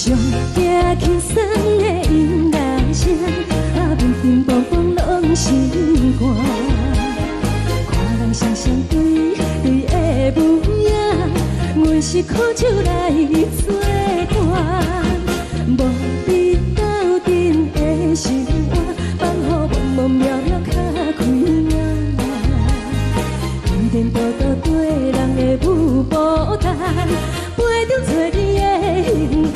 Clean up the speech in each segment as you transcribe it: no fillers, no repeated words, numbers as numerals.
上惊轻松的音乐声，平平梆梆拢心肝。看人双双对对的舞影，阮是苦酒来作伴。无你斗阵的心肝，放予茫茫渺渺较开眼。颠颠倒倒对人的舞步弹，陪着做你的形影。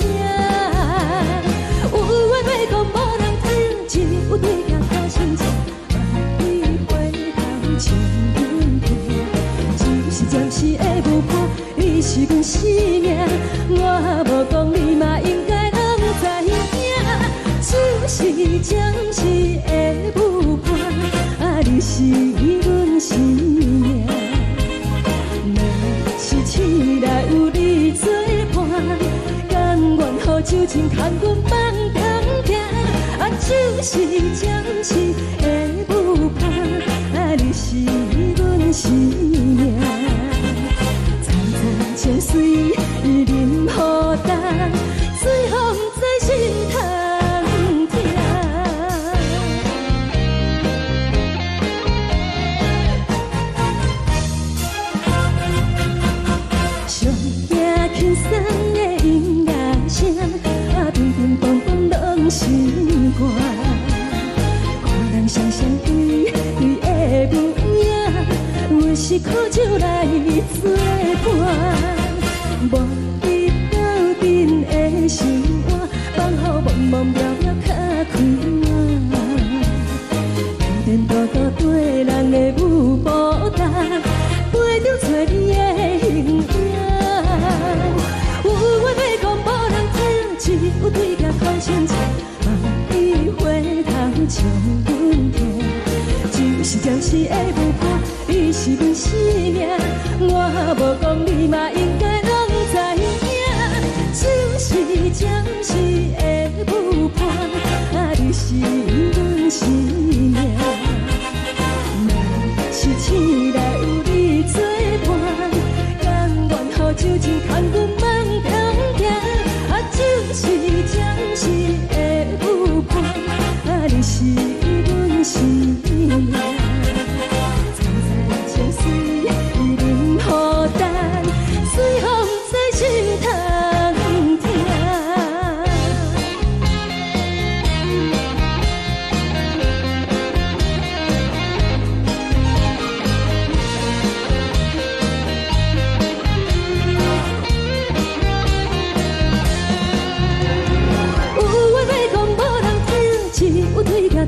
有话要讲无人听，只有对镜头心情，万里回头唱阮听。就是暂时的舞伴，你是阮生命，我无讲你嘛应该拢知影。就是暂时的舞伴，你是阮生命。是醒来有你作伴，甘愿予酒精牵阮放空行。就是暂时的舞伴，你是阮生命。层层情水任何担，最后不知心通听。上惊轻松的音乐声，乒乒乓乓拢心肝。看人双双对对的舞影，阮是苦酒来作伴。无你斗阵的心肝，放予茫茫渺渺较开眼。颠颠倒倒对人的舞步弹，陪着做你的形影。有话要讲无人听，只有对镜头心情，万里回头唱阮听。就是暂时的舞伴，你是阮生命，我无讲你嘛应该拢知影。就是暂时的舞伴，你是阮生命。若是醒来有你作伴，甘愿予酒精牵阮放空行。就是暂时的舞伴，你是阮生命。层层情水任何担，最后不知心通听。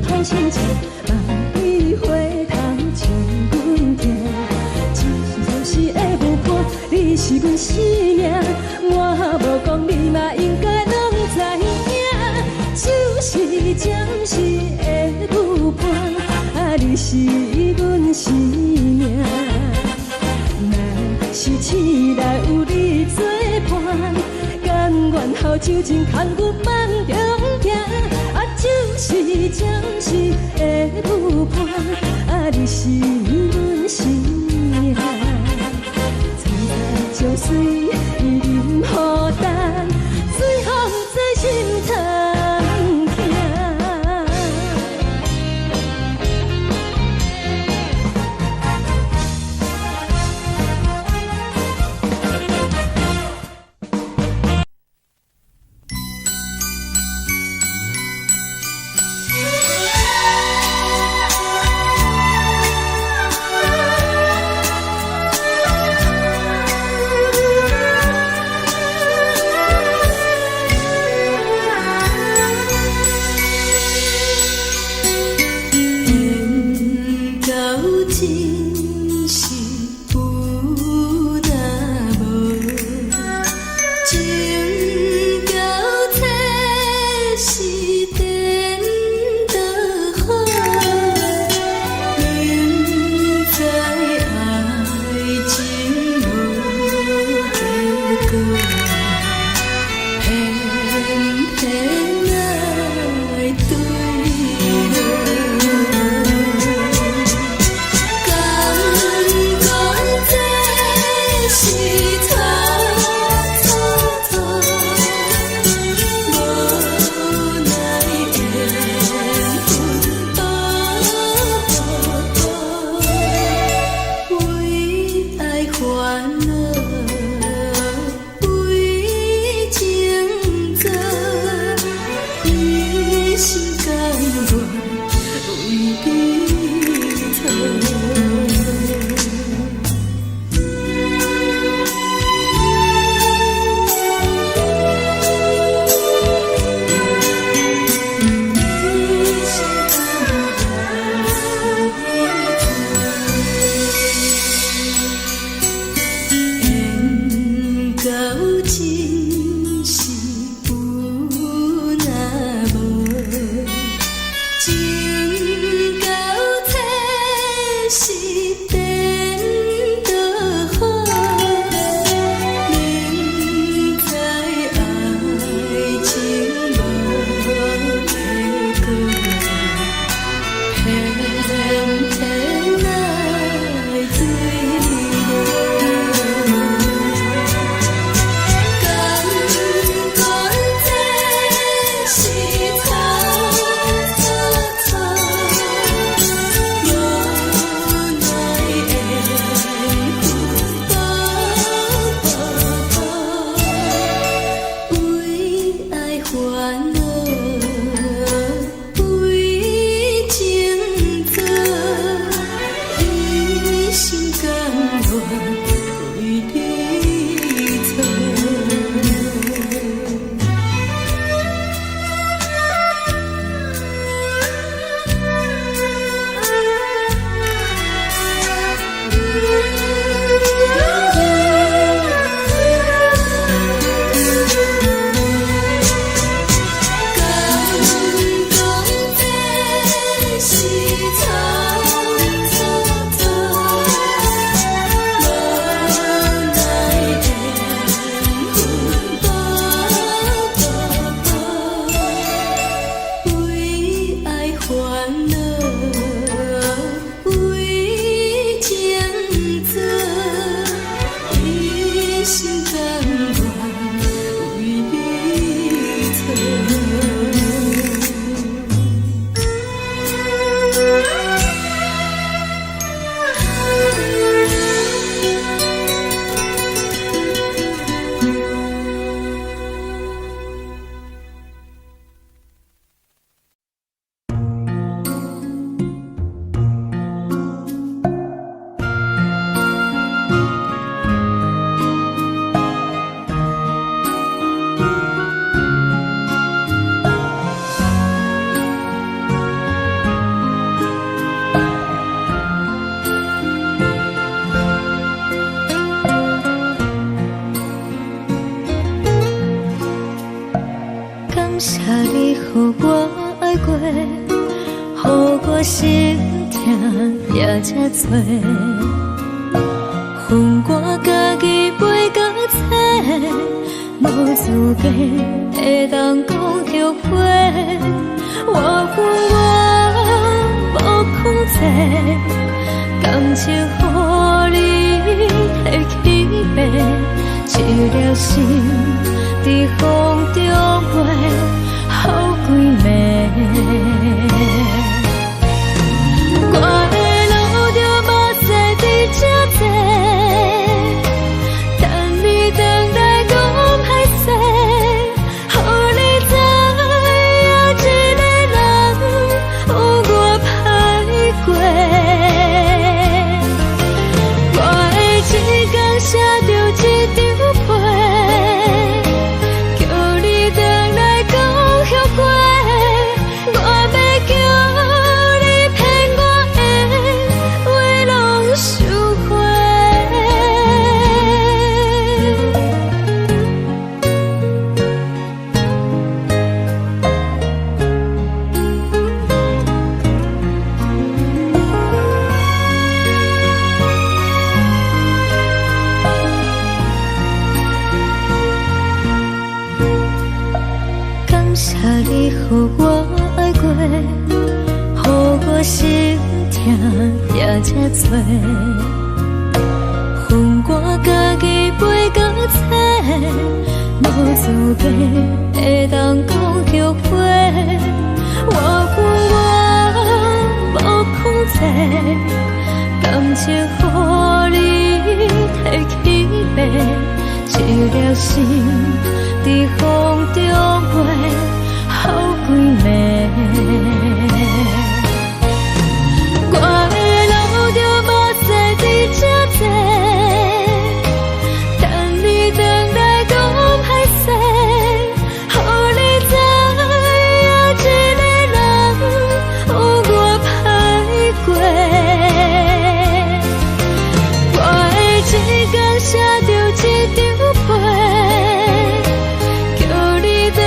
头心情，万里回头唱阮听。就是的舞伴，你是阮生命，我无讲你嘛应该拢知影。就是暂时的舞伴，你是阮生命。若是醒来有你作伴，甘愿予酒精牵阮放中行。就是暂时的舞伴，你是阮生命。层层情水任何担，最后不知心通听。烦恼为情做，一心甘愿为你错。谢你，予我爱过，予我心痛也这多，恨我家己袂到切，无资格会当讲后悔。我恨我无控制，感情予你提起白，一粒心在风中飞。好几暝，我的路就目屎伫这多，等你回来讲歹势，予你知影一个人有我歹过。我的一天写着一张被，叫你回来讲。我要叫你骗我的话，拢收回。感谢你，予我爱过，予我心痛也这多，恨我家己袂到切，无资格会当讲后悔。我恨我无控制，感情予你提起白，一粒心在风中飞。好几暝，我的路就目屎伫这多，等你回来讲歹势，予你知影一个人有我歹过。我的一天写着一张被，叫你回。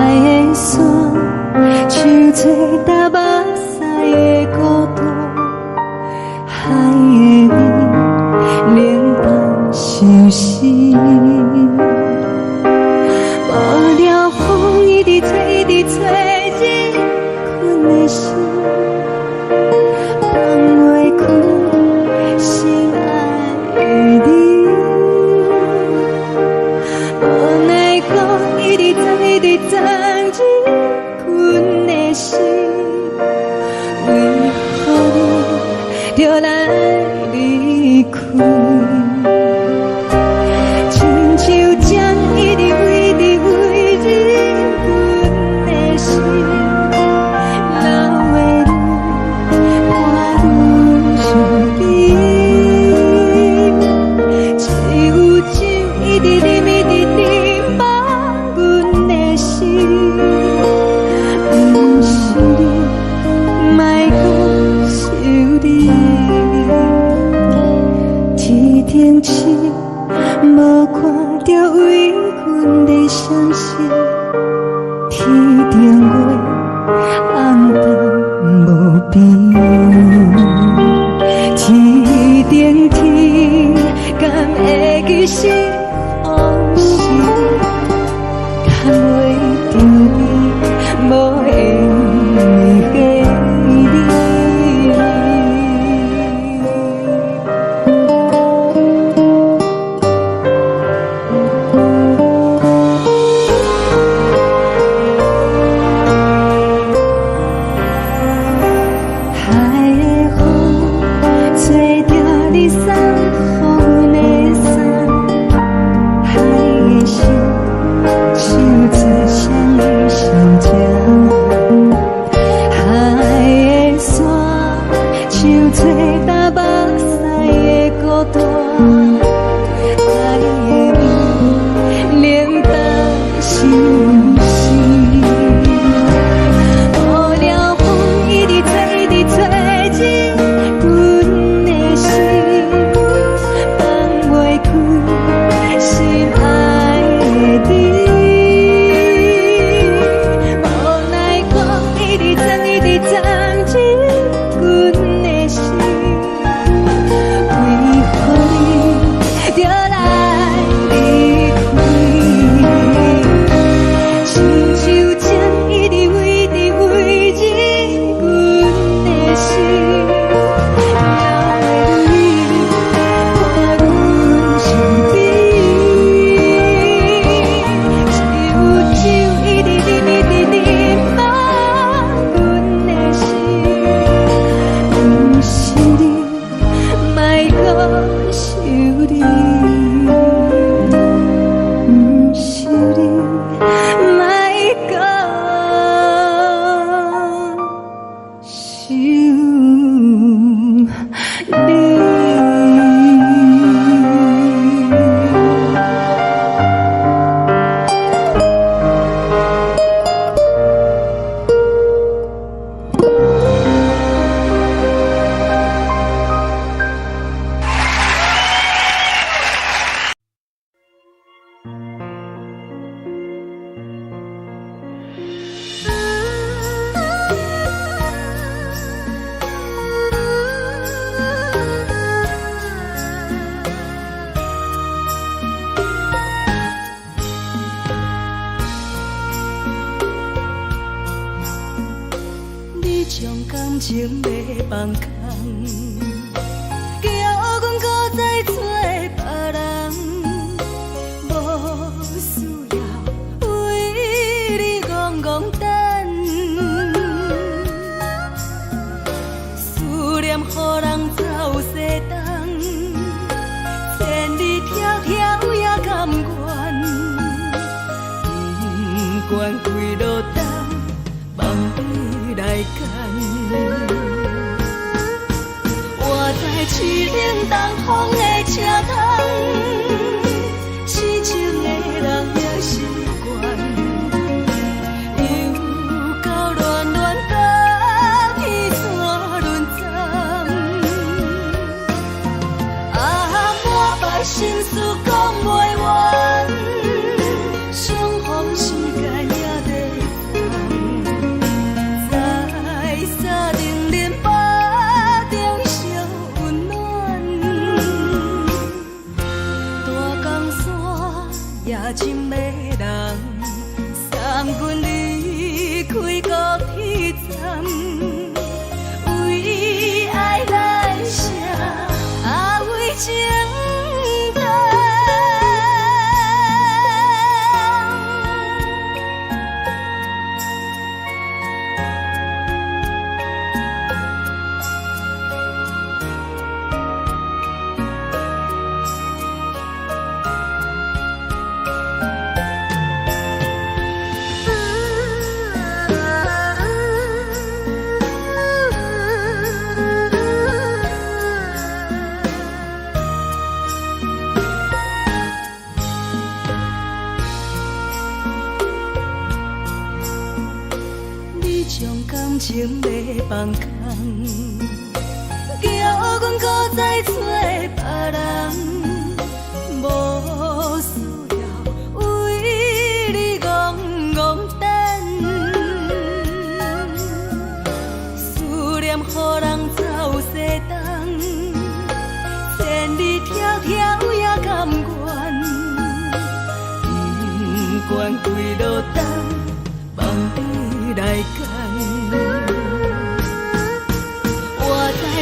的山，像做搭目屎的孤独，海的味冷淡相思。无聊风一直吹，一直吹，日困的心，放袂开心爱的你。无奈讲一直藏，一直藏，日困的心，为何你就来离开？亲像将一直为你为日困的心，流的泪伴阮伤悲，只有酒一直啉，一直啉，放阮的心。不是你，莫搁想你。天顶星，无看到为阮的伤心。天顶月，暗淡无边。天顶天，敢会记是往事？敢袂着你，无缘给你。海的风，吹着你送予阮的衫，海的心，像做双鱼相争。海的山，像做搭目屎的孤单，海的味冷淡相思。无聊风一直吹，一直吹，日阮的心，放袂开心爱的你。无奈讲一直藏，一直藏，日阮的心，为何你就来离开？亲像将一直为你为日阮的心，流的泪伴阮伤悲，只有酒一直啉，一直啉，放阮的心。不是你，莫搁想你。不是你，莫搁想你。你将感情要放空，叫阮搁再找别人，无需要为你戆戆等。思念予人走西东，千里迢迢也甘愿，不管几路灯，望你来干。我在市冷东风的车窗，痴情的人也习惯，又到乱乱甲彼山论战。啊，满腹心事讲袂完，相逢时间也在。三军离开高铁站，为爱来谁为情重。感情要放空，叫阮搁再找别人，无需要为你戆戆等。思念予人走西东，千里迢迢也甘愿，不管几路灯，梦你来干。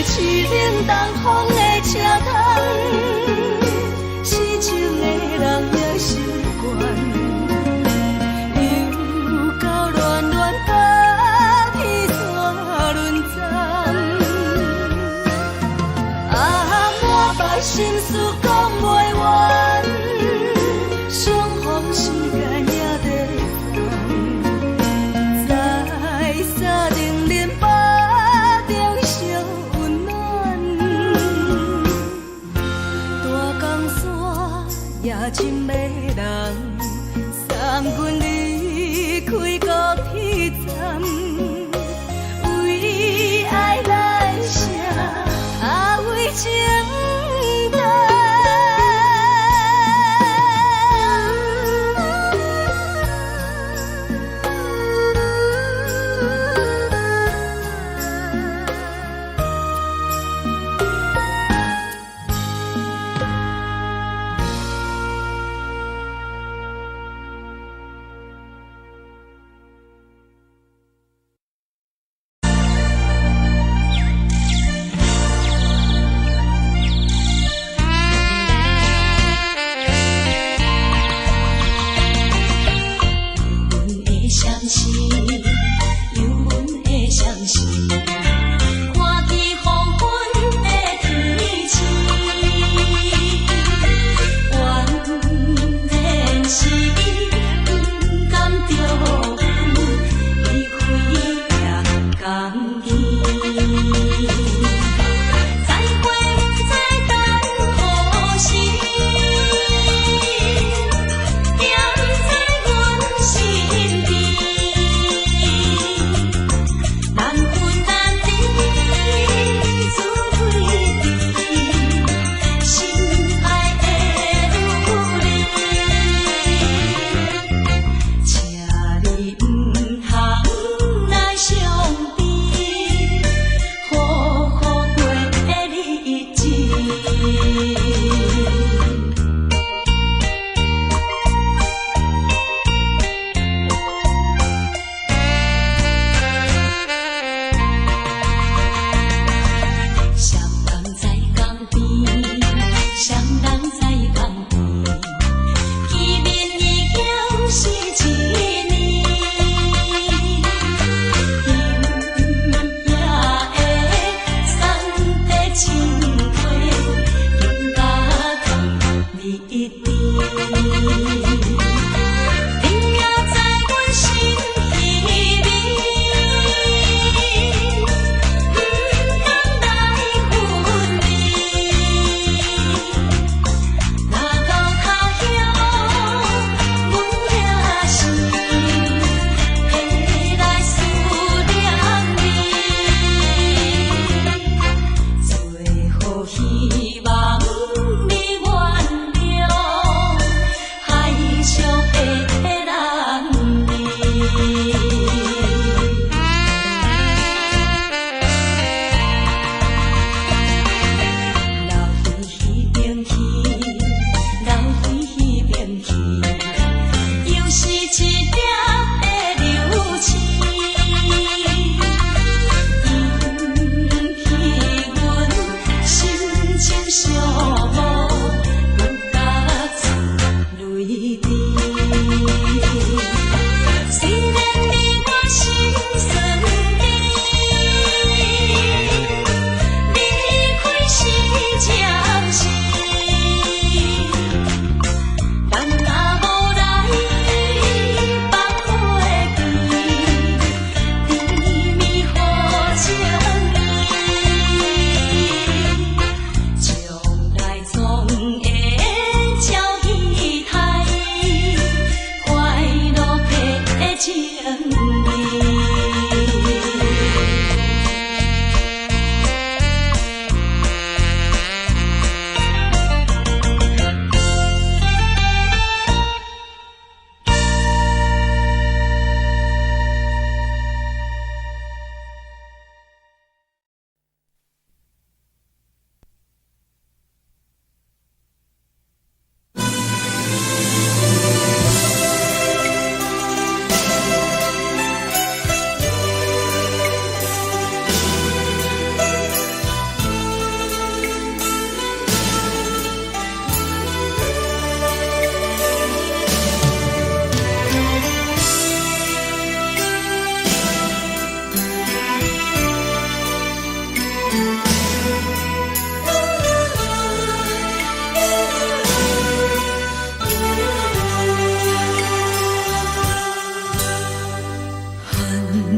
市冷东风的车窗，痴情的人也习惯，又到乱乱甲天线轮转。满腹心事讲袂完，相逢时间也在等，在山顶林北。夜深的人，三军离开高铁站，为爱来谁为情重。难分。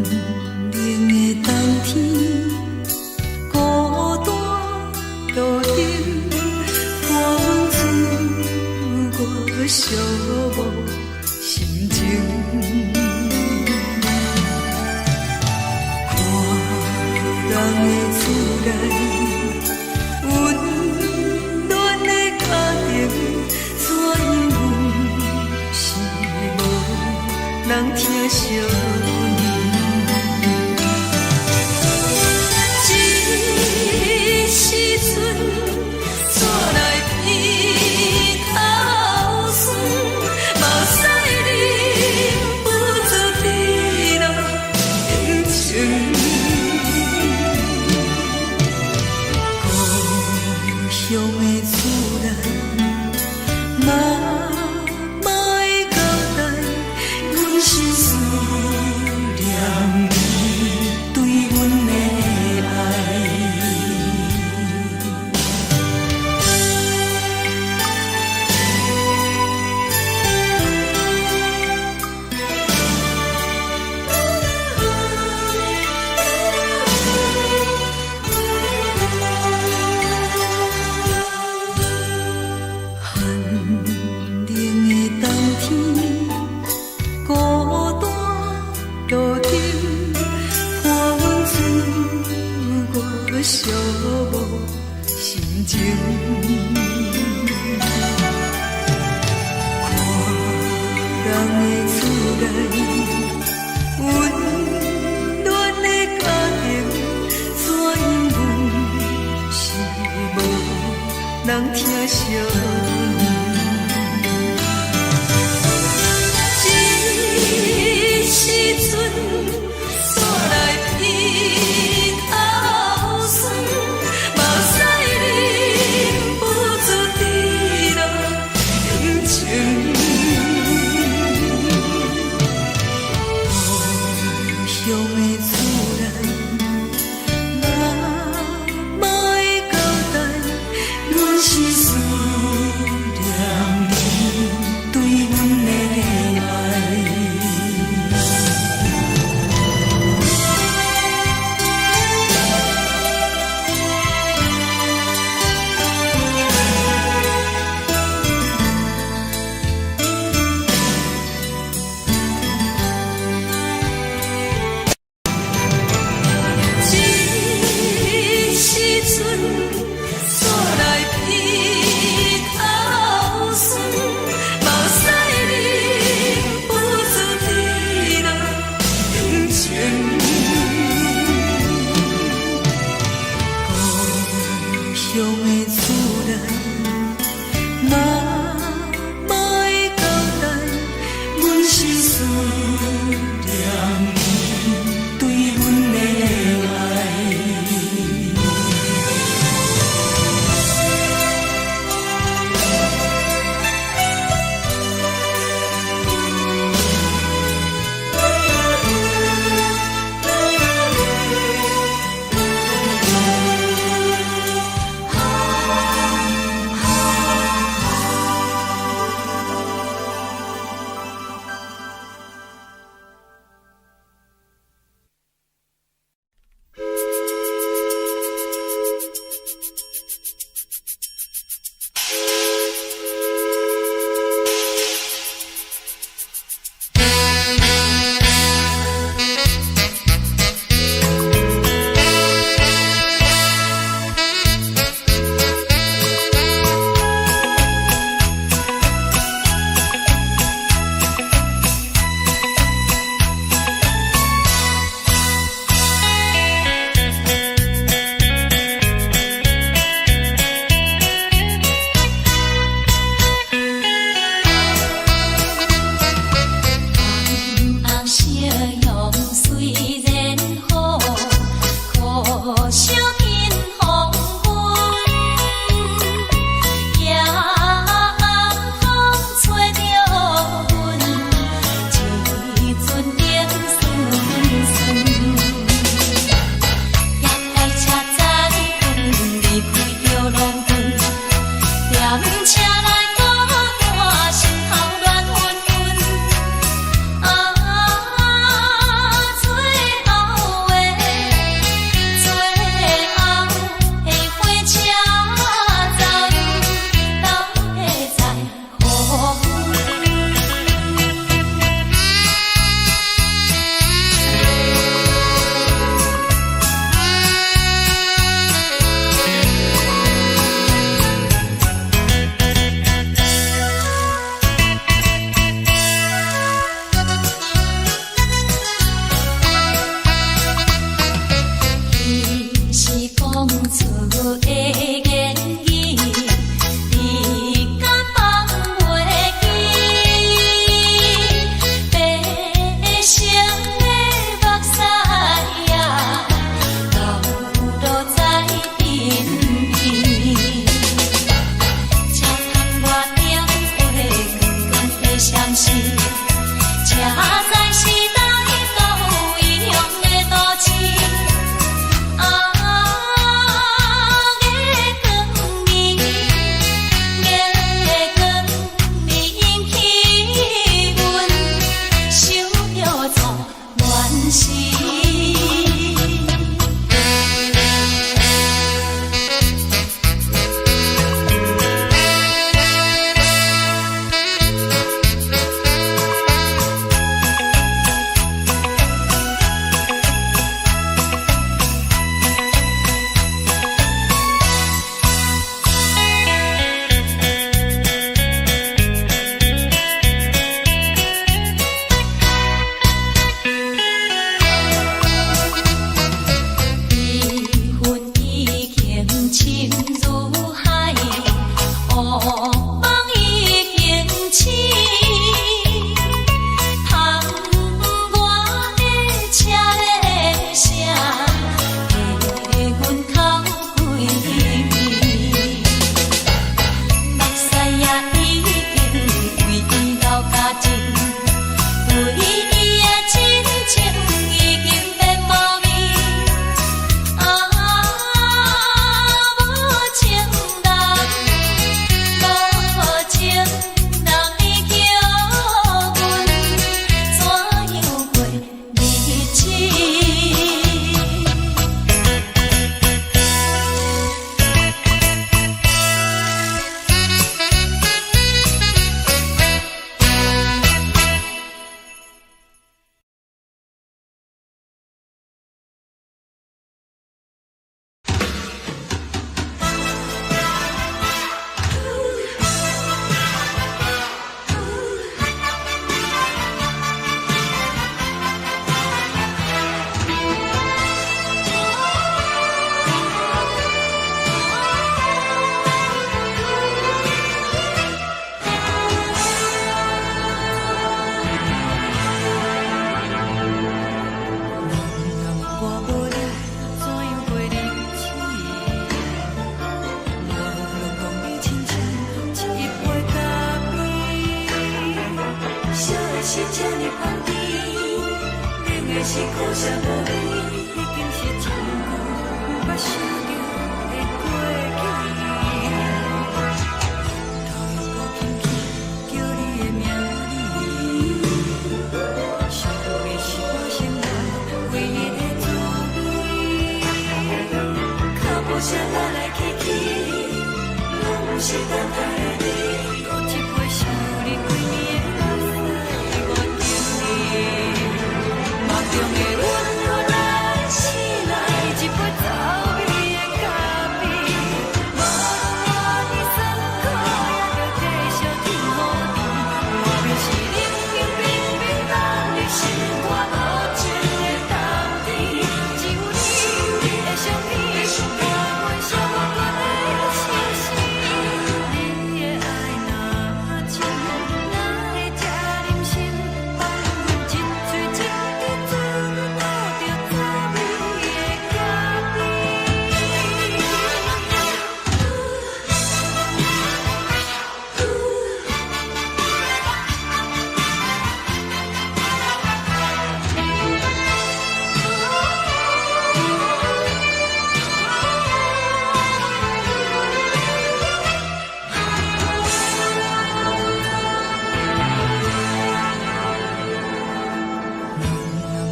冷的冬天，孤单路顶，风吹我寂寞心情。看人的厝内，温暖的家庭，怎因阮是无人疼惜？的是苦涩无味，已经是真久无法想着的过去。头又搁轻轻叫你的名字，想的是我生活唯一的滋味。脚步声来来去去，拢不是等待的你，搁一杯想你几年的目屎，我敬你。梦中的阮落来醒来，一杯走味的咖啡，无论我的酸苦，也着继续甜予你。外面是冷冰冰冰冷的心肝无情的冬天，只有你的相片，我阮寂寞过的清醒。你的爱若真，哪会这忍心放阮一嘴一滴滋味，吐着滋味的咖啡。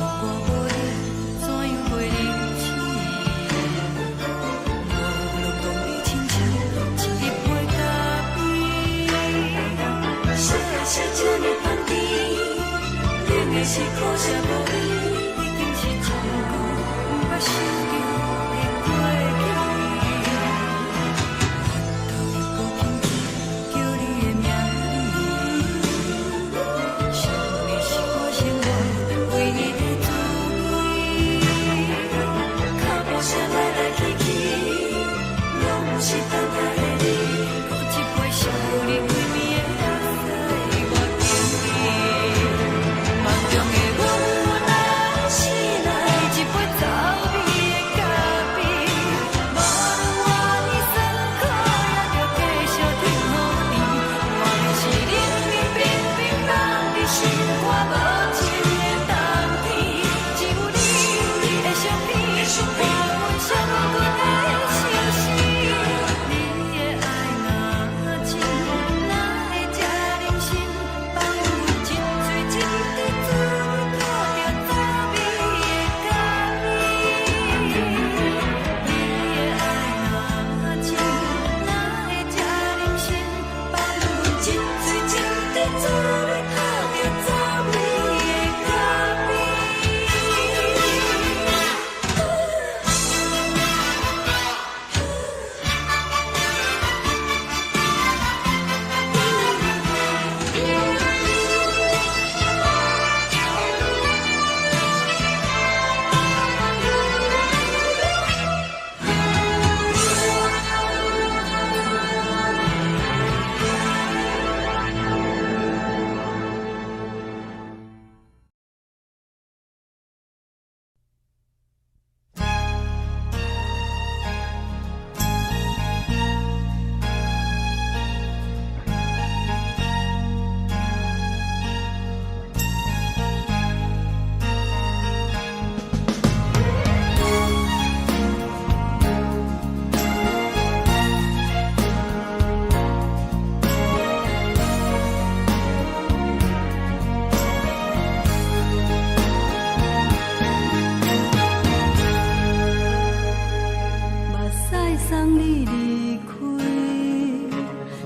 我无力，怎样袂离弃？无论讲你亲像一杯咖啡，小的是这呢放甜，冷的是苦涩无味，已经是真久无法想着的过去。头又搁轻轻叫你的名字，想的是我生活唯一的滋味。脚步声来来去去，拢不是等待的你，搁一杯想你几暝的目屎，我敬你。梦中的阮落来醒来，一杯走味的咖啡，无论我的酸苦，也着继续甜予你。外面是冷冰冰冰冷的心肝无情的冬天，只有你的相片，我阮寂寞过的清醒。你的爱若真，哪会这忍心放阮一嘴一滴滋味，吐着滋味的咖啡。你的爱若真，哪会这忍心放阮一嘴一滴滋味，吐着滋味的咖啡。目屎送你离开，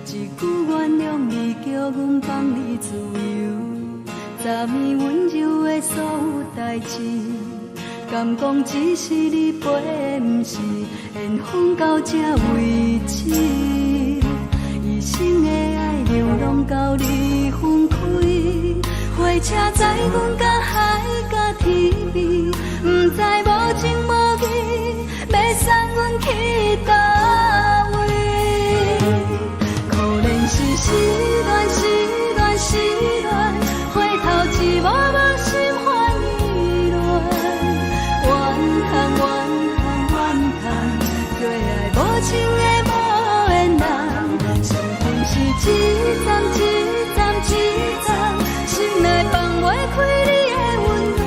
一句原谅你，叫阮放你自由，昨暝温柔的所有代志，敢讲只是你陪，不是缘分到这为止。一生的爱流浪到你分开，火车载阮甲海甲天边，不知无情无义，要送阮去倒位？可怜是失恋，失恋，失恋，回头一幕幕心烦意乱，怨叹，怨叹，怨叹，最爱无情的无缘人，生命是一站一站一站，心内放袂开你的温暖。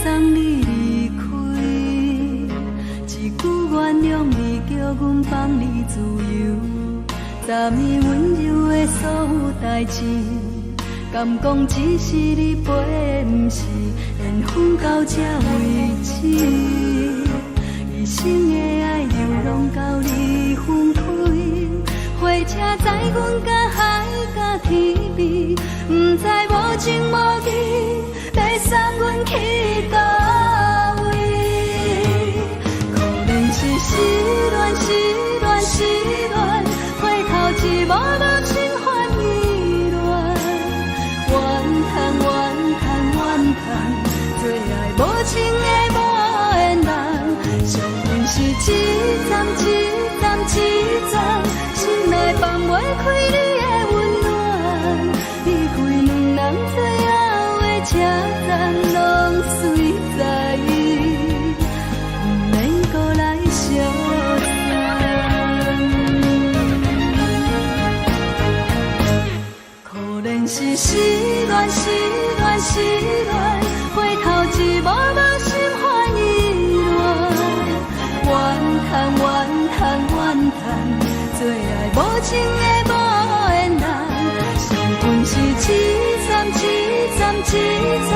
送你离开，一句原谅你叫阮放你自由，昨暝温柔的所有代志，敢讲只是你陪，不是缘分到这为止。一生的爱流浪到你分开，火车载阮甲海甲天边，不知无情无义，要送阮去倒位？可能是失恋，失恋，失恋，回头一幕幕心烦意乱，怨叹，怨叹，怨叹，最爱无情的无缘人，伤痕是一站一站一站，心内放袂开你的温暖，离开两人最后的车站，拢随在，不免搁来相送。可能是失恋，失恋，失恋，回头一幕幕心烦意乱，怨叹，怨叹，怨叹，最爱无情的无缘人，伤痕是一站一站一站，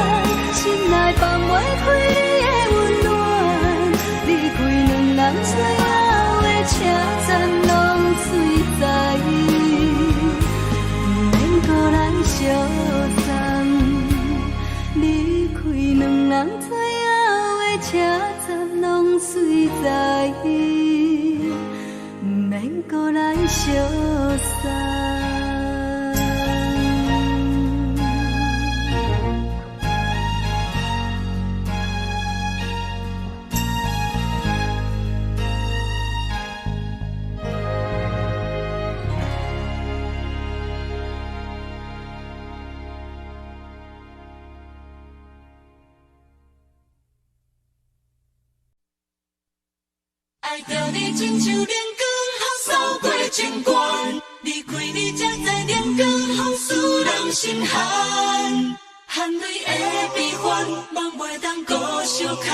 心内放袂开你的温暖，离开两人最后的车站，拢随在，不免搁来相送。离开两人最后的车站，拢随在，不免搁来相送。爱着你亲像阳光扫过情关，离开你才知阳光风使人心寒。含泪的悲欢，望袂当搁相牵，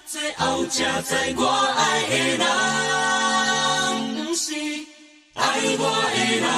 最后才知我爱的人，不是爱我的人。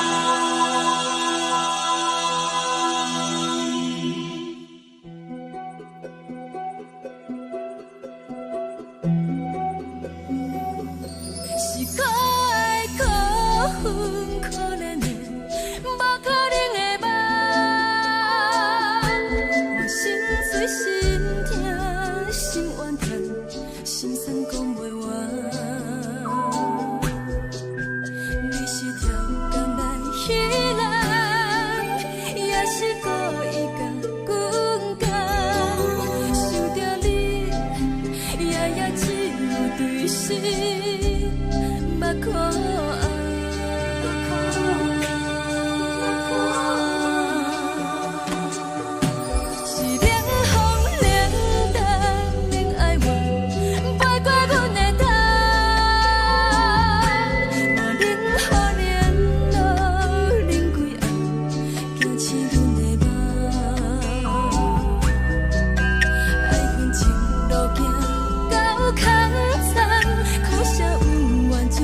路行到空残，苦涩温婉就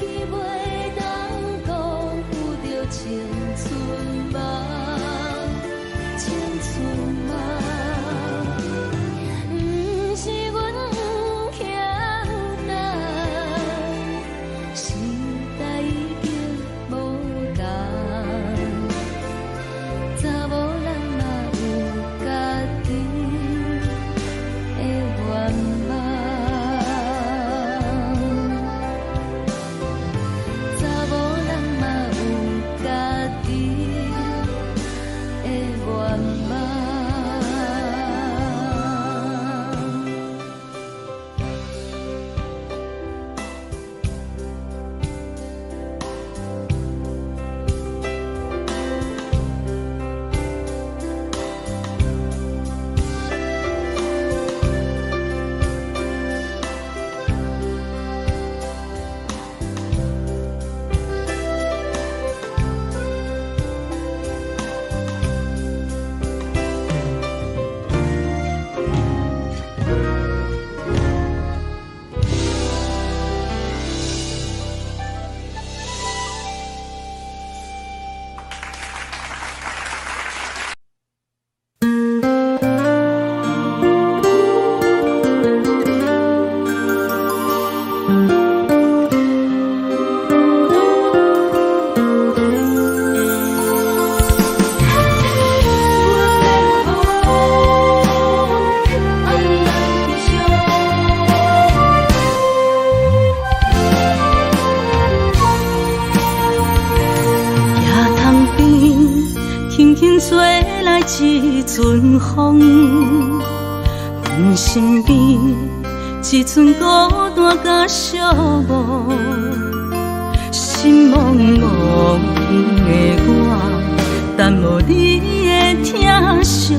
己袂当辜负着青春梦，青春梦。不是阮不欠担，时代已经无同，查某人嘛有家己的愿望。一阵风，阮身边一阵孤单甲寂寞，心茫茫的我，等无你的疼惜，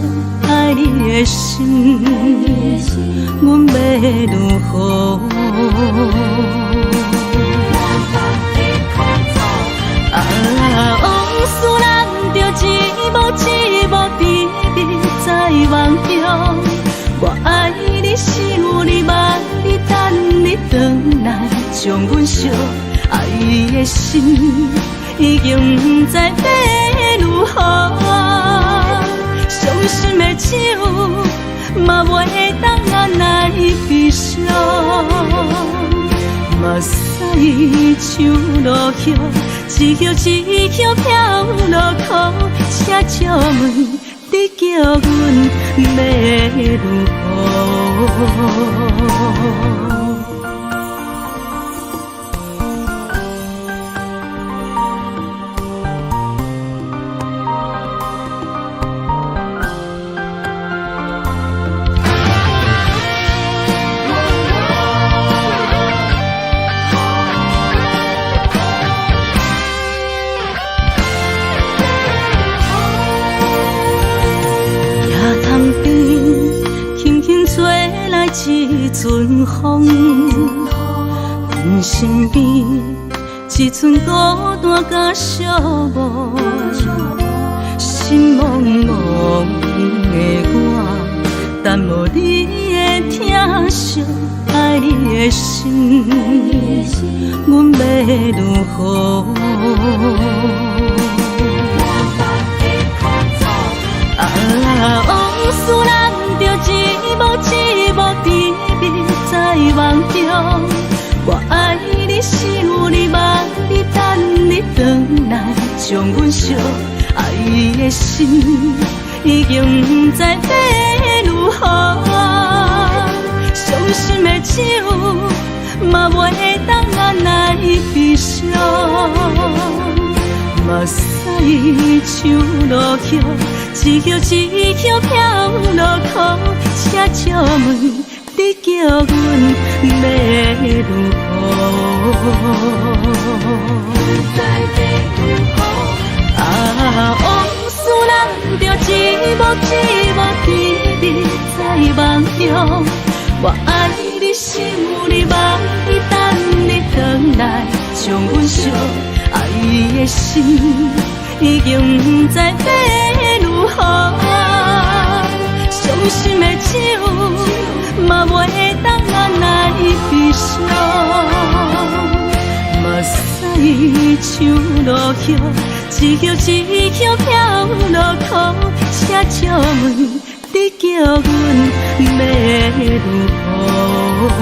爱你的心，阮要如何？往事人着一幕一幕甜蜜在梦中，我爱你想你望你等你回来，将阮惜爱的心已经不知要如何。伤心的手嘛袂当按来悲伤，目屎像落叶，一叶一叶飘落雨，请借问你叫阮要如何？一阵风，阮身边一阵孤单甲寂寞，心茫茫的我，等无你的疼惜，爱你的心，阮要如何？往事人着一幕一幕甜蜜在梦中，我爱你想你望你等你回来，将阮惜爱的心已经不知要如何。伤心的手嘛袂当按来悲伤，目屎像落叶，一叶一叶飘落雨，请借问你叫阮要如何？往事人着一幕一幕甜蜜在梦中，我爱你想你望你等你回来，将阮惜爱的心已经不知要如何。伤心的手嘛袂当按来悲伤，目叶，一叶一叶飘落土，写祝问你叫阮要如何？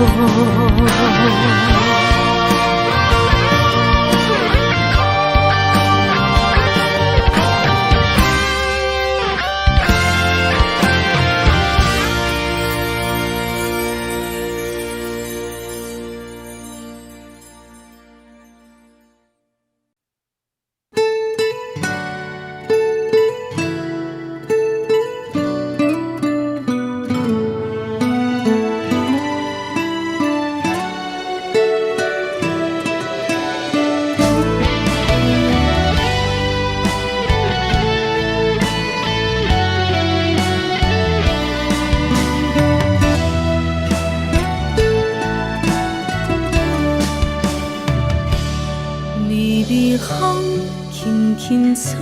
风轻轻吹，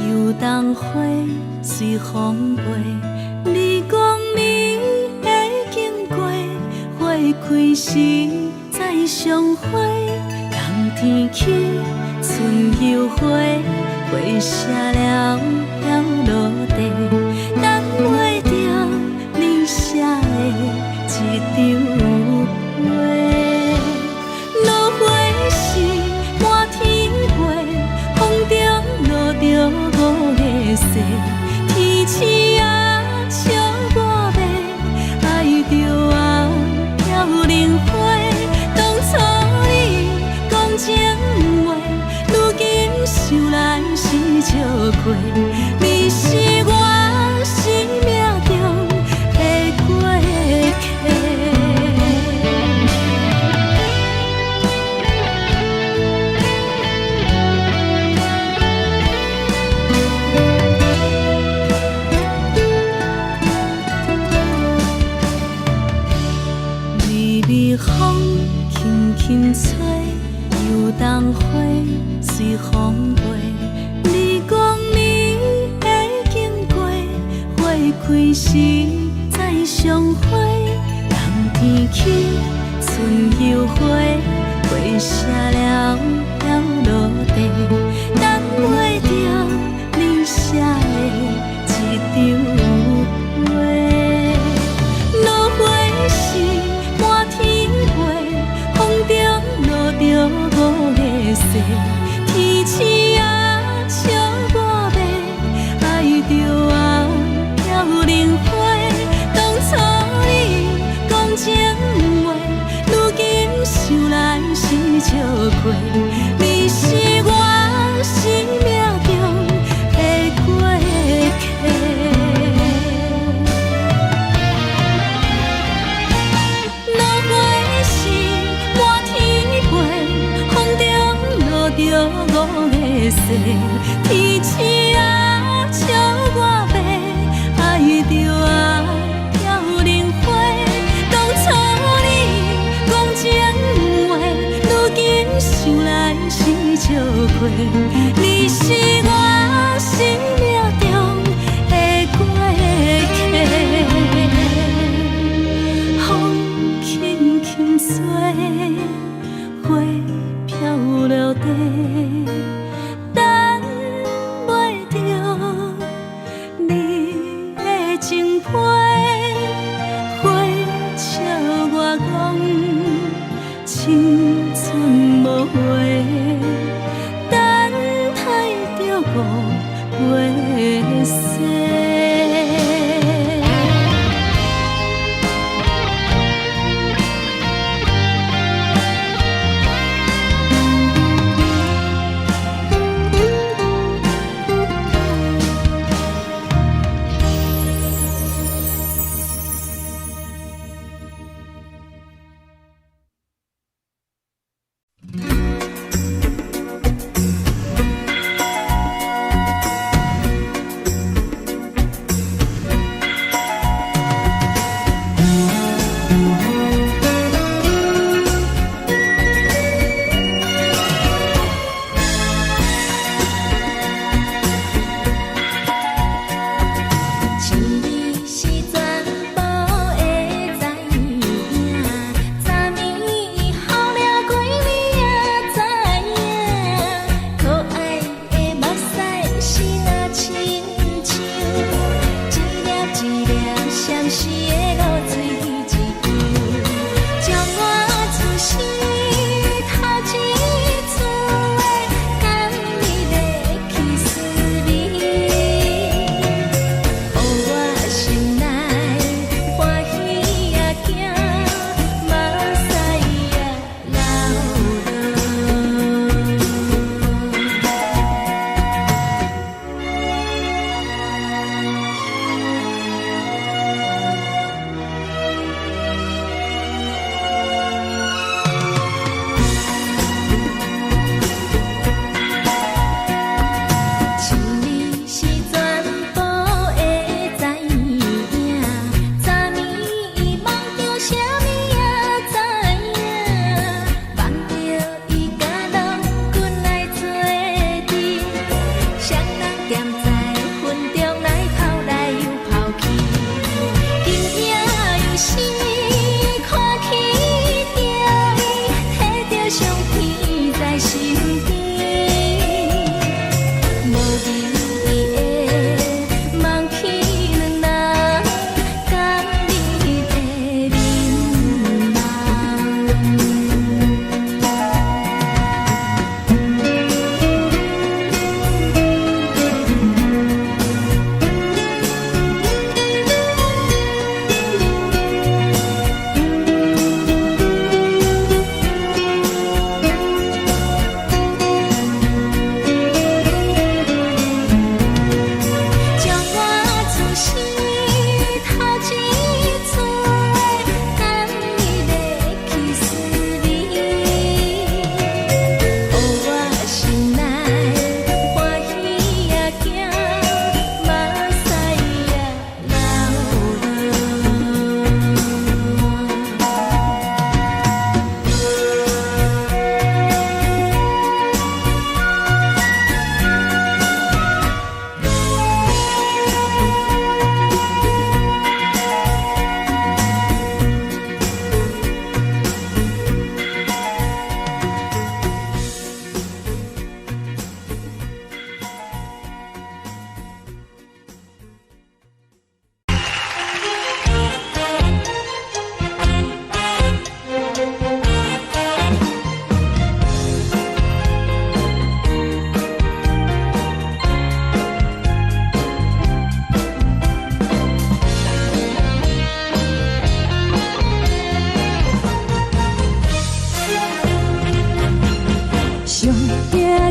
游动花随风飞。你讲你会经过，花开时再相会。冬天起，春又回，花谢了飘落地，等袂着你写的一张画。落花时满天飞，风中落着五个色，天星啊笑我迷，爱着啊飘零花。当初你讲情话，如今想来是笑过，你是我生命中的过客。微微风轻轻吹，游动花随风飞。你讲你会经过，花开时再相会。冬天起，春又回，花谢了飘落地，等袂着你写的一张画。落花时满天飞，风中落着五个色，天星啊笑我迷，爱着啊飘零花。当初你讲情话，如今想来是笑过，你是我生命中的过客。落花时满天飞，风中落着五个色，天星啊笑我迷，爱着啊飘零花。当初你讲情话，如今想来是笑过，你是我生命中的过客。风轻轻吹，花飘落地，等袂着你的情批。花笑我讲青春无悔，等待着五月色。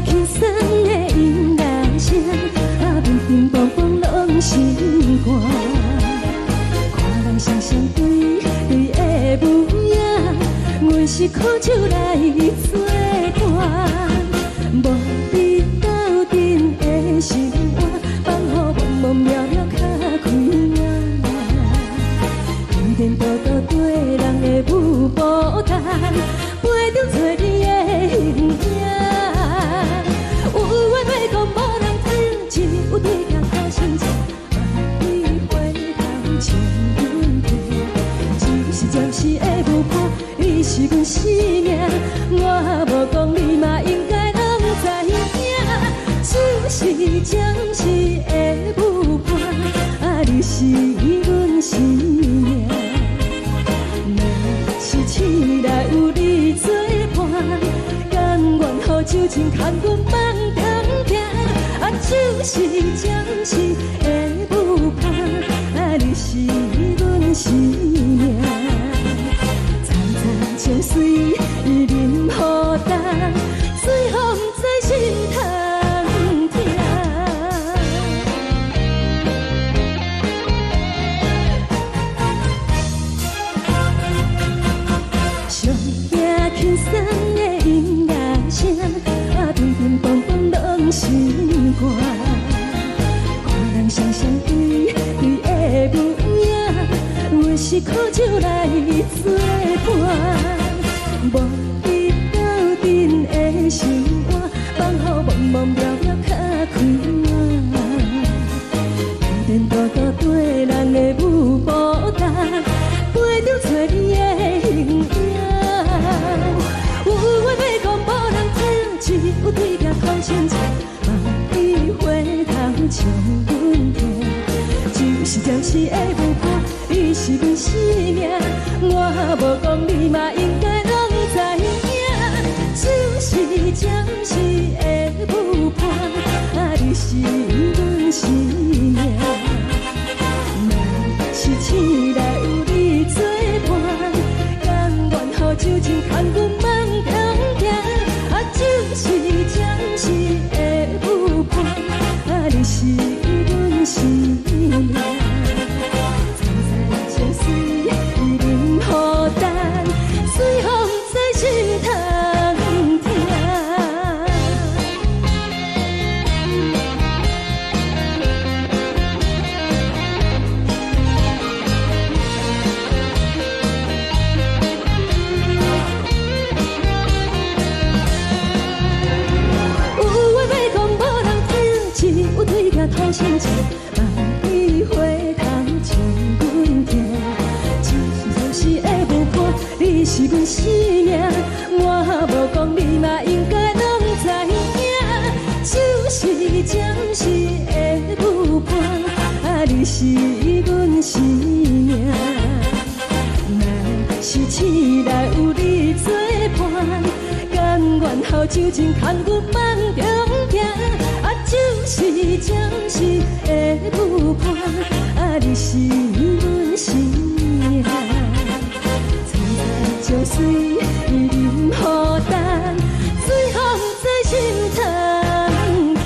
轻松的音乐声，乒乒乓乓拢心肝。看人双双对的舞影，阮是苦酒来作伴。无你斗阵的生活，放予茫茫渺渺较开眼。颠颠倒倒对人的舞步弹，陪着找你的形影。有话要讲无人听，只有对镜头先笑，万里回头将阮听。就是暂时的舞伴，你是阮生命，我无讲你嘛应该拢知影。就是暂时的舞伴，你是阮生命。若是醒来有你作伴，甘愿予酒精牵阮梦中行。就是暂时的舞伴，你是阮生命。层层情水任何担，水风在心通听。上听轻松的音乐声，乒乒乓乓拢心肝。看人双双对的舞影，阮是苦酒来作伴。无你斗阵的生活，放予茫茫渺渺较开眼。颠颠倒倒对人的舞步弹，陪着找你的形影。有话要讲无人听，只有对镜头先笑，万里回头将阮听。就是暂时的舞伴，你是阮生命，我无讲你嘛应该拢知影。就是暂时的舞伴，你是阮生命。若是醒来有你作伴，甘愿予酒精牵阮梦中行。就是暂时的舞伴，你是阮生命。层层情水任何担，随风在心通听。头先笑，万里回头将阮听。就是暂时的舞伴，你是阮生命，我无讲你嘛应该拢知影。就是暂时的舞伴，你是阮生命。若是醒来有你作伴，甘愿予酒精牵阮梦中行。就是暂时的舞伴，你是阮生命。层层情水任何担，随风在心通听。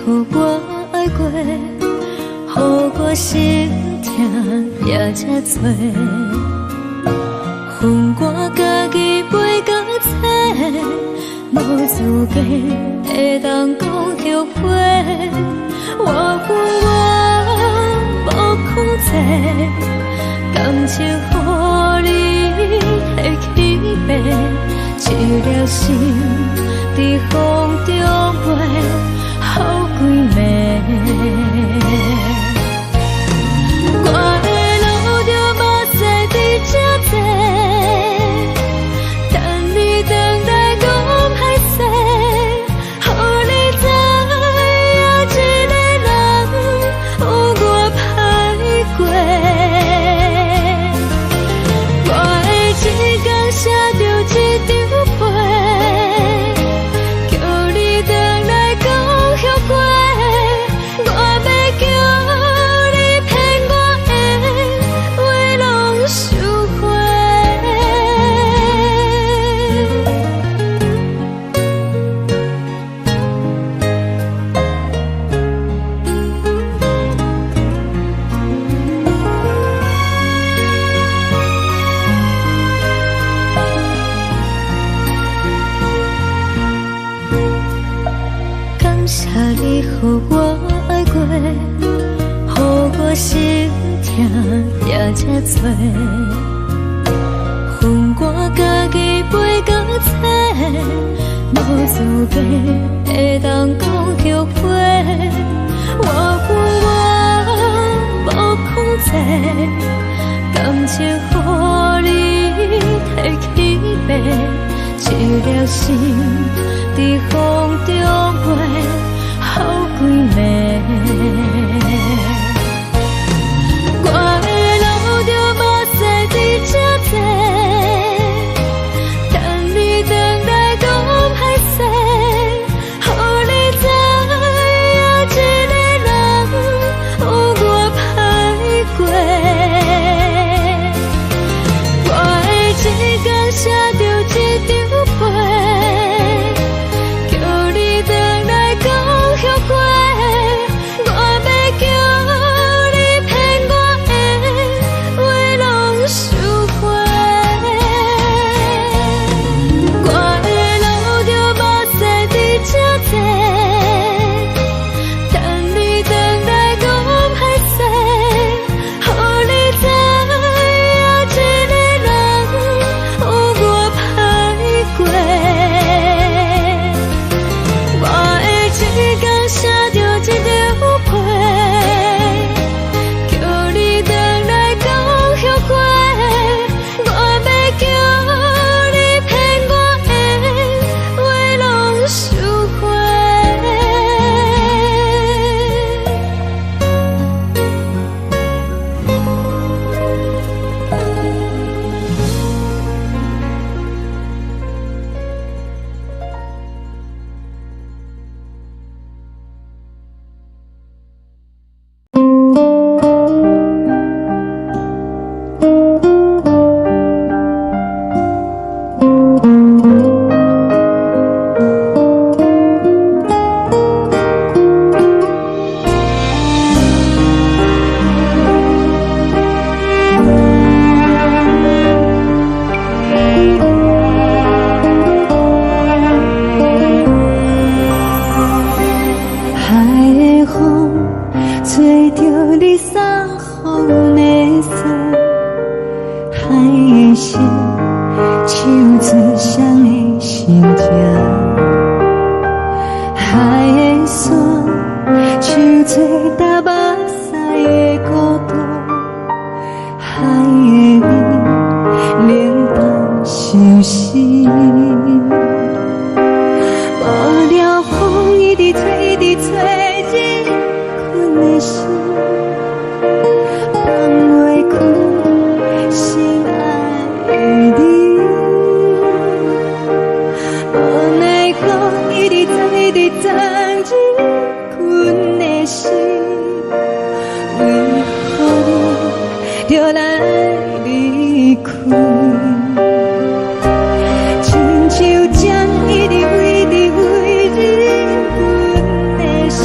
予我爱过，予我心痛也这多，恨我家己袂到切，无资格会当讲后悔。我恨我无控制，感情予你会起飞，一粒心在风中飞，好几暝。我的路就目屎在这多，等你等待讲歹势，予你知影一个人有我歹过。我的一天写着一张被，叫你回来讲后悔。我要叫你骗我的话拢收回。感谢你予我爱过，予我心痛也这多，恨我家己袂到切，无资格会当讲后悔。我恨我无控制，感情予你摕起飞，一粒心在风中飞，好几暝。我的路就目屎在这多，等你等待讲歹势，予你知影一个人有我歹过。我的一天写着一张被，叫你回来讲后悔。我要叫你骗我的话拢收回。我的路就目屎在这多，等你等待讲歹势，予你知影一个人有我歹过。我的一天写着一张被，叫你回来讲后悔。我要叫你骗我的话拢收回。海的风吹着你送予的伞，海的心手指双的心情，海的山手做搭目屎的孤独，海的你冷淡伤心。无聊风一直吹，一直吹，日困的心放袂开，心爱的你。无奈何一直等，一直等，日困的心，为何你就来离开？亲像将一直为你为日困的心。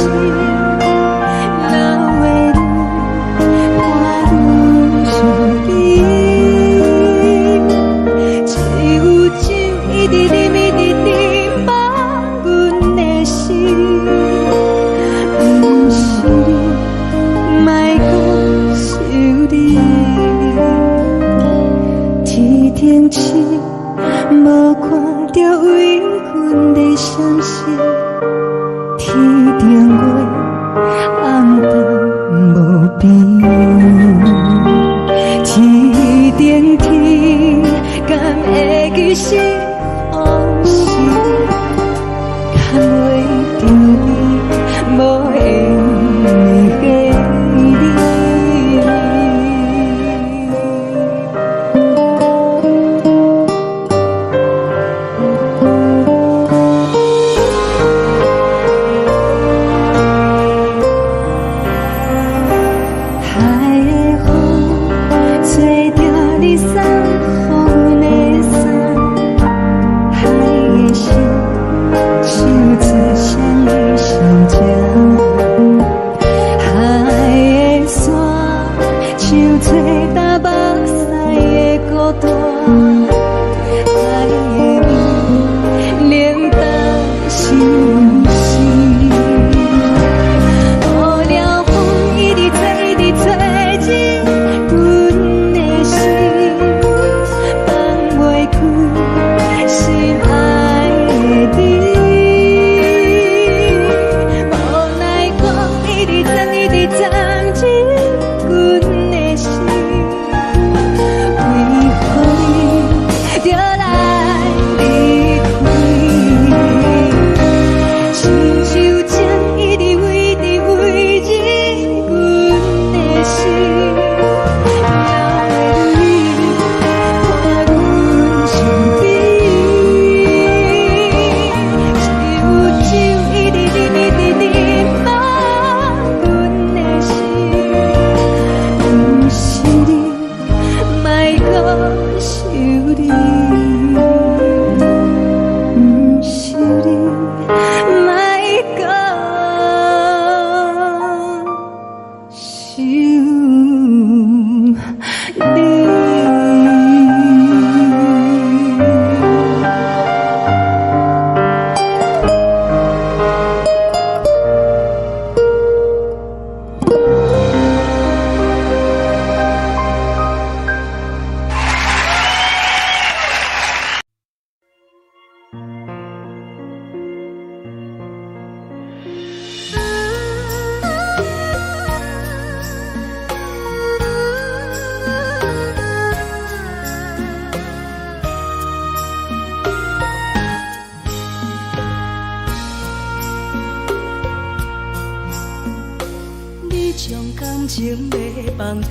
情要放空，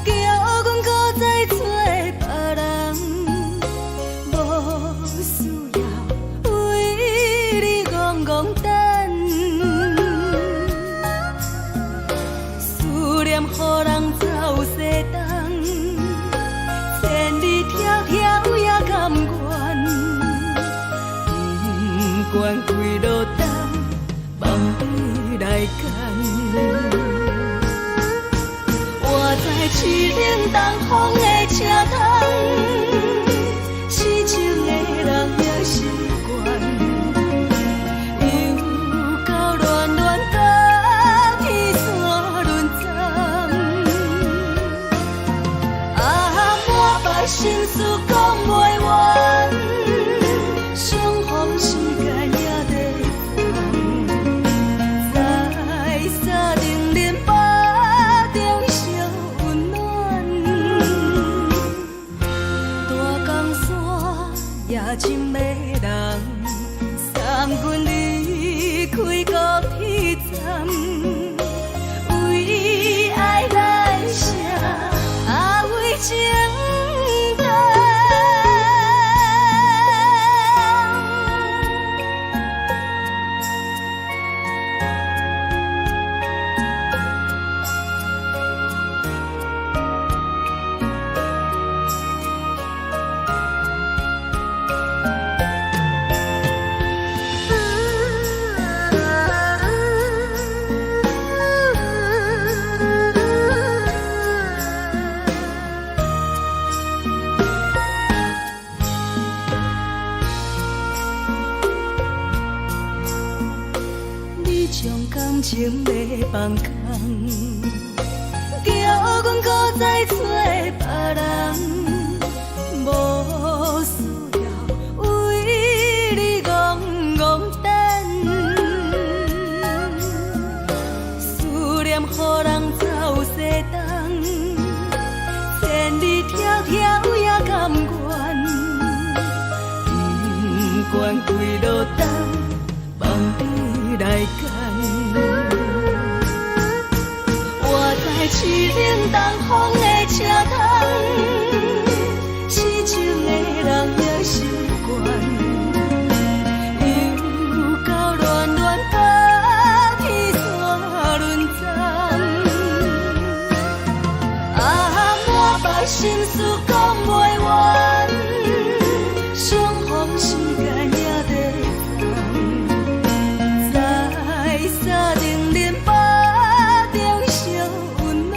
叫阮搁再找别人，无需要为你戆戆等。思念予人走西东，千里迢迢也甘愿，不管几落冬，梦你来牵。我在市顶东风的车窗，痴情的人也习惯，又到暖暖甲天山轮站。啊，满腹心事讲袂完，相逢时间也在长，在沙丁林巴中烧温暖。大江山夜深的人，送阮离开高铁站，为爱来写，啊为情长。你将感情要放空，叫阮搁再找别人，无需要为你戆戆等。思念予人走西东，千里迢迢也甘愿，不管几落冬，梦你来牵。我在市顶东风的车窗，痴情的人也习惯，又到暖暖甲天山轮站。啊，满腹心事讲袂完，相逢时间也在长，在沙丁林巴中烧温暖。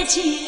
情意。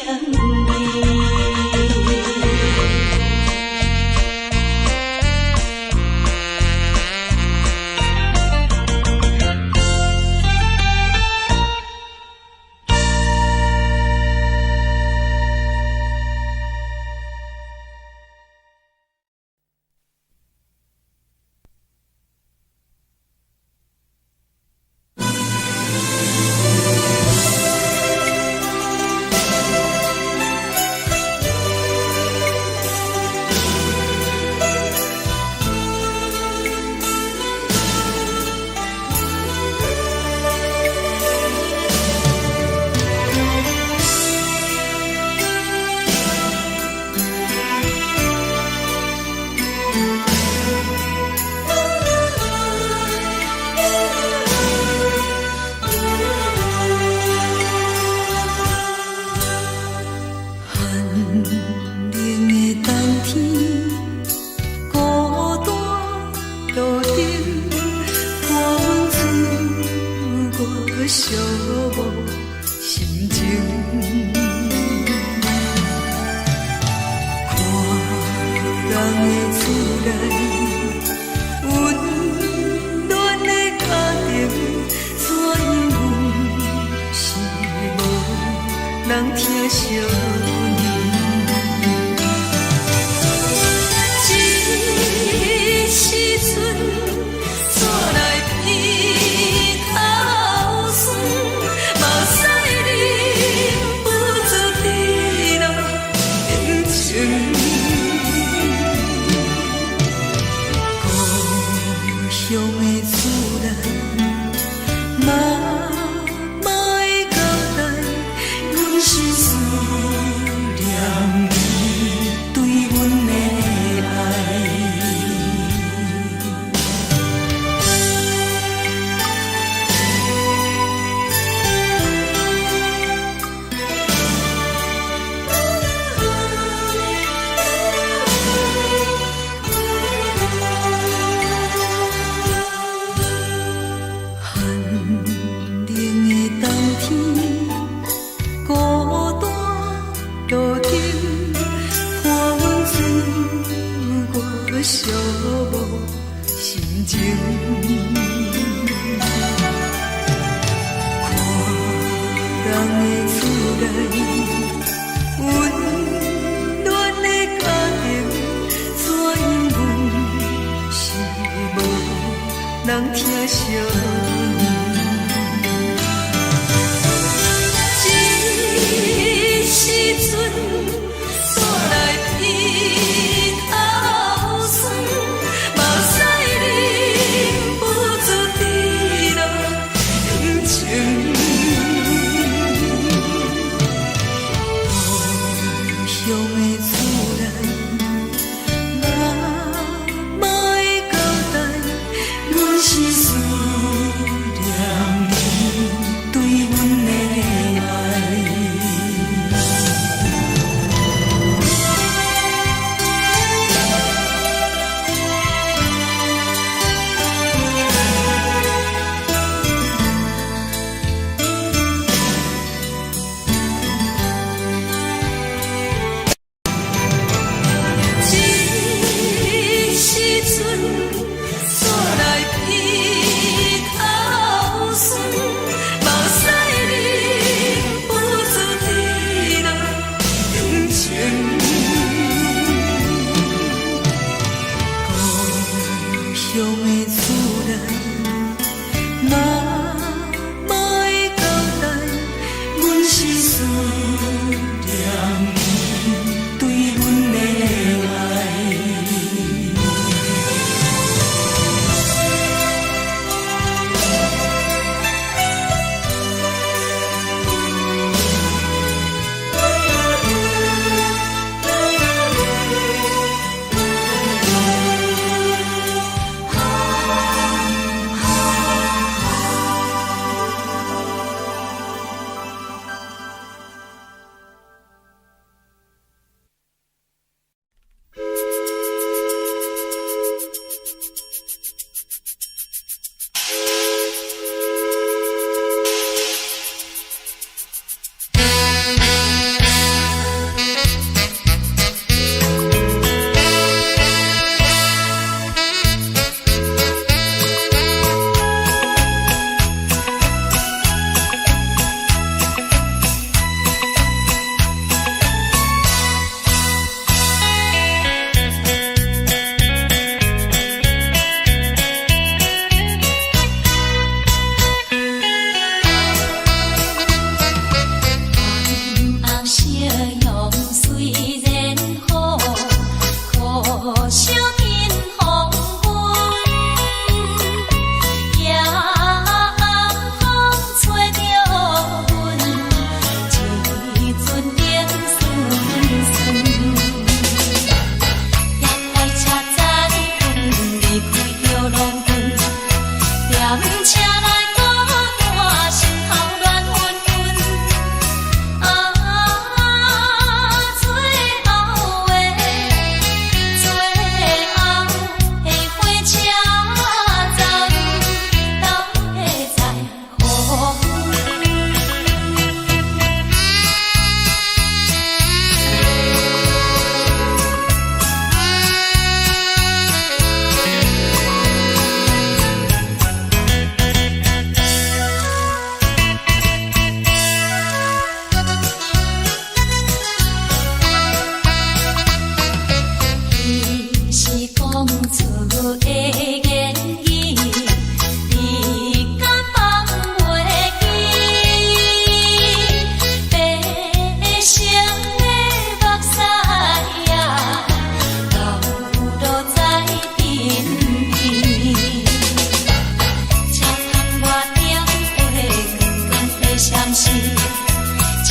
车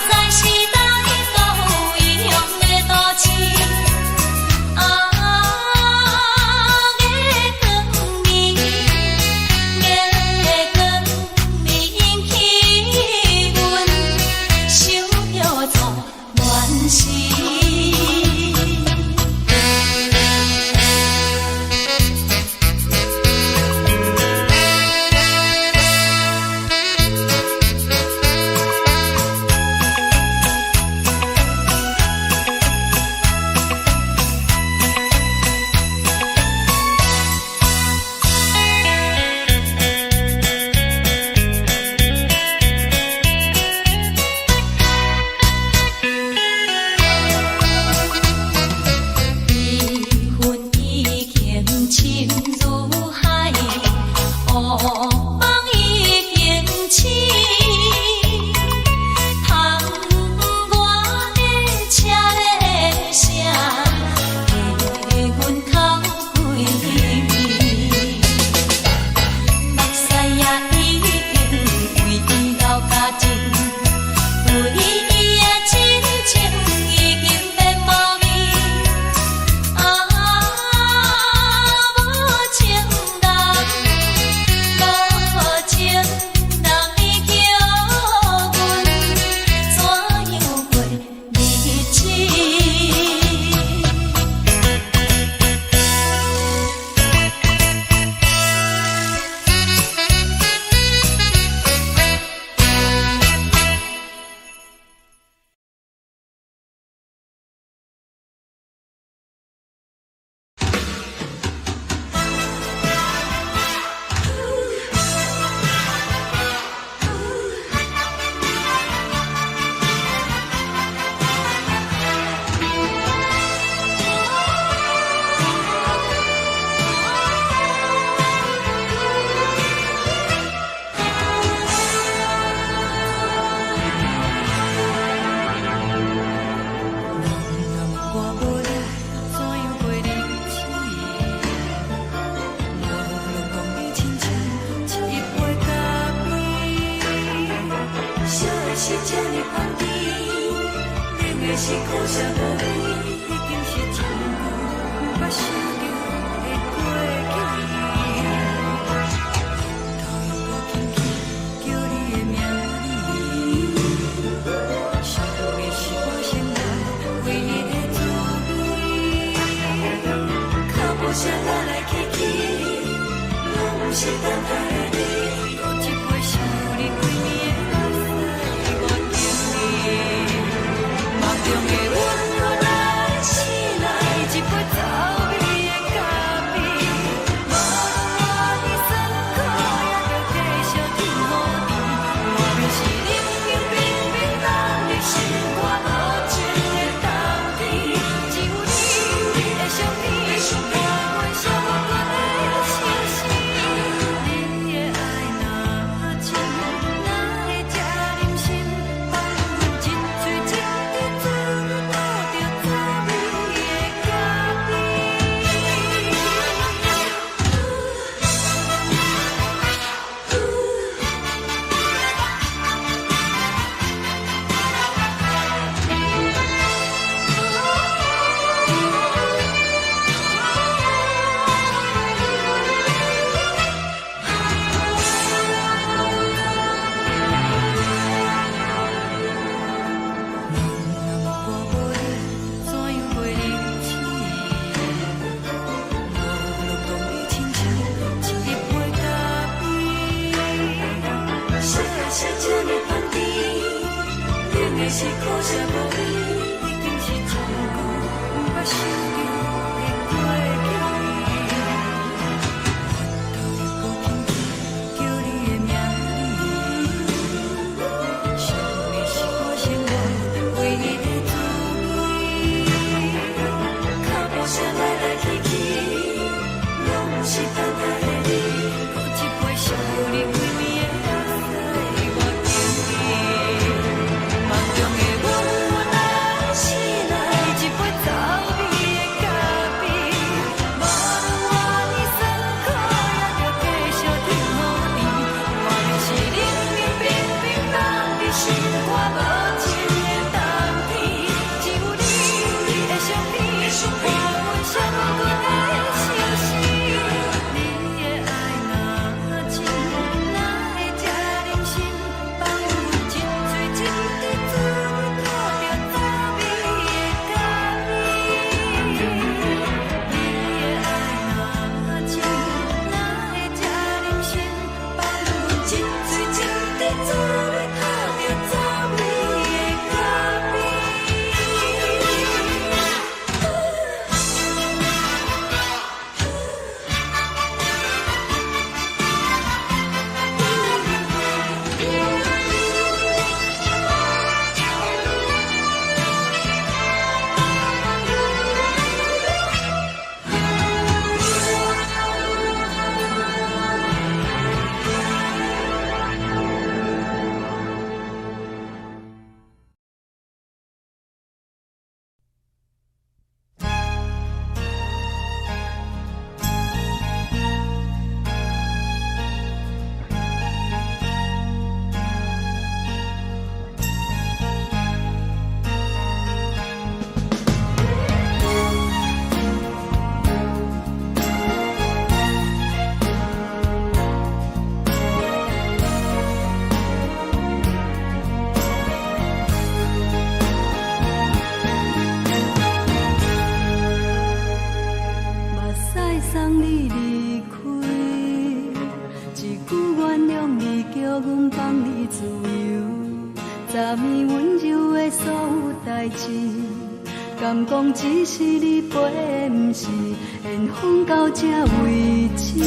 载时代都有异乡的都市。是苦涩无味，已经是一句不捌想着的过去。头又无轻轻叫你的名字，想的是我生来唯一的滋味。脚步声来来去去，拢不是等待的你，搁一杯想你几年的目屎无停哩。梦中的阮，原来醒来一杯走味的咖啡，无论你酸苦，也着继续甜予甜。莫名是冷冷冰冰，让你心肝无情的冬天。只有你的相片，陪阮相伴的心事。你的爱若真，哪会这忍心放阮一嘴情的滋，倒着滋味的咖啡。我无你，怎样袂忍起？无路当你亲像一杯咖啡，烧的是这呢香甜，冷的是苦涩无味，已经是一句不捌想着的过去。头又无轻轻叫你的名字，想你是我生活唯一的滋味。脚步声来来去去，拢不是等待的你，搁一杯想你几暝的目屎无停哩。梦中的阮，原来醒来一杯走味昨暝温柔的所有代志，敢讲只是你陪，不是缘分到这为止。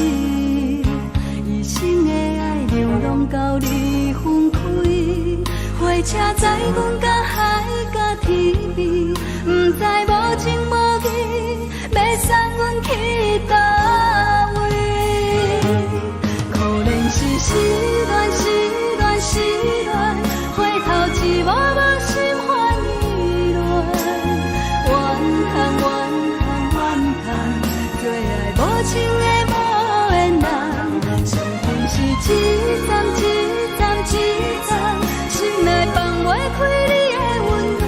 一生的爱流浪到你分开，火车载阮到海甲天边，不知无情无义，要送阮去倒位？可怜是失恋，失恋，失恋，回头一幕幕心烦意乱，怨叹，怨叹，怨叹，最爱无情的无缘人，上恨是一站一站一站，心内放袂开你的温暖，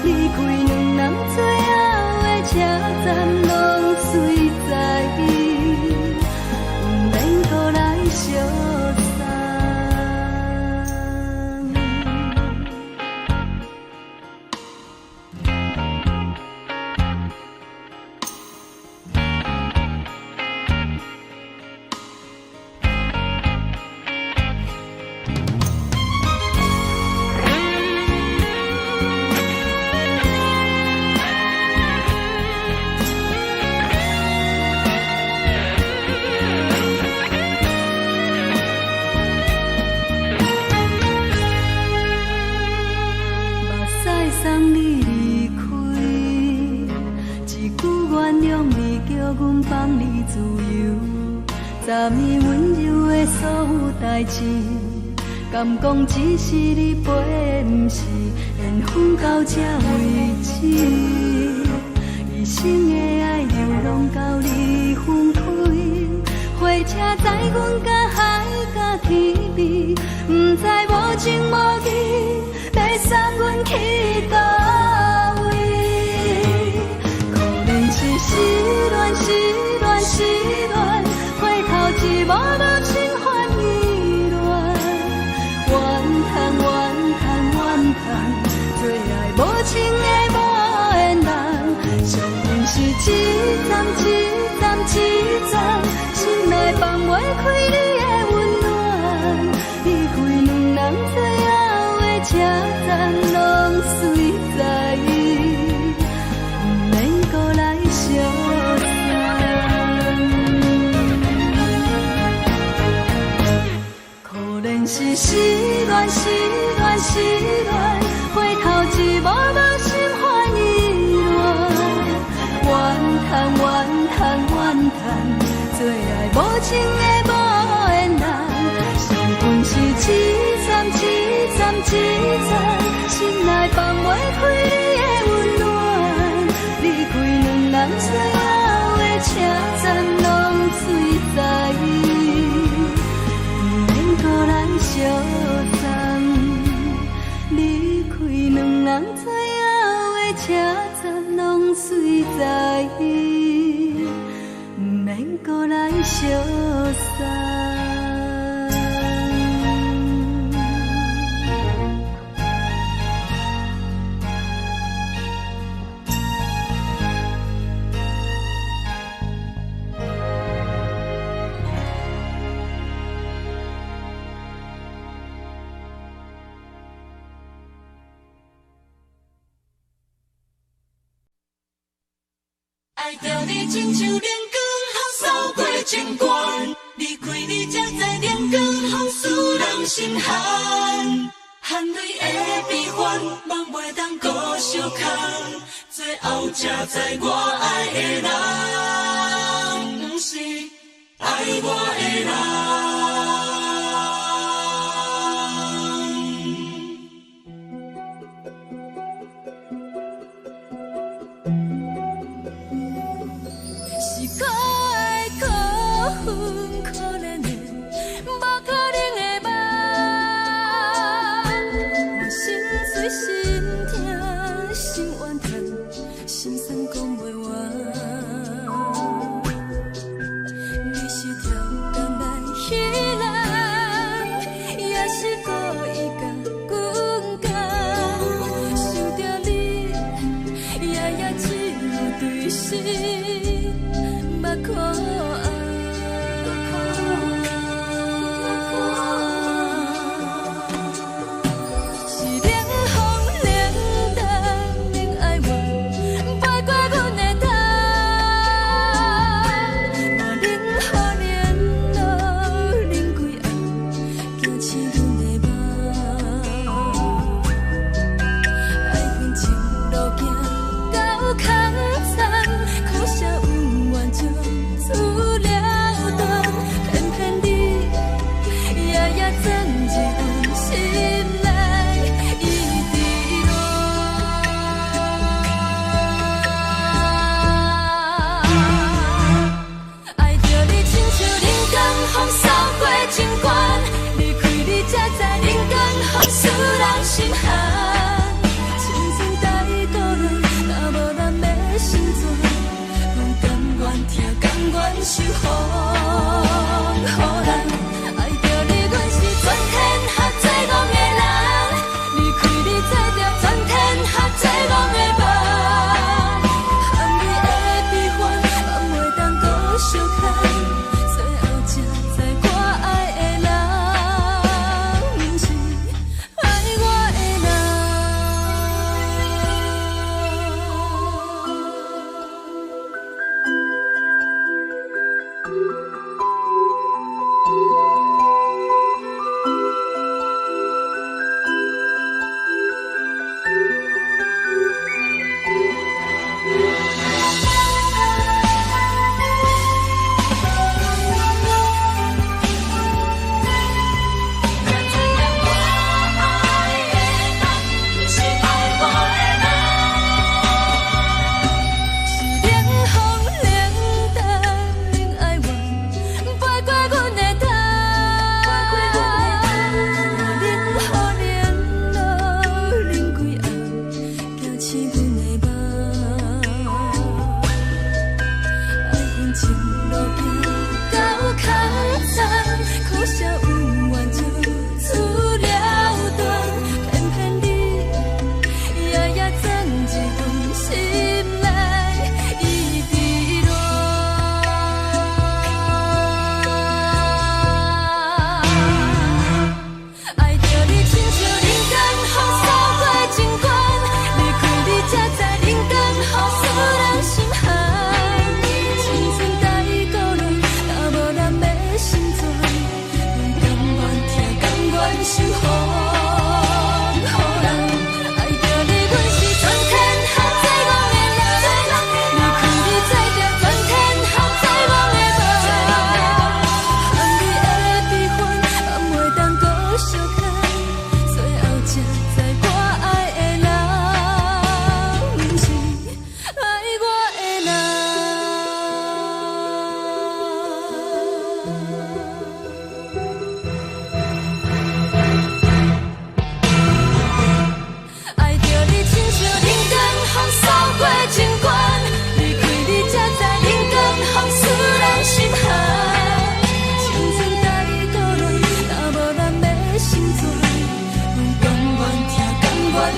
离开两人最后的车站，拢随在伊，不免搁来相送。送你离开，一句原谅你，叫阮放你自由。昨暝温柔的所有代志，敢讲只是你陪，不是缘分到这为止。一生的爱流浪到你分开，火车载阮到海甲天边，不知无情无义，要送阮去倒位？可怜是失恋，失恋，失恋，回头一幕幕心烦意乱，怨叹，怨叹，怨叹，最爱无情的无缘人，上恨是一站一站一站，心内放袂开你的温暖，离开两人最后的车站，拢随在伊，不免搁来相送。可怜是失恋，失恋，失恋，回头一幕幕心烦意乱，怨叹，怨叹，怨叹，最爱无情的无缘人，上恨是一站一站一站，心内放袂开你的温暖，离开两人最后的车站，拢随在伊，不免搁来相送。离开两人最后的车站，拢随在伊，不免搁来相送。爱着你亲像阳光扫过情关，离开你才知阳光风使人心寒。含泪的悲欢，望袂当搁相牵，最后才知我爱的人，不是爱我的人。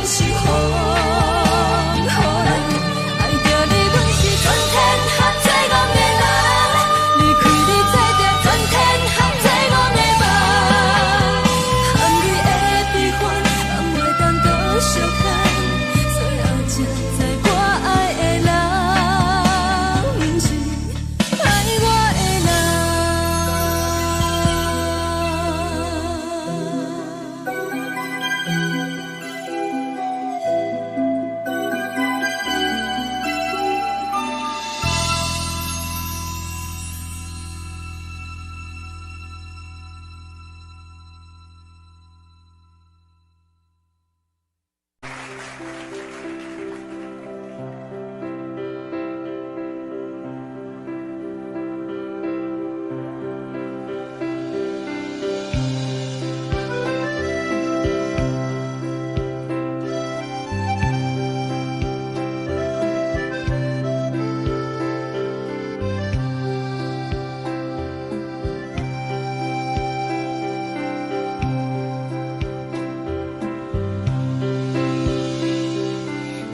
是风，予人爱着你，阮是全天下最戆的人。离开你做着全天下最戆的梦，含你的悲欢，也袂当搁相牵。最后才知我爱的人，毋是爱我的人。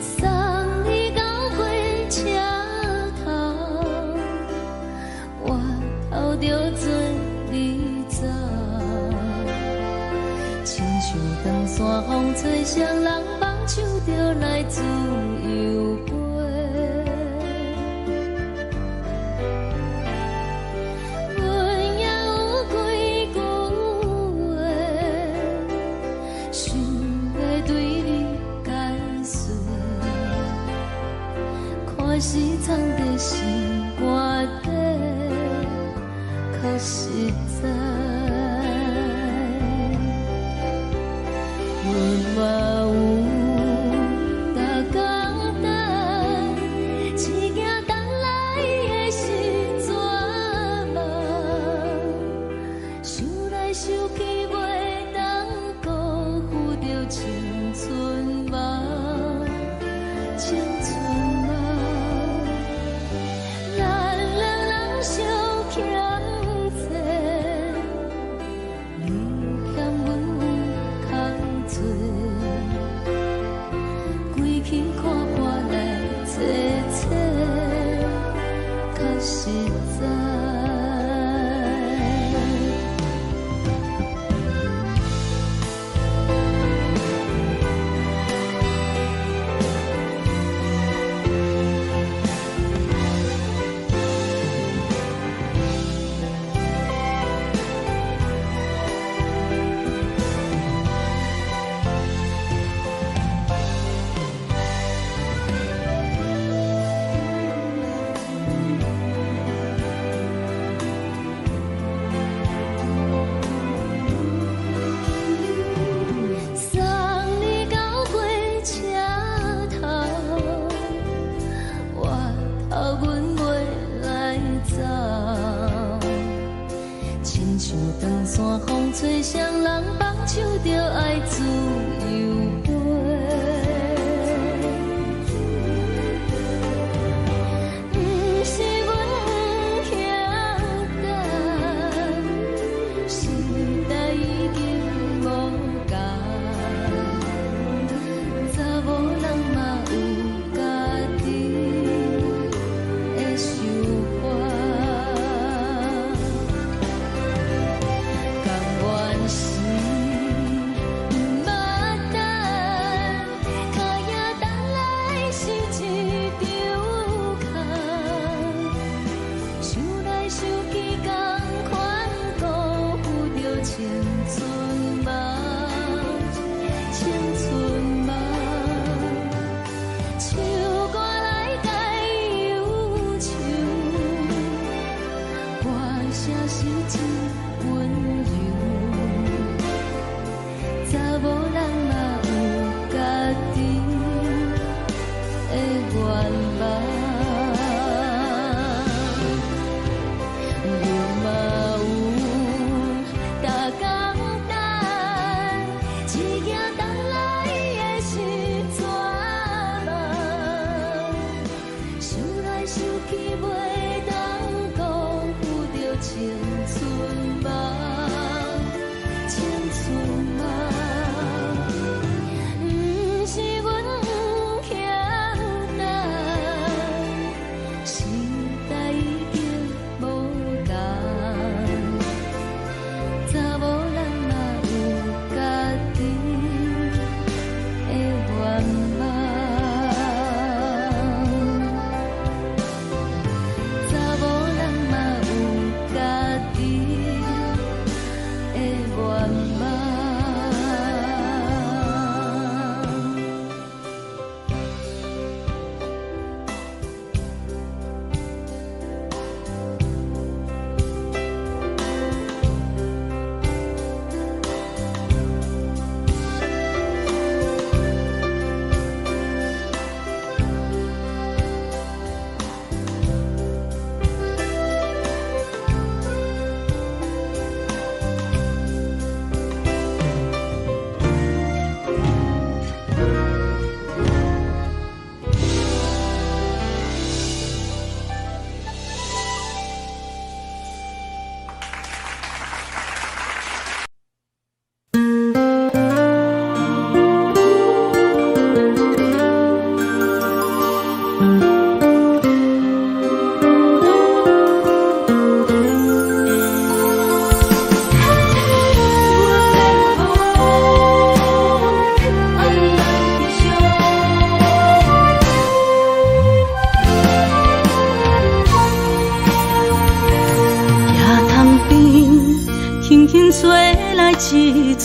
送你到火车头，我头着准你走，亲像长山风吹双人梦，唱着来自由飞。阮也有几句话，想要对你解释。看是藏在心肝底，较实在。阮嘛有逐工等，一件等来的是绝望。想来想去，袂当辜负着青春梦，青春梦。咱两人相欠债，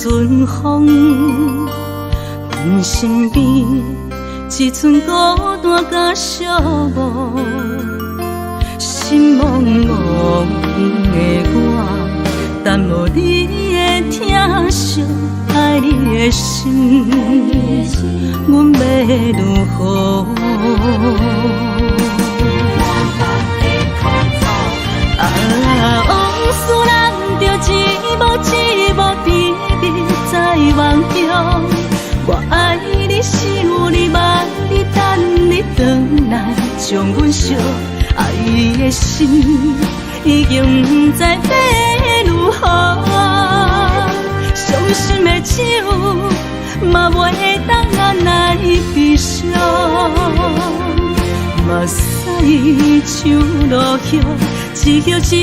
阵风，阮身边一寸孤单甲寂寞，心茫茫的我，等无你的疼惜，爱你的心，阮要如何？往事人着一幕一幕甜蜜在梦中。我爱你是有你望你等你回来，将阮惜爱的心已经不知要如何。伤心的手嘛袂当按来悲伤，目屎像落叶。一叶一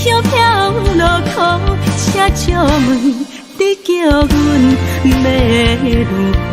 叶飘落雨，车照问你叫阮要如何？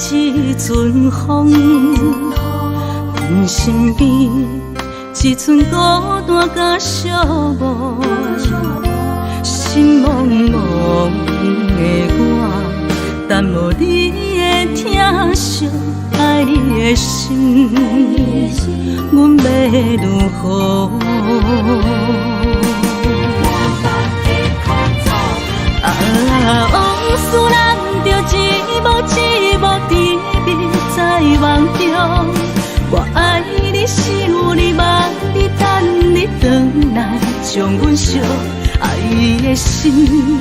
一阵风，阮身边一寸孤单甲寂寞，心茫茫的我，等无你的疼惜，爱你的心，阮要如何？往事人着一幕一幕甜蜜在梦中。我爱你是有你望你等你回来，将阮惜爱的心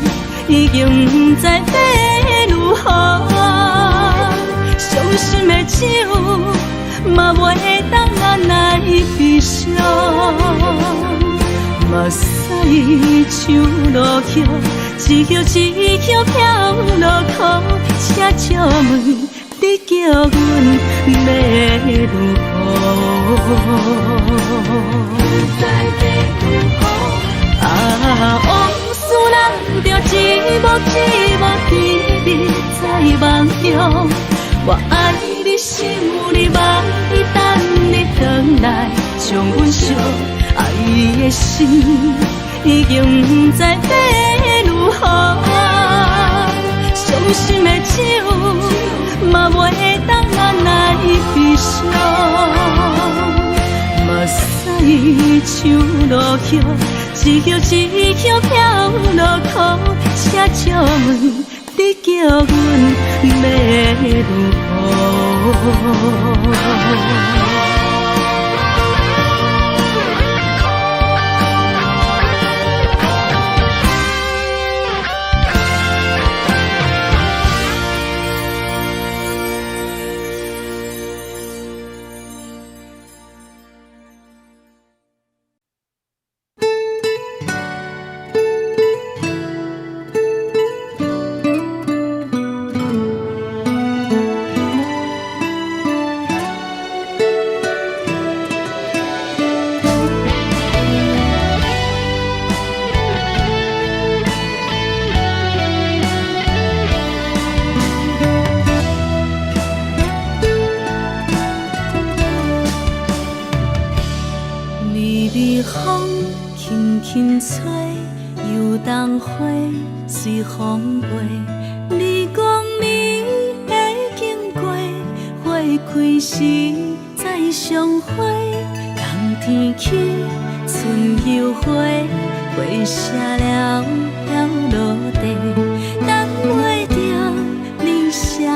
已经不知要如何。伤心的手嘛袂当按来悲伤，目屎像落叶。一叶一叶飘落雨，车照问你叫阮要如何？往事人着一幕一幕甜蜜在梦中。我爱你是有你望你等你回来，将阮惜爱的心已经不知要如何。伤心的手嘛袂当按来悲伤，目屎像落叶，一叶一叶飘落雨，车照问你叫阮要如何？随风飞，你讲你会经过，花开时再相会。冬天起，春又花，花谢了要落地，等袂着你写的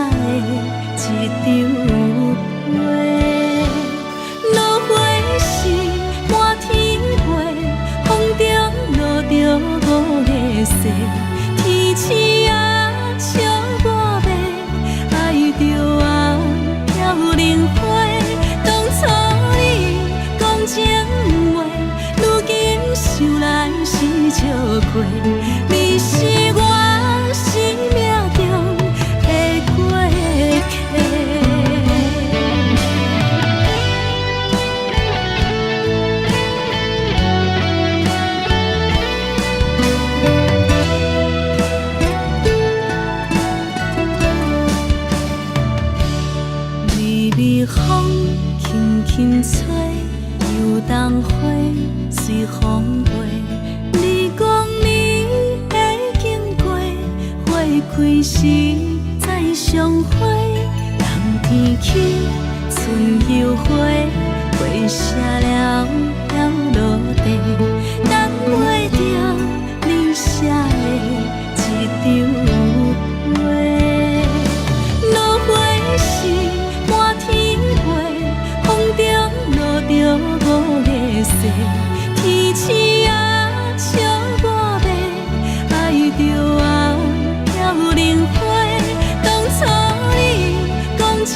一张画。落花时满天飞，风中落着五个色。天星啊，笑我迷，爱着啊，飘零花。当初你讲情话，如今想来是笑过。轻吹，游东花随风飞。你讲你会经过，花开时再相会。人天起，春又花，花谢了飘落地，等袂着你写的一张话。落花时满天飞，风中落着五个星。天星啊，笑我迷，爱着啊飘零花。当初你讲情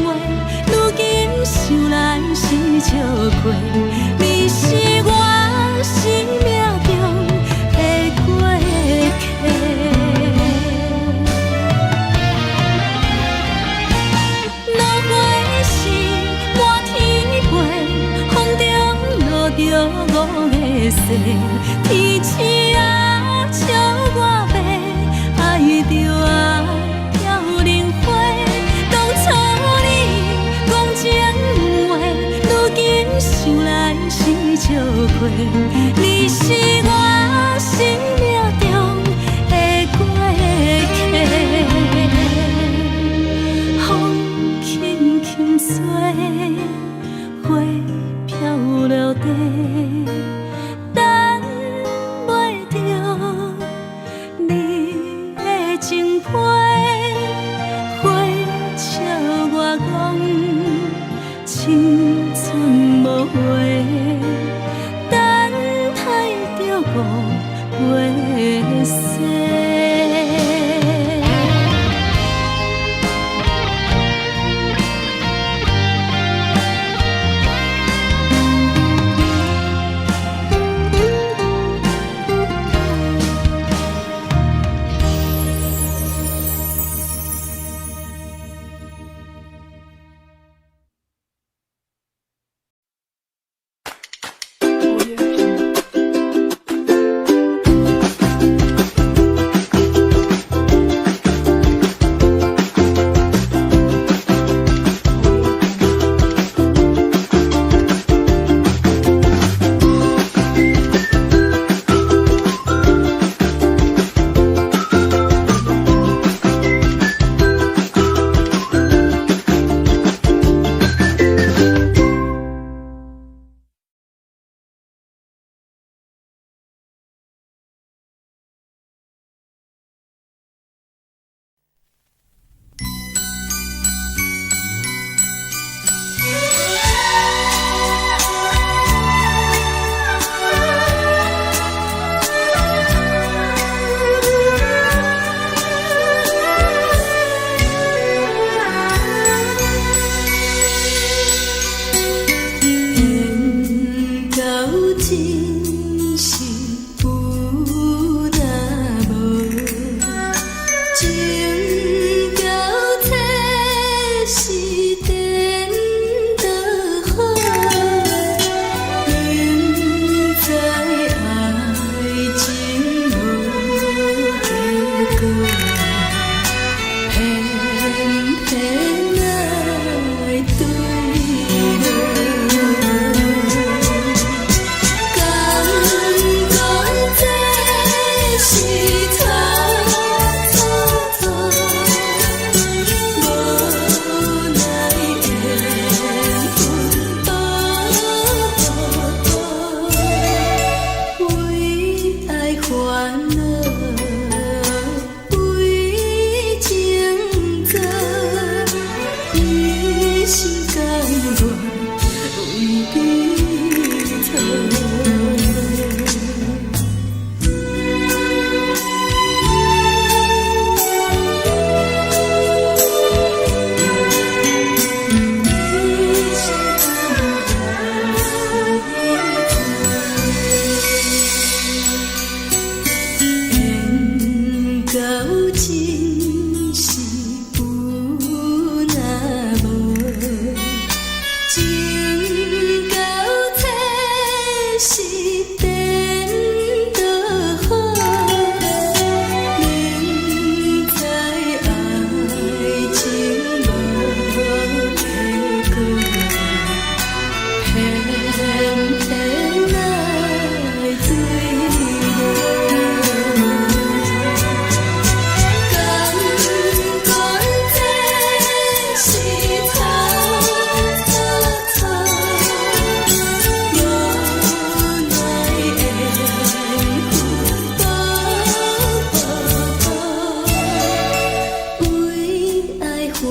话，如今想来是笑过。你是我生命中的过客。落花时满天飞，风中落着五个星。天星啊，笑我迷，爱着啊飘零花。当初你讲情话，如今想来是笑过。你是我生命中的过客。风轻轻吹，花飘落地，等袂着你的情批。花笑我讲青春无话，等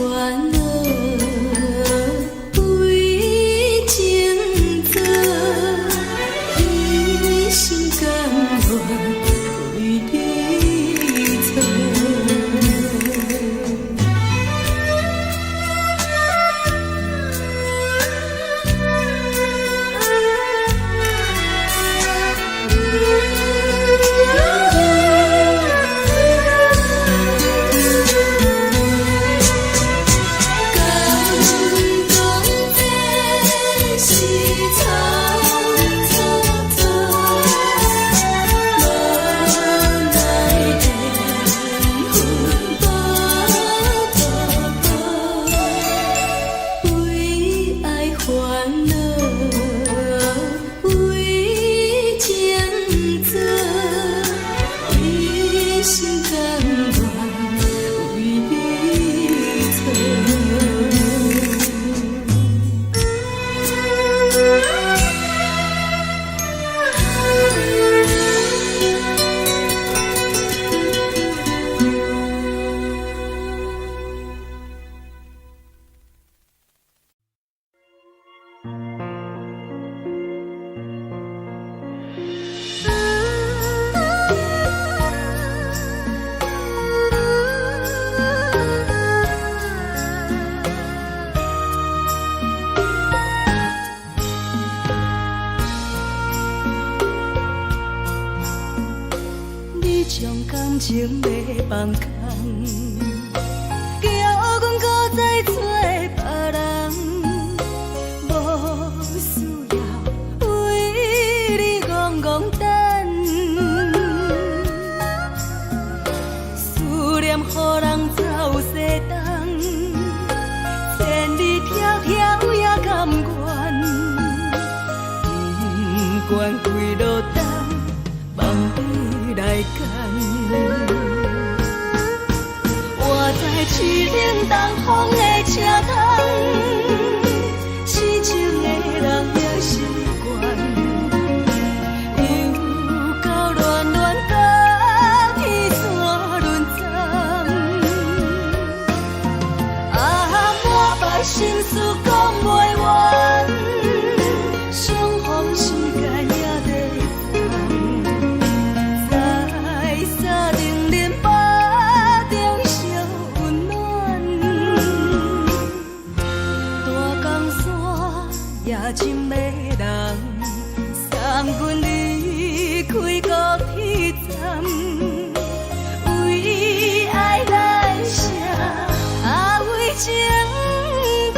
烦恼为情做，一心甘愿为你错。情要放空，叫阮搁再找别人，无需要为你戆戆等。思念予人走西东，千里迢迢也甘愿，不管几路灯，望你来干。我在痴冷东风的车窗，痴情的人也习惯，又到乱乱甲天山轮转。啊，满腹心事讲袂完，相逢时间也在等，在沙定林巴中烧温暖。大江山夜深的人，送阮离开高铁站，为爱来写为情长。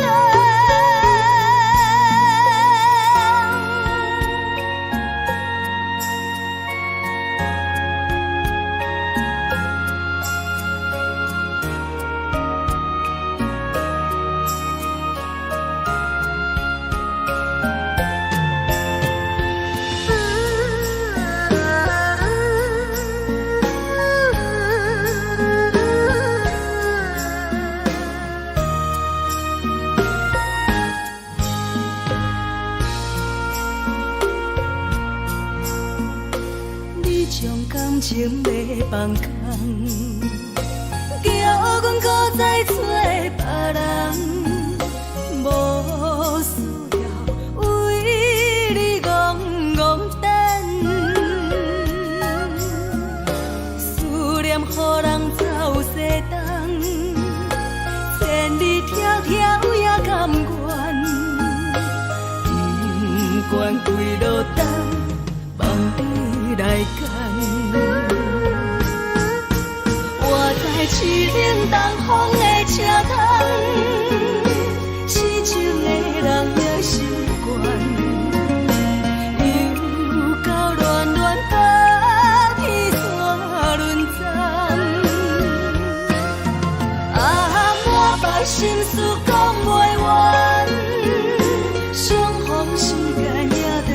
将感情要放空，叫阮搁再找别人，无需要为你戆戆等。思念予人走西东，千里迢迢也甘愿，不管几路灯，望你来干。我在痴冷东风的车窗，痴情的人也习惯，又到乱乱甲天山轮转。啊，满腹心事讲袂完，相逢时间也在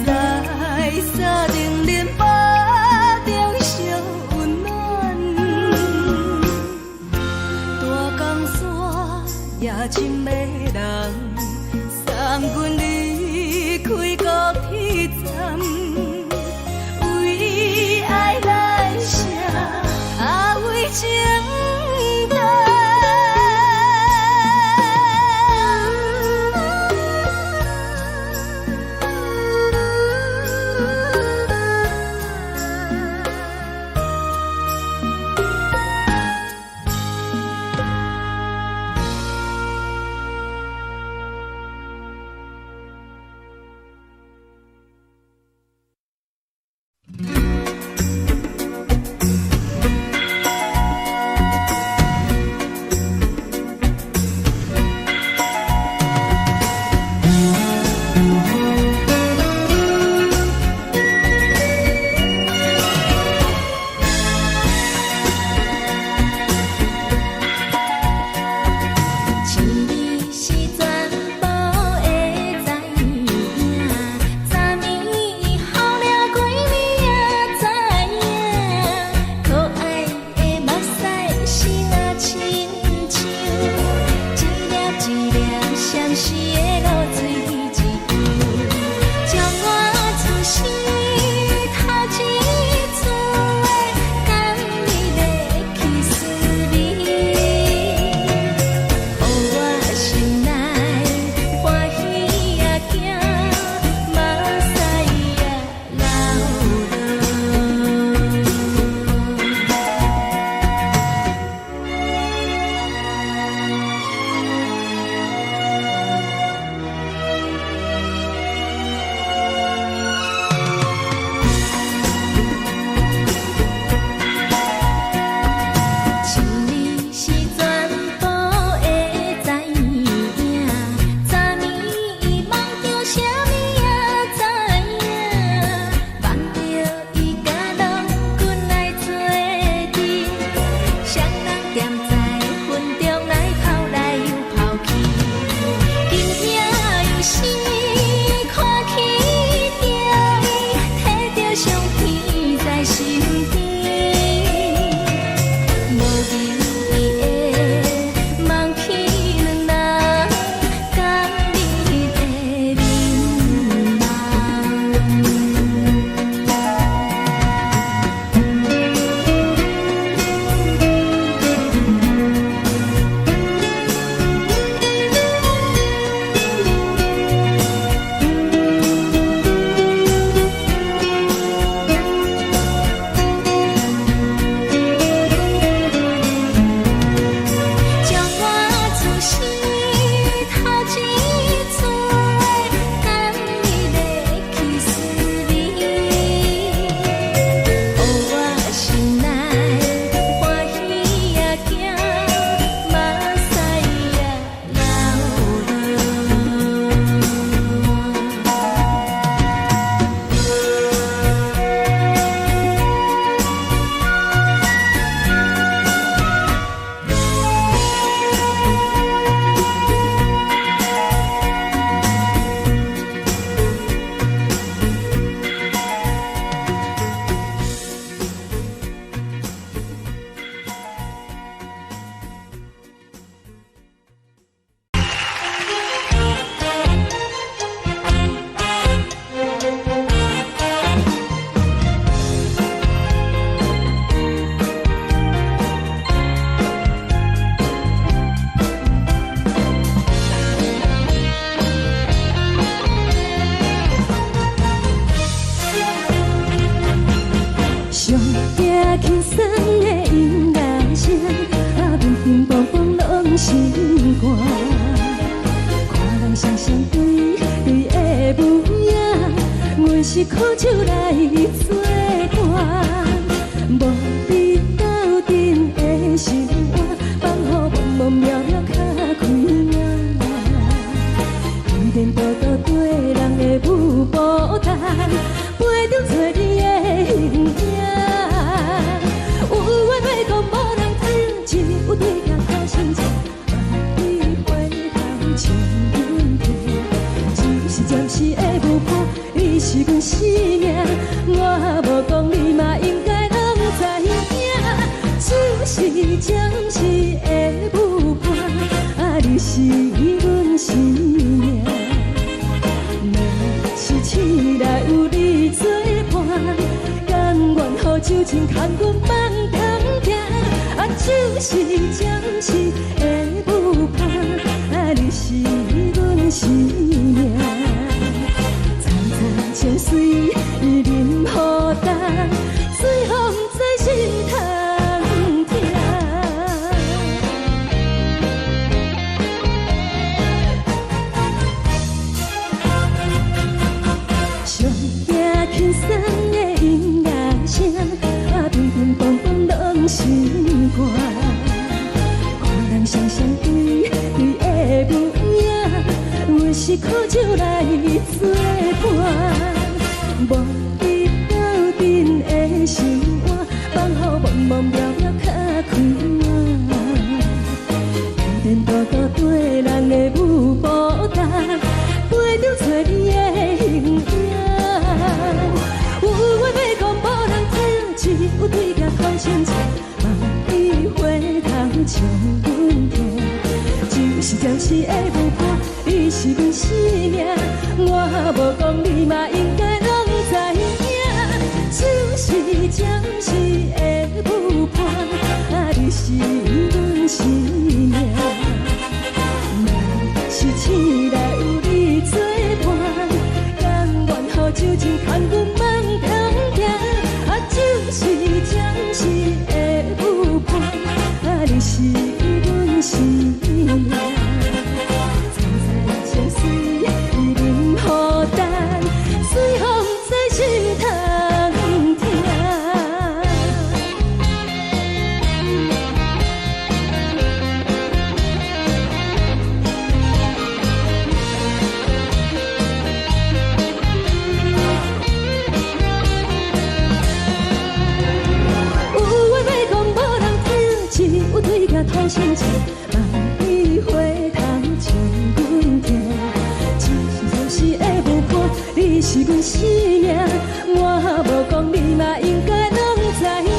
等，在沙定林巴中烧温暖。大江山夜深的人，送阮离开高铁站，为爱来写为情长。乒乒乓乓拢心肝。看人双双对对的模样，阮是苦酒来作伴。无你斗阵的心肝，放乎茫茫渺渺较开眼。一点多多对人的舞步弹，陪着做你的形影。有话要讲无人听，只有对镜头先知。万里回头像阮听，就是暂时的舞伴，你是阮生命。我无讲你嘛应该拢知影，就是暂时的舞伴，啊你是阮生命。若是醒来有你作伴，甘愿予酒精牵阮放通行，啊就是暂时的舞伴，啊你是阮生命。层层情水任何担，随风在心通听。上惊轻松的音乐声，啊乒乒乓乓拢心肝。看人双双对对的模样，阮是苦酒来作伴。无你斗阵的心肝，放乎茫茫渺渺较开眼。一点多多对人的舞步弹，陪着做你的形影。有话要讲无人听，只有对镜头先知。万里回头像阮听，就是暂时的舞伴，你是阮生命。我无讲你嘛应该拢知影，就是暂时的舞伴，啊你是阮生命。若是醒来有你作伴，甘愿予酒精牵阮放通行，啊就是暂时的舞伴，啊你是阮生命。层层情水任何担，随风在心通听。有话要讲无人听，只有对镜头先知。万里回头像阮听，就是暂时的舞伴，你是阮生命。我无讲你嘛应该拢知影，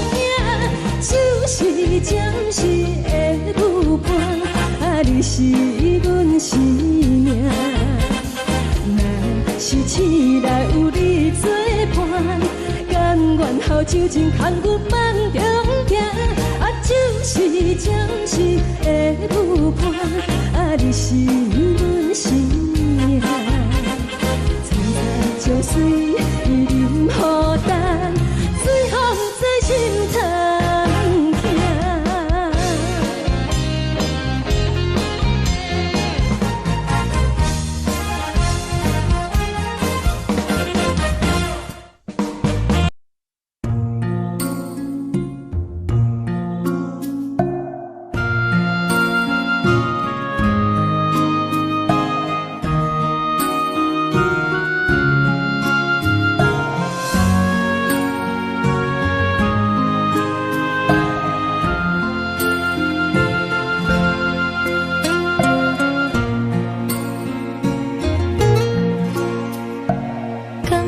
就是暂时的舞伴，啊你是阮生命。若是醒来有你作伴，甘愿予酒精牵阮放中行，啊就是暂时的舞伴，啊你是阮生命。层层情水任何担，随风在心通听。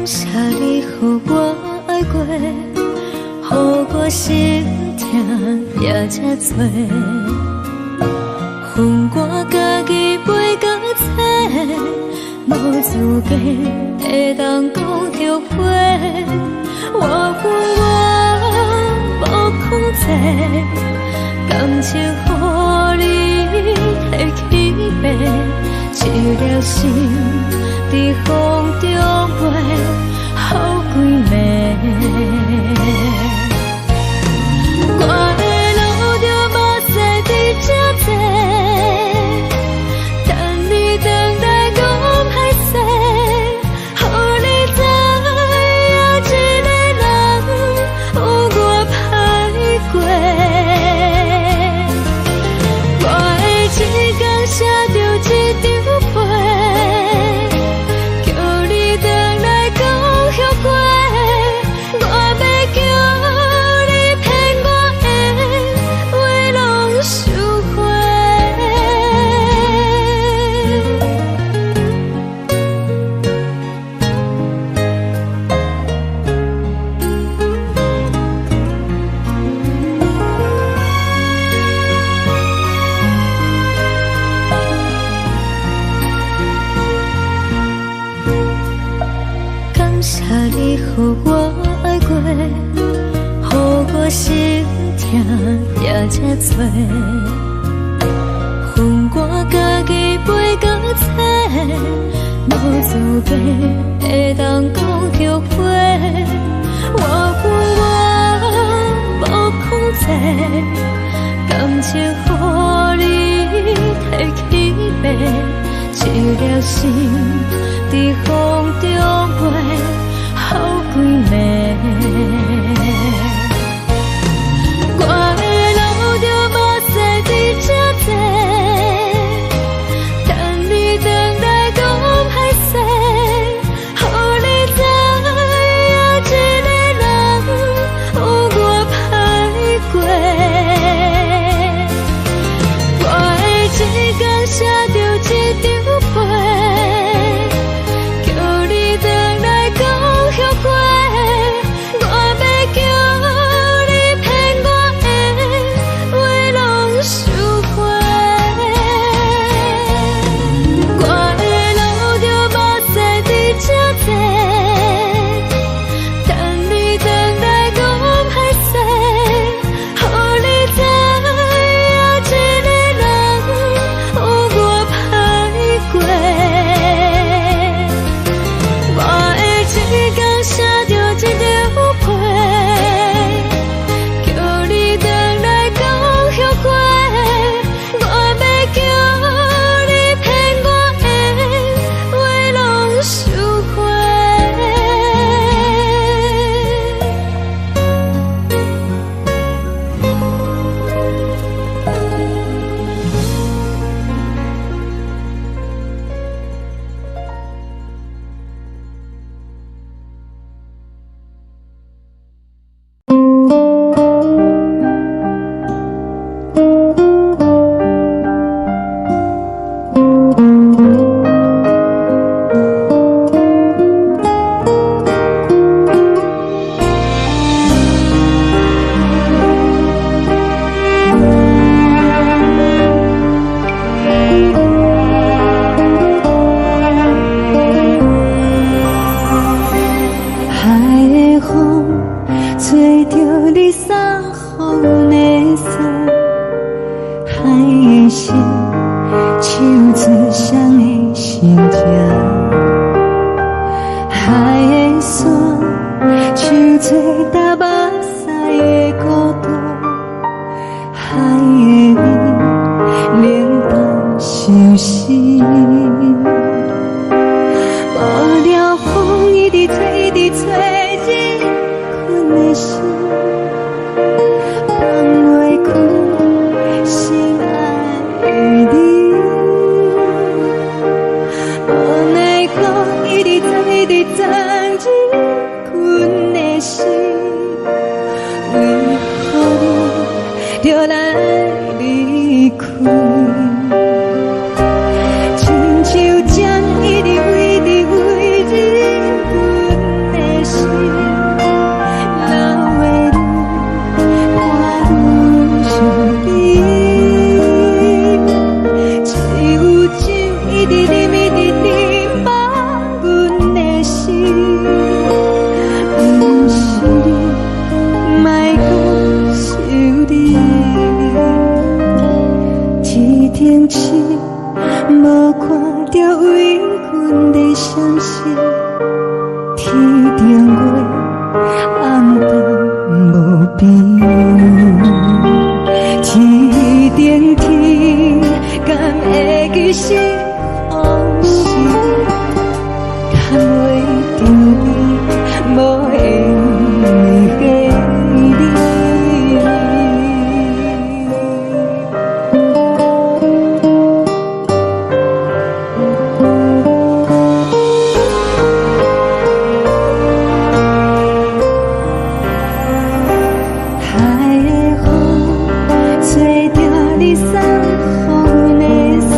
谢你予我爱过，予我心痛也这多，恨我家己袂到切，无资格会当讲着话。我恨我无控制，感情予你会起飞，一粒心在风中飞。好几暝，我的路着目屎在予我爱过，予我心痛也这多。恨我家己飞到切，无滋味会当讲后悔。我恨我无控制，感情予你提起白，一粒心在风中飞，好几暝。我的路就无西伫这多，等你回来讲歹势，予你知影一个人有我歹过。我会一天写着一张被，叫你回来讲后悔。我要叫你骗我的话拢收回。我的路就无西伫这多，等你回来讲歹势，予你知影一个人有我歹过。我会一天写着一张被，叫你回来讲后悔。我要叫你骗我的话拢收回。海的风吹着你送风的伞，海的心手指双的心痛，海的山手做搭目屎的孤独，海的你冷淡伤心。无聊风一直吹，一直吹，日困的心，放袂开，心爱你。无奈何，一直藏，一直藏，日困的心，为何你就来离开？亲像针一直围，一直围日阮的心，流的泪看愈伤悲，只有酒一直啉，一直啉饱阮的心，不是你，莫搁想你。一顶星无看到为阮的伤心，天顶月暗淡无边，天顶天敢会记是往事，牵袂着你，无缘给你。海的风吹着你送风的伞，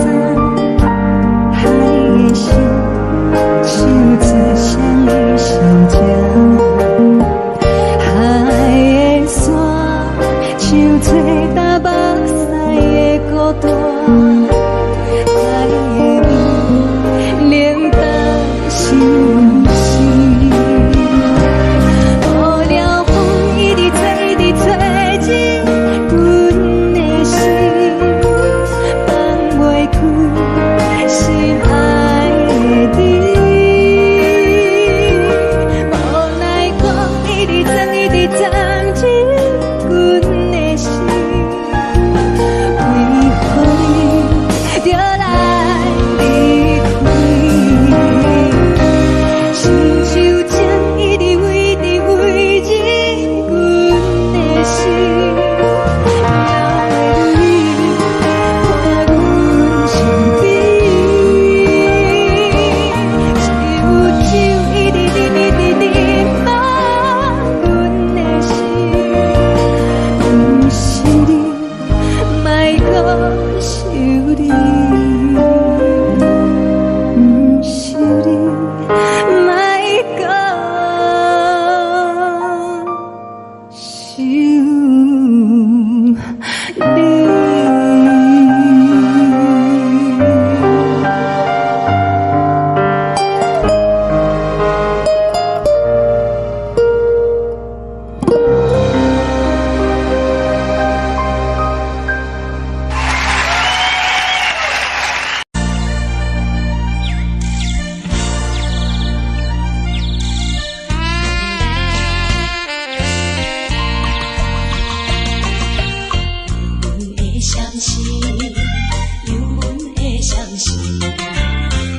相信，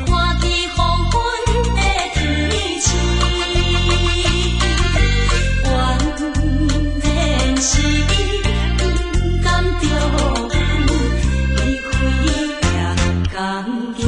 看见黄昏的天星，原然是伊不甘着阮离开夜港边。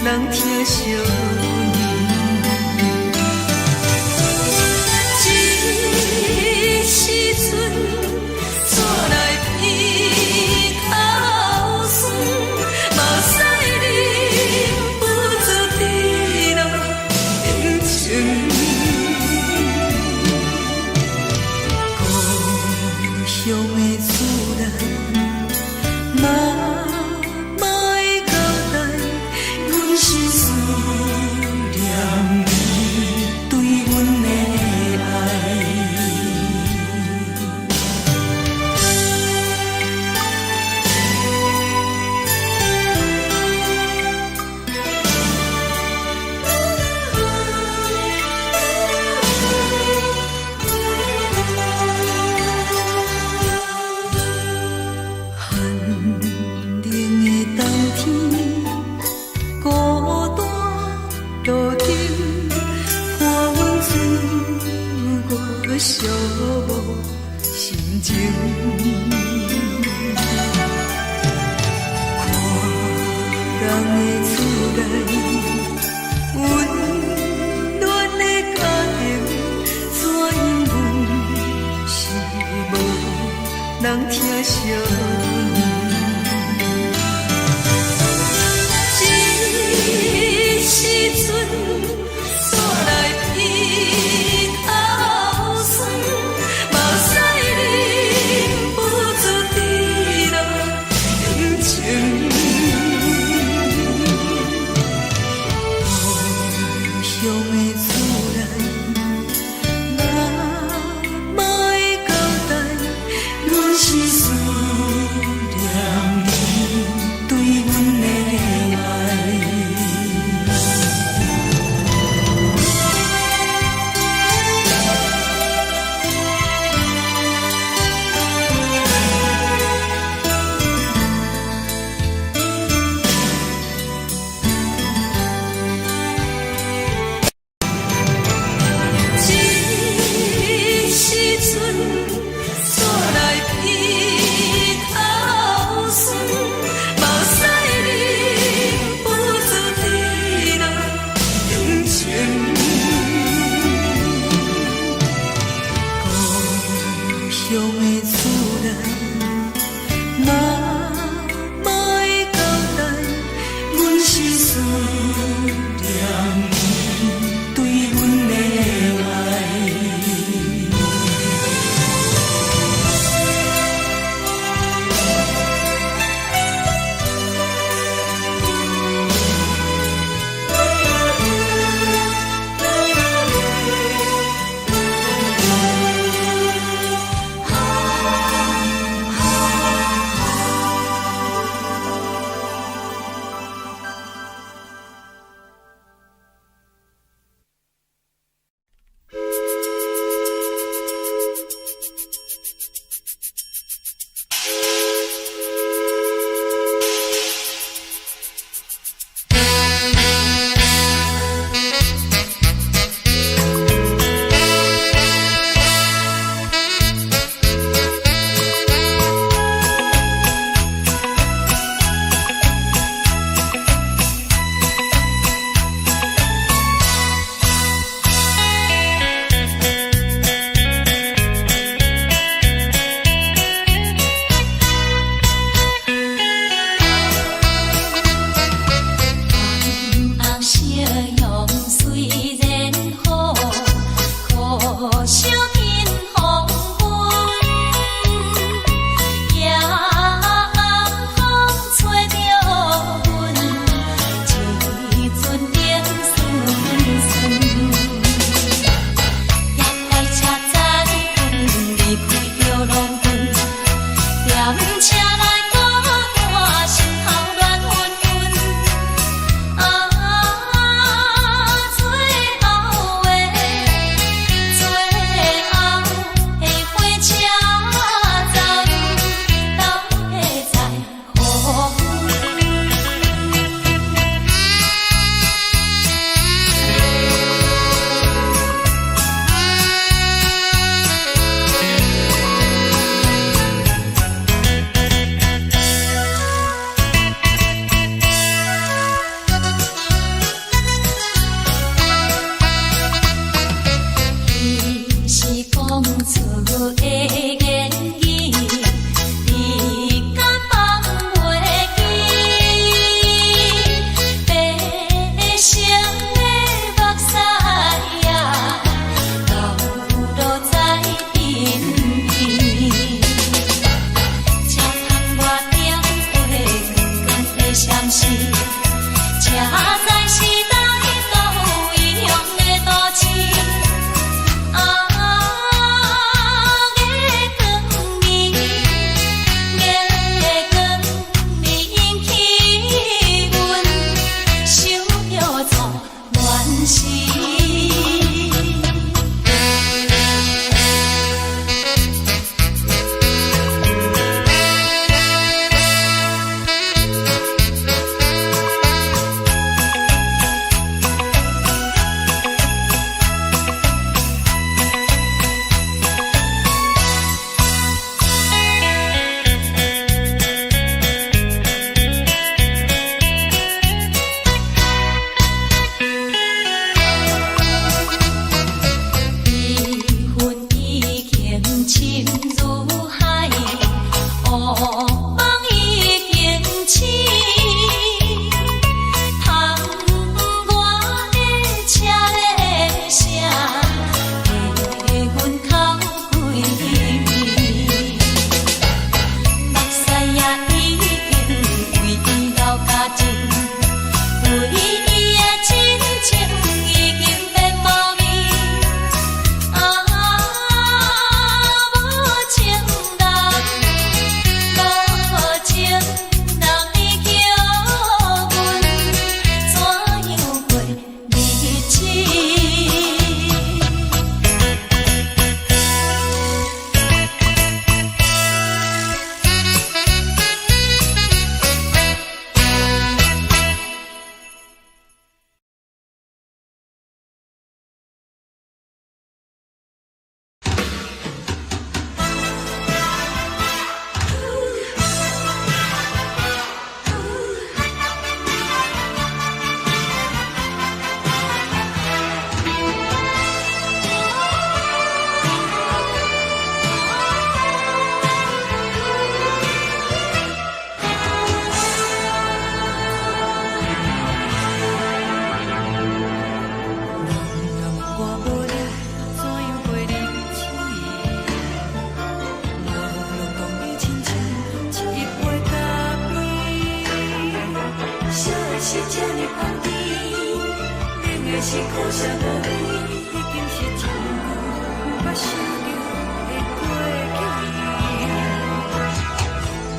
人疼惜你。人的厝内，温暖的家庭，怎因阮是无人疼惜？这时阵煞来鼻头酸，目屎忍不住滴落眼睛。故乡的厝内，哪会交代？阮是思念你对阮的爱。是苦涩无味，已经是真久毋捌想着的过去。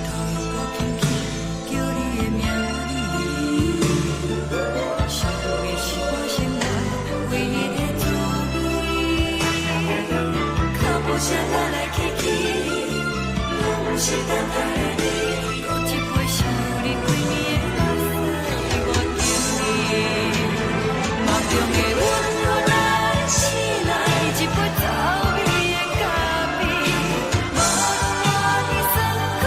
头又搁轻轻叫你的名字，想的是我生活唯一的滋味。脚步声来来去去，拢不是等待的你，搁一杯想你几年的目屎，我敬你。梦中的阮落来醒来，一杯走味的咖啡，无论我的酸苦，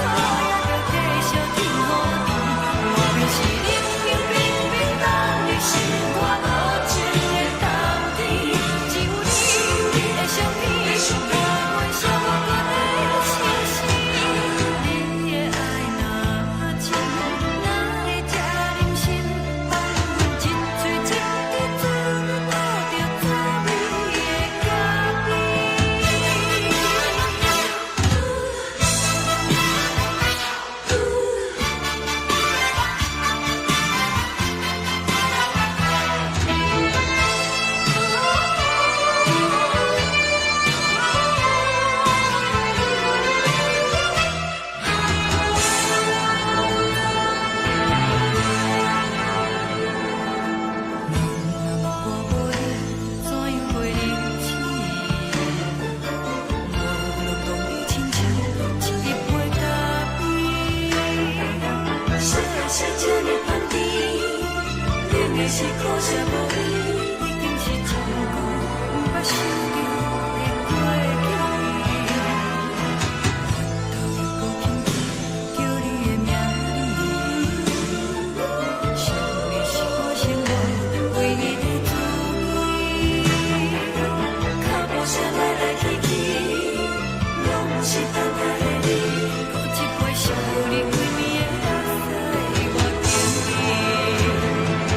也着继续甜予你。外面是冷冷冰冰冷的心，我无情的冬天，只有你的相片，我阮寂寞过的心事。你的爱若真，哪会这忍心放阮一嘴一滴滋味，讨着滋味的咖啡。是苦涩无味，已经是真久毋捌想着的过去。头又搁轻轻叫你的名字，想的是我生活唯一的滋味。脚步声来来去去，拢不是等待的你，搁一杯想你几暝的目屎，我敬你。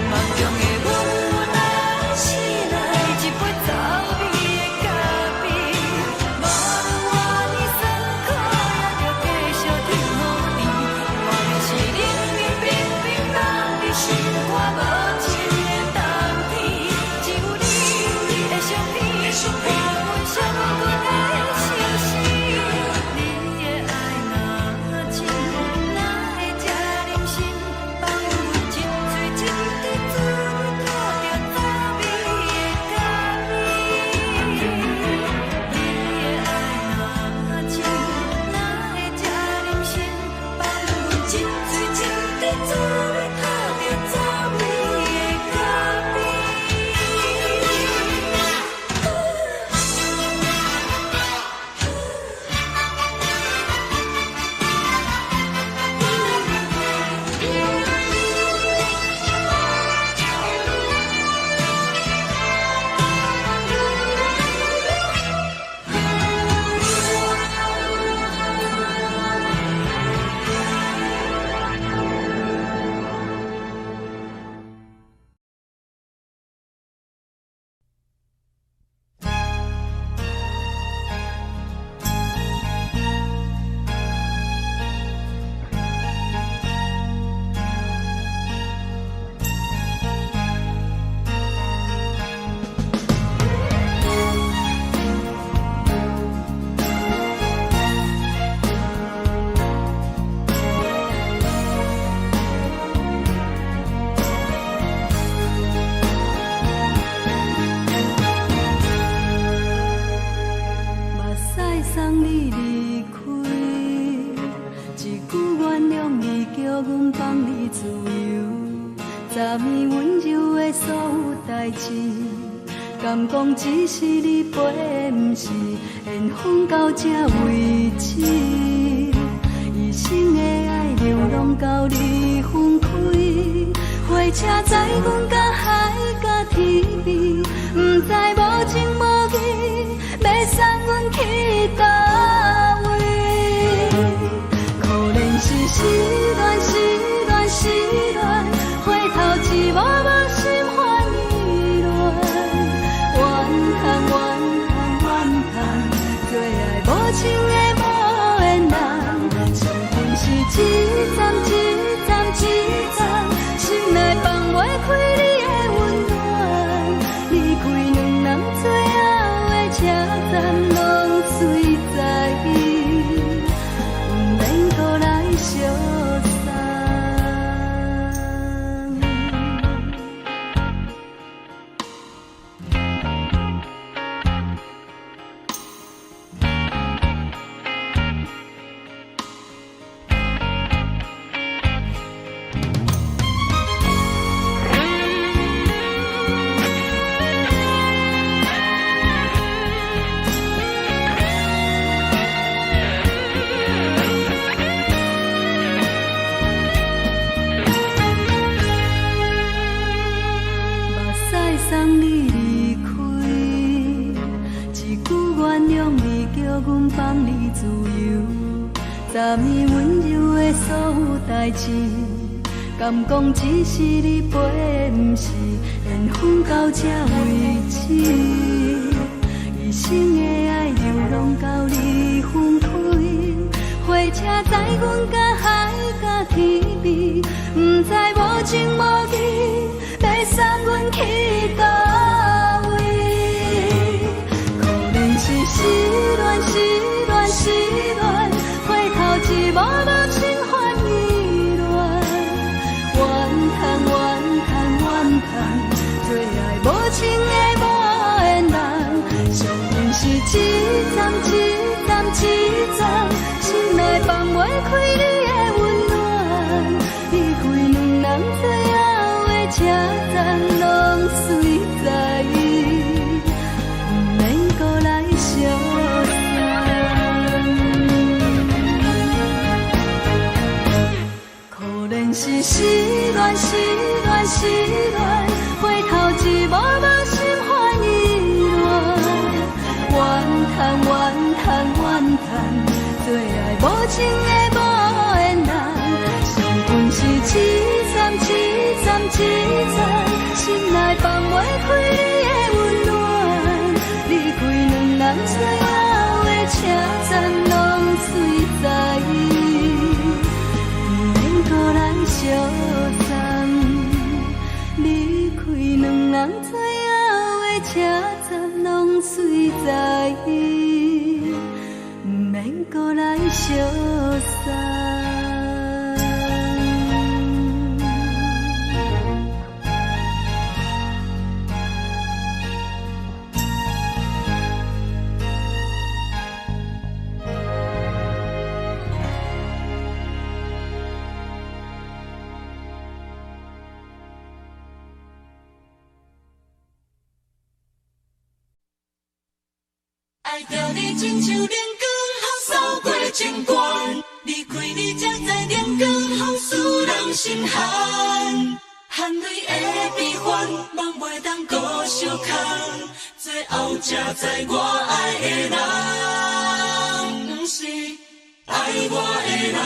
梦中的阮落来醒来，一杯走味的咖啡，无论我的酸苦，也着继续甜予你。外面是冷冷冰冰冷的心，我无情的冬天，只有你的相片，伴阮寂寞过的心事。你的爱若真，哪会这忍心放阮一嘴一滴滋味，讨着滋味的咖啡。你的爱若真，哪会这忍心放阮一嘴一滴滋味，讨着滋味的咖啡。目屎送你离开，一句原谅你，叫阮放你自由。昨暝温柔的所有代志，敢讲只是你陪，毋是缘分到这为止。一生的爱流浪到你分开，火车载阮甲海甲天边，毋知无情无义，要送阮去倒位？可能是失恋，失恋，失恋，回头一幕幕心烦意乱，怨叹，怨叹，怨叹，最爱无情的无缘人，情分是一站一站一站，心内放袂开你的温暖。放你自由，昨暝温柔的所有代志，敢讲只是你陪，不是缘分到这为止。一生的爱流浪到你分开，火车载阮甲海甲天边，不知无情无义，要送阮去倒位？可能是失恋，失恋，失恋，回头一幕幕心烦意乱，怨叹，怨叹，怨叹，最爱无情的无缘人，上恨是一站一站一站，心内放袂开你的温暖，离开两人最后的车站，拢随在，不免搁来相送。可能是失恋，失恋，失恋，回头一幕幕心烦意乱，怨叹，怨叹，怨叹，最爱无情的无缘人，上恨是一站一站一站，心内放袂开你的温暖，离开两人最后的车站，拢随在，不免搁来相送，离开两人最后的车站，拢随在，不免搁来相送。爱着你亲像阳光扫过情关，离开你才知阳光风使人心寒。含泪的悲欢，望袂当搁相牵，最后才知我爱的人，不是爱我的人。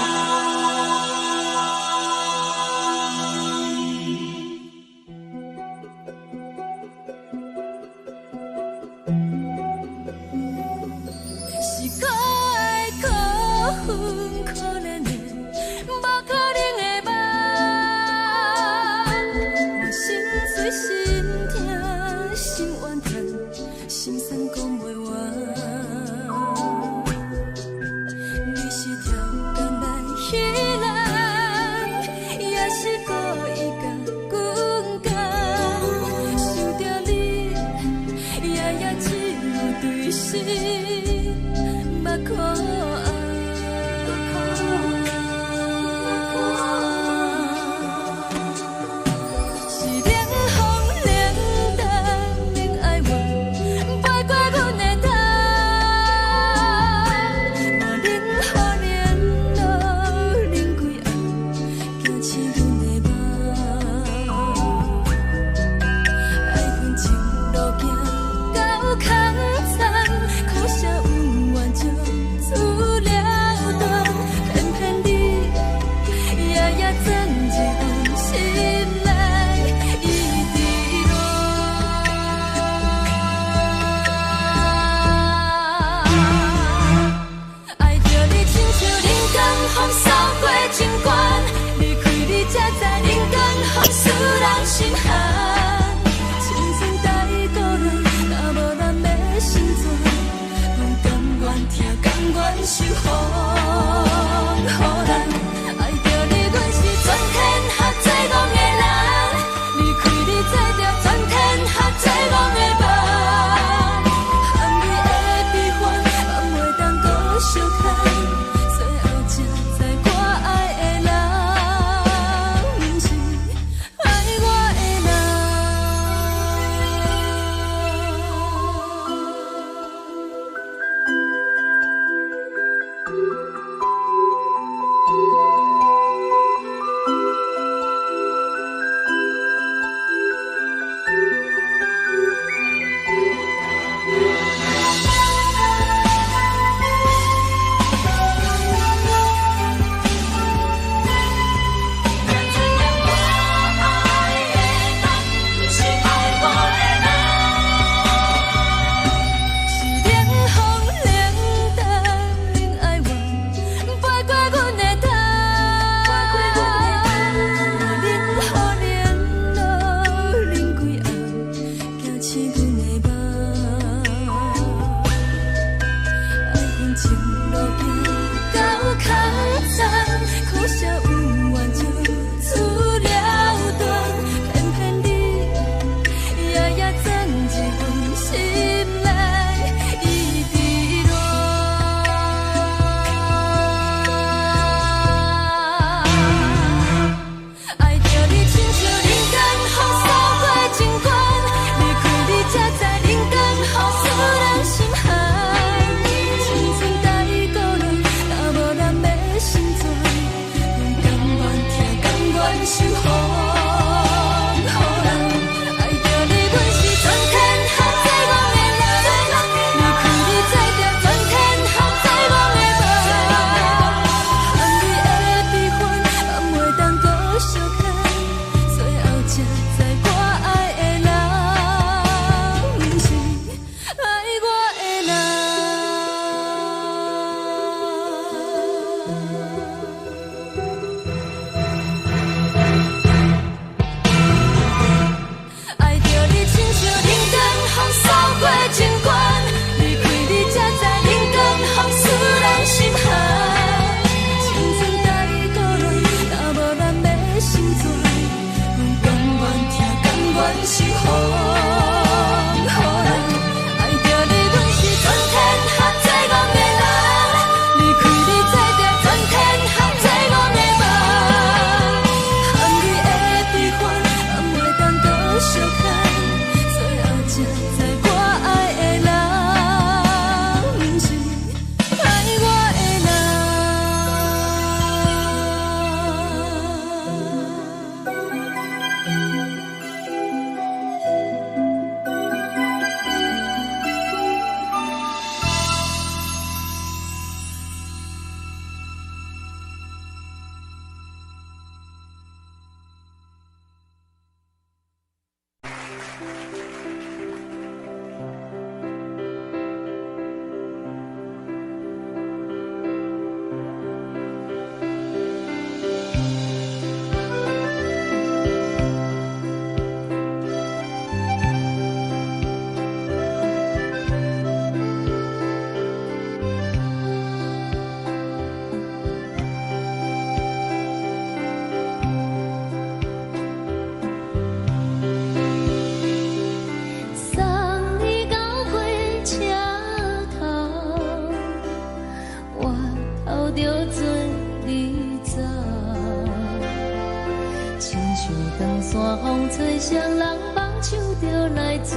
山风吹双人放手就来自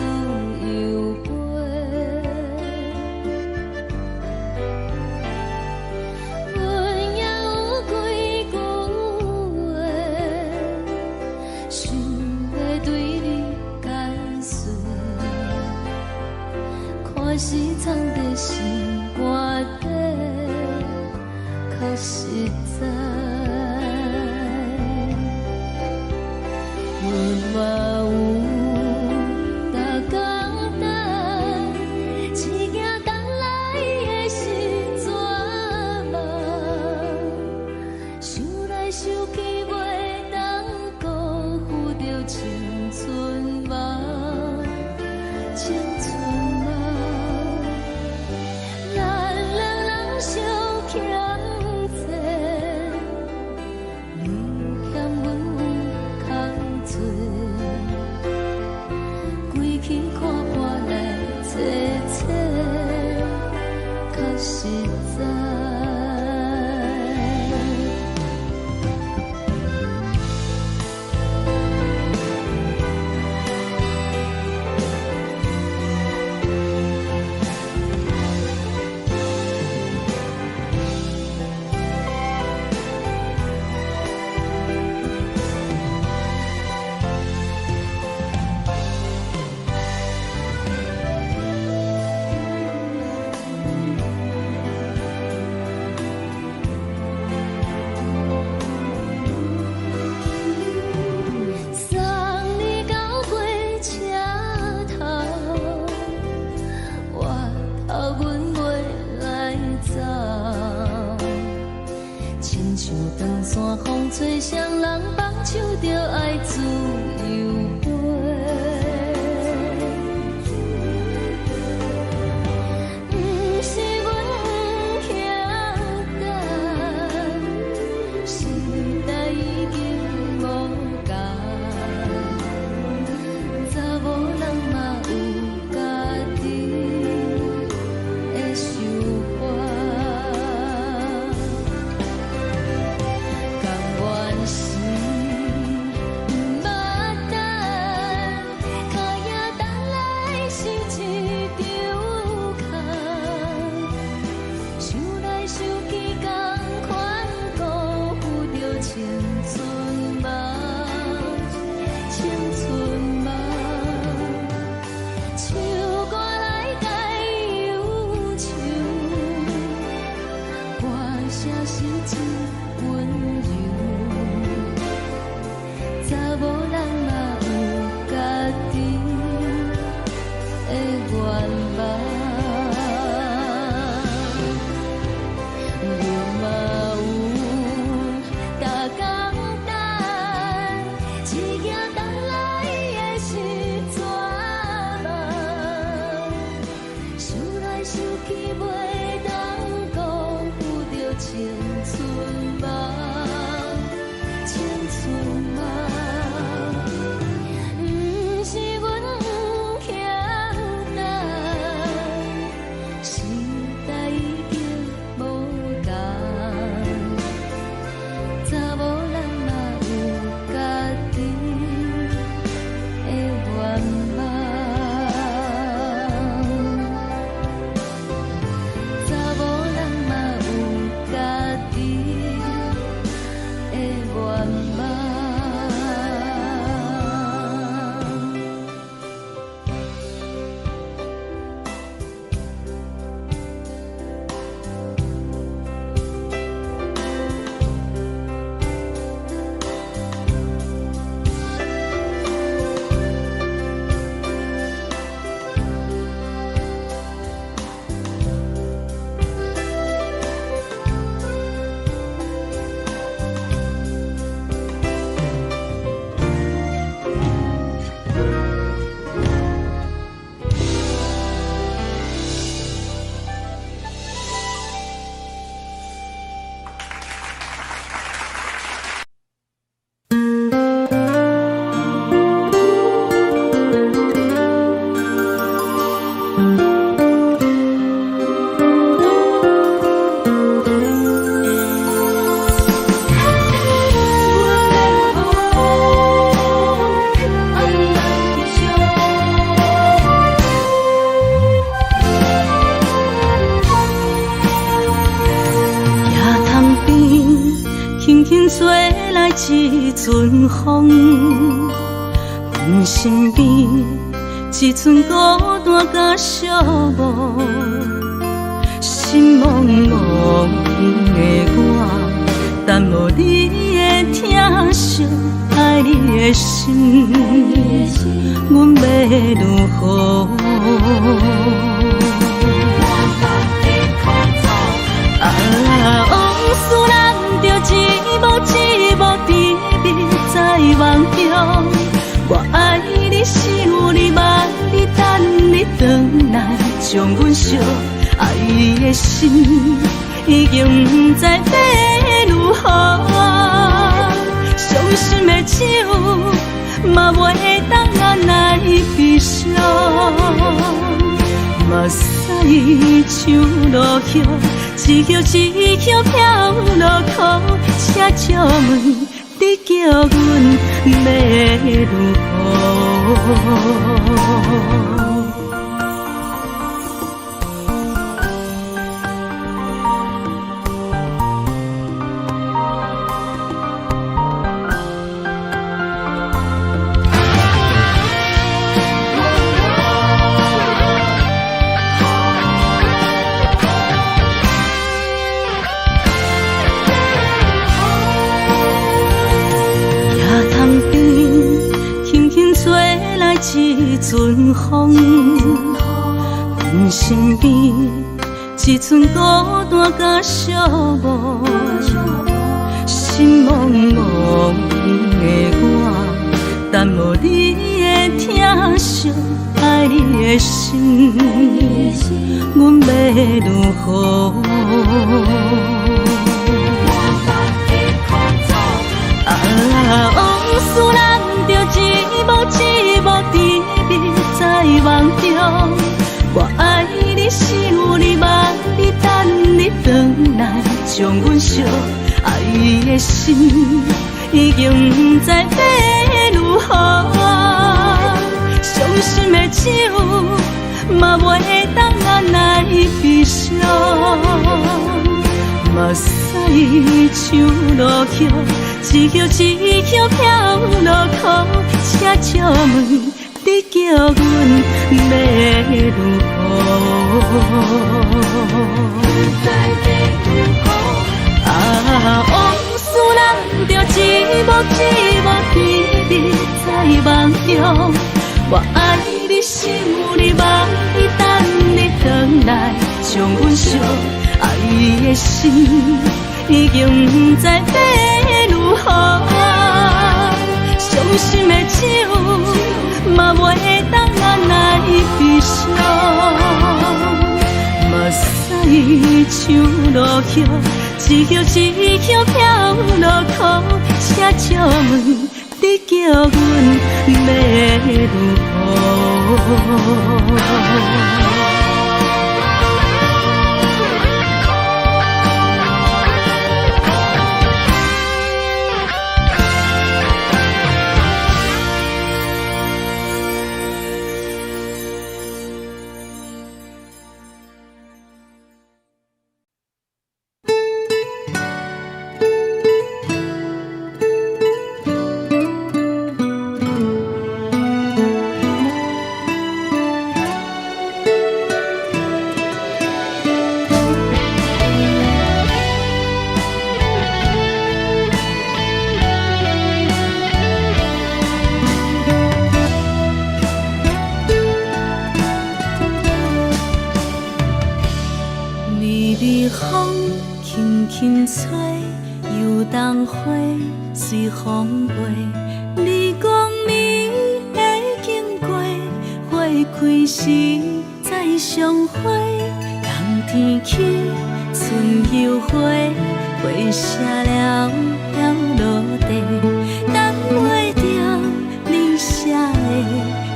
由飞。阮也有几句话，想要对你解释，看是藏在心肝底，较实在。阮嘛有逐工等，只惊等来的是绝望，想来想去袂当辜负着青春梦，青春梦。咱两人相欠债，你欠阮有空做，归去看破来切切，较实在。送你到火车头，我头阮袂来走，亲像长山风吹双人放手就爱自由飞。不是阮不晓等，时代已经无共，查某人嘛有家己的想法，甘愿是不捌等，脚也等来是一场空，想来想去同款辜负着青春梦，青春梦。唱歌来解忧愁，歌声是真温柔，查某人嘛有家己的愿望。阮嘛有逐工等，只惊等来的是绝望，想来想去袂当辜负着青春梦，青春梦。不是阮不晓等，时代已经无共，查某人嘛有家己的愿望，查某人嘛有家己吹来一阵风，阮身边一寸孤单甲寂寞，心茫茫的我，等无你的疼惜，爱你的心，阮要如何？往事人着一幕一幕甜蜜在梦中，我爱你想你望你等你回来，将阮惜爱的心已经不知要如何，伤心的手嘛袂当按来悲伤，目屎像落叶。一叶一叶飘落雨，车借问你叫阮要如何？一阵风，阮身边一寸孤单甲寂寞，心茫茫的我，等无你的疼惜，爱你的心，阮要如何？往事人着一幕一幕甜蜜在梦中，我爱你想你望你等你回来，将阮惜爱的心已经不知要如何，伤心的手嘛袂当按来悲伤，目屎像落叶。一叶一叶飘落雨，车借问你叫阮要如何？往事人着一幕一幕甜蜜在梦中，我爱你想你望你等你回来，将阮惜爱的心已经不知要如何，伤心的手嘛袂当按来悲伤，目屎像落叶，一叶一叶飘落雨，车借问你叫阮要如何？随风飞，你讲你会经过，花开时再相会。冬天起，春又回，花谢了了落地，等袂着你写的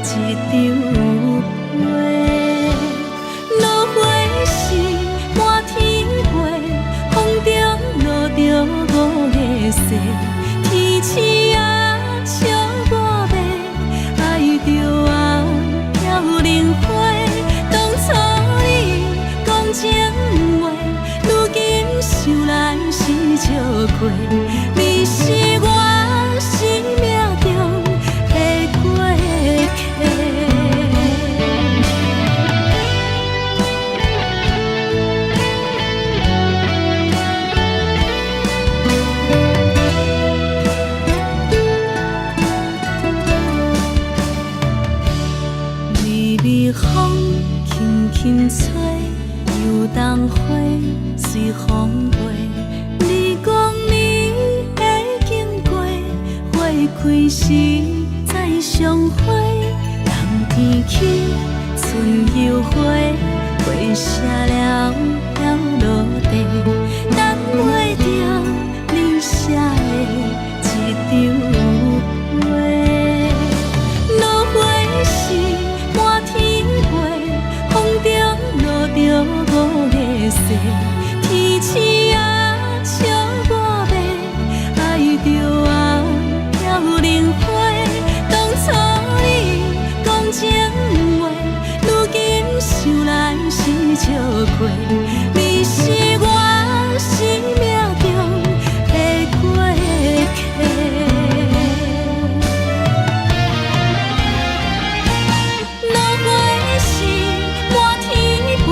一张画。落花时满天飞，风中落着五个色。天星啊，笑我迷，爱着啊飘零花。当初你讲情话，如今想来是笑亏。你轻吹，游东花随风飞。你讲你会经过，花开时再相会。人天起，春又花，花谢了飘落地，等袂着你写的一张画。落花时满天飞，风中落着五个色。天星啊，笑我迷，爱着啊飘零花。当初你讲情话，如今想来是笑亏。你是我生命中的过客。落花时满天飞，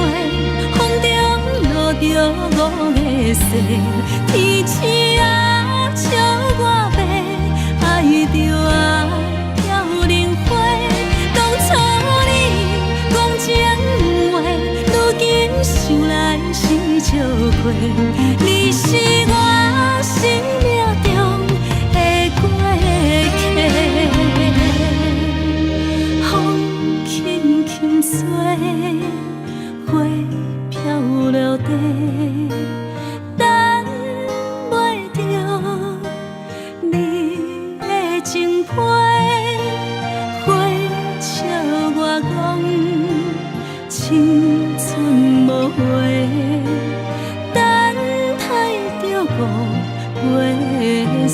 风中落着五个色。天星啊，笑我迷，爱着啊飘零花。当初你讲情话，如今想来是笑亏。你是我生命中的过客。风轻轻吹，花飘落地，等袂着你的情批。花笑我讲青春无悔，等待着五月雪。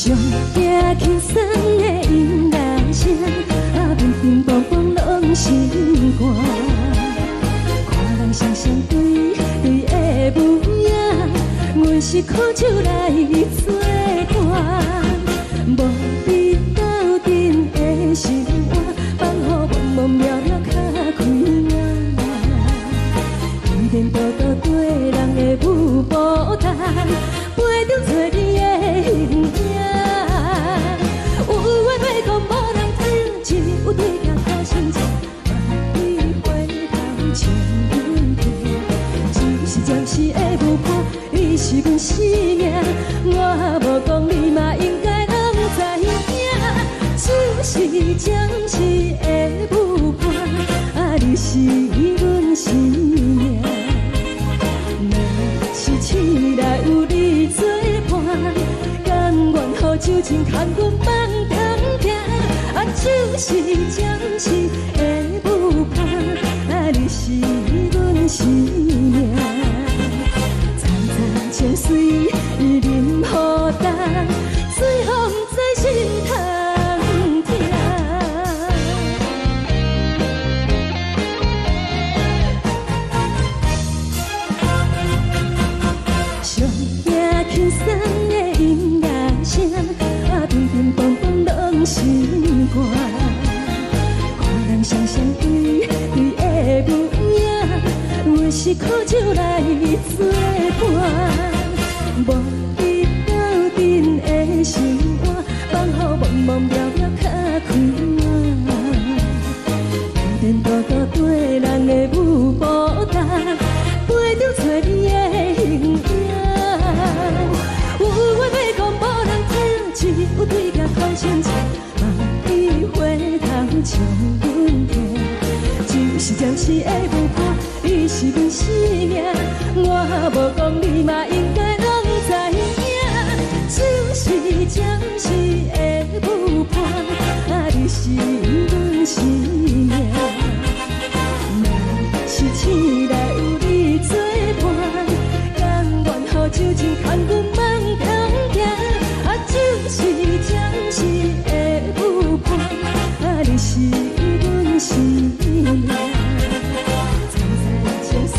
上惊轻松的音乐声，乒乒乓乓拢心肝。看人双双对对的舞影，阮是苦酒来作伴。无你斗阵的生活，放予茫茫渺渺较快乐。颠颠倒倒对人的舞步弹，陪着做你的形影。有话要讲无人听，只有对镜头先唱，万里回头唱阮听。就是暂时的舞伴，你是阮生命，我无讲你嘛应该拢知影。就是暂时的舞伴，你是阮生命。是醒来有你作伴，甘愿予酒精牵阮放通行。就是暂时的舞伴，你是阮生命。层层情水任何担，水风在心通听。上惊轻松的音乐声，乒乒乓乓拢心肝。看人双双对对的舞影，阮是苦酒来作伴。无你斗阵的生活，放予茫茫渺渺较快乐。颠颠倒倒对人的舞步弹，陪着做你的形影。有话要讲无人听，只有对镜头先唱，万里回头唱阮听。就是暂时的舞伴，你是阮生命，我无讲你嘛应该拢知影。就是暂时的舞伴，你是阮生命。若是醒来有你作伴，甘愿予酒精牵阮放通行。就是暂时的舞伴，你是阮生命。层层情水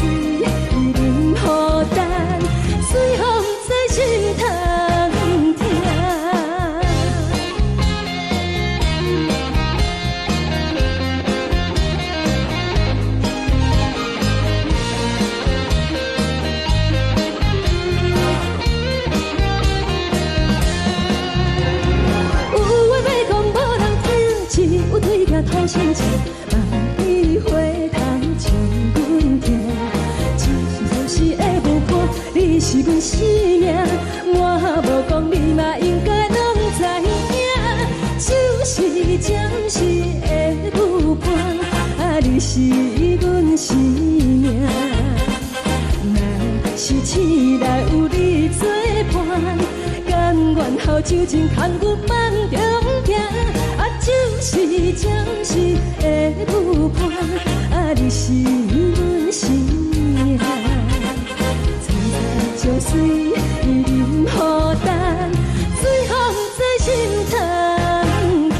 任何担，随风在心通听。头先唱，万里回头唱阮听。就是暂时的舞伴，你是阮生命，我无讲你嘛应该拢知影。就是暂时的舞伴，你是阮生命。若是醒来有你作伴，甘愿予酒精牵阮放中行。就是暂时的舞伴，你是阮生命。层层情水任何担，随风在心通听。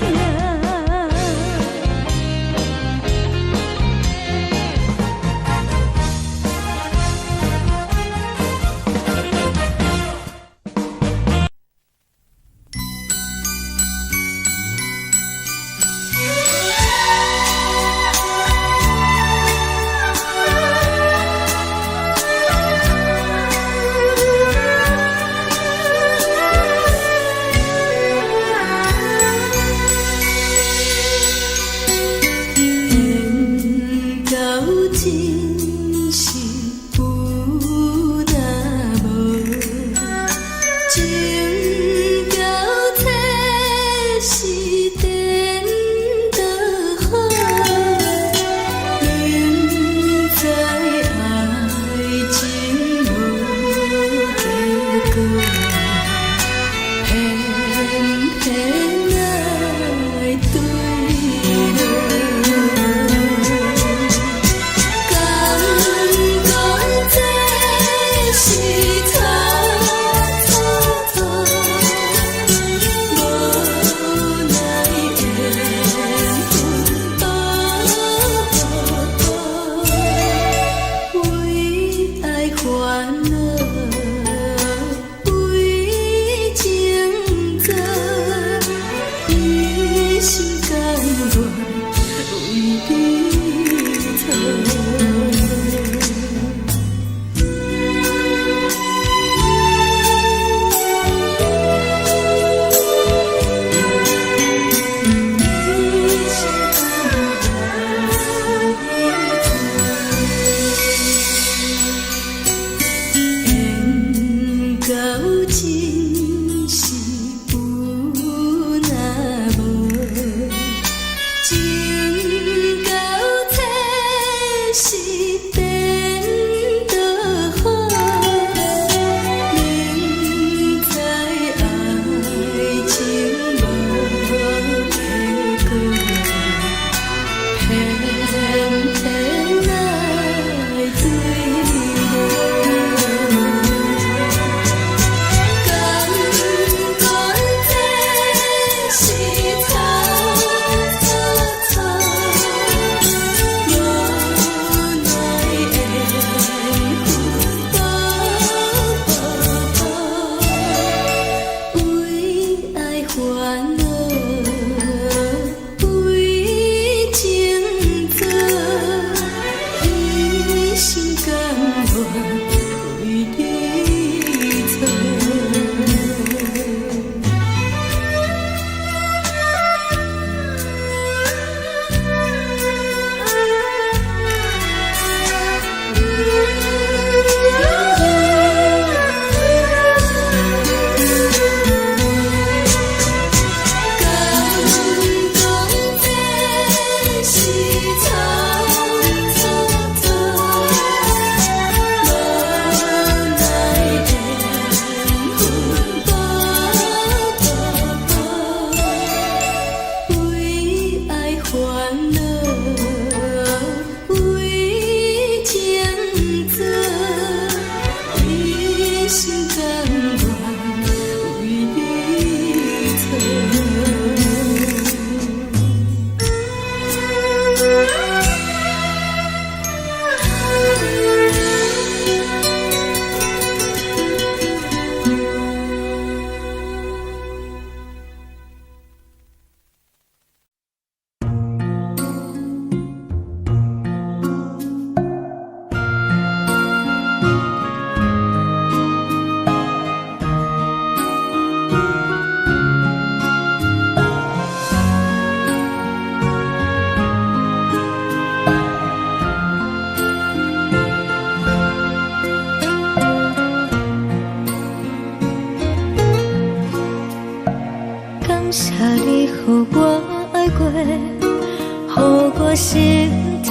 谢你，予我爱过，予我心痛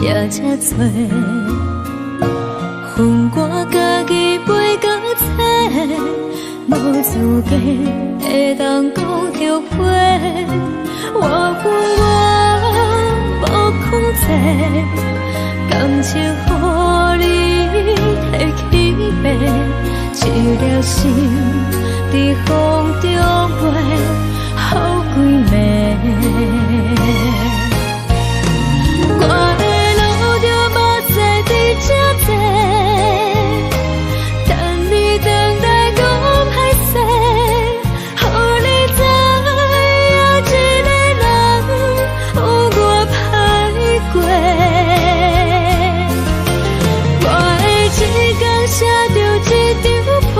也这多。恨我家己飞到这，无资格会当讲后悔。我恨我无控制，感情予你提起白，一粒心在风中飞，好几暝。我的路就无再伫这坐，等你回来讲歹势，予你知影一个人有我歹过。我的一天写着一张被，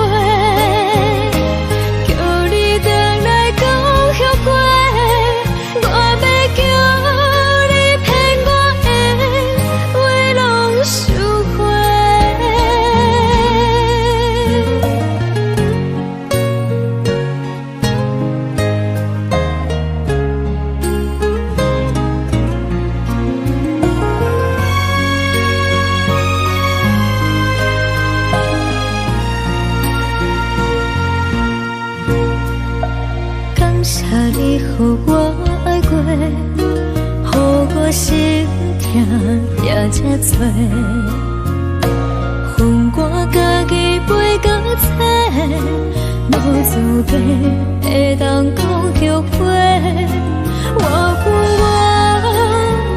叫你回来讲后悔。我要叫你骗我的话拢收回。感谢你，予我爱过，予我心痛也这多。恨我家己飞到这，无资格会当讲后悔。我恨我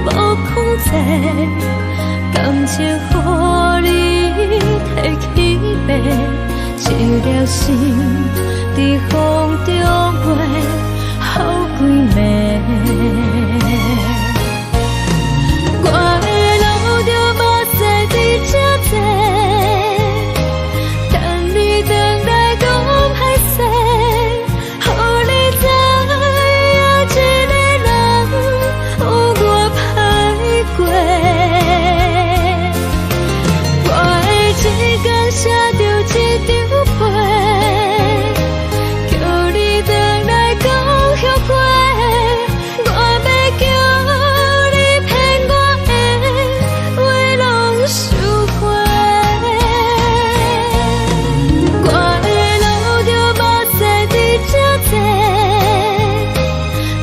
无控制，感情予你提起白，一粒心在风中飞，好几暝。我的路就无再伫这坐，等你回来讲歹势，予你知影一个人有我歹过。我的一天写着一张被，叫你回来讲后悔。我要叫你骗我的话拢收回。我的路就无再伫这坐，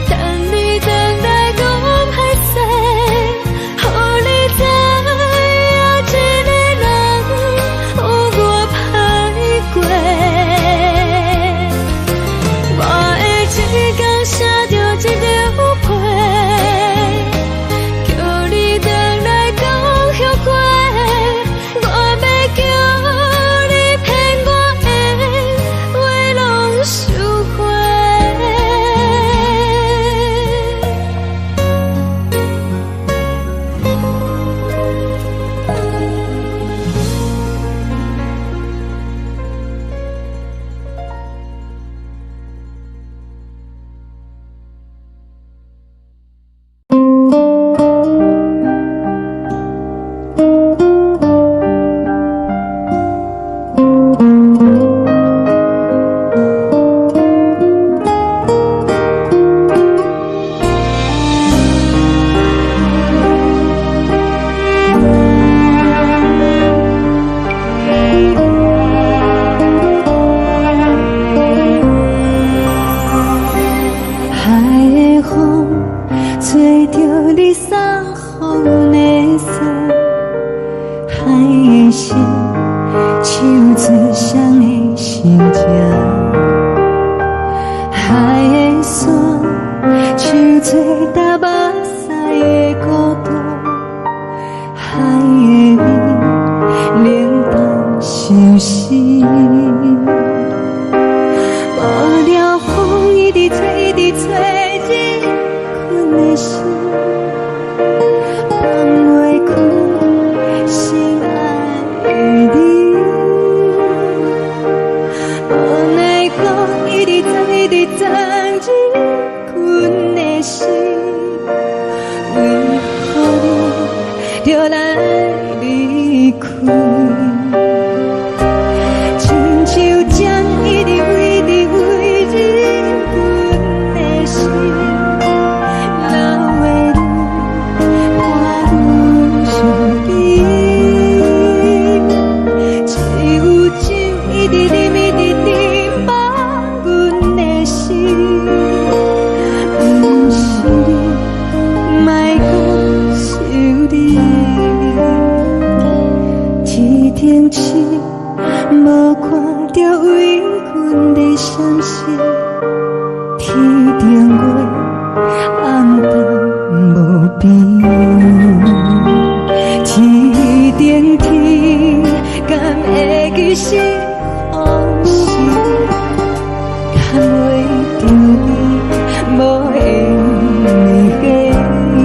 等你回来讲歹势，予你知影一个人有我歹过。我的一天写着一张被，叫你回来讲后悔。我要叫你骗我的话拢收回。海的风吹着你送风的伞，海的心手做双的心情，海的山手做搭目屎的孤独，海的你冷淡伤心。无聊风一直吹，一直吹，日困的心放袂开，心爱你。无奈何一直等，一直等，日困的心，为何你就来离开？亲像针一直为日困。相信天顶月红淡无边，天顶天敢会记是往事，敢袂着你无缘的你。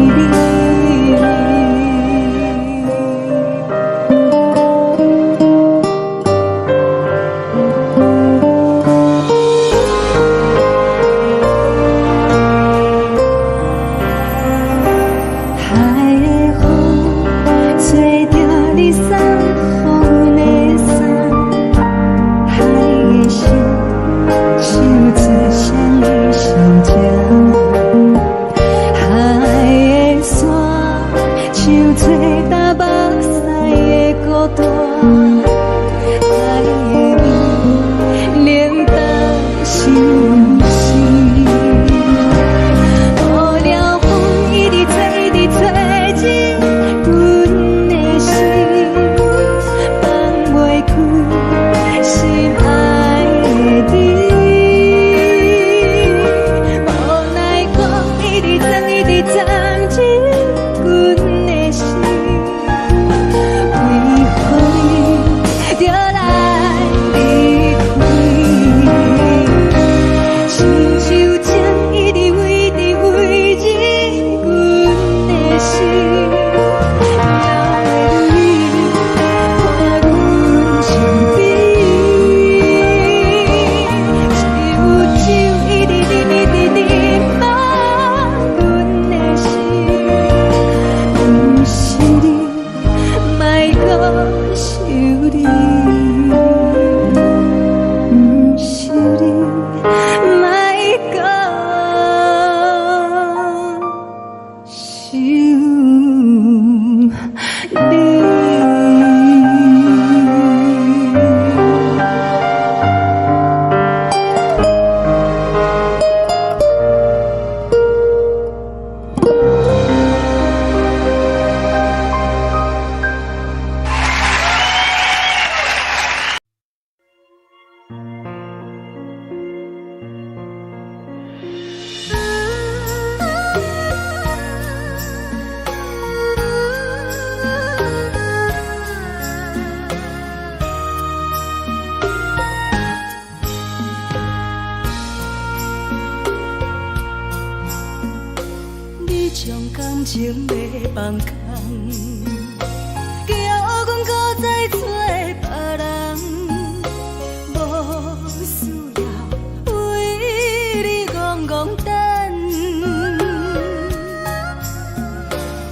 情袂放空，叫阮搁再找别人，无需要为你戆戆等。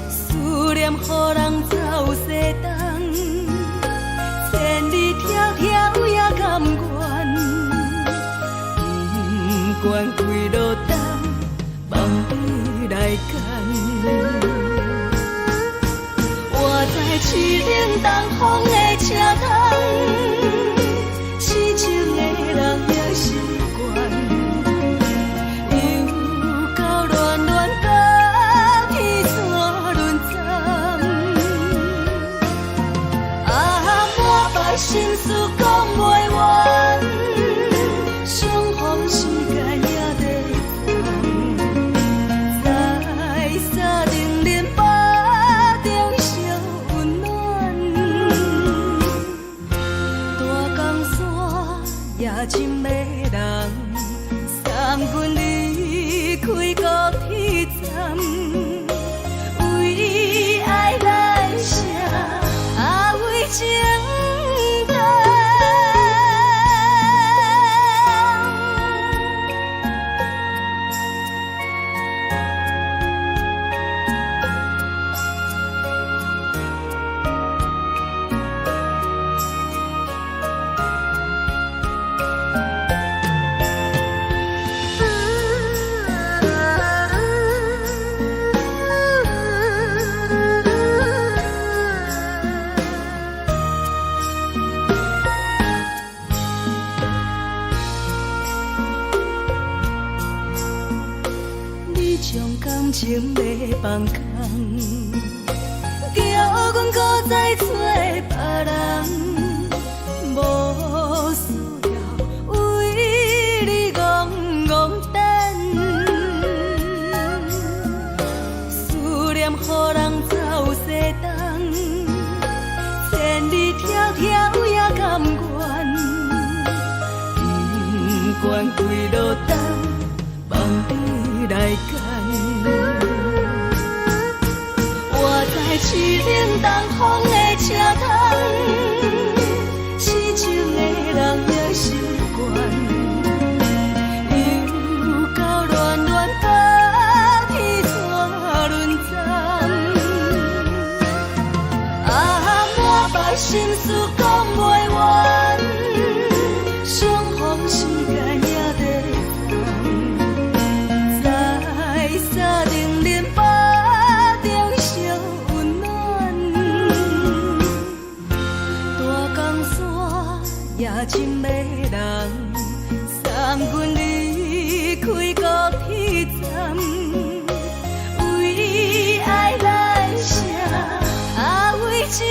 思念予人走西东，千里迢迢也甘愿，不管几落冬，梦你来干。我在痴冷东风的车窗，痴情的人也习惯，又到乱乱甲天山轮站。啊，满腹心事讲袂完，相逢时间也在长，在沙定连巴中烧温暖。大江山也深的人，送阮离开高铁站，为爱来写，为情。将感情袂放空，叫阮搁再找别人，无需要为愿开路灯，望你来牵。我在市冷东风的车头，痴情的人也心倦。心事讲袂完，相逢时间也在等，在山顶林巴中相温暖。大江山也真迷人，送阮离开高铁站，为爱来写，为情。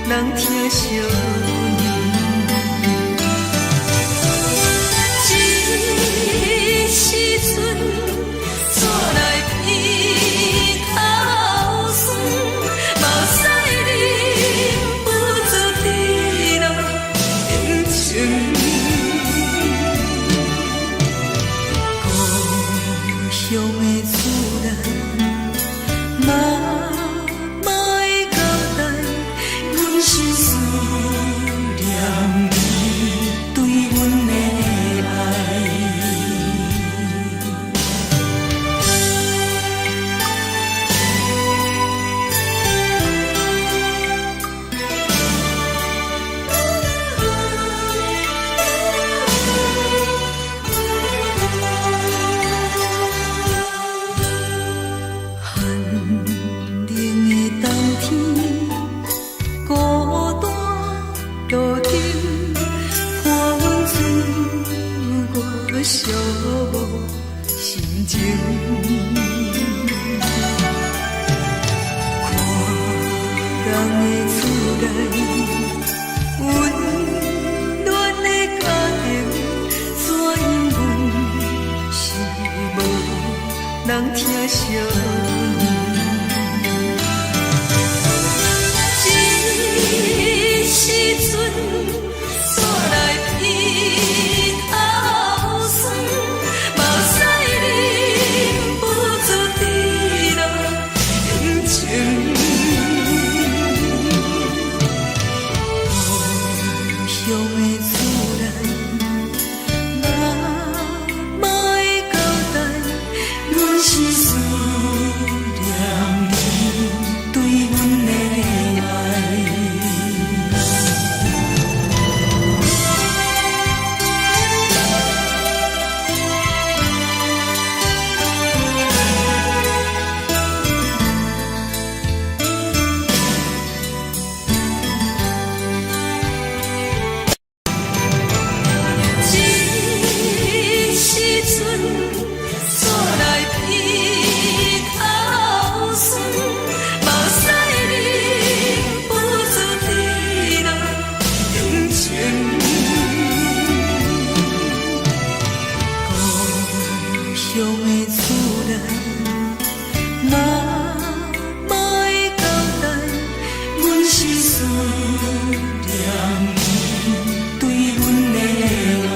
人疼惜你。这时阵怎来鼻头酸，目屎忍不住滴落眼睛。故乡的厝内，妈妈的交代，阮是思念你对阮的爱。寒冷的冬天，孤单路灯，看阮自我寂寞心情。看人的厝内，温暖的家庭，怎因阮是无人疼惜你？这时阵怎来鼻头酸，目屎忍不住滴落眼睛。故乡的厝内，妈妈的交代，阮是思念你对阮的爱。这时阵怎来鼻头酸，目屎忍不住滴落眼睛。故乡的厝内，妈妈的交代，阮是思念你对阮的爱。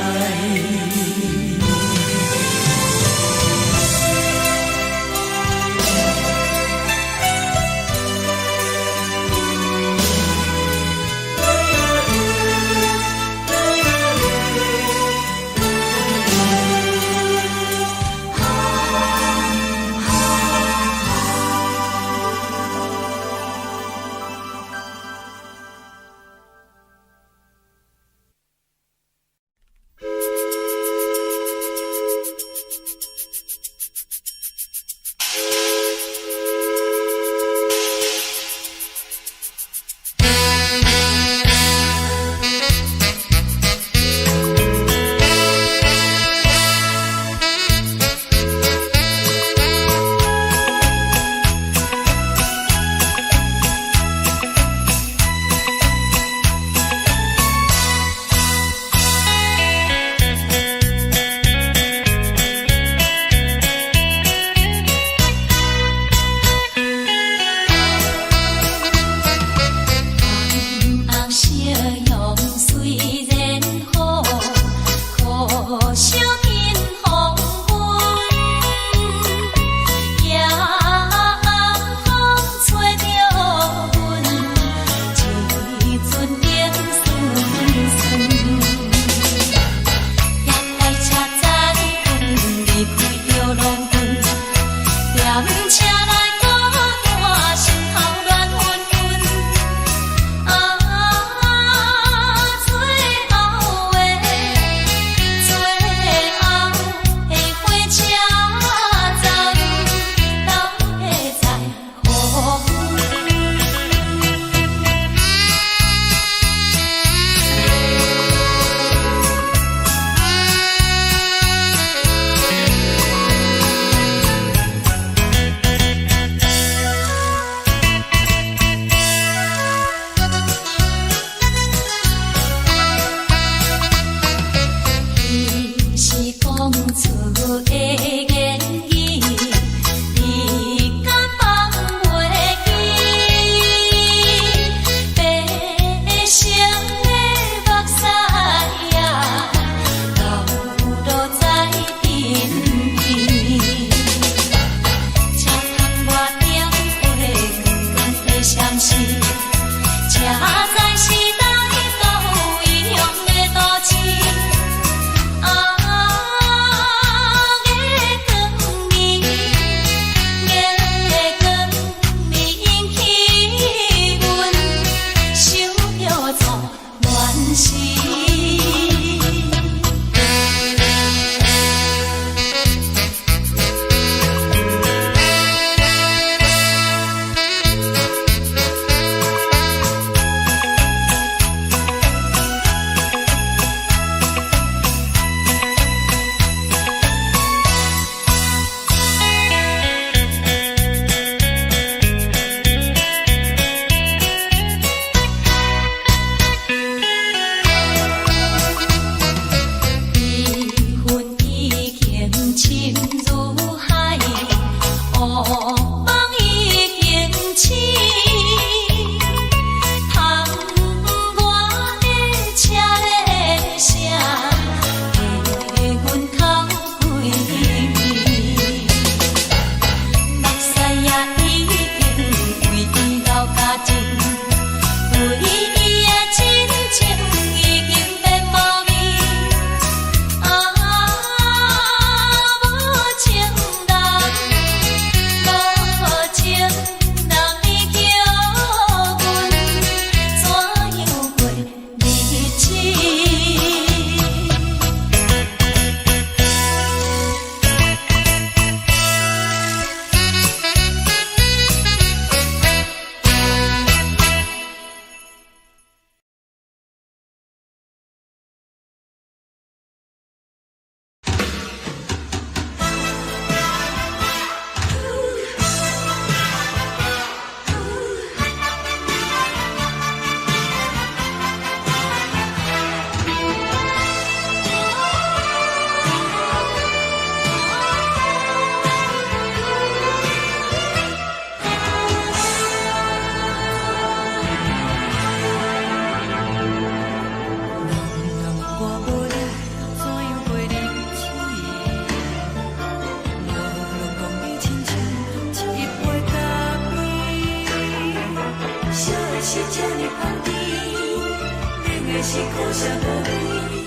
的是苦涩无味，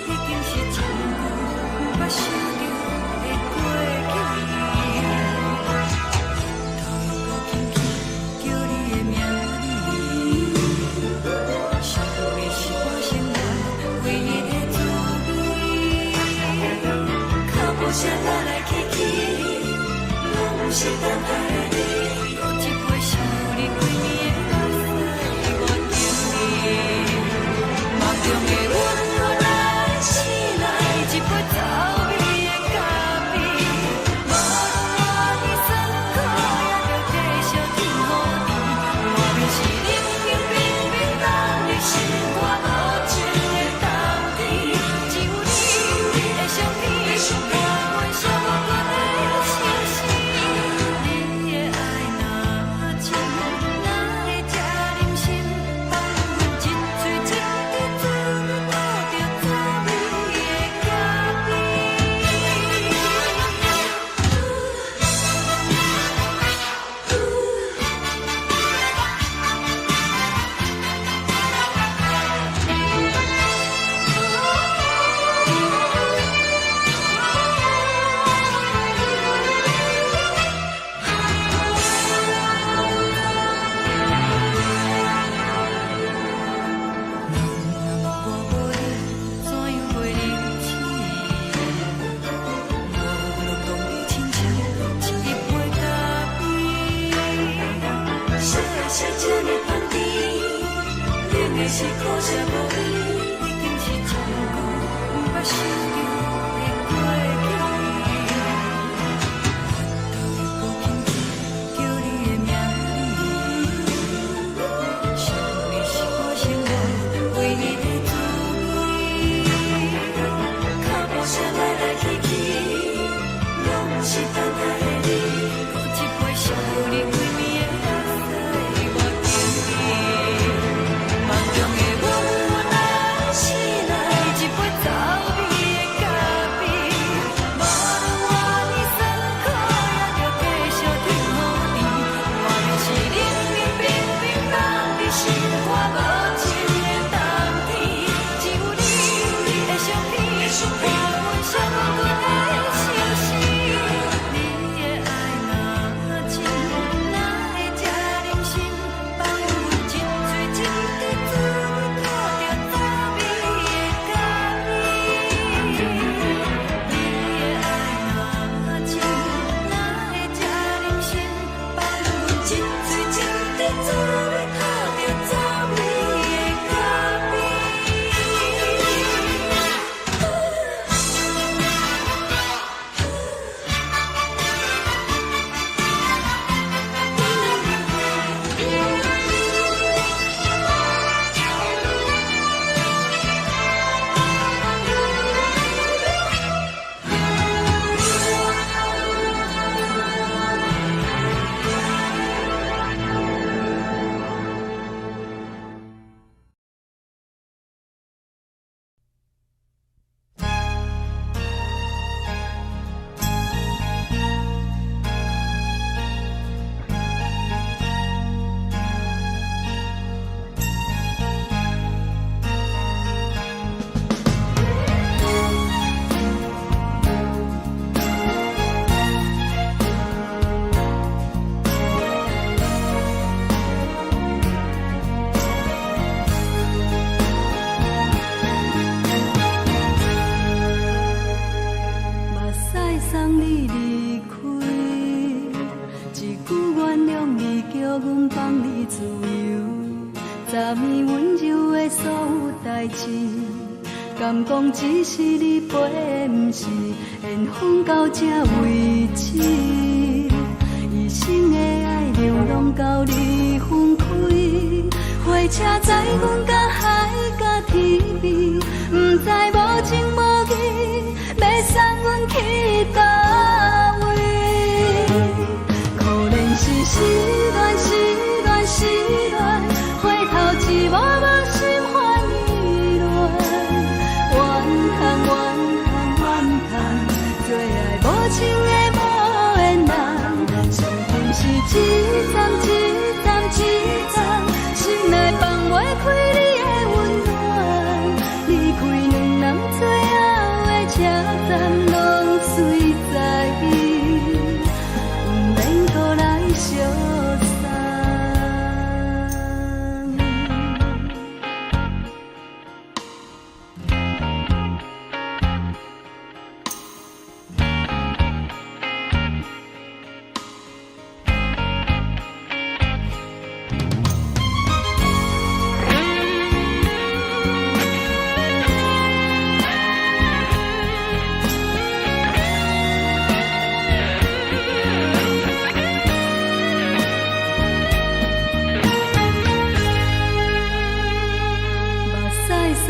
已经是一句无法写着的过去。头又搁轻轻叫你的名字，想的是我生活唯一的滋味。脚步声来来去去，拢是等待你。搁一杯想你几年的目屎，我等你。梦中的阮我来醒来，一杯走味的咖啡，无论我的酸苦，也着继续甜予你。外面是冷冷冰冰冷的心肝无情的冬天，只有你的相片，我阮寂寞过的心事。你的爱若真，哪会这忍心放阮一嘴一滴滋味，倒着滋味的咖啡。我无你，怎样袂离去？无路当你亲像一杯咖啡。小啊小这呢香甜，冷的是苦涩无味。已经是一句无法写着的过去。头又搁轻轻叫你的名字，想你是我生活唯一的滋味。脚步声来来去去，拢是等待你。搁一杯想你几暝的目屎，我等你。梦中的阮我来醒来，一杯走味的咖啡，无论我的酸苦，也着继续甜予你。外面是冷冷冰冰冷的心肝无情的冬天，只有你的相片，我阮寂寞过的心事。你的爱若真，哪会这忍心放阮一嘴一滴滋味，倒着滋味的咖啡。你的爱若真，哪会这忍心放阮一嘴一滴滋味，倒着滋味的咖啡。目屎送你离开，一句原谅你，叫阮放你自由。昨暝温柔的所有代志，敢讲只是你陪，不是缘分到这为止。一生的爱流浪到你分开，火车载阮到海角天边，不知无情无义，要送阮去倒位？可怜是失恋，失恋，失恋，回头一幕幕心烦意乱，怨叹，怨叹，怨叹，最爱无情的无缘人，上甜是一站一站一站，心内放袂开你的温暖。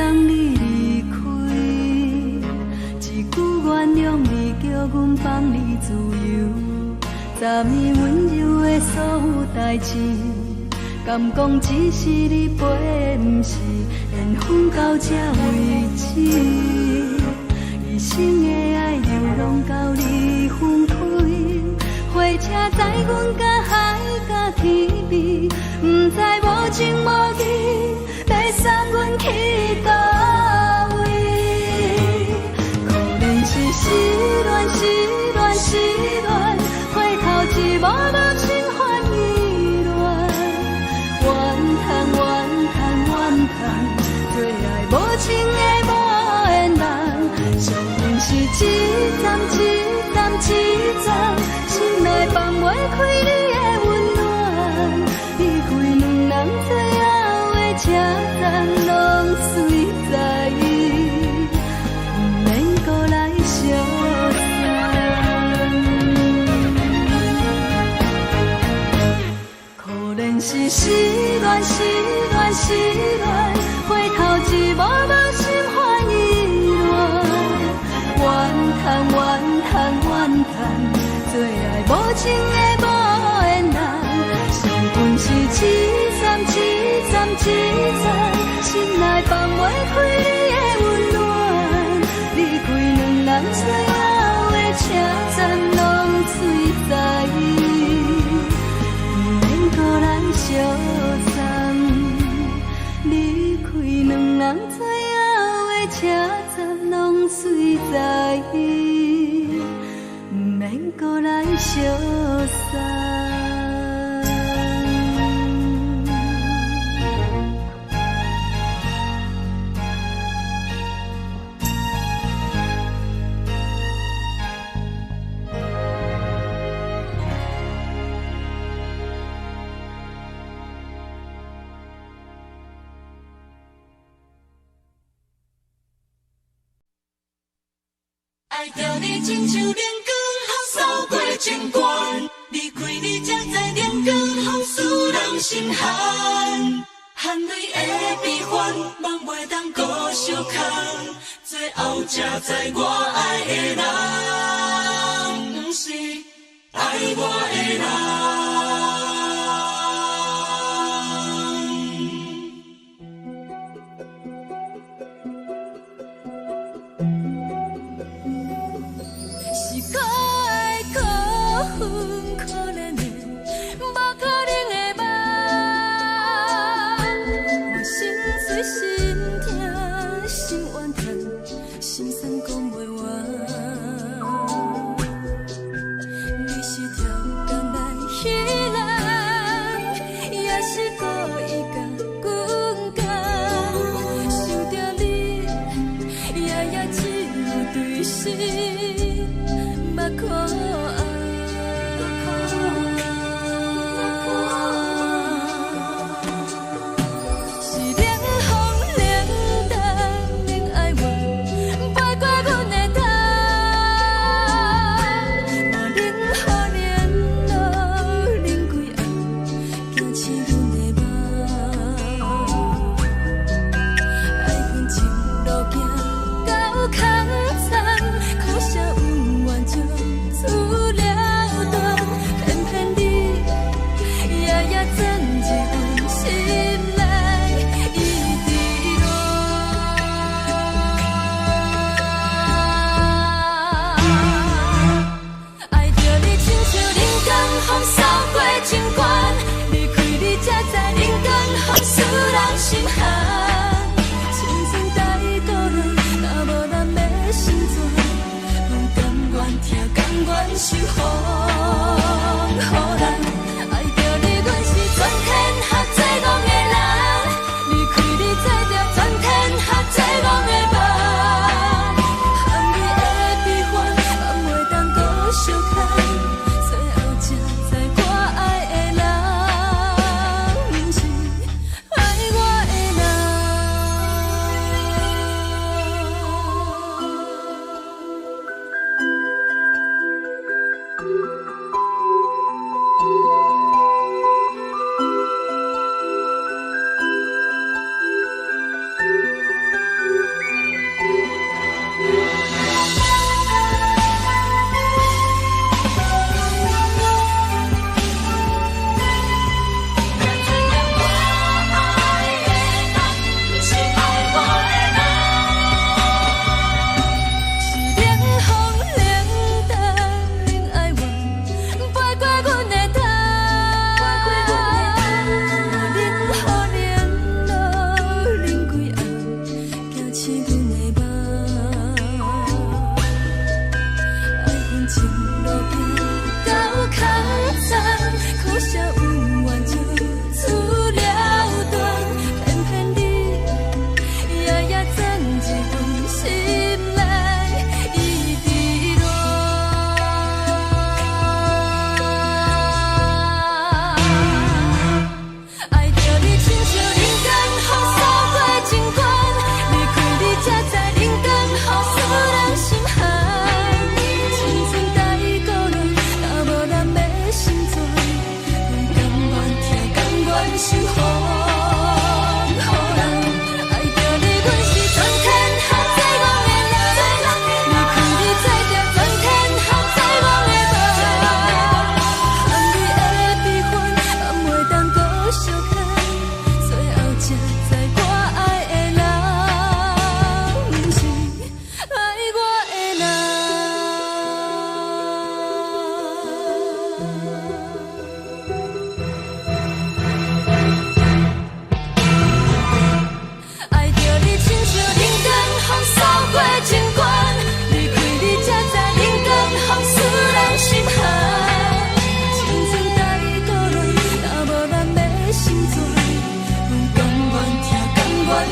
送你离开，一句原谅你叫阮放你自由。昨暝温柔的所有代志，敢讲只是你陪，不是缘分到这为止。一生的爱流浪到你分开，火车载阮甲海甲天边，不知无情无义，要送阮去倒位？可能是失恋，失恋，失恋，回头一幕幕心烦意乱，怨叹，怨叹，怨叹，最爱无情的无缘人，上阮是一站一站一站，心内放袂开你的温暖，离开两人最后的车站，拢随在意，不免搁来相送。可能是失恋，失恋，失恋，回头一幕幕心烦意乱，怨叹，怨叹，怨叹，最爱无情的无缘人，上阮是一站一站一站，心内放袂开你的温暖，离开两人最后的车站，拢随在意，不免搁来相送。离开两人最后的车站，拢随在意，不免搁来相送。爱着你亲像阳光扫过情关，离开你才知阳光风使人心寒。含泪的悲欢，望袂当搁相牵，最后才知我爱的人，不是爱我的人。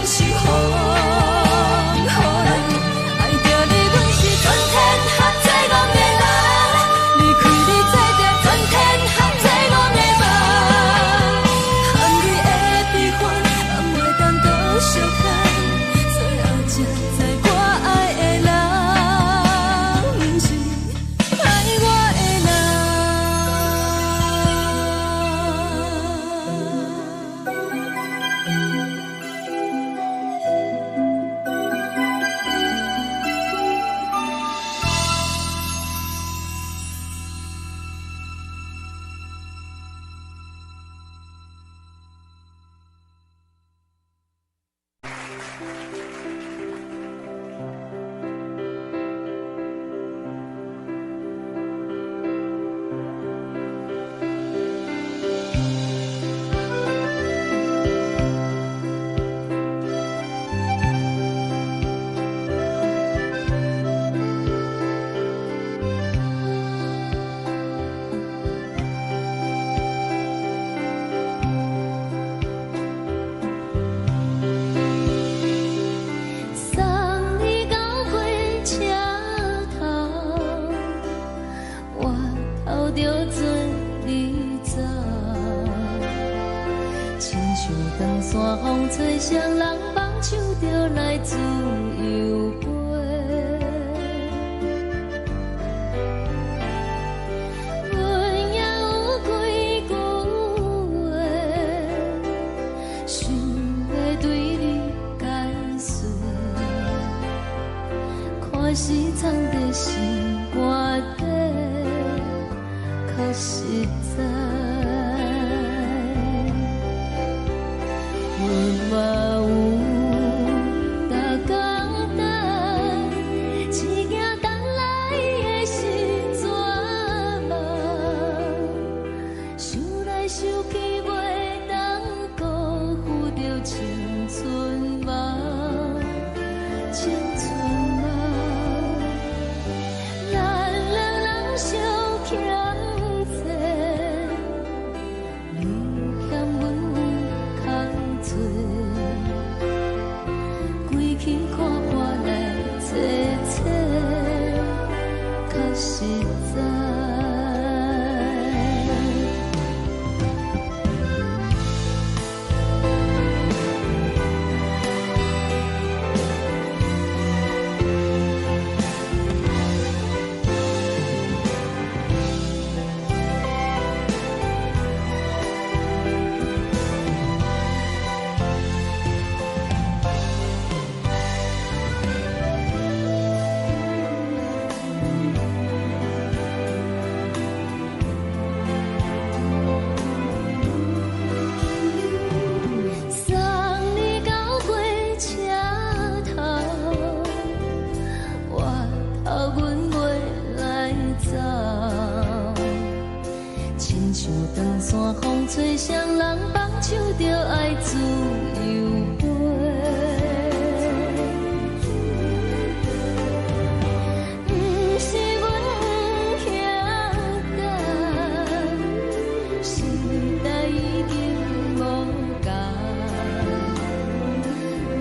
是风，予人爱着你，阮是全天下最戆的人。离开你做着全天下最戆的梦，含泪的悲欢，也袂当搁相牵。最后才知我爱的人，不是爱我的人。送你到火车头，我头着准你走，亲像长山风吹双人放手着来自由飞。阮也有几句话，想要对你解释，可是藏在心肝底，较实在。阮嘛有逐工等，一件等来的是绝望，想来想去袂当辜负着青春梦，青春梦。咱两人相欠债，你欠阮空做，归去看破来坐坐，较实在。送你到火车头，我头阮袂来走，亲像长山风吹双人放手着爱自由飞。不是阮不晓等，时代已经无共，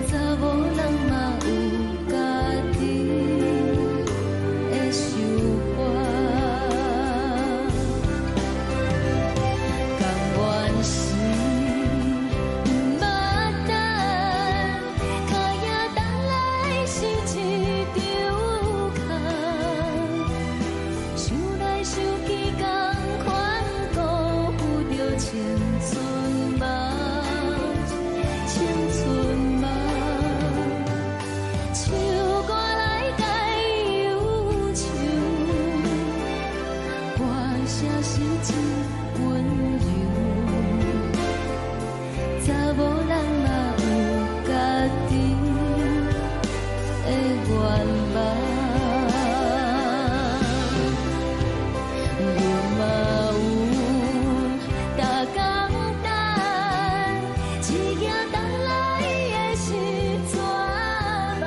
查某人嘛有家己的想法，甘愿是不捌等，脚也等来是一场空，想来想去同款辜负着青春梦，青春梦。唱歌来解忧愁，歌声是真温柔，查某人嘛有家己的愿望。阮嘛有逐工等，一件等来的是绝望，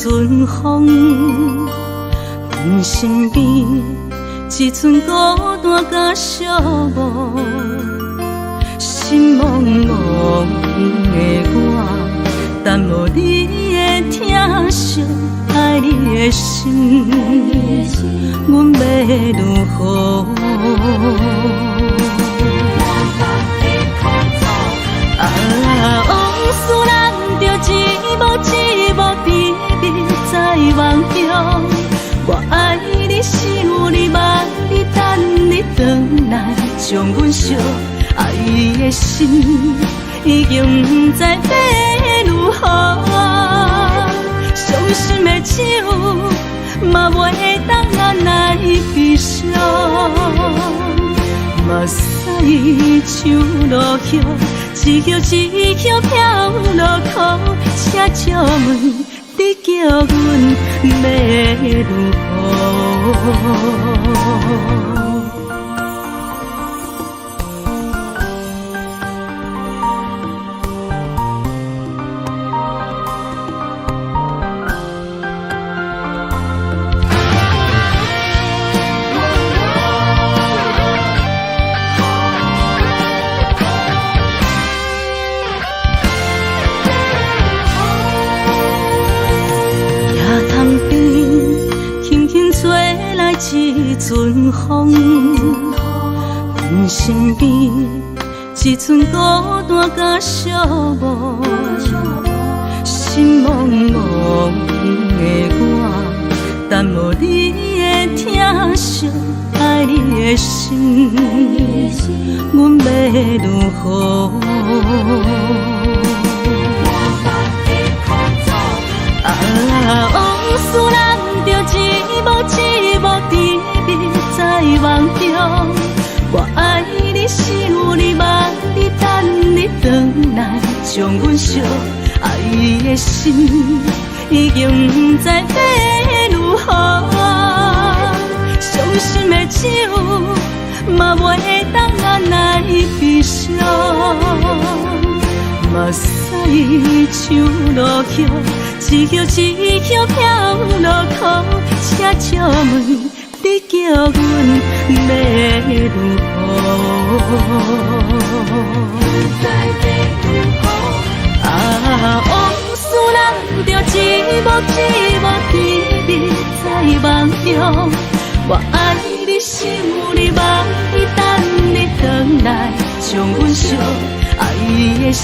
阵风，阮身边一阵孤单甲寂寞，心茫茫的我，等无你的疼惜，爱你的心，阮要如何？往事人着一幕甜蜜在梦中。我爱你，想你，望你，等你回来，将阮惜爱的心已经不知要如何。伤心的手嘛袂当按来悲伤，目屎像落叶。一叶一叶飘落雨，请借问你叫阮要如何？一阵风，阮身边一阵孤单甲寂寞，心茫茫的我，等无你的疼惜，爱你的心，阮要如何？往事人着一幕甜蜜在梦中。我爱你，想你，望你，等你回来，将阮惜爱的心已经不知要如何。伤心的手嘛袂当按来悲伤，目屎像落叶。一叶一叶飘落雨，请借问你叫阮要如何？往事人着一幕甜蜜在梦中。我爱你，想你，望你，等你回来，将阮惜爱的心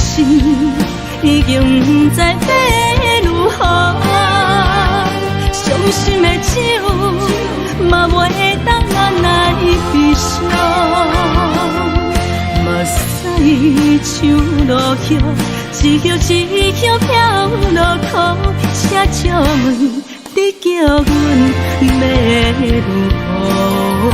已经不知要如何。伤心的手嘛袂当按来悲伤，目屎像落叶，一叶一叶飘落雨，请借问你叫阮要如何？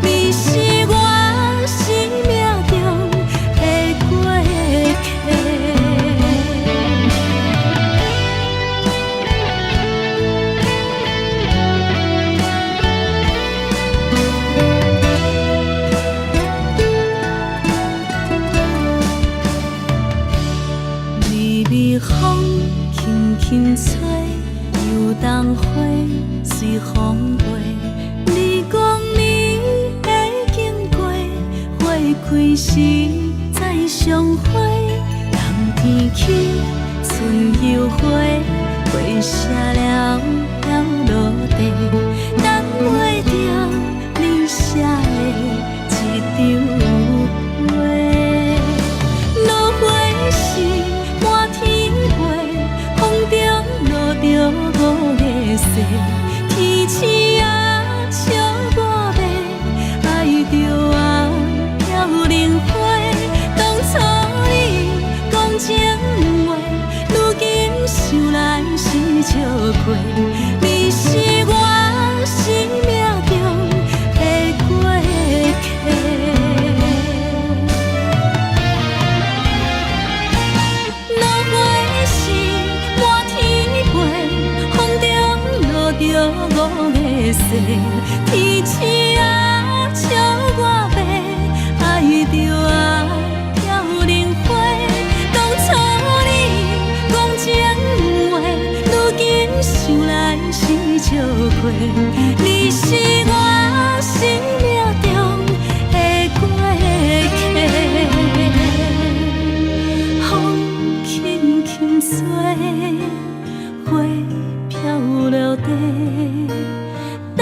你是我心轻吹，游东花随风飞。你讲你会经过，花开时再相会。人天起，春又花，花谢了飘落地，等袂着你写的一张画。落花时满天飞，风中落着五个色。天星啊，笑我迷，爱着啊飘零花。当初你讲情话，如今想来是笑过。你是我生命中的过客。落花时满天飞，风中落着五个色。天星啊，笑我迷，爱着啊飘零花。当初你讲情话，如今想来是笑过。你是我生命中的过客。风轻轻吹，花飘落地，等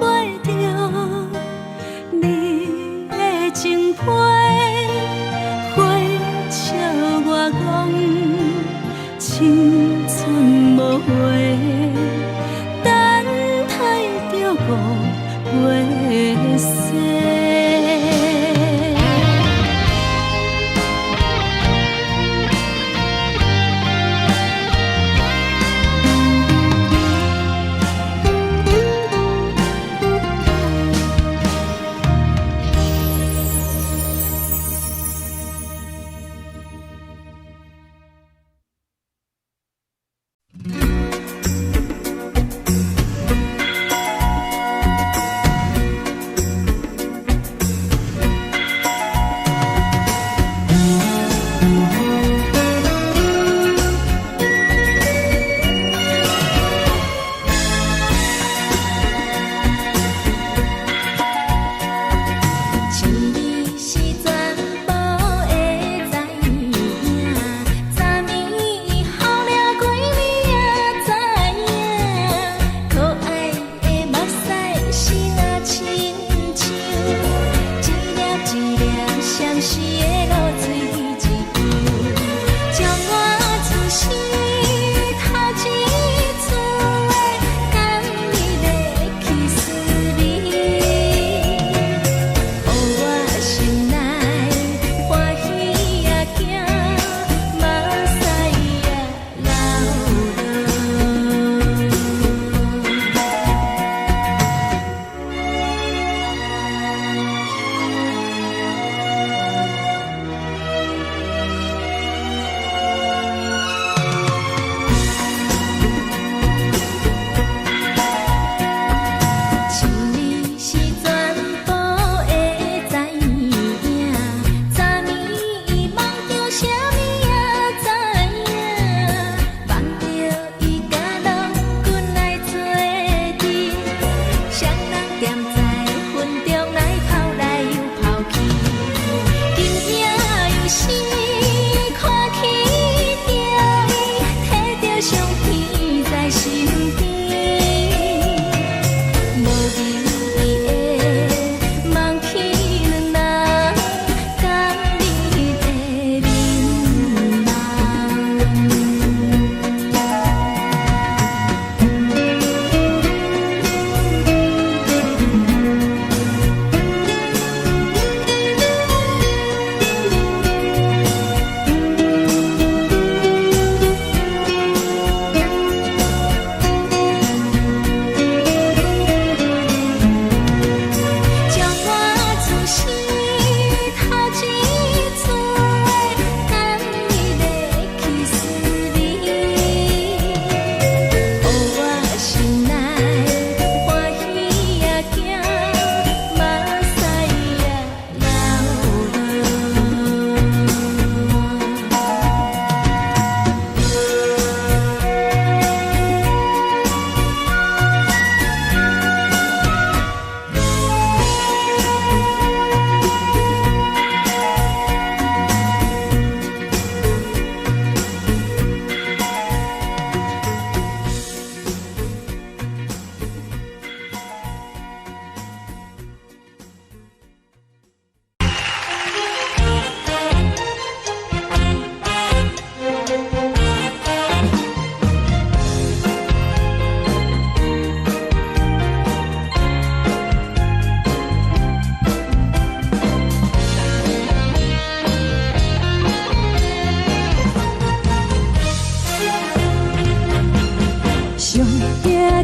袂着你的情批。花笑我讲青春无悔，等待着五月雪。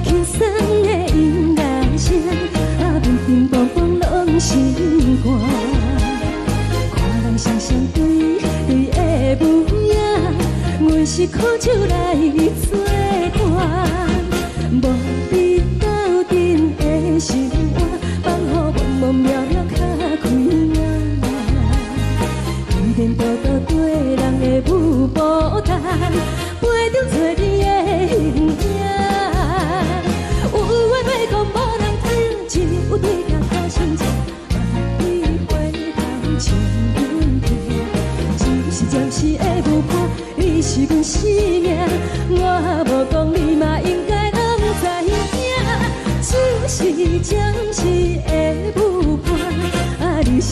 轻松的音乐声，乒乒乓乓拢心肝。看人双双对的舞影，阮是苦酒来作伴。无你斗阵的心肝，放予茫茫渺渺较开眼。颠颠倒倒对人的舞步弹，陪着做你的形影。有话要讲无人听，只有对镜头先唱，万里回头唱阮听。就是暂时的舞伴，你是阮生命，我无讲你嘛应该拢知影。就是暂时的舞伴，你是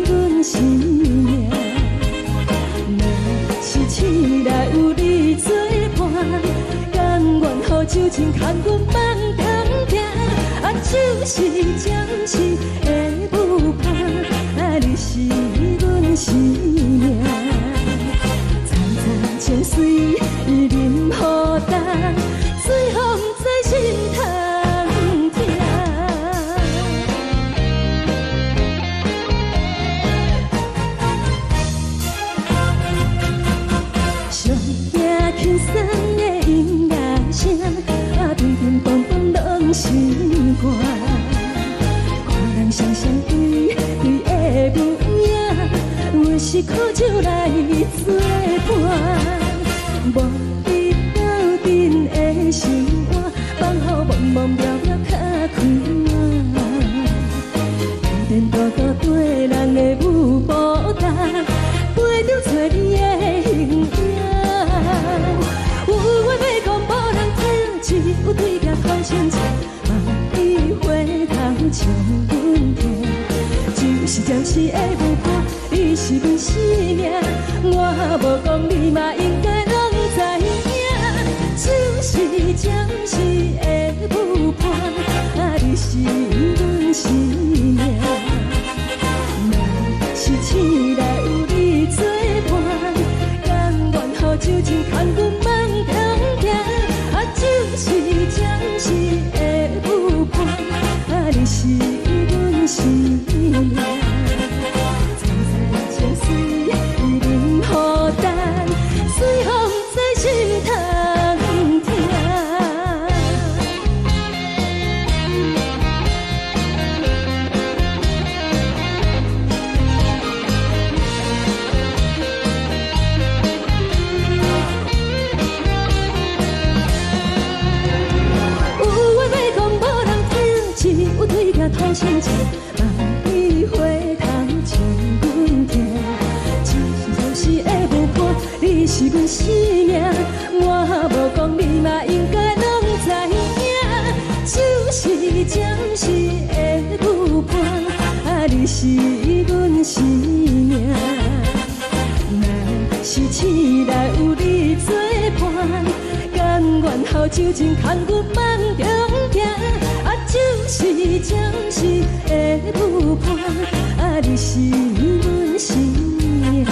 阮生命。是醒来有你作伴，甘愿予酒精牵阮放通行。就是暂时的舞伴，你是阮生命。层层情水任何担，水风在心通听。上听轻松的音乐声，乒乒乓乓拢心肝。看人双双对的舞影，阮是苦酒来作伴。无你斗阵的心肝，放予茫茫渺渺较开眼。颠颠倒倒对人的舞步弹，陪着做你的形影。有话要讲无人听，只有对镜头先唱，万里回头唱阮听。就是暂时的舞伴，你是阮生命，我无讲你嘛应该拢知影。就是暂时的舞伴，你是阮生命。若是醒来有你作伴，甘愿予酒精牵阮放通行。就是暂时的舞伴，你是阮生命。层层情水任何担，随风在心通听。头先唱，万里回头唱阮听。就是的舞伴，你是阮生命，我无讲你嘛应该拢知影。就是暂时的舞伴，你是阮生命。若是醒来有你作伴，甘愿予酒精牵阮放中行。就是暂时的舞伴，你是阮生命。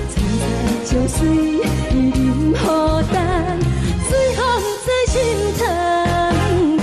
层层情水任何担，随风在心通听。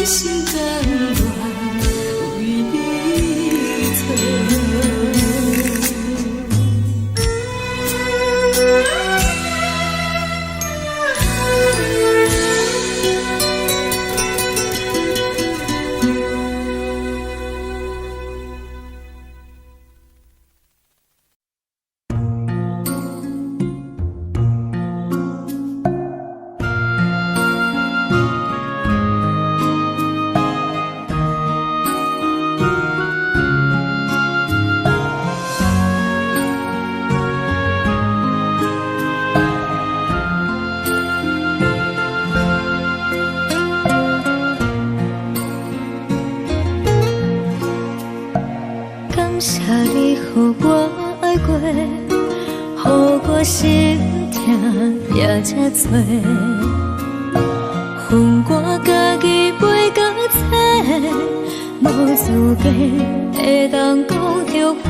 心甘愿为你错。谢你，予我爱过，予我心痛也这多，恨我家己袂到切，无资格会当讲着话，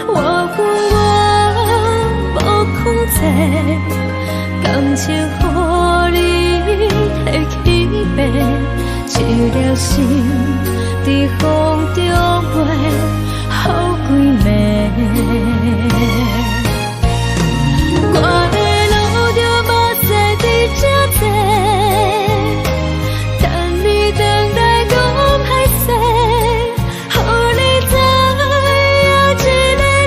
我恨我无控制，感情予你提起白，一粒心在风中飞。好几暝，我的路就无再伫这多，等你等来讲歹势，予你知影一个人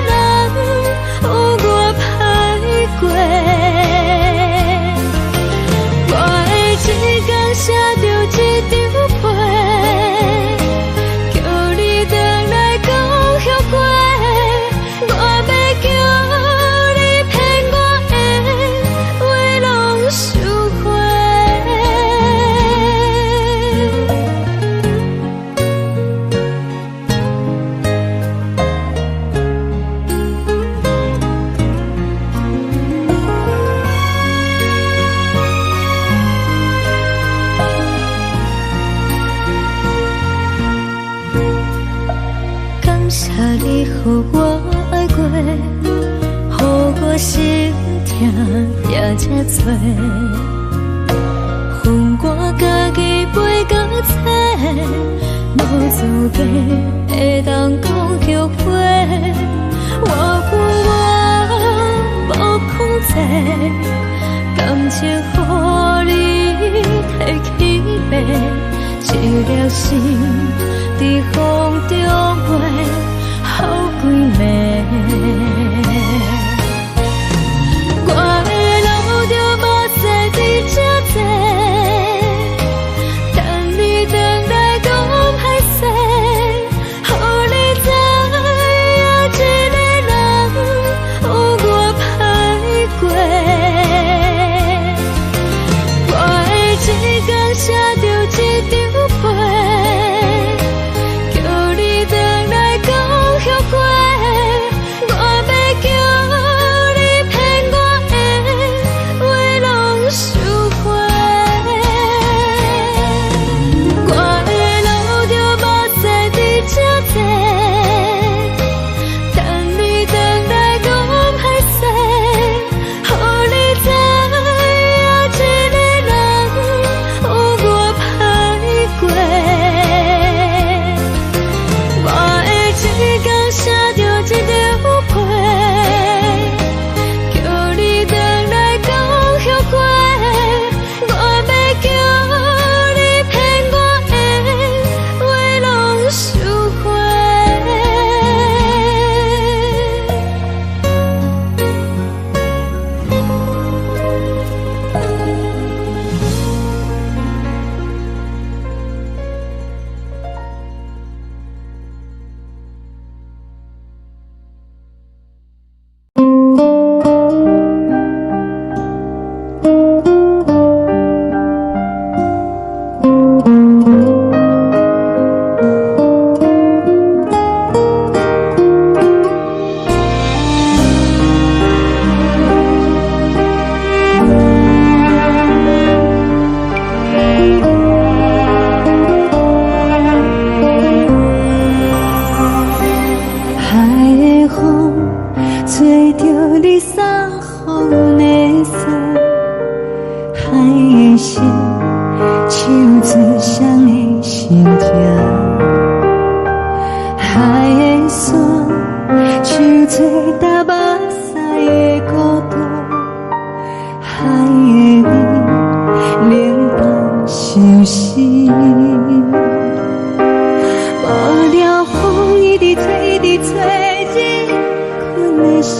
有我歹过，我会一天写着一张被，叫你等来讲。我要叫你骗我的话，拢收回。感谢你，予我爱过，予我心痛也这多，恨我家己袂到切，无资格会当讲着话，我恨我无控制，感情予你提起白，一粒心在风中飞。好几暝，我的路就无再伫这多，等你等来讲歹势，予你知影一个人有我歹过，我会一天写着一张被，叫你等来讲。我要叫你骗我的话，拢收回。我的路就无再伫这多，等你等来讲歹势，予你知影一个人有我歹过，我会一天写着。一条被，叫你等来讲后悔，我要叫你骗我的话，拢收回。海的心，手指下无聊风一直吹，一直吹，日困的心，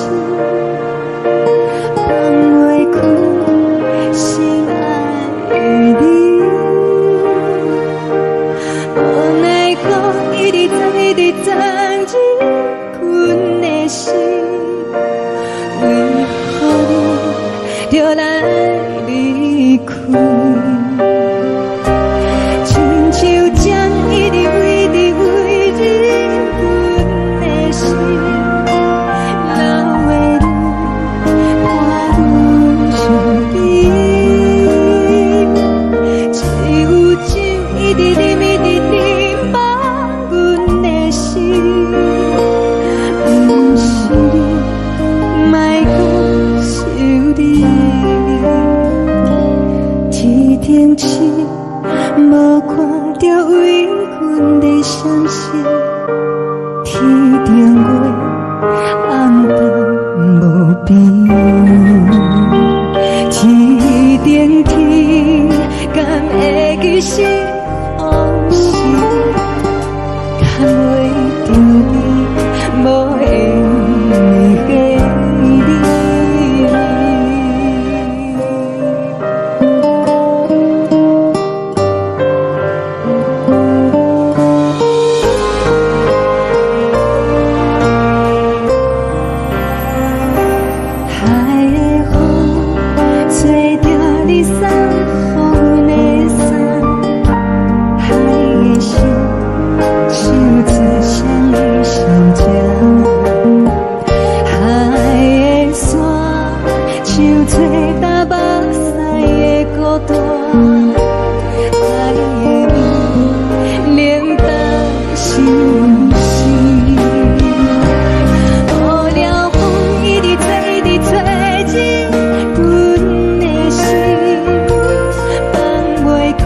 放袂开心爱你。无奈风一直吹，一直吹，日困的心，为何你就来离开？亲像针一直围，一直围，日阮的心，流的泪伴阮伤悲。只有酒一直啉，一直啉，放阮的心。不是你，莫搁想你。天顶星，无看到为阮的闪烁；天顶月，红淡无边。天顶天，敢会记是往事？敢袂着你，无缘给你。海的风吹着你送予的伞，海的心手指相依相牵，海的山像吹打目屎的孤单，爱的你冷淡心事。无聊风一直吹，一直吹，日阮的心，放袂开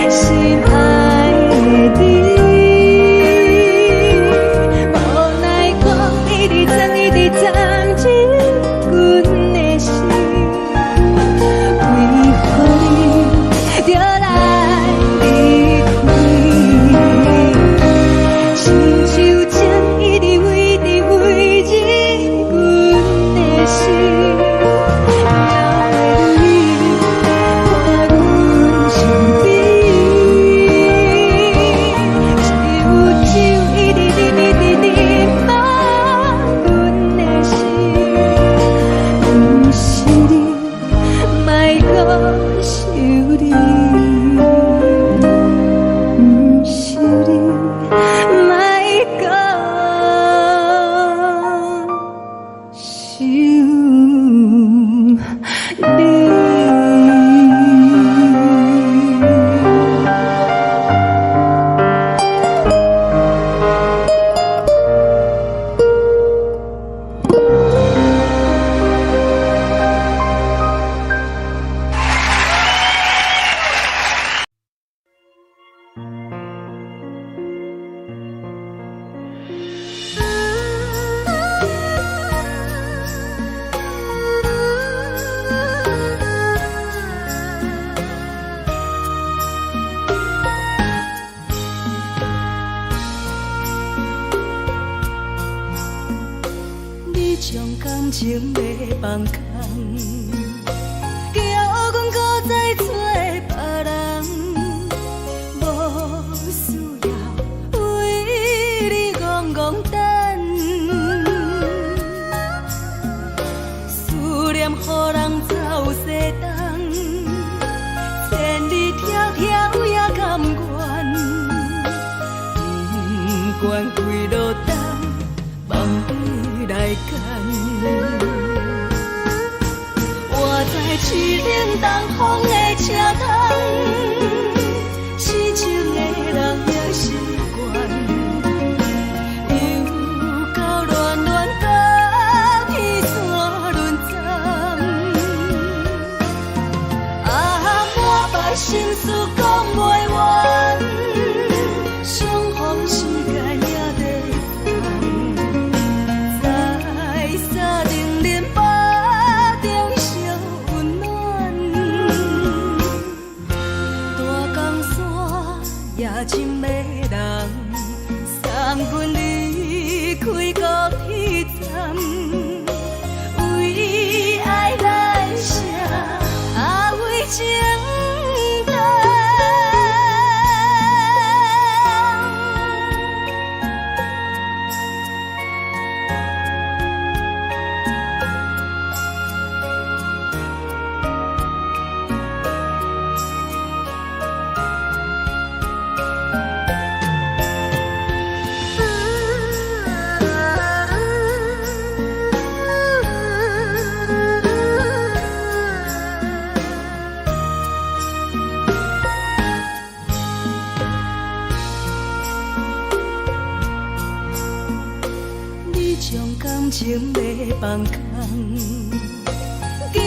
心爱的你。无奈风一直吹，一直吹，日阮的心，为何你就来离开？亲像针一直围，一直围，日阮的心，流的泪伴阮伤悲。只有酒一直啉，一直啉，放阮的心。不是你，莫搁想你。不是你，莫搁想你。你将感情要放空，叫阮搁再找别人，无需要为你戆戆等。思念予人走西东，千里迢迢也甘愿，不管开路灯，梦伊来干。我在市顶东风的车窗，痴情的人也习惯，又到乱乱甲彼山论战。啊，满腹心事讲袂完，相逢时间也在等，在山顶林巴中烧温暖。也真迷人，送阮离开高铁站，为爱来生，为情重。情要放空，叫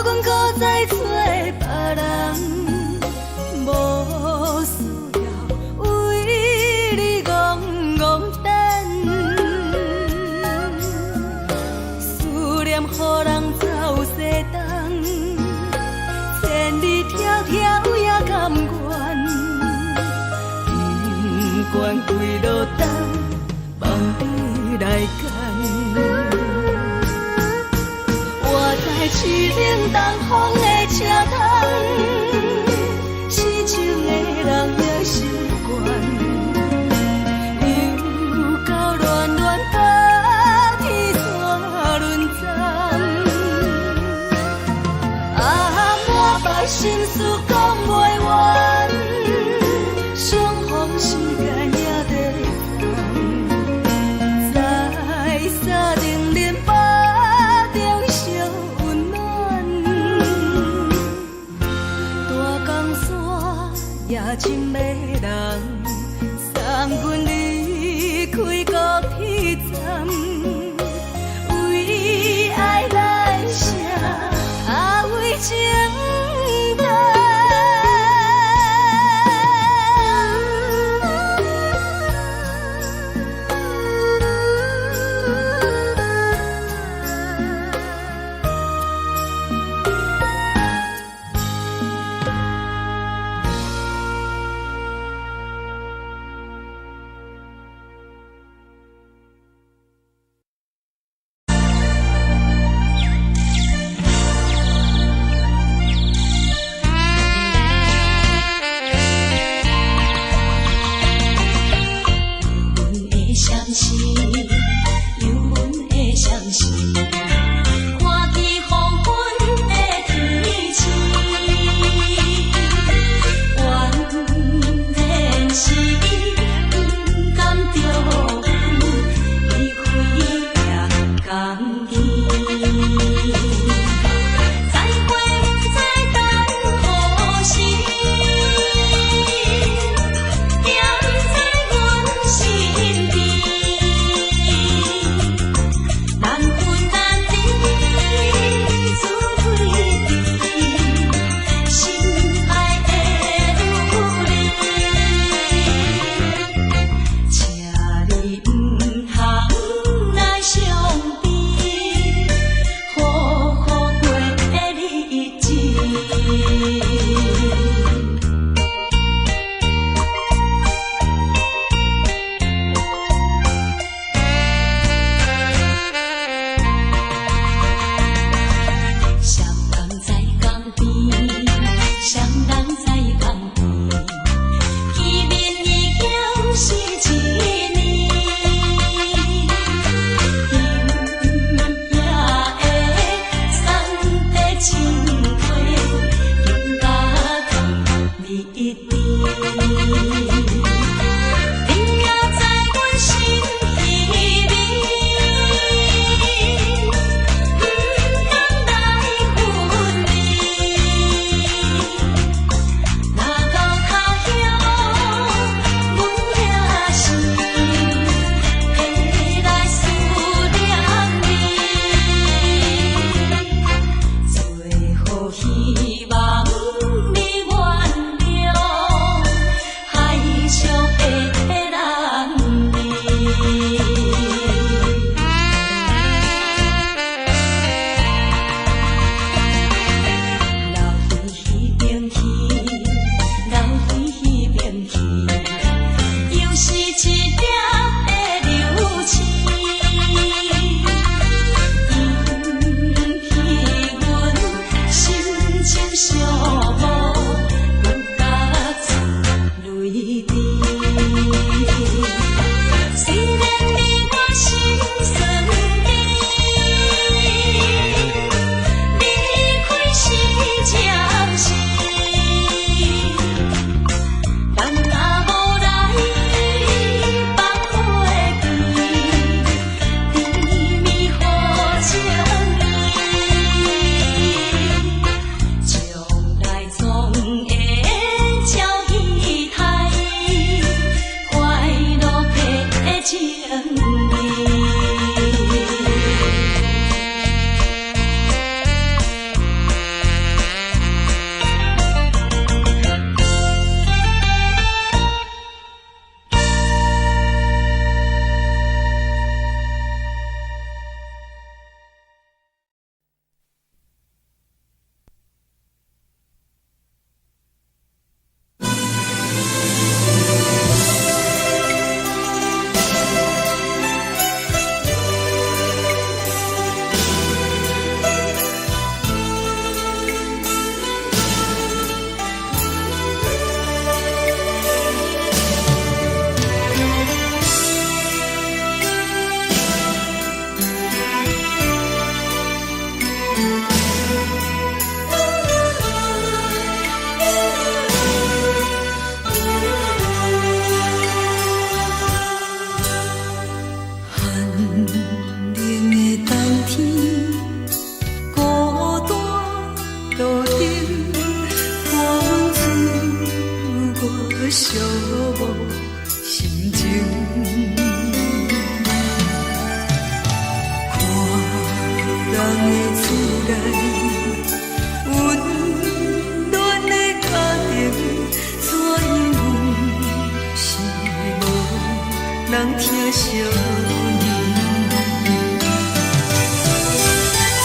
阮搁再找别人，无需要为你戆戆等，思念予人走西东，千里迢迢也甘愿，不管几路灯，望你来干。市冷东风的车窗，四周的人也习惯，又到乱乱把天线轮转，满腹心事讲袂完，相逢时间也在放，在山顶连巴。也真迷人，送阮离开高铁站，为爱来生，为情重。希望你原谅。寂寞心情。看人的厝内温暖的家庭，怎样是无人疼惜你？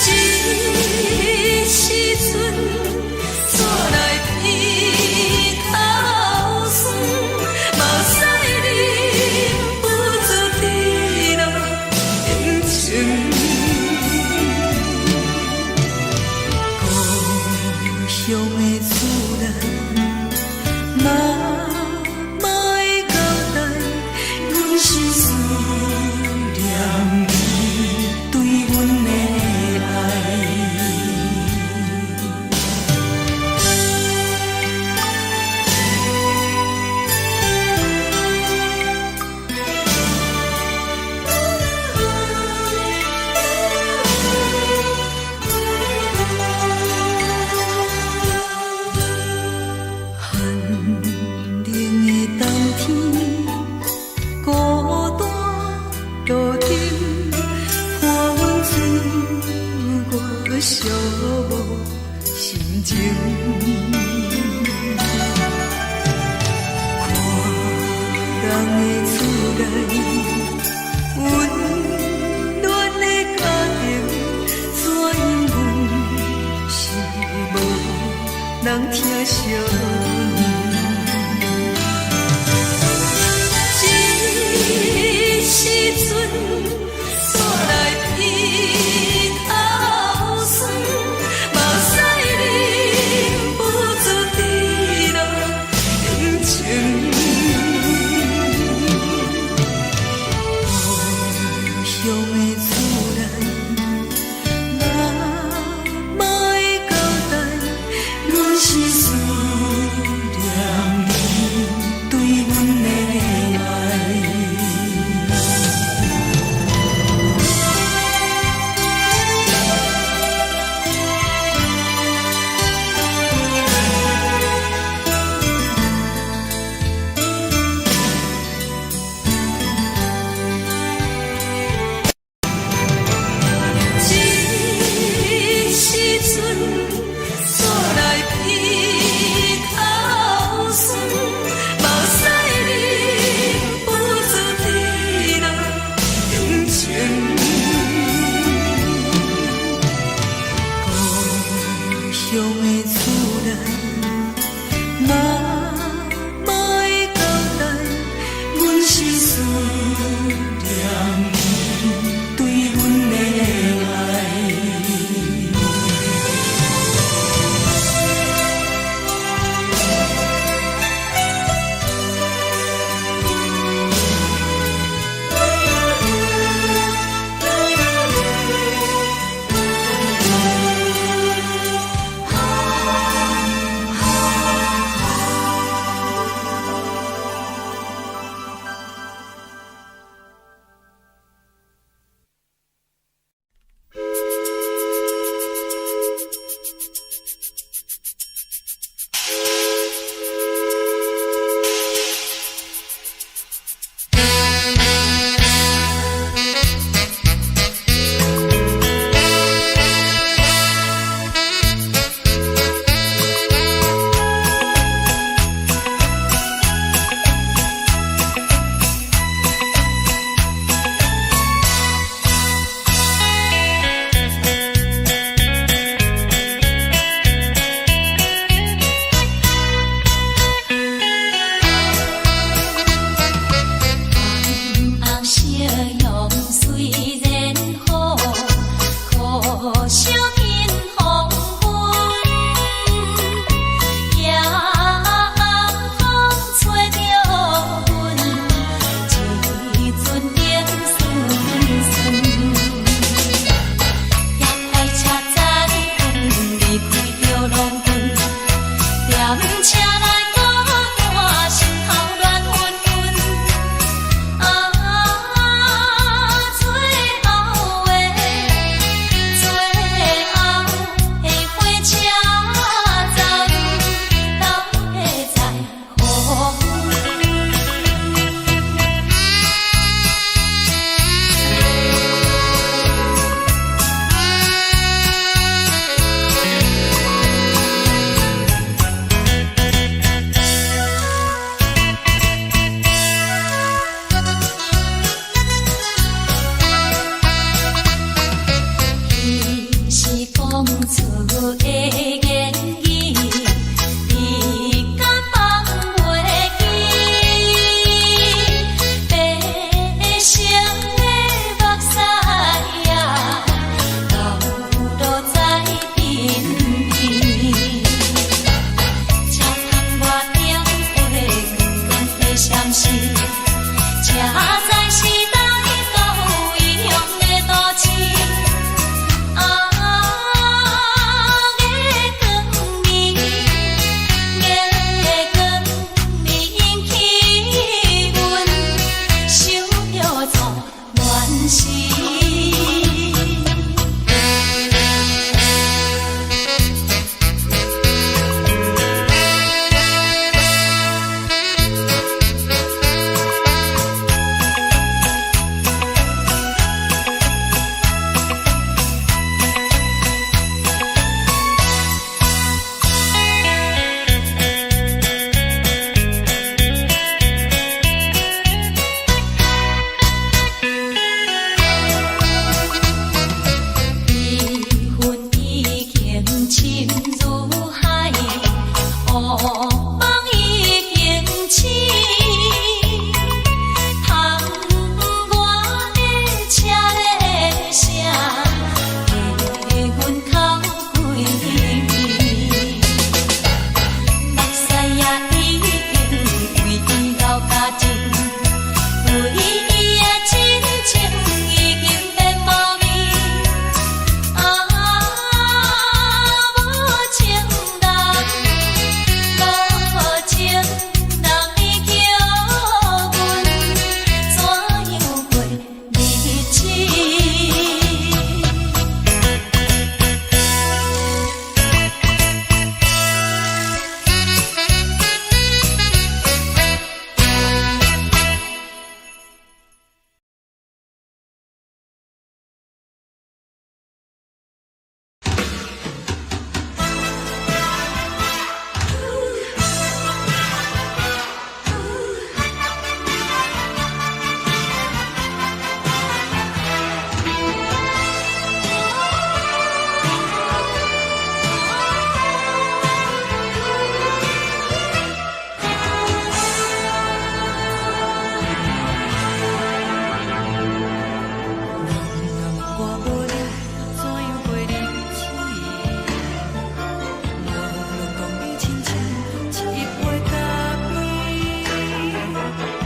这时阵怎来鼻头酸？目屎忍不住滴落眼睛。故乡的厝内，妈妈的交代，阮是思念你对阮的爱。寒冷的冬天，孤单路灯，看阮自我寂寞心情。看人的厝内温暖的家庭，怎样是无人疼惜你？这时阵怎来鼻头酸？目屎忍不住滴落眼睛。故乡的厝内，妈妈的交代，阮是思念你对阮的爱。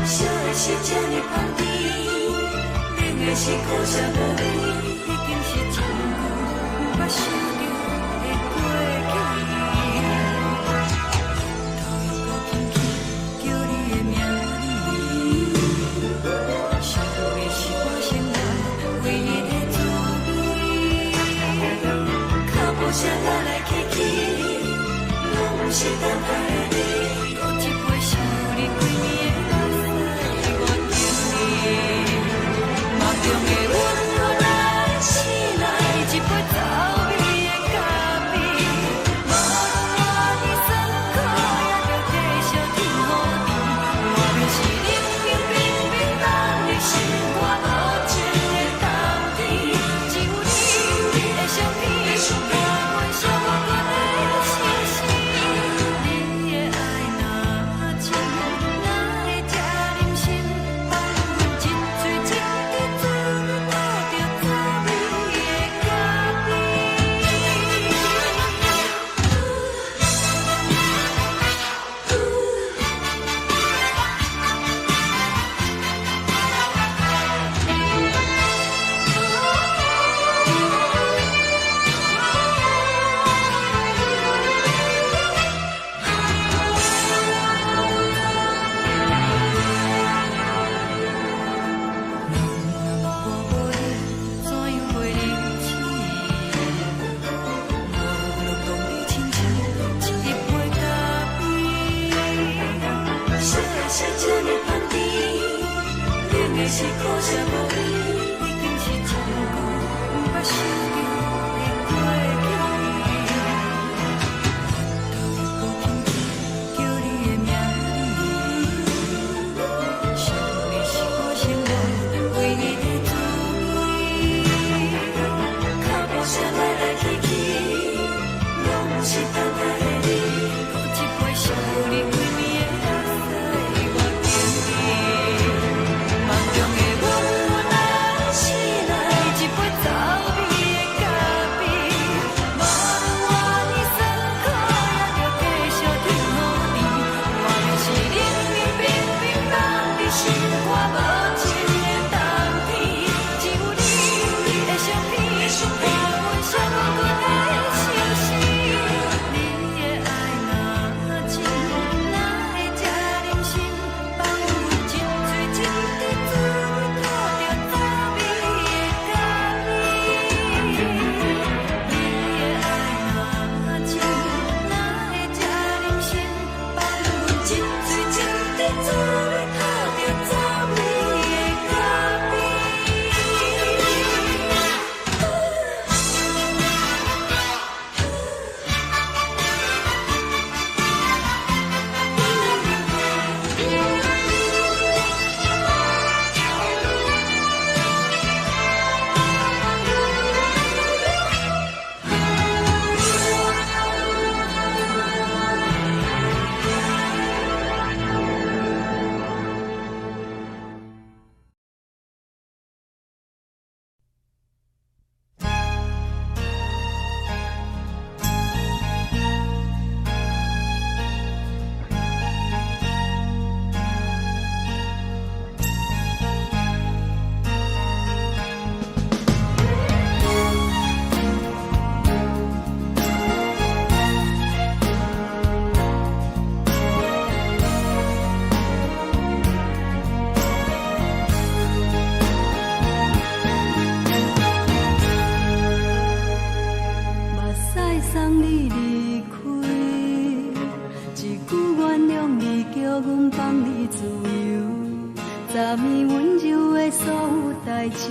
烧的是这呢香甜，冷的是苦涩无味，已经是一句有捌想着的过去。头又搁轻轻叫你的名字，想的是我生来唯一的滋味。脚步声来来去去，拢不是等待的你，搁一杯想你几暝的目屎，我敬你。梦中的阮落来醒来，一杯走味的咖啡，无论偌呢酸苦，也着继续甜予你。外面是冷冰冰冰冷的心，我无情的冬天，只有你的相片，我阮寂寞过的心事。你的爱若真，哪会这忍心放阮一嘴一滴水，倒着滋味的咖啡。是苦涩无味，已经是一句有捌想着的过去。头又搁轻轻叫你的名字，想的是我生来唯一的滋味。脚步声来来去去，拢不是等待的你，搁一杯想你几暝的目屎，我敬你。梦中的阮落来醒来，一杯走味的咖啡，无论偌呢酸苦，也着继续甜予你。外面是冷冰冰冰冷的心，我无情的冬天，只有你的相片，我阮寂寞过的心事。你的爱若真，哪会这忍心放阮一嘴一滴水，倒着滋味的咖啡。你的爱若真，哪会这忍心放阮一嘴一滴水，倒着滋味的咖啡。目屎送你离开，一句原谅你，叫阮放你自由。昨暝温柔的所有代志，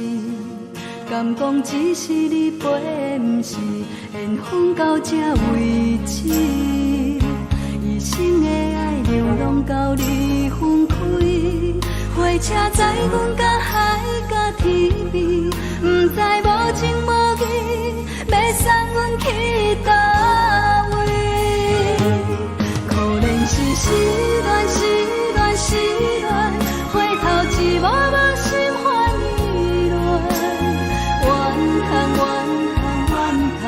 敢讲只是你陪，不是缘分到这为止。一生的爱流浪到你分开，火车载阮甲海甲天边，不知无情无义，要送阮去倒位？可能是失恋，失恋，失恋，回头一幕幕心烦意乱，怨叹，怨叹，怨叹，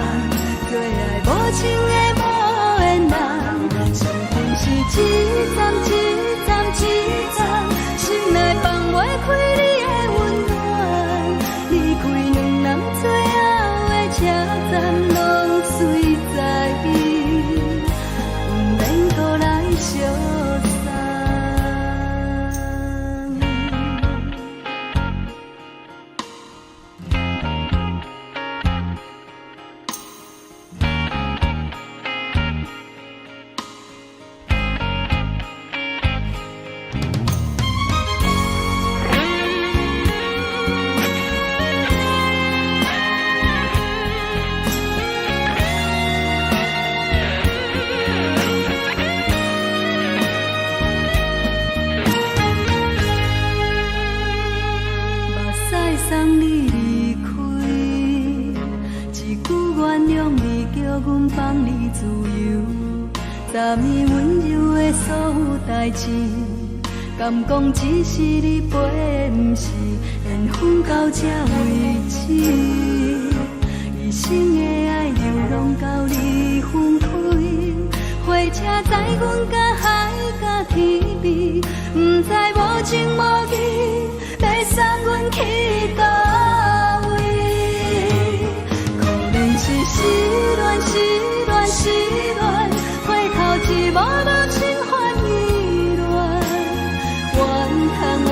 最爱无情的无缘人，生命是一站一站一站。情，敢讲只是你陪，不是缘分到这为止。一生的爱流浪到你分开，火车载阮甲海甲天边，不知无情无义，要送阮去倒位？可能是失恋，失恋，失恋，回头一幕幕心烦意乱，怨叹，怨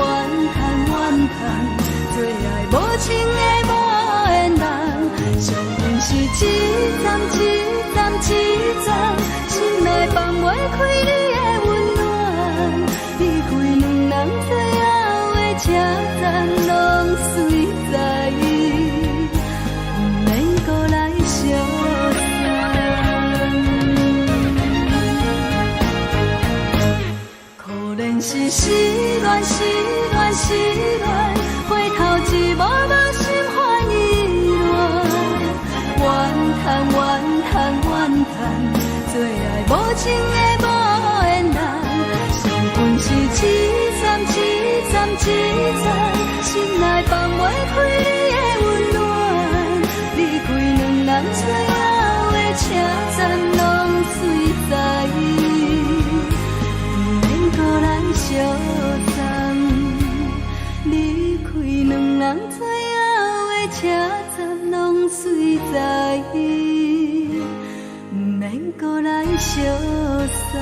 叹，怨叹，最爱无情的无缘人，上阮是一站一站一站，心内放袂开你的温暖，离开两人最后的车站，拢随在，不免搁来相送。可能是失恋，失恋，失恋，回头一幕幕心烦意乱，怨叹，怨叹，怨叹，最爱无情的无缘人，上阮是一站一站一站，心内放袂开你的温暖，离开两人最后的车站，拢随在，不免搁来相送，离开两人最后的车站，拢随在，不免搁来相送。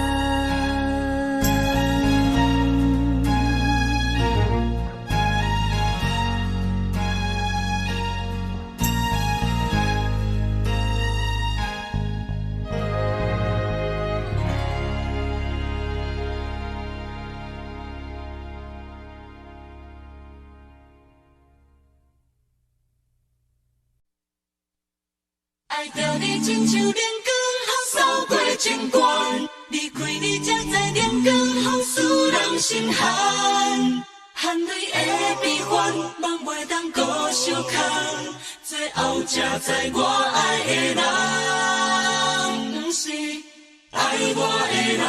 爱着你亲像阳光扫过情关，离开你才知阳光风使人心寒。含泪的悲欢，望袂当搁相牵，最后才知我爱的人，不是爱我的人。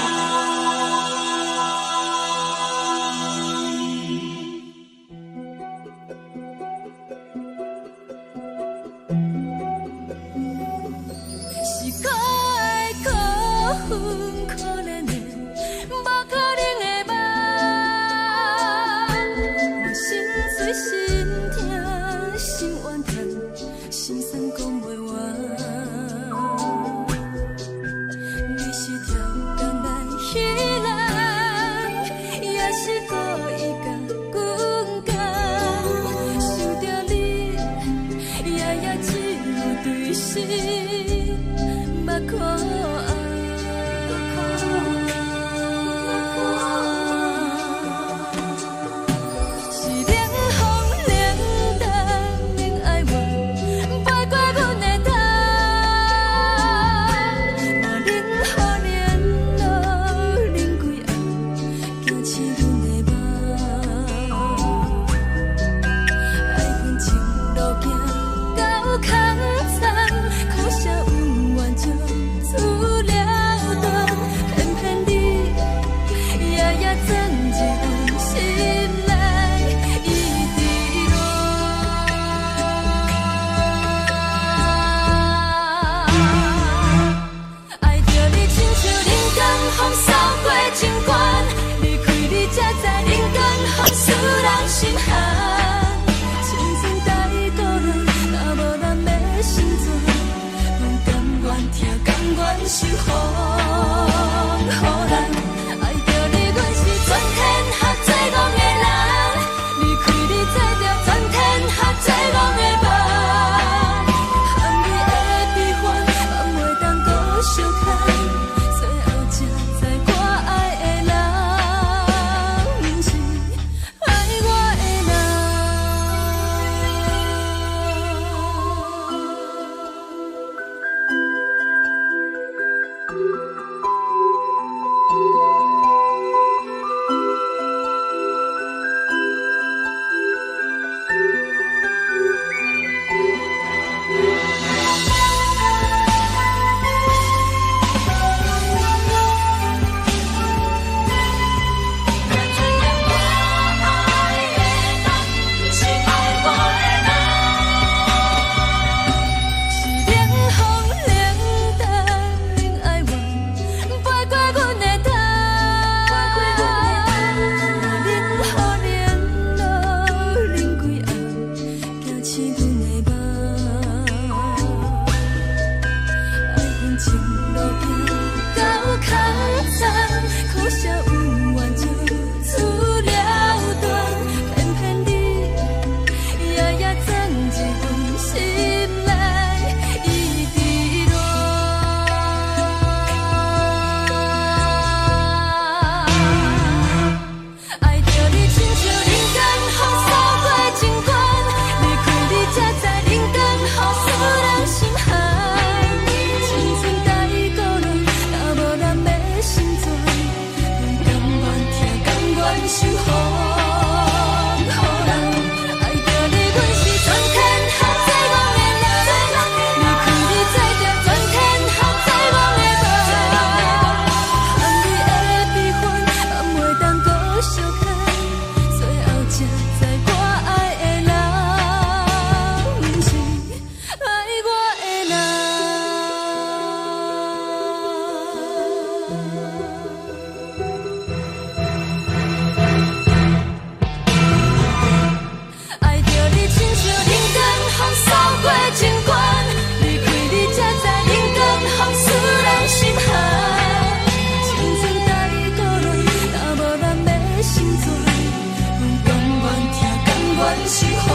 全是风，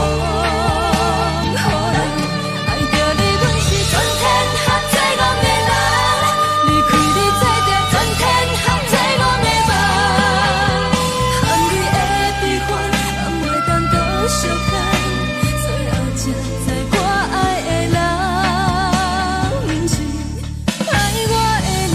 予人爱着你，阮是全天下最憨的人，离开你做着全天下最憨的梦，含你的悲欢，也袂当搁相牵，最后才知我爱的人，不是爱我的人。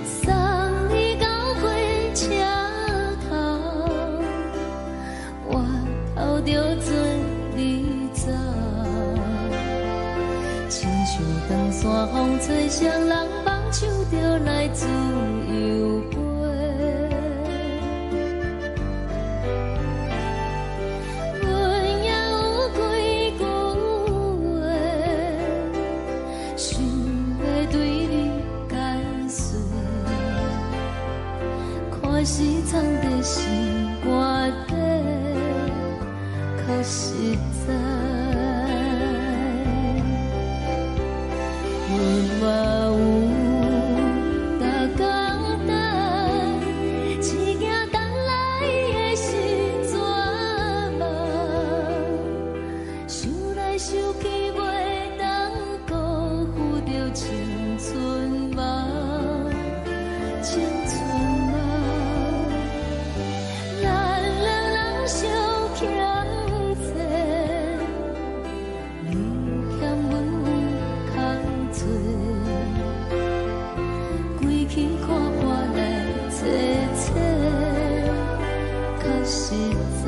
送你到火车头，我头着准你走，亲像长山风吹双人梦，手着来自由飞。阮也有几句话，想要对你解释。看是藏在心肝底，较实在。阮嘛有逐工等，一件等来的是绝望，想来想去袂当辜负着青春梦，青春梦。咱两人相欠债，你欠阮空做，归去看破来切切，较实在。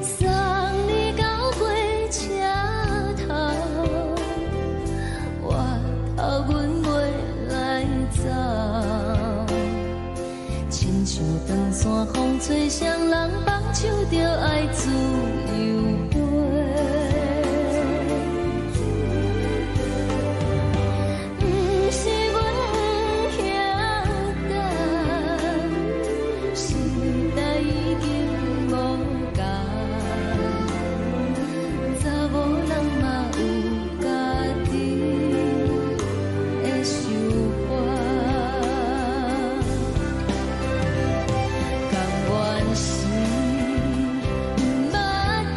送你到火车头，我头阮袂来走，亲像长山风吹双人梦，手着爱自由飞。不是阮不晓等，时代已经无共，查某人嘛有家己的想法，甘愿是不捌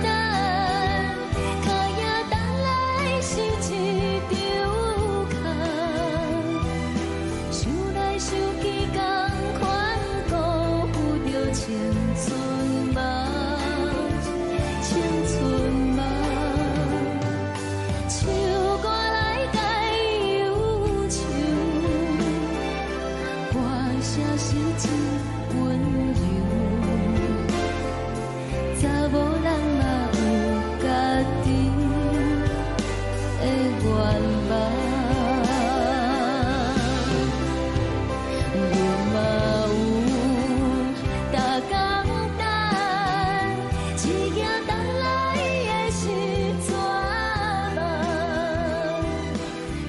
等，脚也等来受一场空，想来想去同款辜负着青春梦，青春梦。唱歌来解忧愁，歌声是真温柔，查某人嘛有家己的愿望。阮嘛有逐工等，一件等来的是绝望，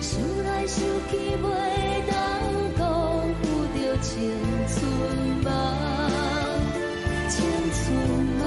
想来想去袂当辜负着青春梦，青春梦。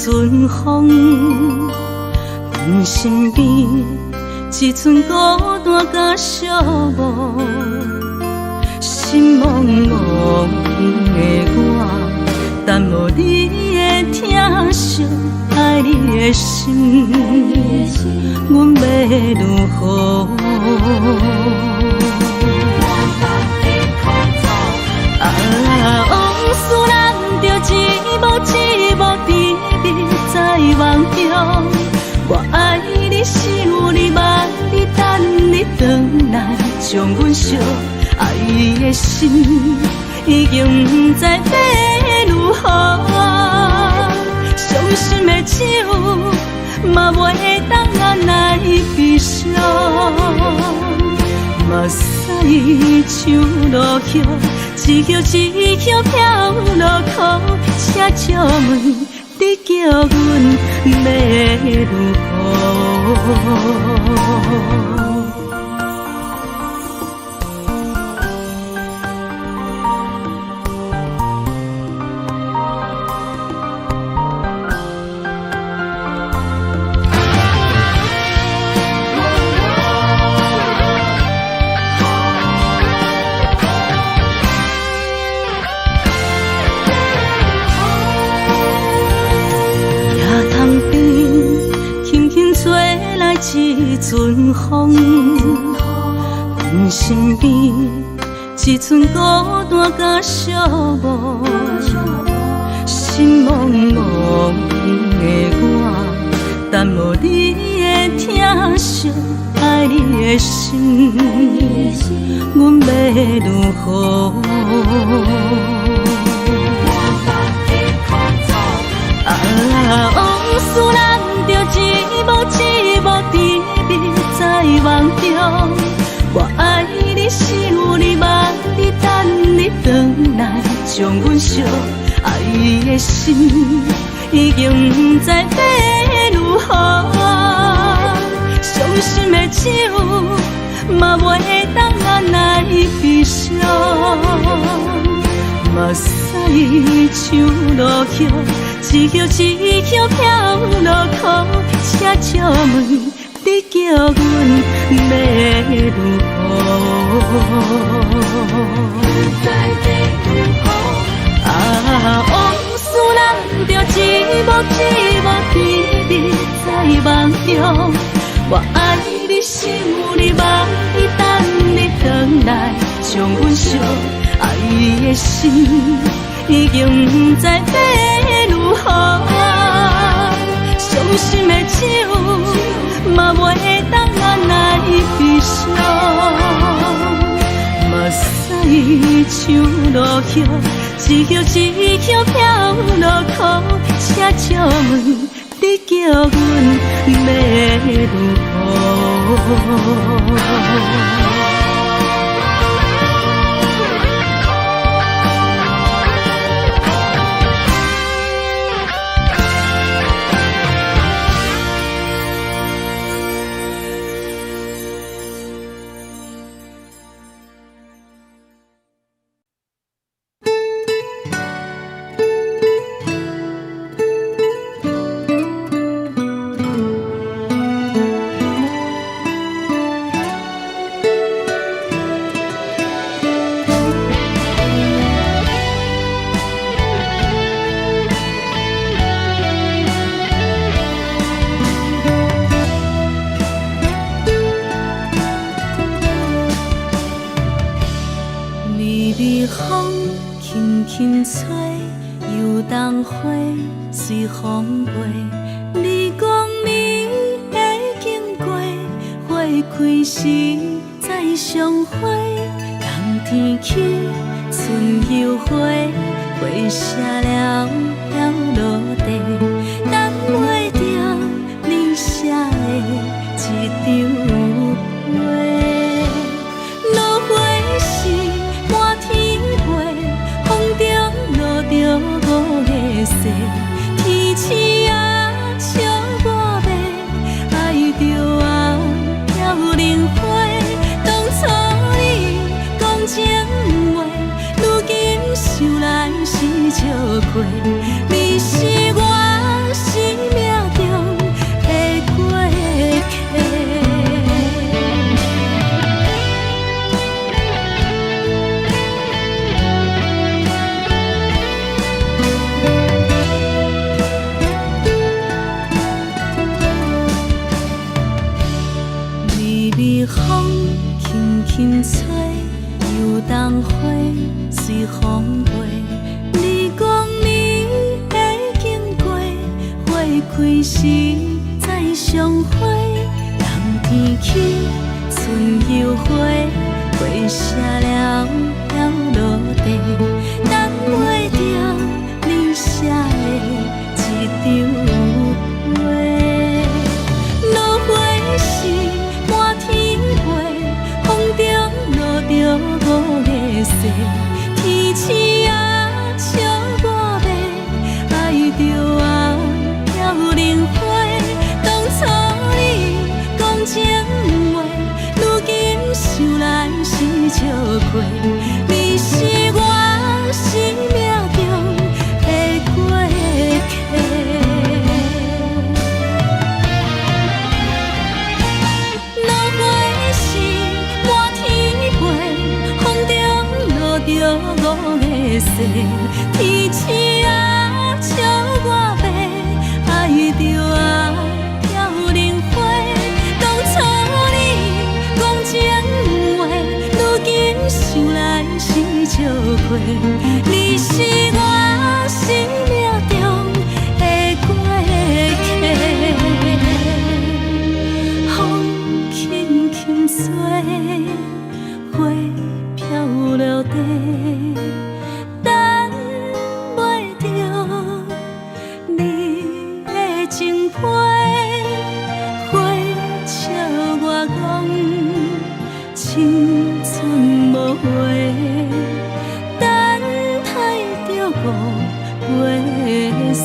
阵风，阮身边一寸孤单甲寂寞，心茫茫的我，等无你的疼惜，爱你的心，阮要如何？往事咱着一幕一幕甜蜜在梦中。我爱你，想你，望你，等你回来，将阮惜爱你的心已经不知要如何。伤心的手嘛袂当按来悲伤，目屎像落雨。一叶一叶飘落雨，请借问你叫阮要如何？一阵风，阮身边一寸孤单甲寂寞，心茫茫的我，等无你的疼惜，爱你的心，阮要如何？往事咱着一幕一幕甜蜜在梦中。我爱你，想你，望你，等你回来，将阮惜爱的心已经不知要如何。伤心的手嘛袂当按来悲伤，目屎像落雨。一叶一叶飘落雨，请借问你叫阮要如何？往事咱着一幕一幕甜蜜在梦中。我爱你，想你，望你，等你回来，将阮惜爱的心已经不知要如何。伤心的手嘛袂当按来悲伤，目屎像落雨，一叶一叶飘落雨，请借问你叫阮要如何？随风飞，你讲你会经过，花开时再相会。冬天起，春又花，花谢了飘落地，等袂着你写的一张画。落花时满天飞，风中落着五个色。天星啊，笑我袂爱着啊，飘零花。当初你讲情话，如今想来是笑过。你是我轻吹，游东花随风飞。你讲你会经过，花开时再相会。人天起，春又花，花谢了飘落地，等袂着你写的一张画。落花时满天飞，风中落着五个色，天星啊笑我迷，爱着啊飘零花。当初你讲情话，如今想来是笑过。你是我生命中的过客。落花时满天飞，风中落着五个色，天星啊笑我迷，爱着啊飘零花。当初你讲情话，如今想来是笑过。你是我生命中的过客，风轻轻吹，花飘落地，等袂着你的情批。花笑我讲青春无悔，等待着五月雪。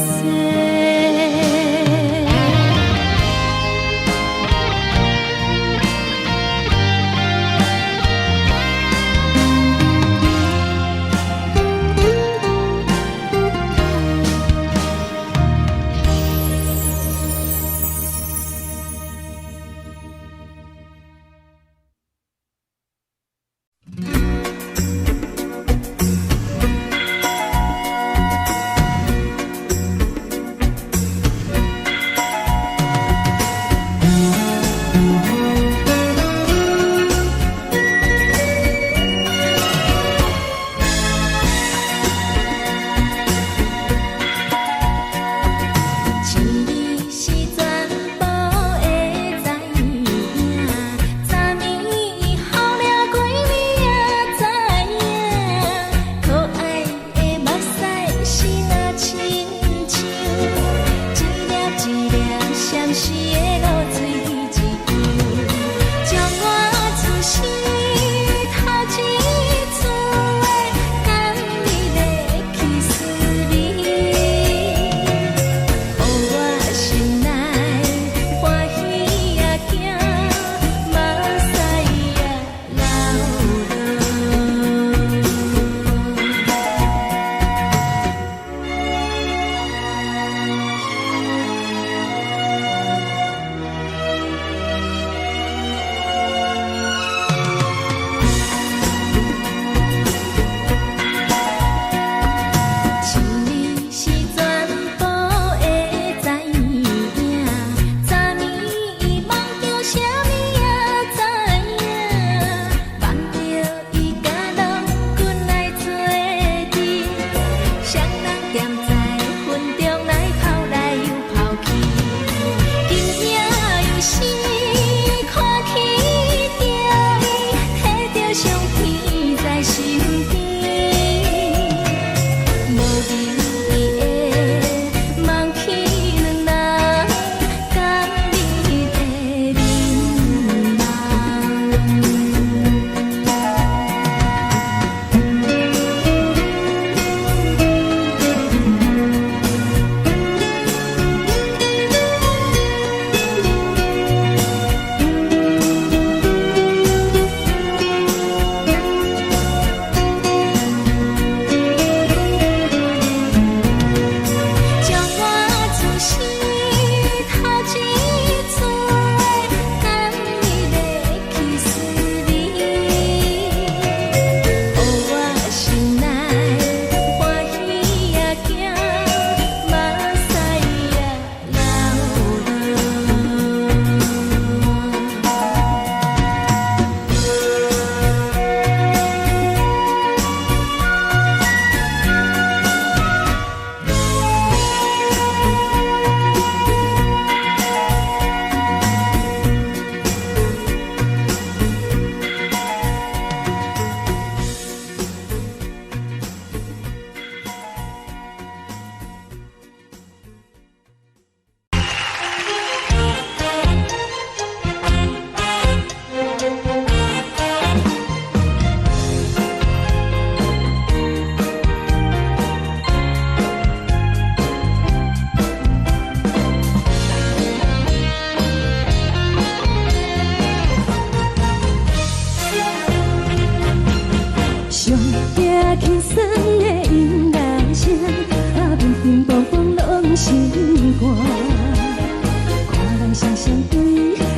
相对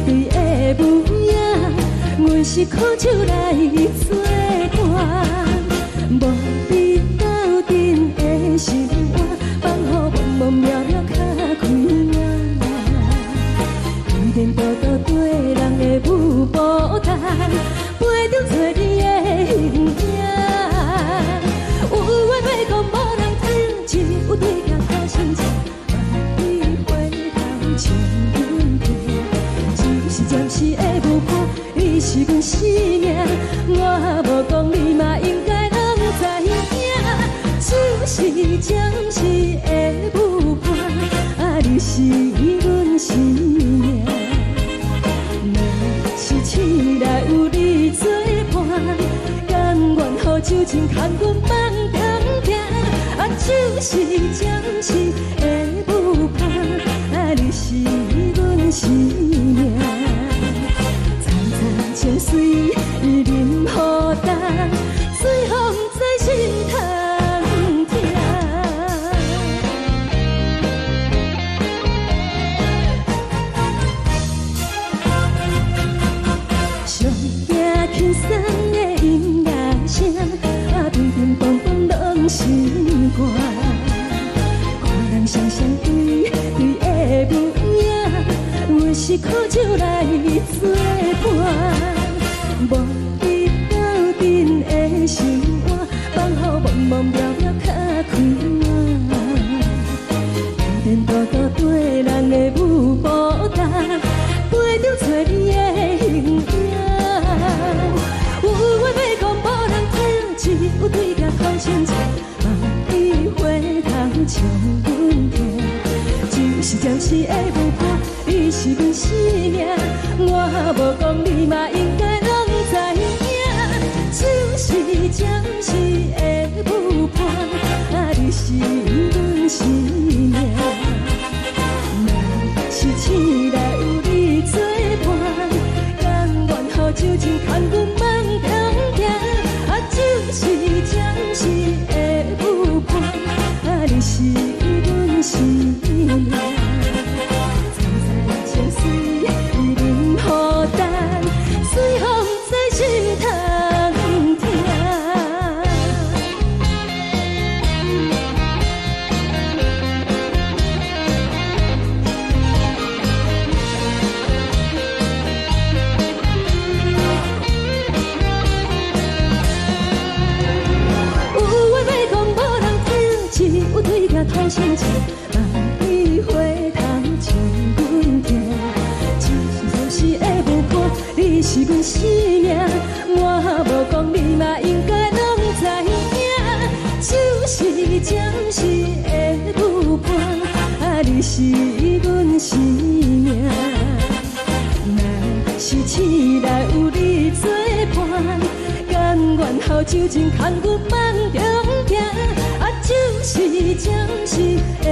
对的无影，阮是苦酒来作伴，无比斗阵的心肝，放予茫茫渺渺较开眼。一点多多对人的舞步弹，陪着做你的形影。有话要讲无人听，只有对角好心情。暂时的舞伴，你是阮生命，我无讲你嘛应该拢知影。就是暂时的舞伴，你是阮生命。若是醒来有你作伴，甘愿予酒精牵阮梦中行。就是暂时的舞伴，你是阮生命。情水伊任何淡，随风在心头听。上惊轻松的音乐声，乒乒乓乓拢心肝。看人双双对对的无影，阮是苦酒来作伴。无比斗阵的心肝，放予茫茫渺渺较开眼。颠颠倒倒对人的舞步弹，陪着做你的形影。有话要讲无人听，只有对角好心情，梦里花通唱阮听。就是暂时的舞伴，你是阮生命，我无讲你嘛应该。就是暂时的舞伴，你是阮生命。若是醒来有你作伴，甘愿予酒精牵阮梦中行。就是暂时的舞伴，你是阮生命。站在情水伊任何淡，随风在心头。好心情，梦里花通唱阮听。就是暂时的舞伴，你是阮生命，我无讲你嘛应该拢知影。就是暂时的舞伴，你是阮生命。若是醒来有你作伴，甘愿予酒精牵阮梦中行。就是暂时的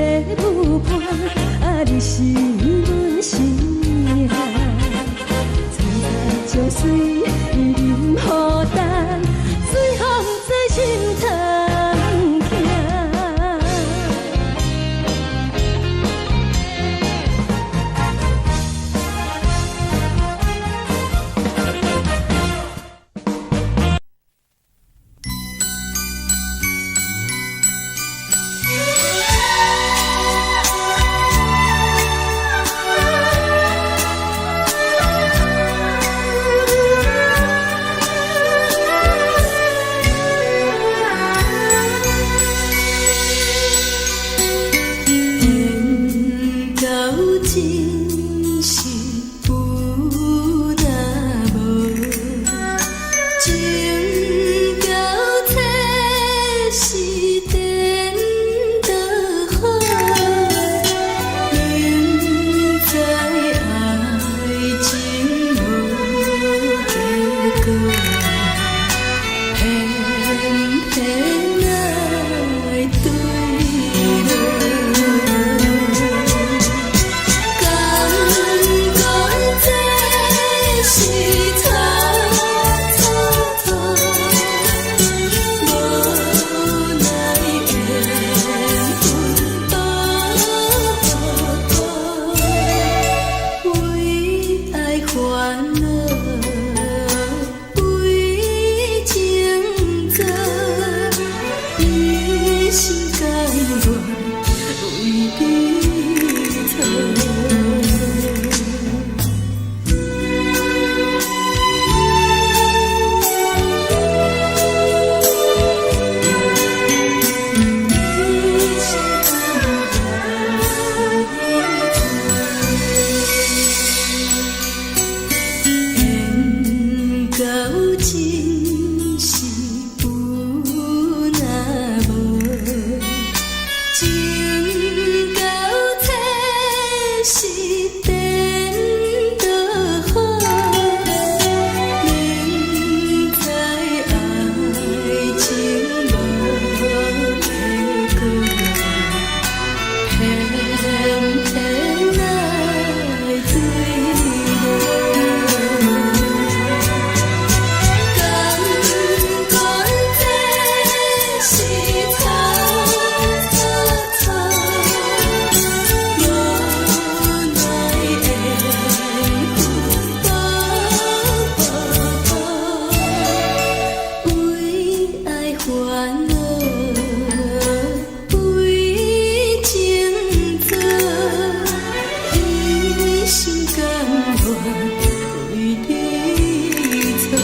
舞伴，你是阮生命。藏在情水伊任何淡，随风在心头行。为你做。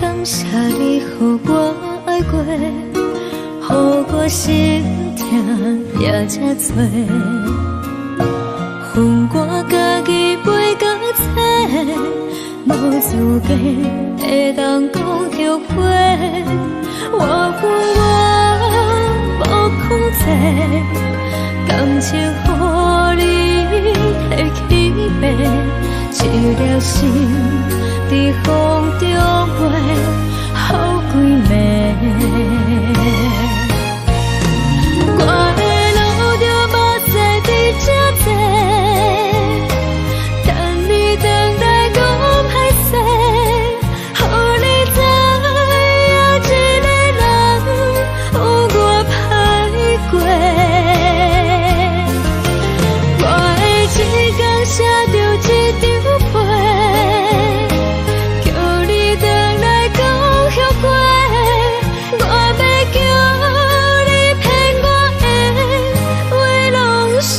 感谢你，予我爱过，予我心痛也这多。恨我家己袂到切，无资格会当讲后悔。我无控制，感情予你的起飞，一粒心在风中飞，好几暝。我的路着目屎在这多，等你回来讲歹势，予你知影一个人有我歹过。我的一天写着一张被，叫你回来讲后悔。我要叫你骗我的话拢收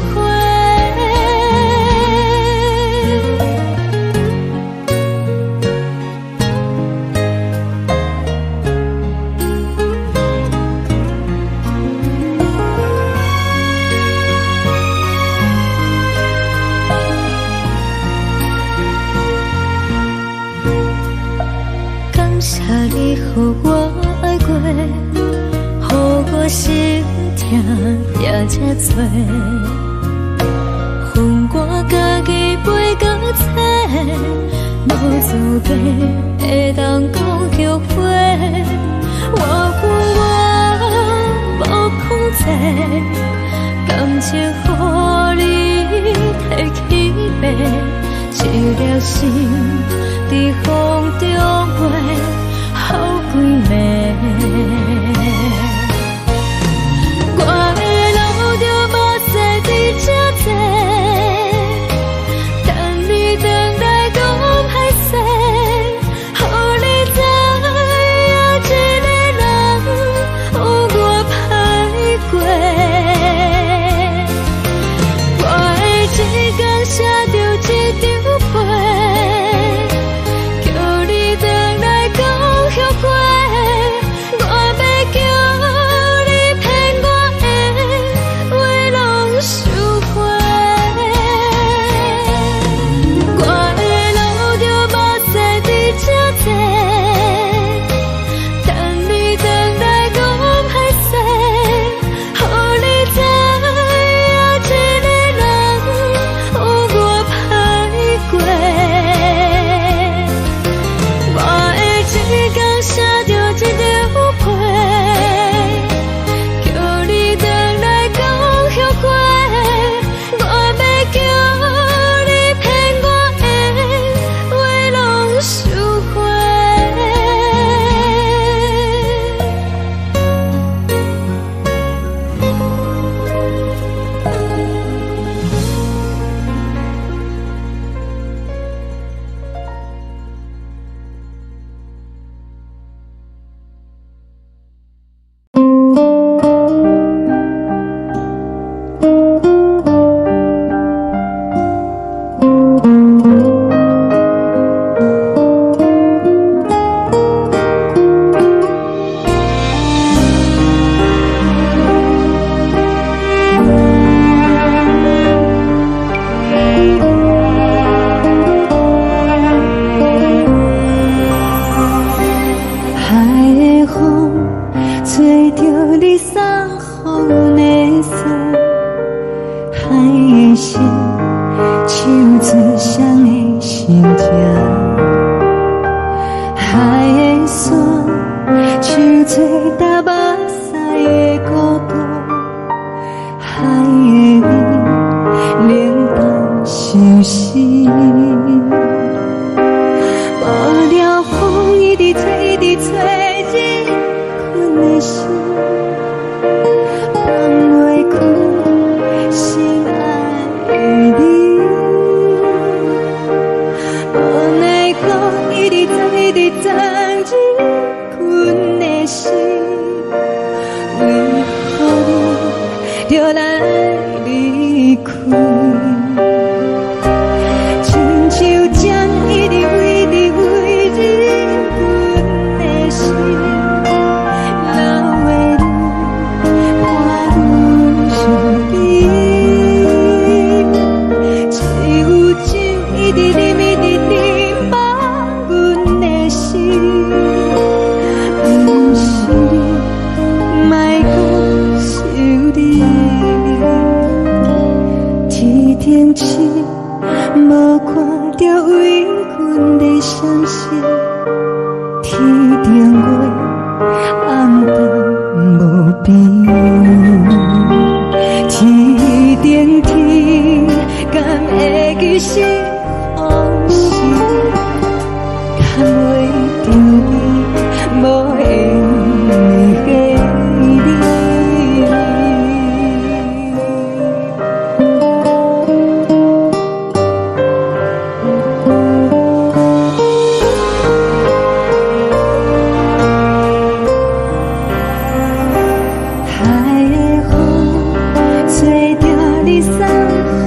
回。感谢你，予我爱过，予我心痛也这多。恨我家己袂到切，无资格会当讲后悔。我无控制，感情予你提起飞，一粒心在风中飞，好几暝。我的路着目屎在这多，等你回来讲歹势，予你知影一个人有我歹过。我的一天写着一张被，叫你回来讲后悔。的心，手指双的心情，海的山，像做搭目屎的孤独，海的味，冷淡伤心。无聊风一直吹，一直吹，日困的心，放袂开心爱的你。无奈何一直藏，一直藏，日困的心，为何你就来离开？亲像针一直围，一直围，日阮的心，流的泪，伴阮伤悲。只有酒一直啉，一直啉，放阮的心。不是你，莫搁想你。天顶星，无看到为阮的伤心。天顶月，暗淡无边。天顶天，敢会记是往事？敢袂着你，无缘的你。海的风，吹着你送予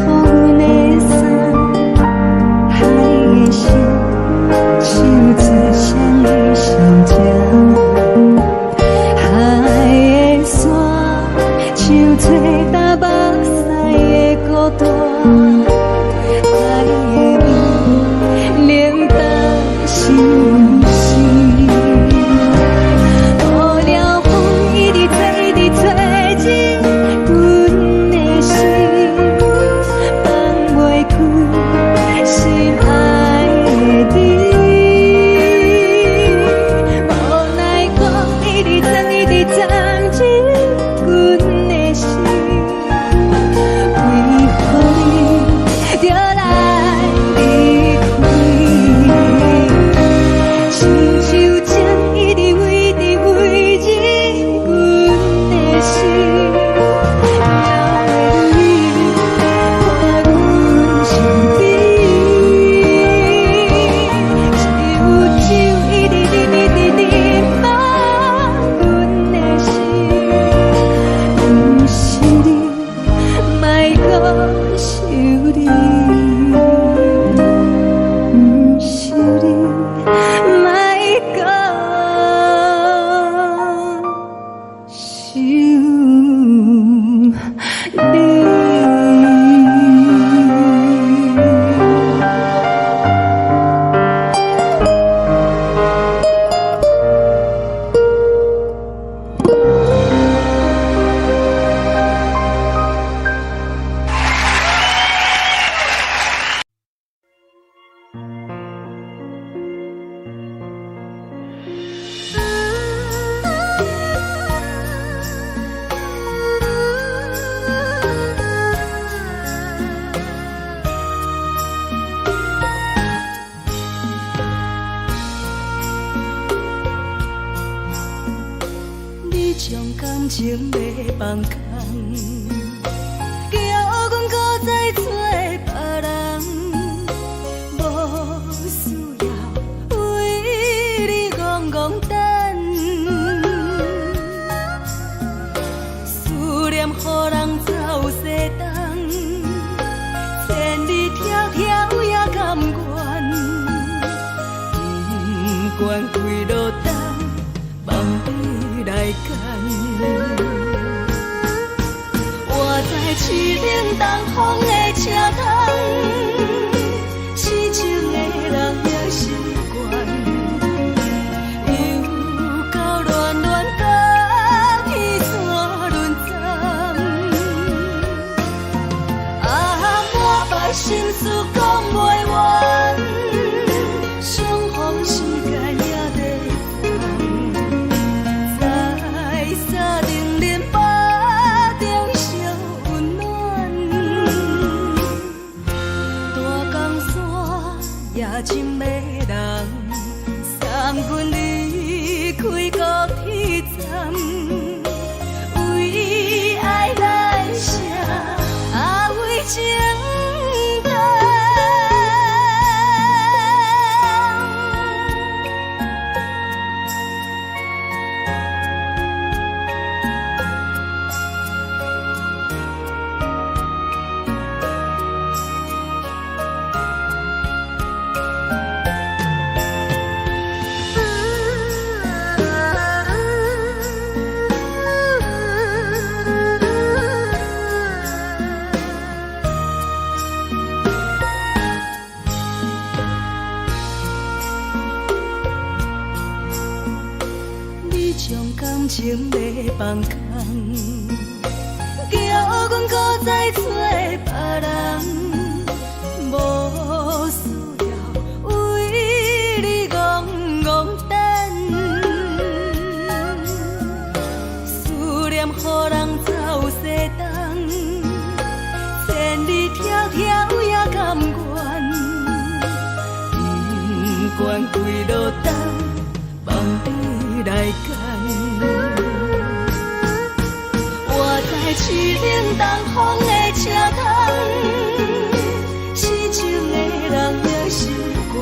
阮的衫，海的心，手指双的心情，海的山，像做搭目屎的孤单，海的味，冷淡伤心。无聊风一直吹，一直吹，日阮的心，放袂开心爱的你。无奈何一直藏，一直藏，日阮的心，为何你就来离开？亲像针一直围，一直围，日阮的心，流的泪，伴阮伤悲。只有酒一直啉，一直啉，放阮的心。不是你，莫搁想你。不是你，莫搁想你。你将感情要放空，叫阮搁再找别人，无需要为你戆戆等。思念予人走西东，千里迢迢也甘愿，不管几路灯，梦你来干。我在市顶东风的车窗，痴情的人也习惯，又到乱乱甲彼山沦陷。心事讲袂完，相逢时间也在等，在沙丁林巴中烧温暖，大江山也真迷人，送阮离开高铁站。为爱来生，为情等。感情要放空，叫阮搁再找别人，无需要为你戆戆等。思念予人走西东，千里迢迢也甘愿，不管几路灯，望你来干。市冷东风的车窗，痴情的人也习惯，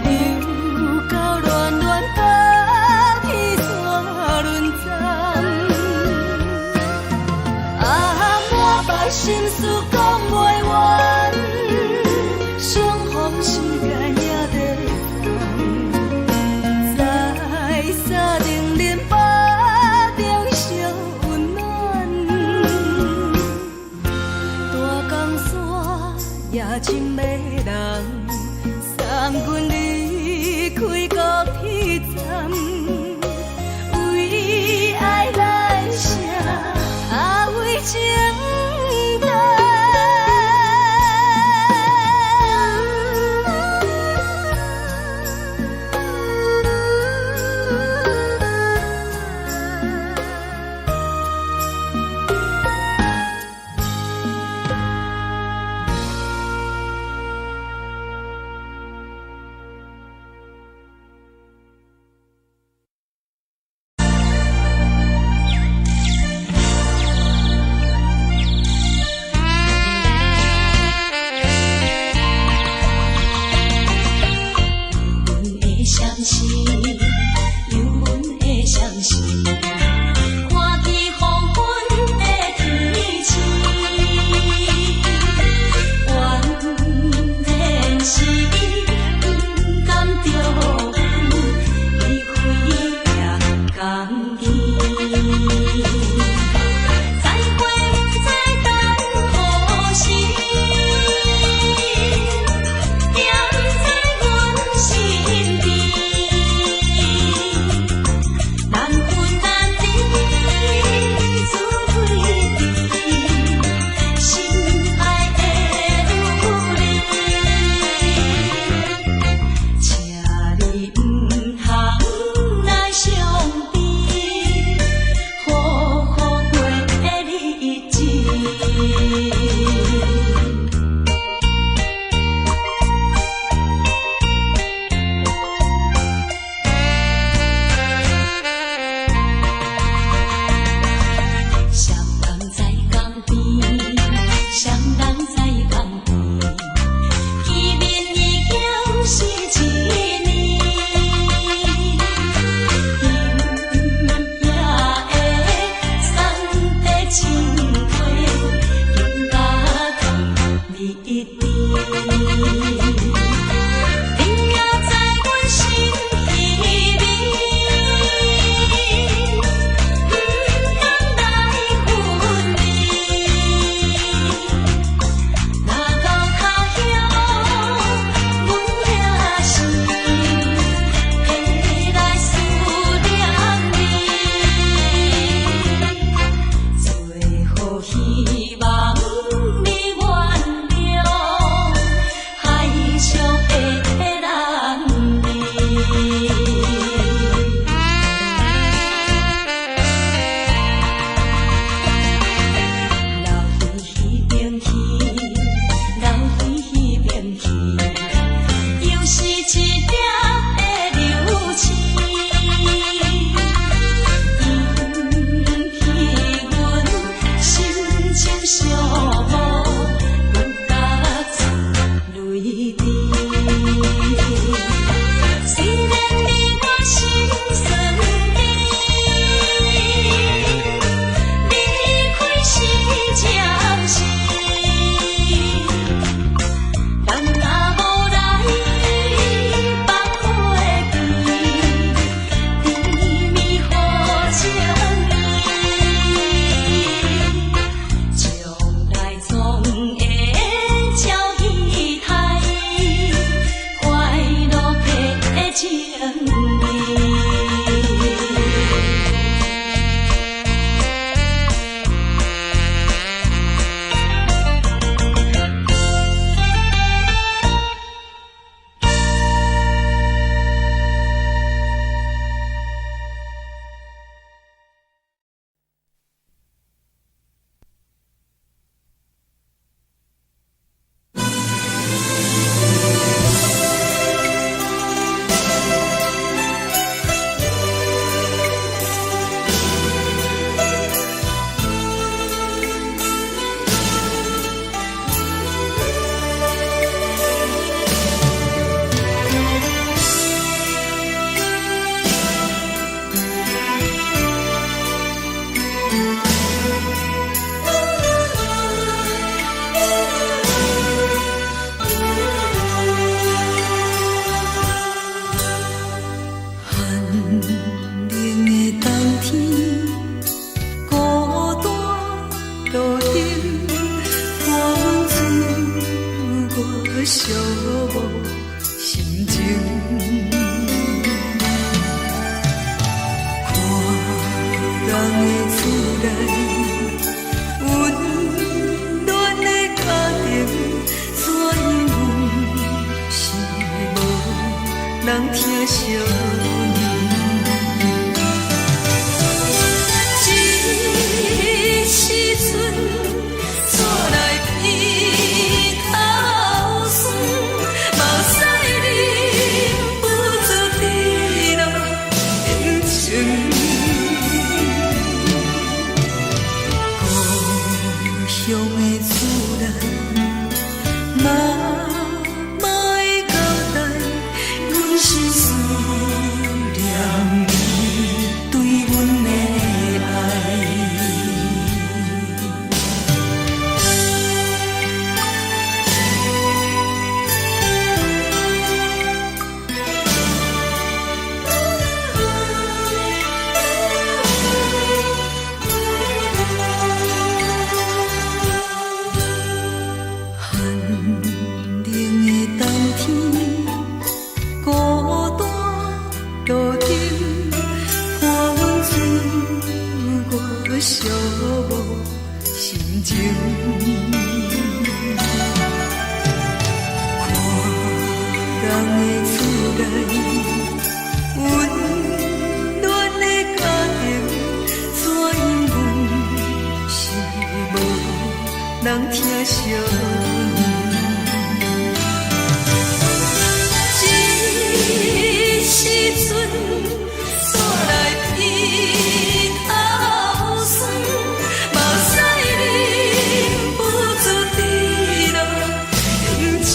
又到乱乱把天线轮转。满腹心事讲袂完，相逢时间也在等，在沙丁林巴。也真迷人，送阮离开高铁站，为爱来生，为情等。去，流水彼边去，又是一粒的流星，引起阮心情伤无，愈加泪滴。虽然你我心酸甜，离开是暂时，但若无来放花期，甜蜜好情意，将来总会照期待，快乐的情意。寂寞心情，看人的厝内温暖的家庭，怎因阮是无人疼惜？一时阵厝内鼻头酸，目屎忍不住滴落眼睛。故乡的厝内，妈会交代，阮是思念你对阮的爱。寂寞心情，看人的厝内温暖的家庭，怎因阮是无人疼惜？一时阵厝内鼻头酸，目屎忍不住滴落眼睛。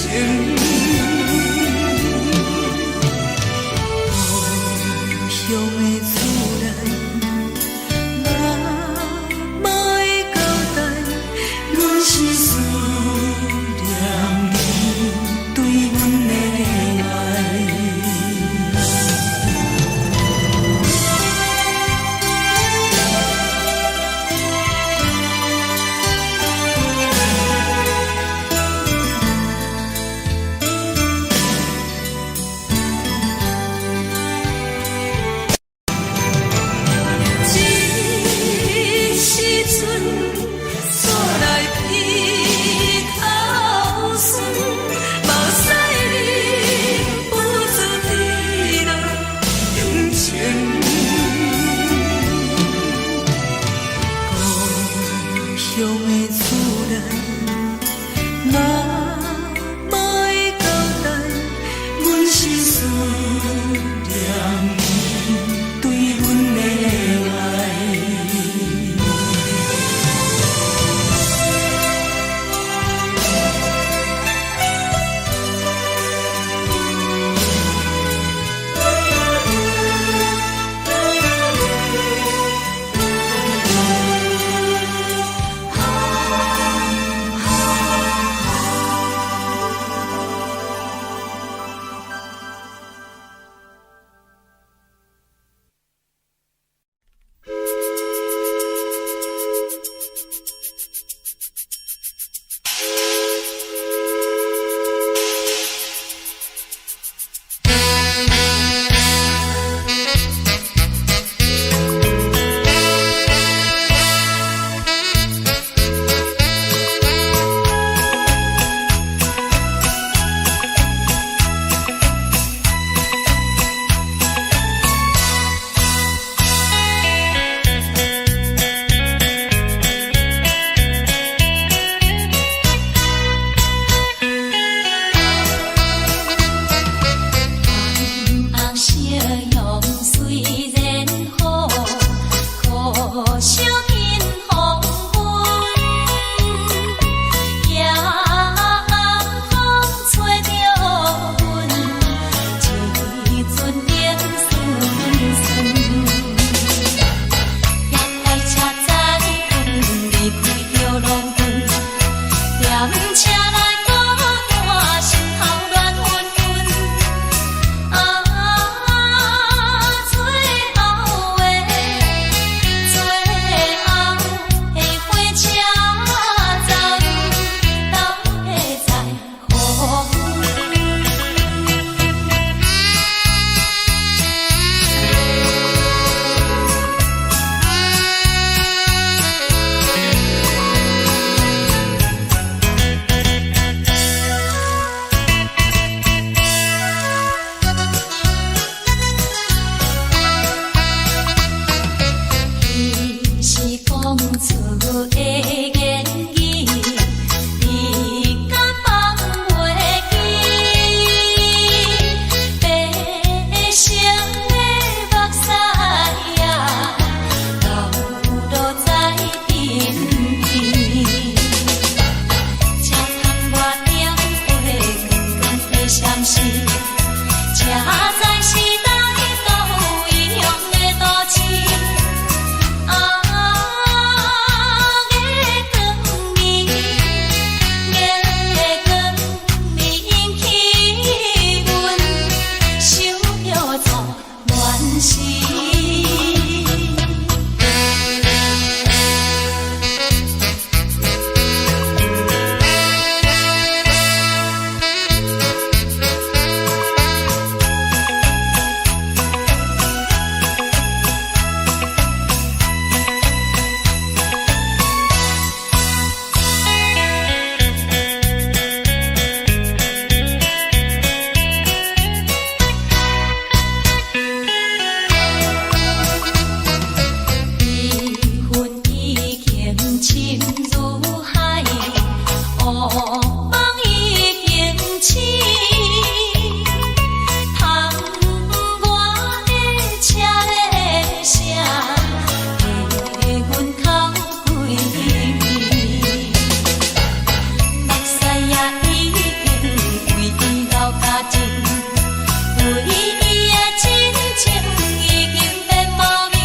故乡的厝内，妈会交代，阮是思车来孤单，心头乱纷纷。最后的火车走入到底在何方？是讲出的言语，你敢放袂记？悲伤的目屎啊，流落在身边。车窗外点火，光的闪烁，车载时代都异样的都市。深如海，乌梦已经醒。窗外的车的声，替阮哭几暝。目屎也已经规天流甲尽，为伊的真情已经变无味。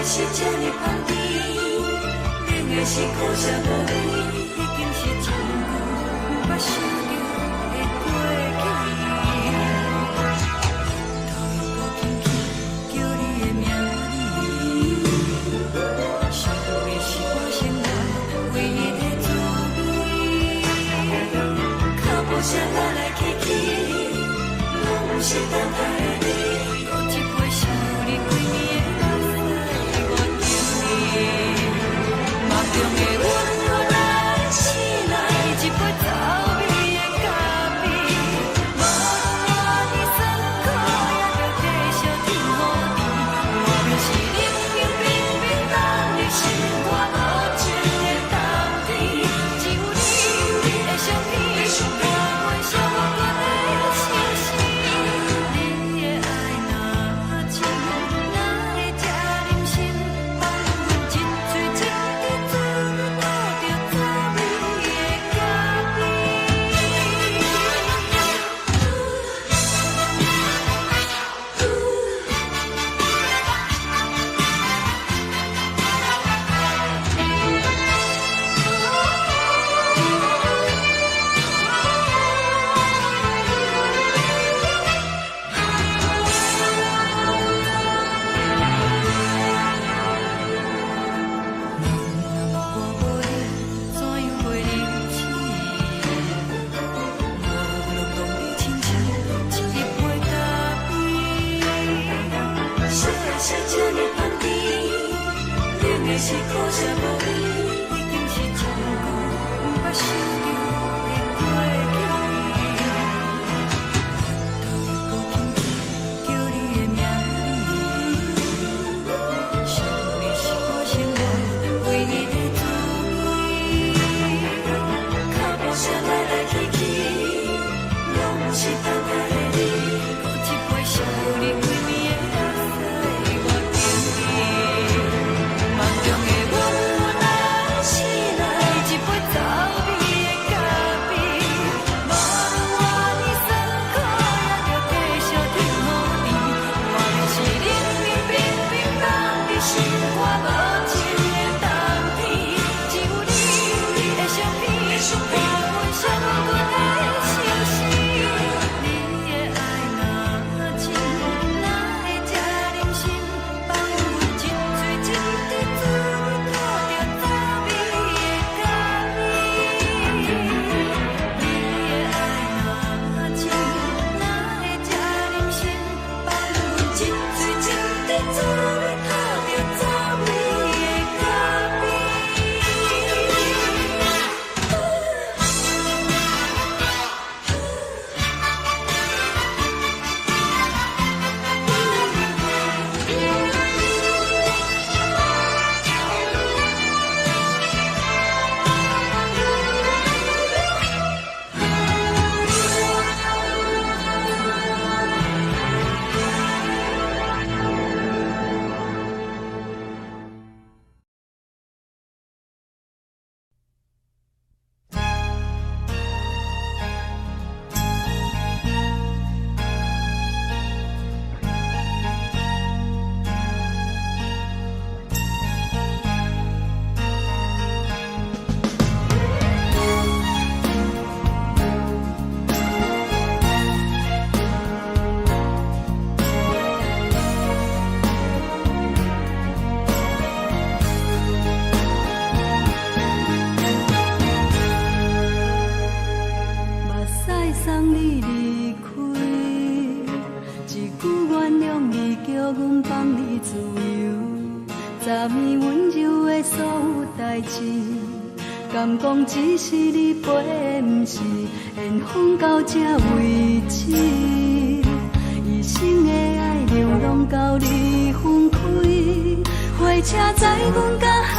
是这呢芳甜，冷的是苦涩无味，已经是真久毋捌想着的过去。头又轻轻叫你的名字，想的是我心内唯一的滋味。脚步声来来去去，拢是等待的你，喝一杯想你几年的目屎。梦中的阮，我来醒来，一杯走味的咖啡。无论你酸苦，也着继续甜好甜。我就是冷冷冰冰，等你心肝无情的冬天。只有你的相片，我袂伤我的心事。是这呢放甜，冷的是苦涩无味，已经是将我不捌想着的过去。头又轻轻叫你的名字，想你是我生活唯一的滋味。脚步声来来去去，拢是等待的你，搁一杯烧你归暝的汗水我敬你。梦中的阮若醒来，一杯走味的咖啡，无论我呢酸苦，也着继续甜予你。我就是冷冷冰冰放伫心肝无情的冬天，只有你的相片，我阮相阮的相思。你的爱若真，哪会这忍心放阮一醉一滴滋味，吐着走味的咖啡？你的爱若真，哪会这忍心放阮一醉一滴滋味，吐着走味的咖啡？目屎送你离开，一句原谅你，叫阮放你自由。昨暝温柔的所有代志，敢讲只是你陪，不是缘分到这为止。一生的爱流浪到你分开，火车载阮甲海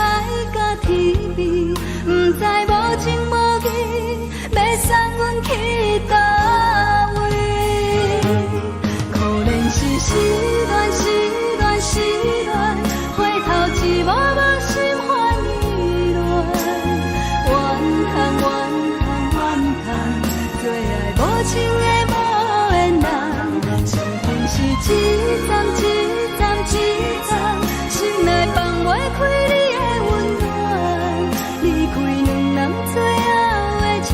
甲天边，不知无情无义，要送阮去倒位？可怜是失恋，失恋，失恋，回头一幕幕心烦意乱，怨叹，怨叹，怨叹，最爱无情的无缘人，生命是一站一站一站，心内放袂开你的温暖，离开两人最后的车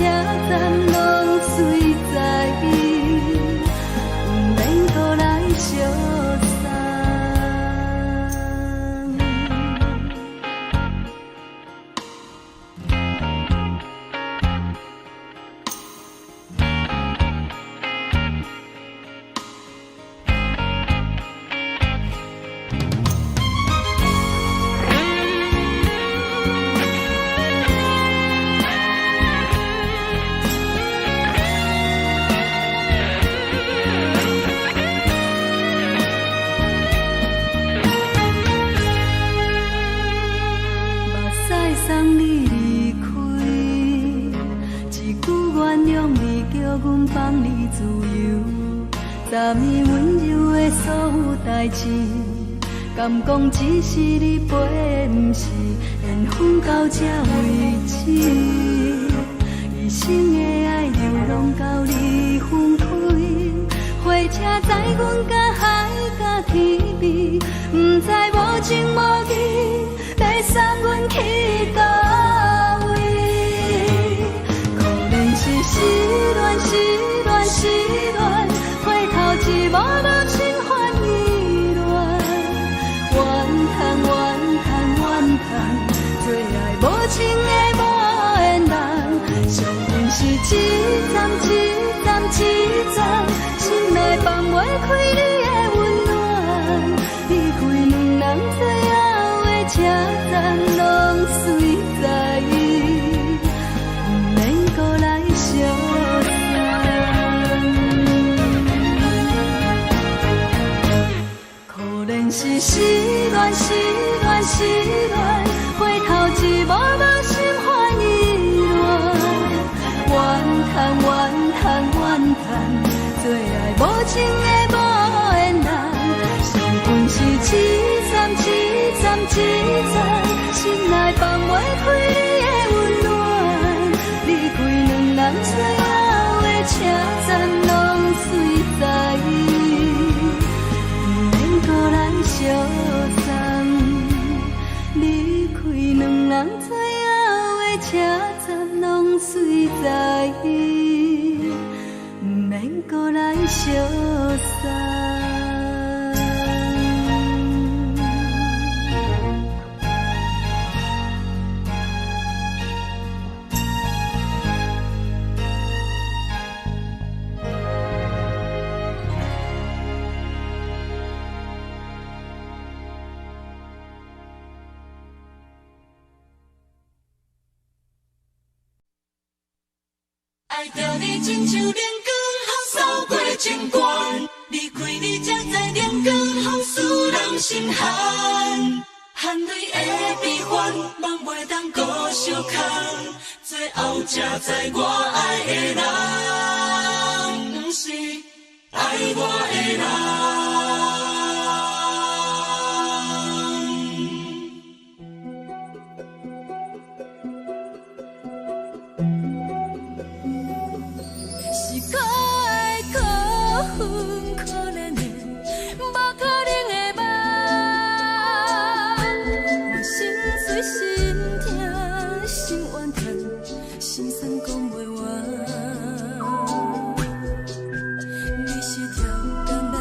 站，拢随在伊，不免搁来相送。目屎送你离开，一句原谅你，叫阮放你自由。昨暝温柔的所有代志，敢讲只是你陪，不是缘分到这为止。一生的爱流浪到你分开，火车载阮甲海甲天边，不知无情无义，要送阮去倒位？可怜是失恋，失恋，失恋，回头一幕幕心烦意乱，怨叹，怨叹，怨叹，最爱无情的无缘人，伤痕是一站一站一站，心内放袂开你的温暖，离开。人最后的车站拢随在，不免搁来相送。可怜是失恋，失恋，失恋，回头一幕幕心怀意乱，怨叹，怨叹，怨叹，最爱无情的无缘人。是凄惨，凄惨，凄惨，心内放袂开你的温暖。离开两人最后的车站拢随在，不免搁来相送。离开两人最后的车站拢随在，不免搁来相送。爱着你亲像阳光风扫过情关，离开你才知阳光风使人心寒。含泪的悲欢，望袂当搁相牵，最后才知我爱的人，不是爱我的人。可怜的，无可能的梦，我心碎心痛，心怨叹，心酸讲袂完。你是条工来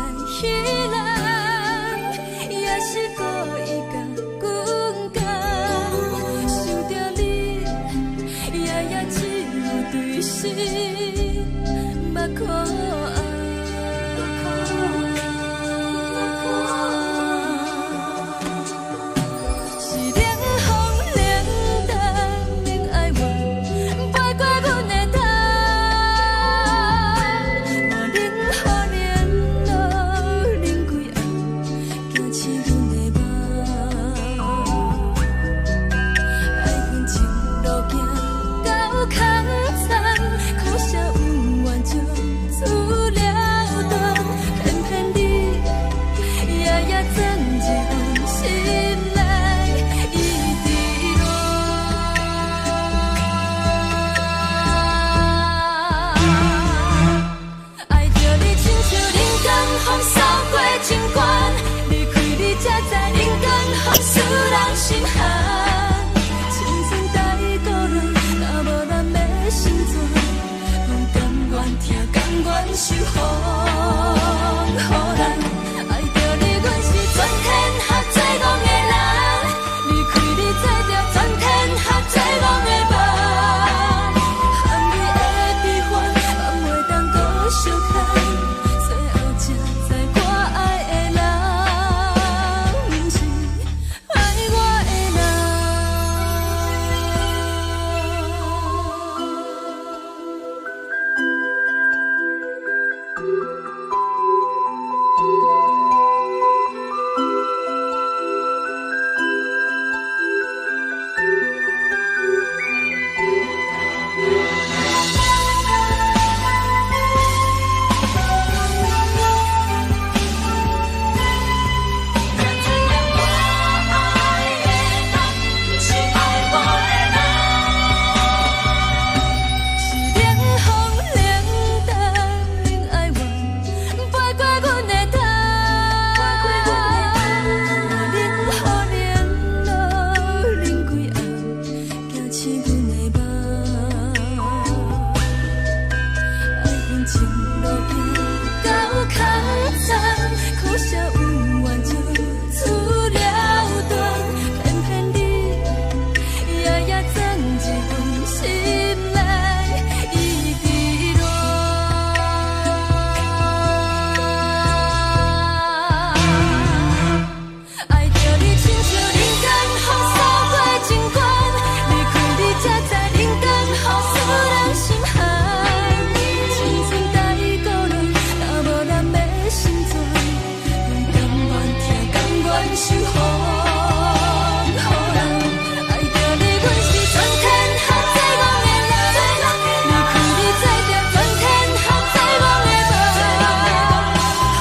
守护。好人爱着你，阮是全天下最戆的人。离开你才着全天下最戆的梦。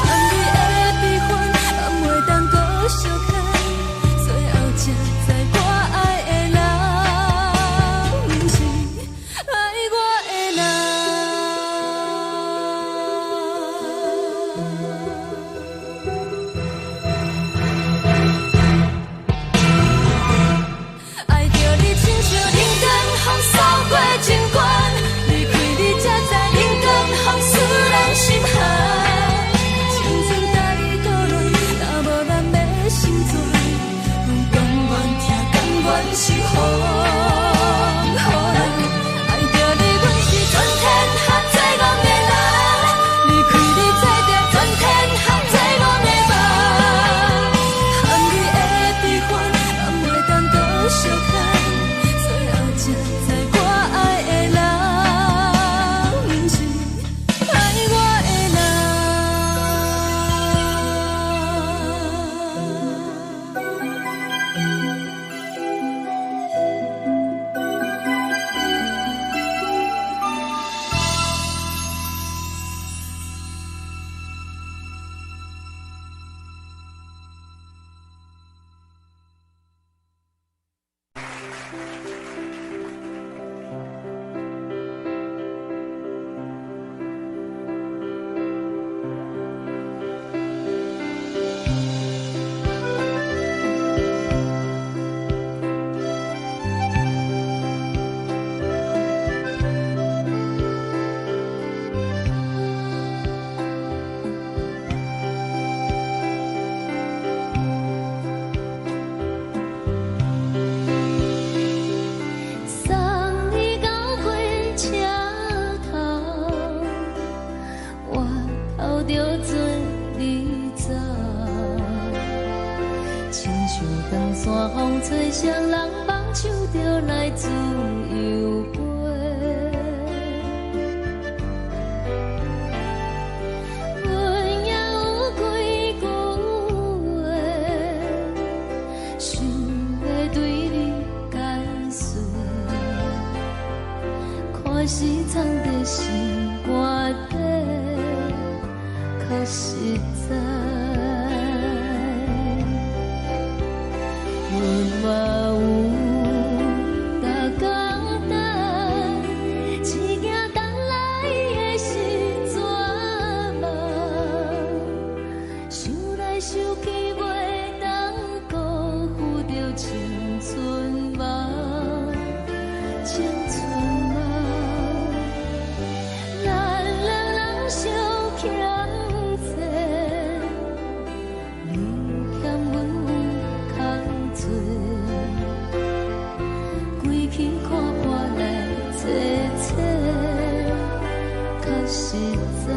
含泪的悲欢，敢袂当搁相牵？最后才知我爱的人，不是爱我的人。爱着你，亲像冷光风扫过情关，离开你才知冷光风使人心寒。青春大意倒落，若无咱要成全，甘愿听，甘愿守护。好人爱着你，阮是全天下最戆的人。离开你才着全天下最戆的梦。含泪的悲欢，敢袂当搁相牵？最后才知我爱的人，不是爱我的人。送你到火车头，我头着做你走，亲像长山风吹双人放手着来自由飞。阮也有几句话，想要对你解说。看是藏在心肝底，较实在。阮嘛有大简单，一件等来的是绝望。想来想去，袂当辜负着青春梦，青春梦。咱两人相欠债，你欠阮有空做，归去看破来坐坐，较实在。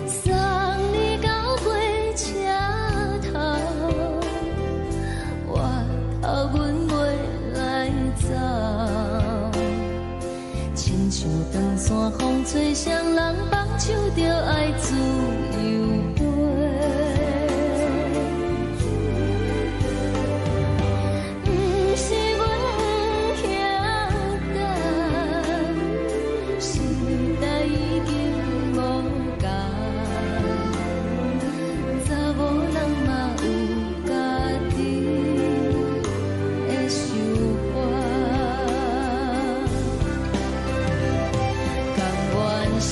送你到火车头，我头阮袂来走，亲像长山风吹双人放手着爱自由飞。不是阮不晓得，时代已经无共，查某人嘛有家己的想法。甘愿是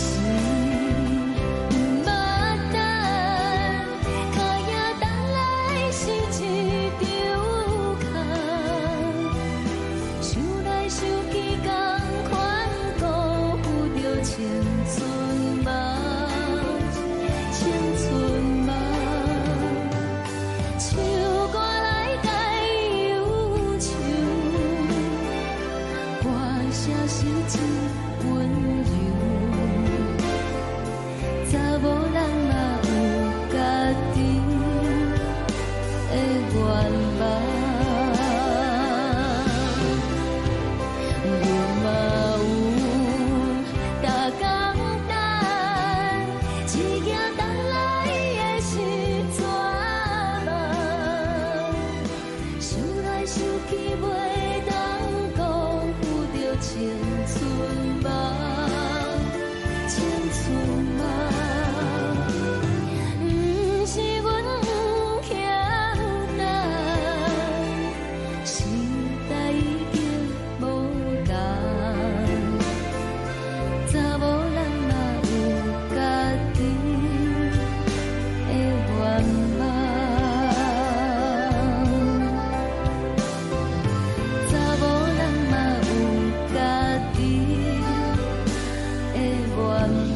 愿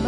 望。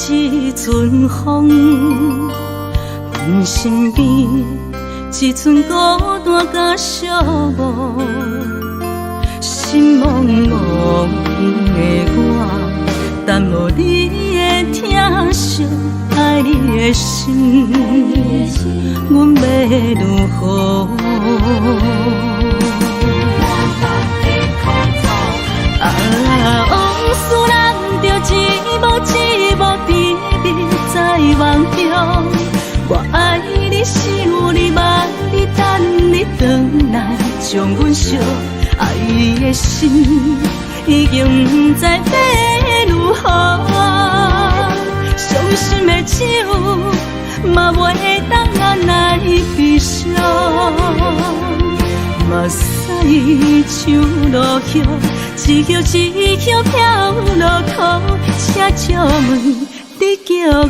一阵风，阮身边一阵孤单甲寂寞，心茫茫的我，等无你的疼惜，爱你的心，阮要如何？往事人着一幕一幕甜蜜在梦中，我爱你是有你望你等你回来，将阮惜爱的心已经不知要如何。伤心的手嘛袂当按来悲伤，目屎像落雨。一叶一叶飘落土，请借问你叫阮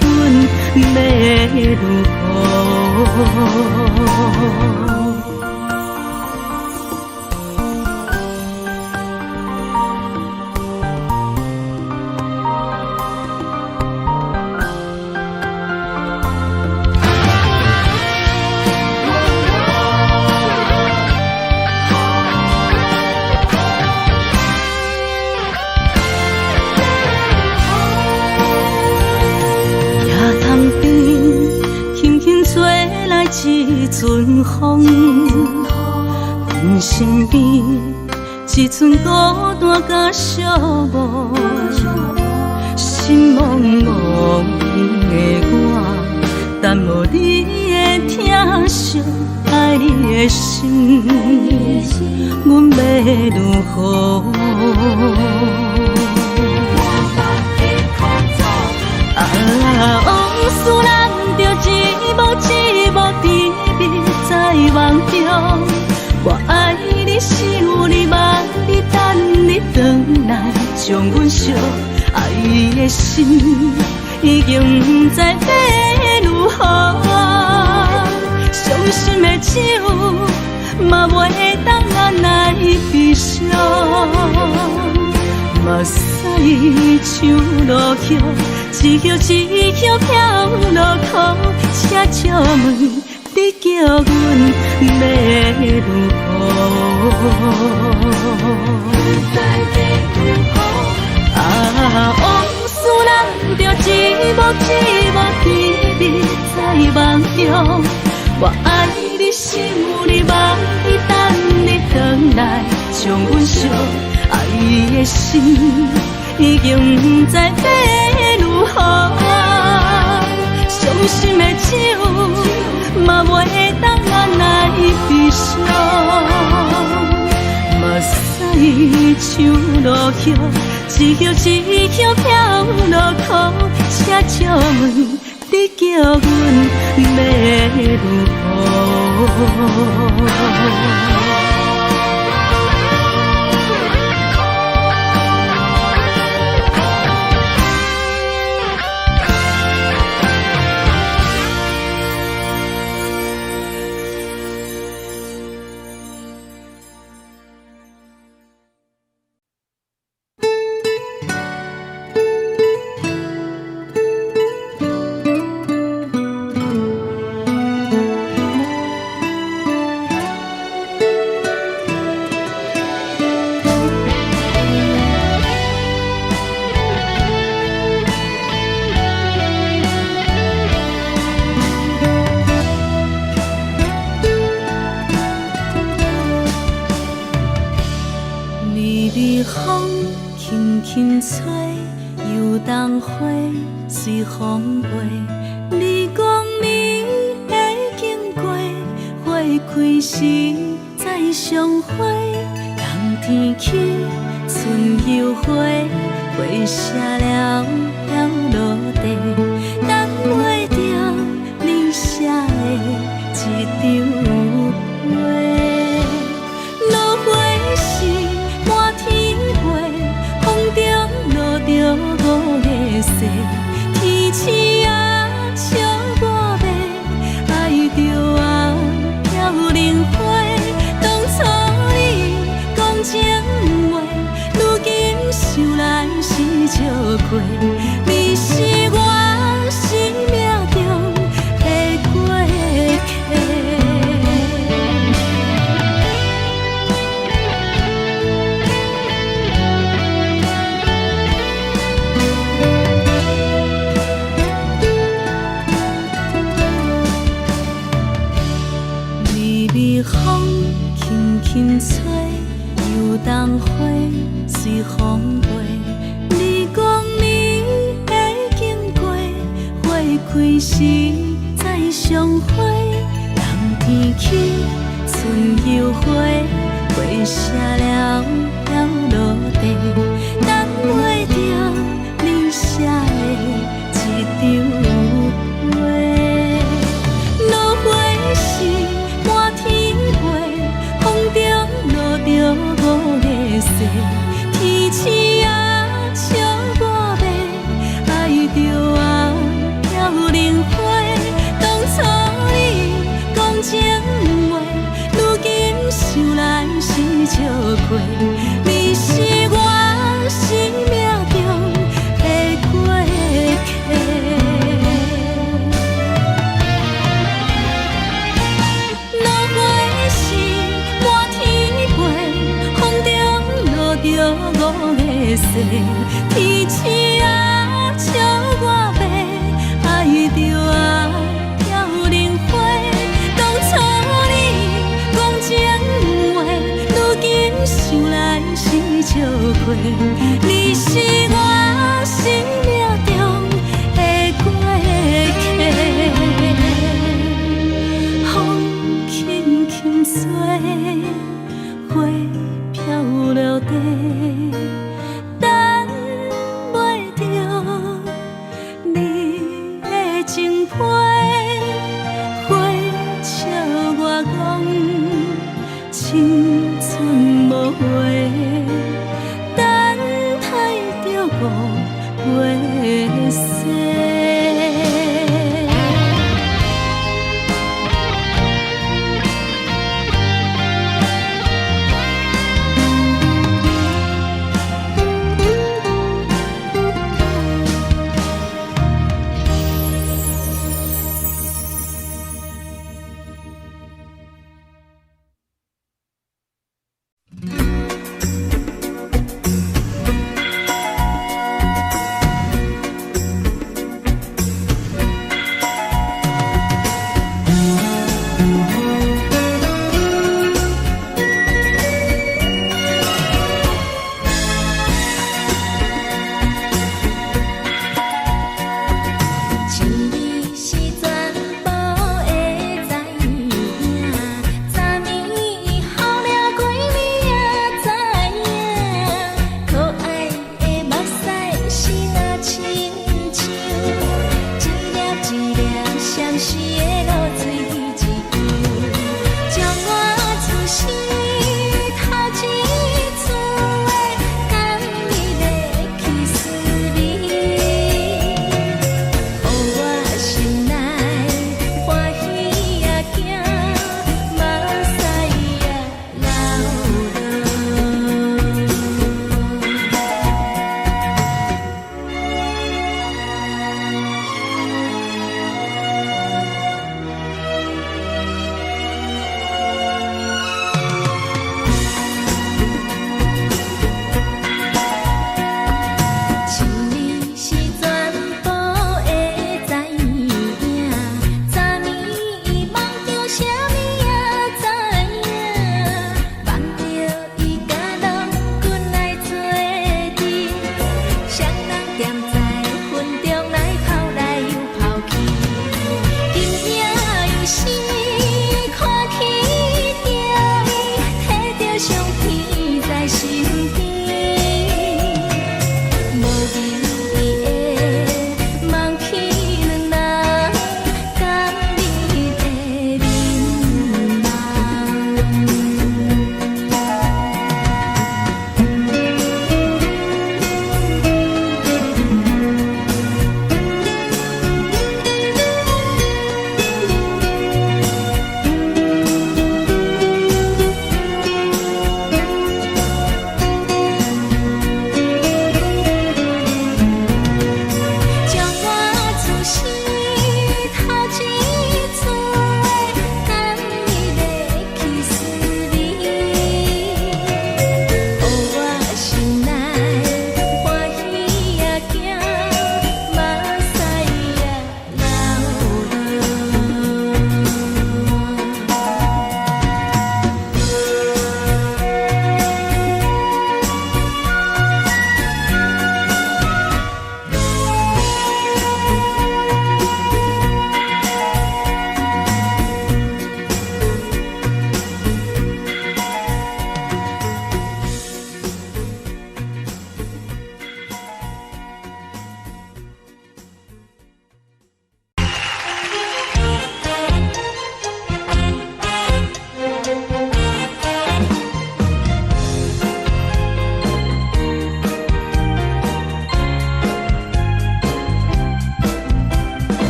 要如何？一阵风，阮身边一阵孤单甲寂寞，心茫茫的我，等无你的疼惜，爱你的心，阮要如何？往事人着一幕一幕甜蜜在梦中，我爱你是有你望你等你回来，将阮惜爱的心已经不知要如何。伤心的手嘛袂当按来悲伤，目屎像落雨。一叶一叶飘落土，请借问你叫阮要如何？往事人着一幕一幕甜蜜在梦中，我爱你是有你望你等你回来，将阮惜爱的心已经不知要如何。伤心的手嘛袂当按来悲伤，目屎像落雨，一叶一叶飘落土，请借问你叫阮要如何？花随风飞，你讲你会经过，花开时再相会。冬天起，春又花，花谢了飘落地，等袂着你写的一张画。落花时满天飞，风中落着五个色，天星啊笑我迷，爱着啊飘零花。当初你讲情话，如今想来是笑过，你是我生命中的过客。风轻轻吹，游动花随风飞。你讲你会经过，花开时再相会。冬天起，春又花，花谢了飘落地，等袂着你写的一张画。落花时满天风中落着五个色，天星啊笑我迷，爱着啊飘零花。当初你讲情话，如今想来是笑过，你是我生命中的过客。五个色，天星啊笑我迷，爱着啊飘零花。当初你讲情话，如今想来是笑过，你是我生命中的过客。风轻轻吹，花飘落地。青春无悔，等待着五月色。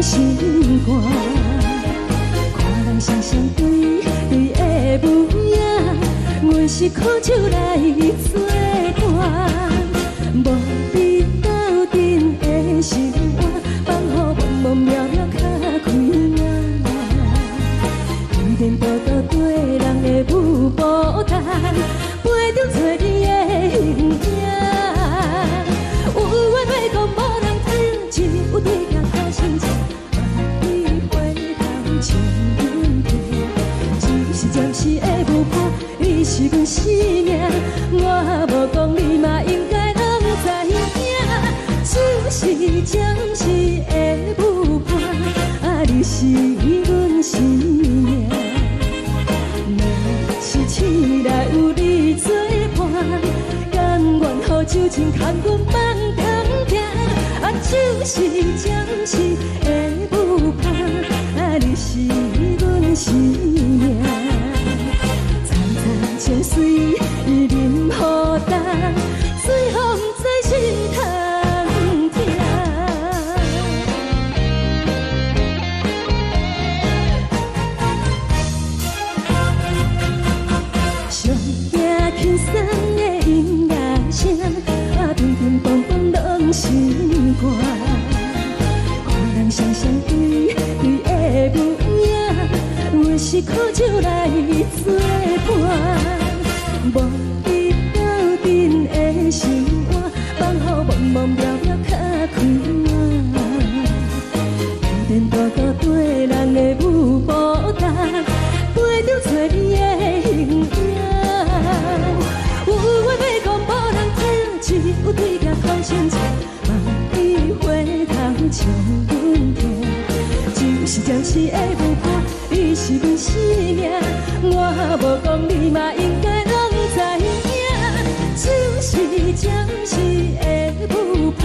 心肝。看人双双对对的模样，阮是苦酒来作伴。无你斗阵的心肝，放予茫茫渺渺较开眼。一点多多对人的舞步弹，陪着找你的形影。有话要讲无人听，只有对镜头心情。万里回头将阮听，只是暂时的舞伴，你是阮生命。我无讲你嘛应该拢知影，只是暂时的舞伴，你是阮生命。是醒来有你作伴，甘愿予酒精牵阮放长行，就是暂时的舞伴，你是阮生命。层层情水任何重，随风在心通听。上惊轻松的音乐声，乒乒乓乓拢心肝。看人双双对对的模样，阮是苦酒来作伴。无你斗阵的心肝，放予茫茫渺渺较开眼。点点多多对人的舞步弹，陪着找你的形影。有话要讲无人听，只有对镜头心情。万里回头将阮听，就是暂时的舞伴，你是阮生命。我无讲你嘛应该拢知影，就是暂时的舞伴，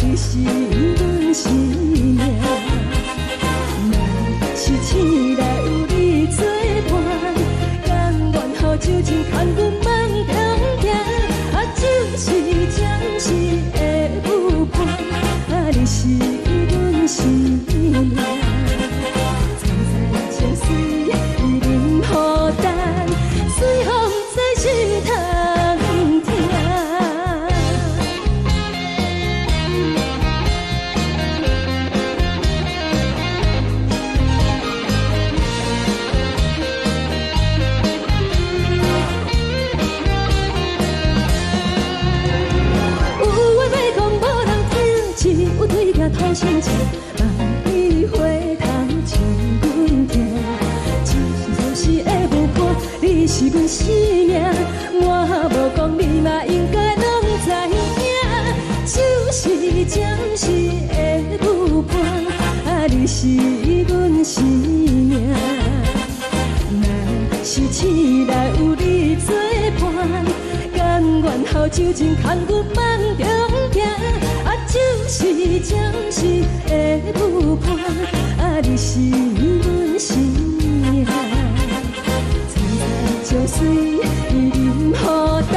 你是阮生命。若是醒来有你作伴，甘愿予酒精牵阮放长行，就是暂时的舞伴，你是阮生命。层层情水任何重，随风在心通听。有话要讲无人听，只有对镜头心情。万里回头将阮听，只是暂时的舞伴，你是阮生命。我无讲你嘛应该拢知影，就是暂时的舞伴，你是阮生命。若是醒来有你作伴，甘愿予酒精牵阮放长行，就是暂时的舞伴，你是阮生命。层层情水任何重，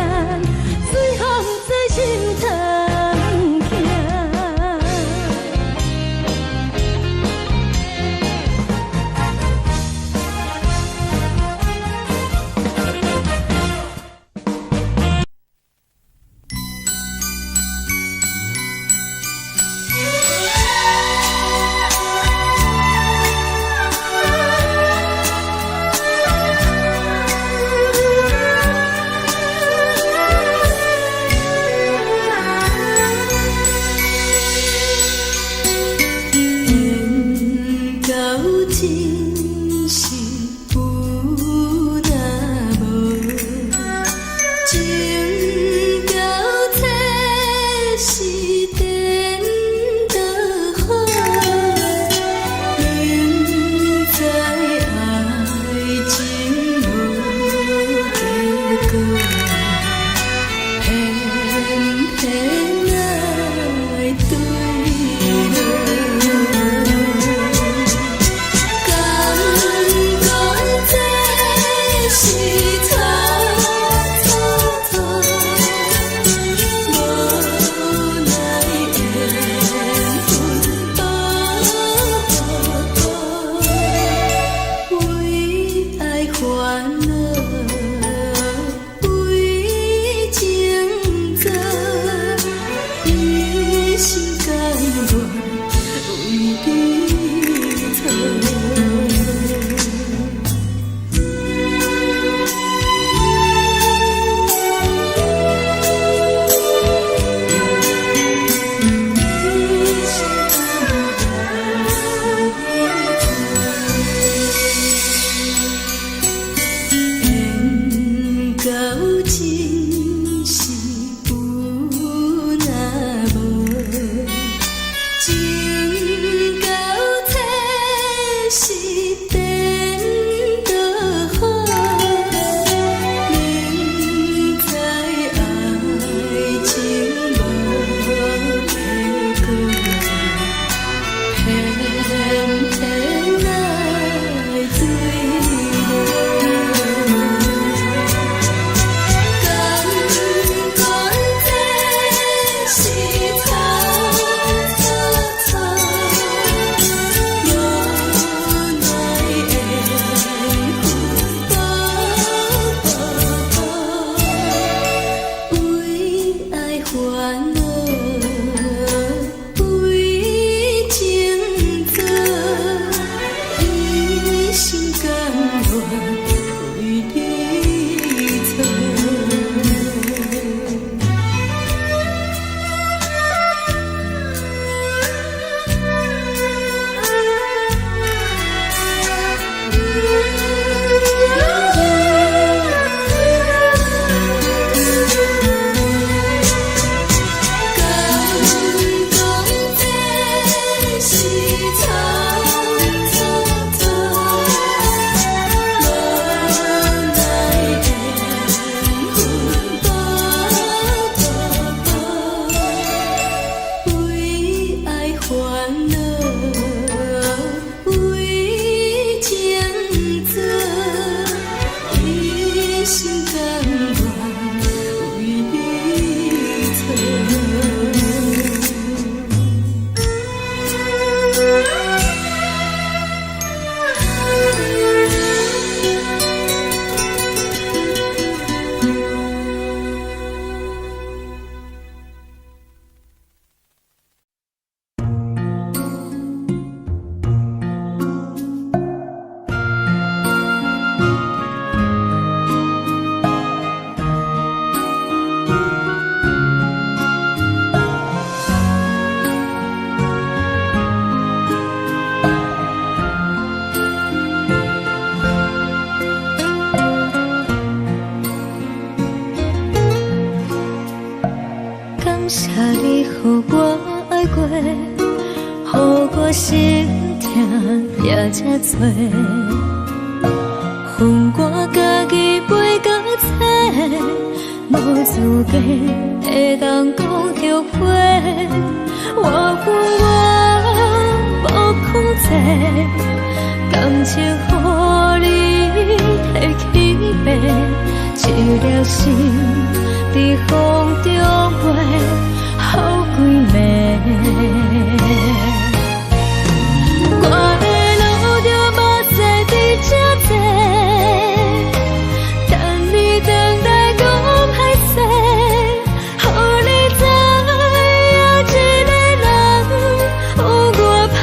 随风在心通听。痛也这多，恨我家己飞到切，无资格会当讲后悔。我恨我无控制，感情予你提起白，一粒心在风中飞，好几暝。我的路就无再伫这多，等你回来讲歹势，予你知影一个人有我歹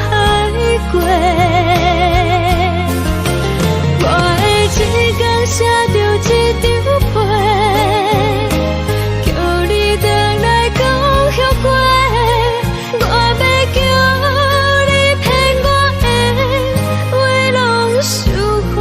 过。我的一天写着一张被，叫你回来讲后悔。我要叫你骗我的话拢收回。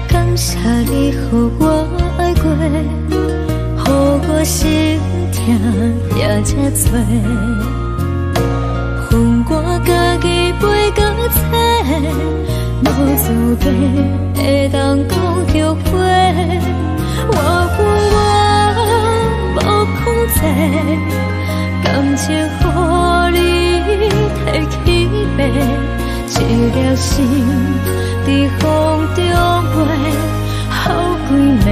感谢你，予我爱过，予我心痛也这多，恨我家己飞到切，无资格会当讲后悔。我恨我无控制，感情予你提起白，一粒心在风中飞，好几暝。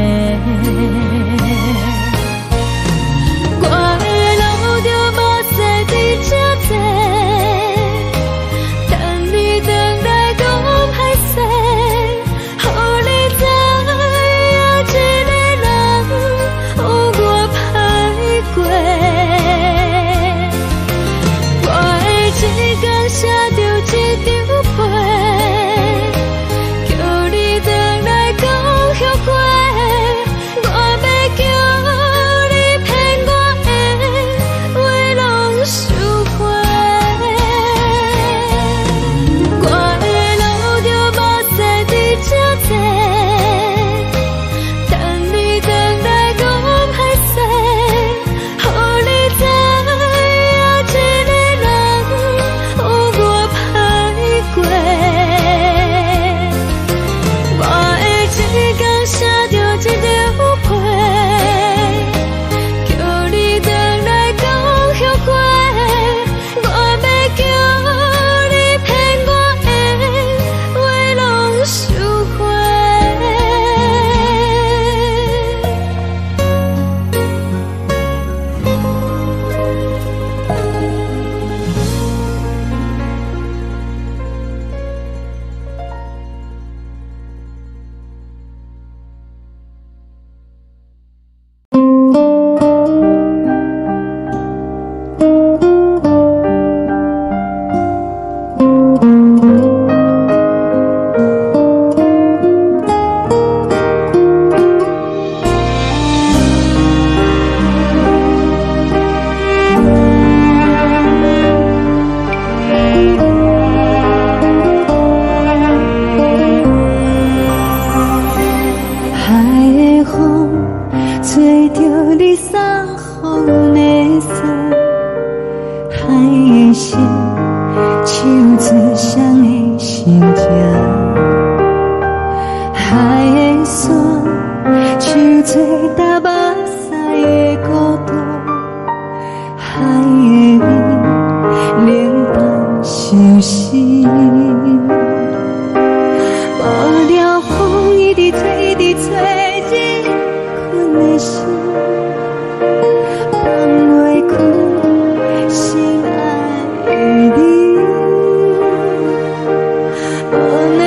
我的路就无再伫这多，等你回来讲歹势，予你知影一个人有我歹过。我的一天写着一张被，叫你回来讲后悔。我要叫你骗我的话拢收回。我的路就无再伫这多，等你回来讲歹势，予你知影一个人有我歹过。我的一天写着一张被，叫你回来讲后悔。我要叫你骗我的话拢收回。海的风吹着你送风的伞，海的心唱出双的心情，海的山唱出搭目屎的孤独，海的美冷淡伤心。无聊风一直吹，一直吹，日困的心，放袂开心爱的你。无奈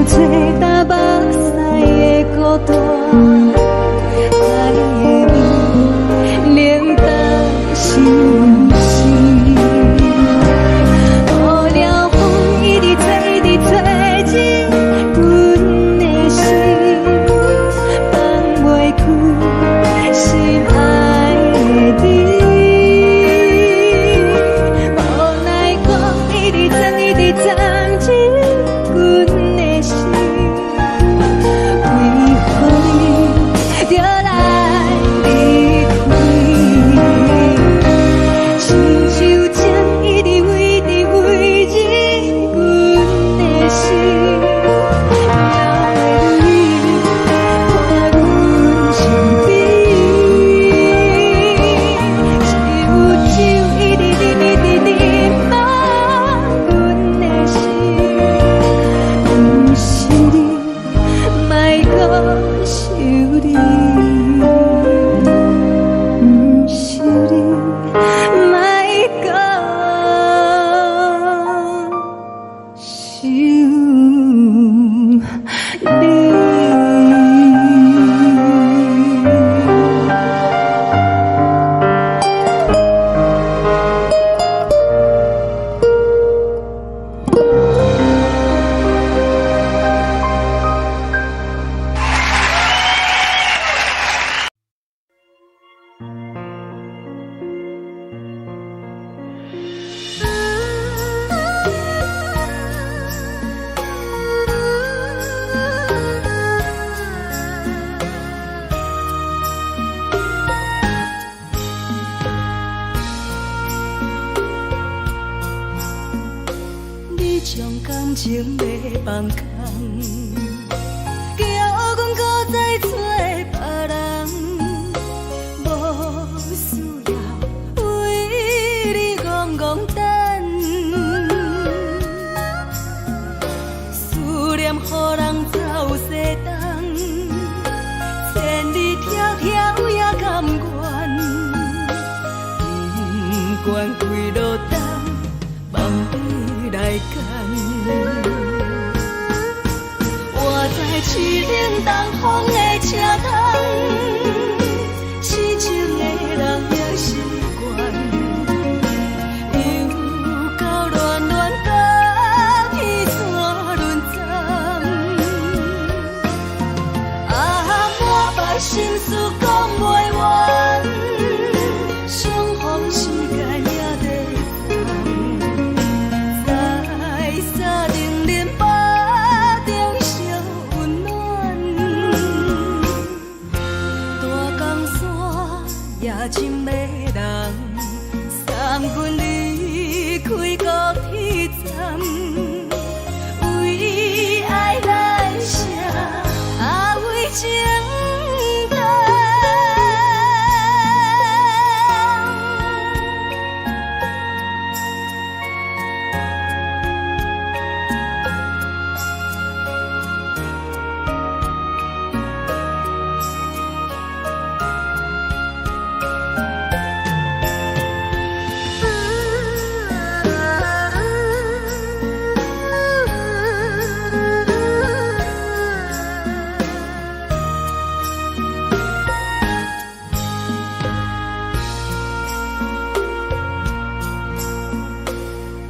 找打目屎的孤单，在夜暝冷淡心事。雨了风一直吹，一直吹进阮的心，放袂开心爱的你。无奈讲一直藏，一直藏进阮的心，为何你就来离开？亲像针一直围伫围入阮的心，了袂你看阮身边，只有酒一直啉一直啉放阮的心，不是你，莫搁想你，不是你，莫搁想你。你将感情要放空，叫阮搁再找别人，无需要为你戆戆等，思念予人走西东，千里迢迢也甘愿，不管几落冬，梦你来干。我在市冷东风的车窗，痴情的人也习惯，又到乱乱甲去山轮站，满腹心事讲袂完，相逢时间也在等，在沙冷冷巴中烧温暖，大江山夜深的人，送阮离开高铁站，为爱来写为情长。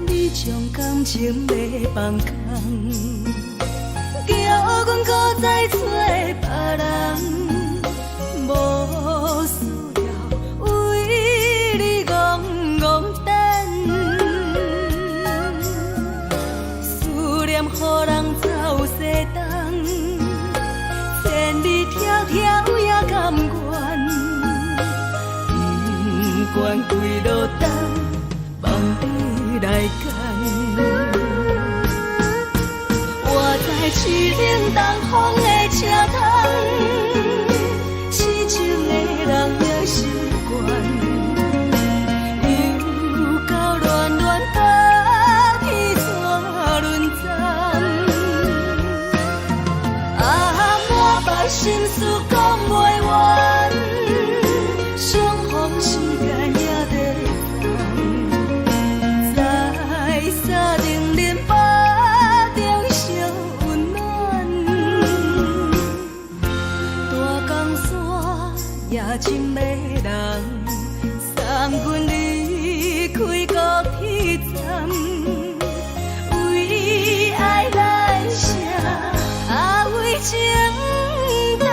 你将感情要放空，叫阮搁再找别人，无需要为你戆戆等，思念予人走西东，千里迢迢也甘愿，不管几落冬，梦你来干。我在市冷东风的车窗，痴情的人也习惯，又到乱乱甲去山轮站，满腹心事讲袂完，相逢时间也在等，在沙冷冷巴中烧温暖。深的人，送阮离开高铁站，为爱来生，为情等。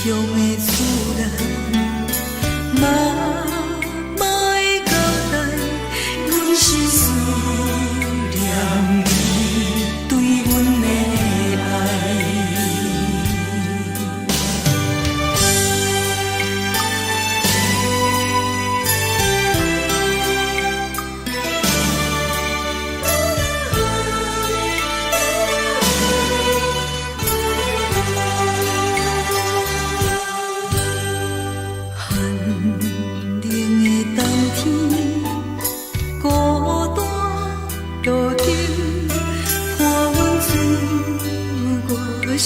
乡的厝内，嘛会交代，阮是思念你对阮的爱。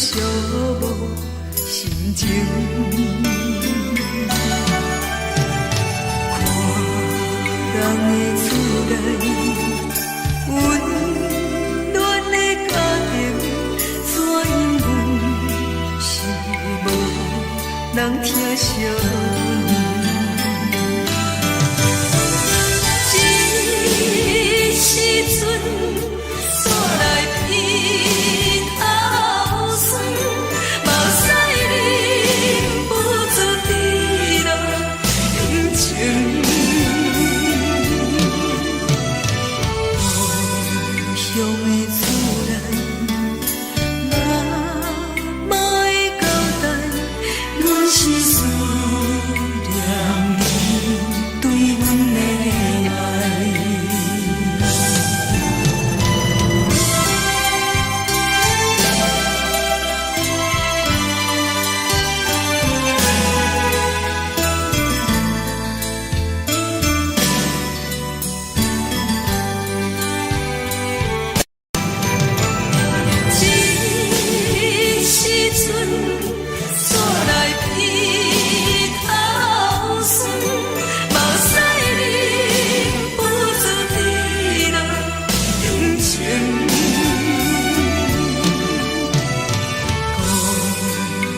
寂寞心情，看人的厝内温暖的家庭，怎因阮是无人疼惜？这时阵煞来鼻头酸，目屎忍不住滴落眼睛。故乡的厝内，嘛会交代，阮是思念你对阮的爱。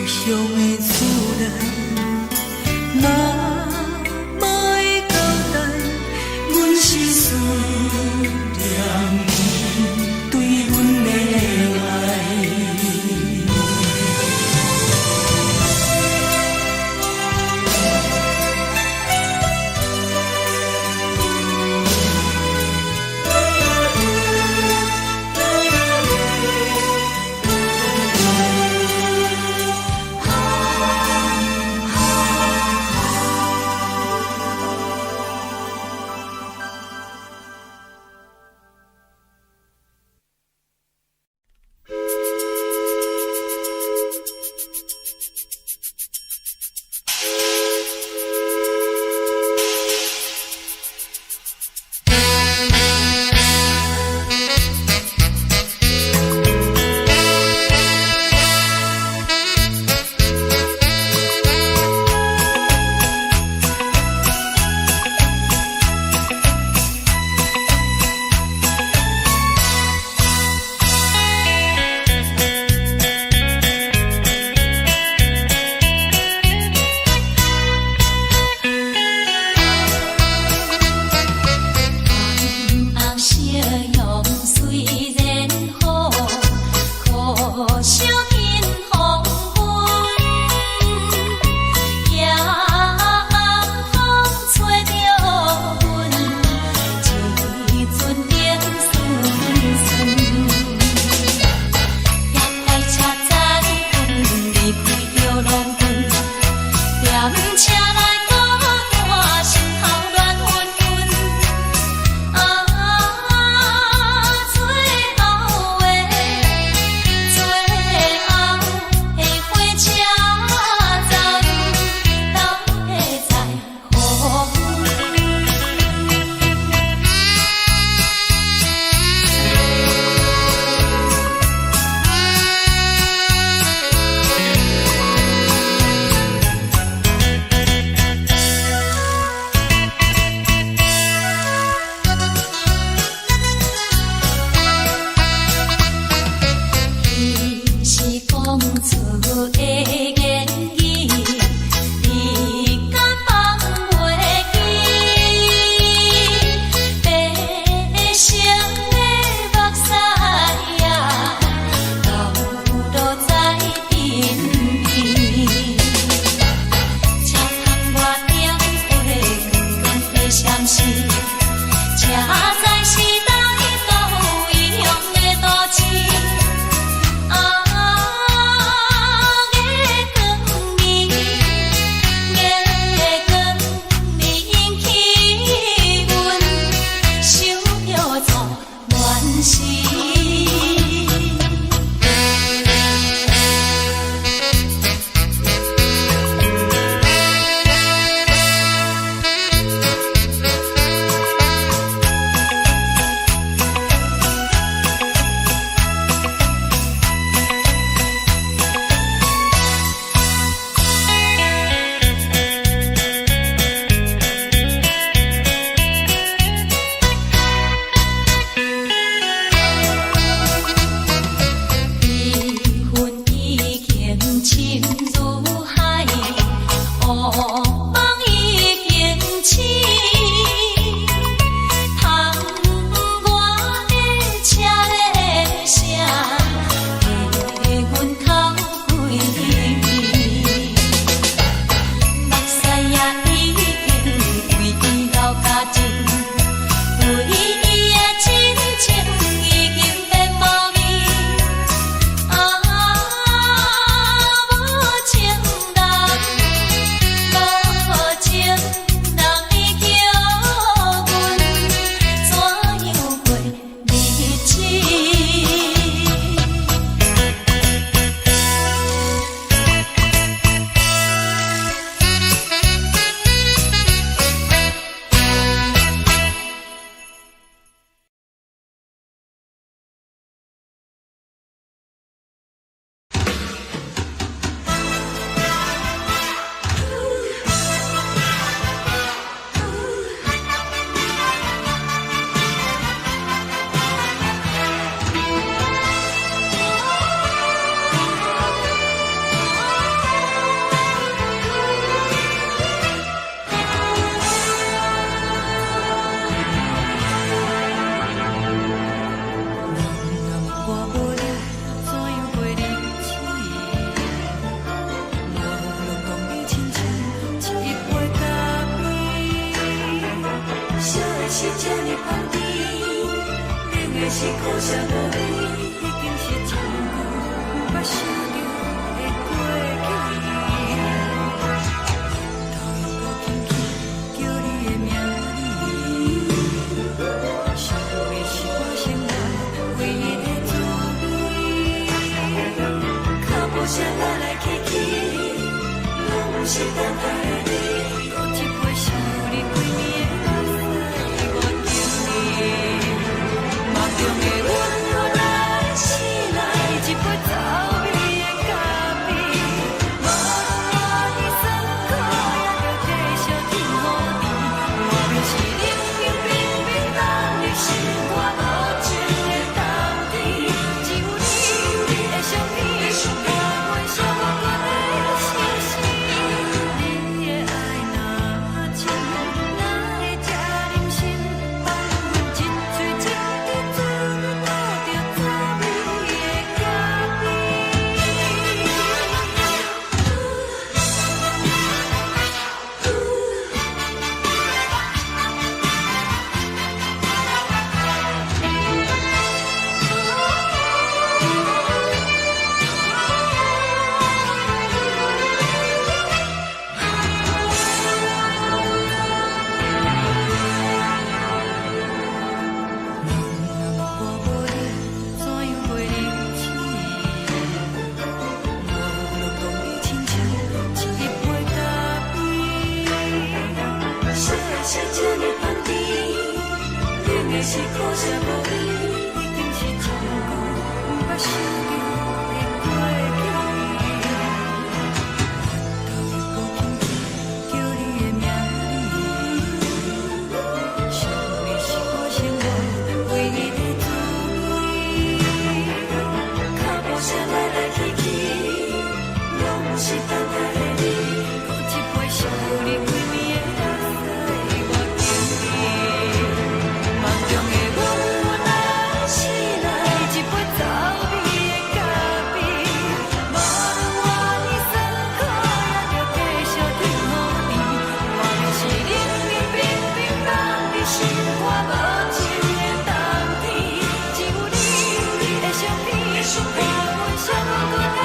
乡的厝内，嘛会交代，阮是思念你对阮的爱。深如海，雾梦已经醒。窗外的车的声，在阮头规边。目屎也已经为伊流甲尽，为伊的真情已经变无味。无情人，无情人，你叫阮怎样过日子？是这呢放甜，冷的是苦涩无味，已经是一句捌想着的过去。头又搁轻轻叫你的名字，想的是我生活唯一的滋味。脚步声来来去去，拢不是等待的你，搁一杯想你几暝的。中的阮落来醒来，一杯走味的咖啡，无论我的酸苦，也着继续甜予你。外面是冷冷冰冰冷的心肝，无情的冬天，只有你的相片，甲阮寂寞的心事。你的爱若深，哪会这忍心放阮一嘴一滴？是苦涩无味，已经是一句捌想着的过去。头又搁轻轻叫你的名字，想的是我生活唯一的滋味。脚步声来来去去，拢不是等待的你，搁一杯想你几暝的汗水，我敬你。梦中的阮来醒来，一杯走味的咖啡，无论我的酸苦，也着继续甜予你。外面是冷冷冰冰冷的心肝，无情的冬天，只有你的相片，甲阮寂寞过的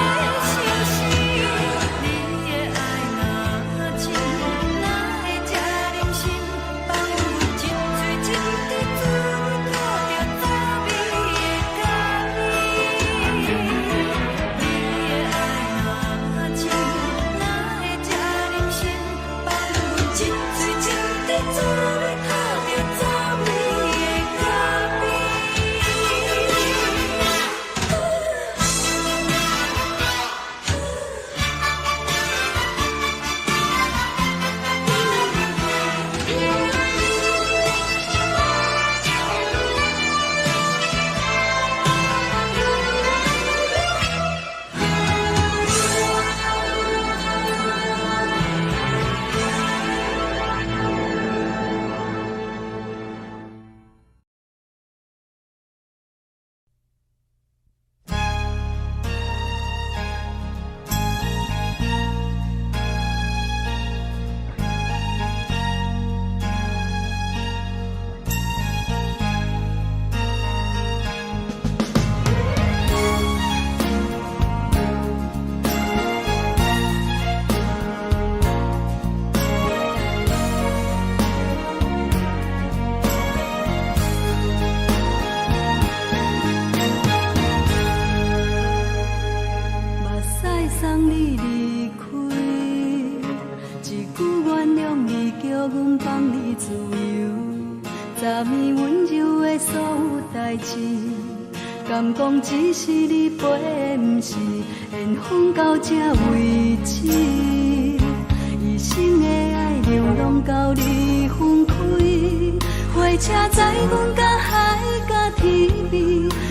心事。你你离开，一句原谅你叫阮放你自由。昨暝温柔的所有代志，敢讲只是你陪，不是缘分到这为止。一生的爱流浪到你分开，火车载阮到海角天边，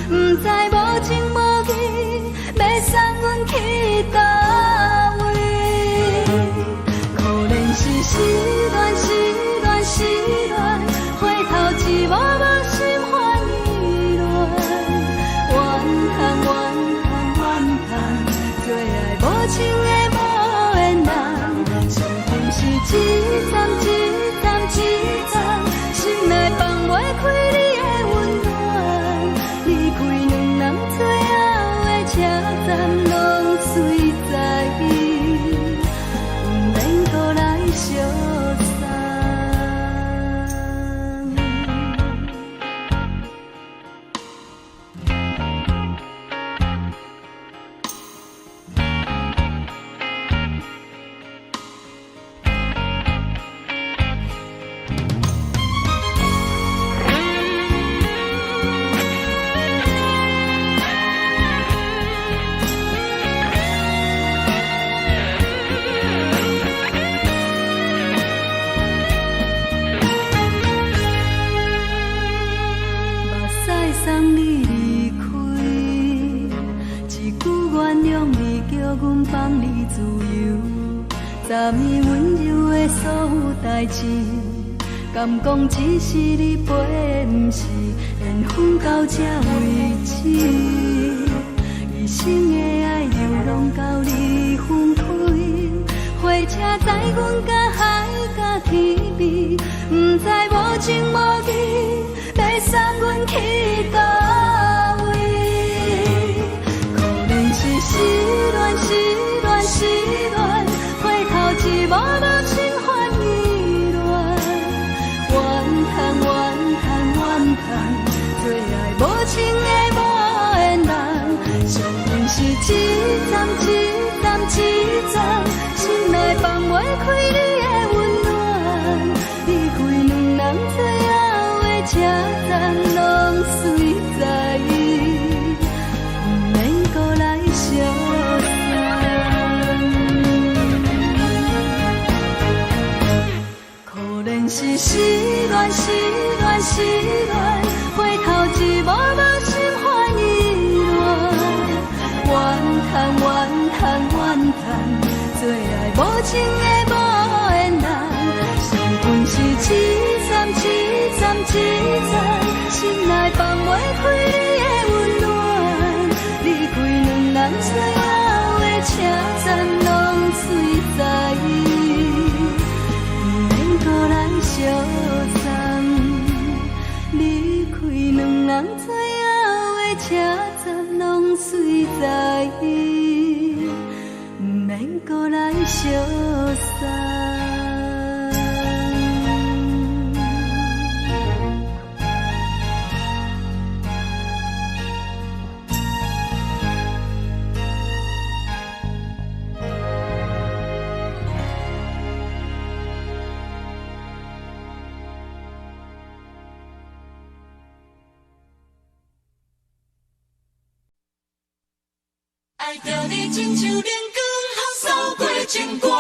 不知无情无义，要送阮去倒位？可能是失恋，失恋，失恋，回头一幕幕心花意乱，怨叹，怨叹，怨叹，最爱无情的无缘人，上恨是一站一站一站，心内放袂开你的温暖，离开两人最后的车站，拢随在意，不免搁来相送。送你离开，一句原谅你叫阮放你自由。昨暝温柔的所有代志，敢讲只是你陪，不是缘分到这为止。一生的爱流浪到你分开，火车载阮到海角天边，不知无情无义，要送阮去倒位？可能是失恋，失恋，失恋，回头一幕幕心烦意乱，怨叹，怨叹，怨叹，最爱无情的无缘人，上恨是一站一站一站，心内放袂开你的温暖，离开两人最后的车站，拢随在意，不免搁来相送。可能是失恋，失恋，失恋，回头一幕幕心花意乱，怨叹，怨叹，怨叹，最爱无情的无缘人，上恨是一站一站一站，心内放袂开你的温暖，离开两人最后的车站，拢随在意，不免搁来相送。离开两人最后的车站，拢随在意，不免搁来相送。爱着你亲像连光风扫过情关，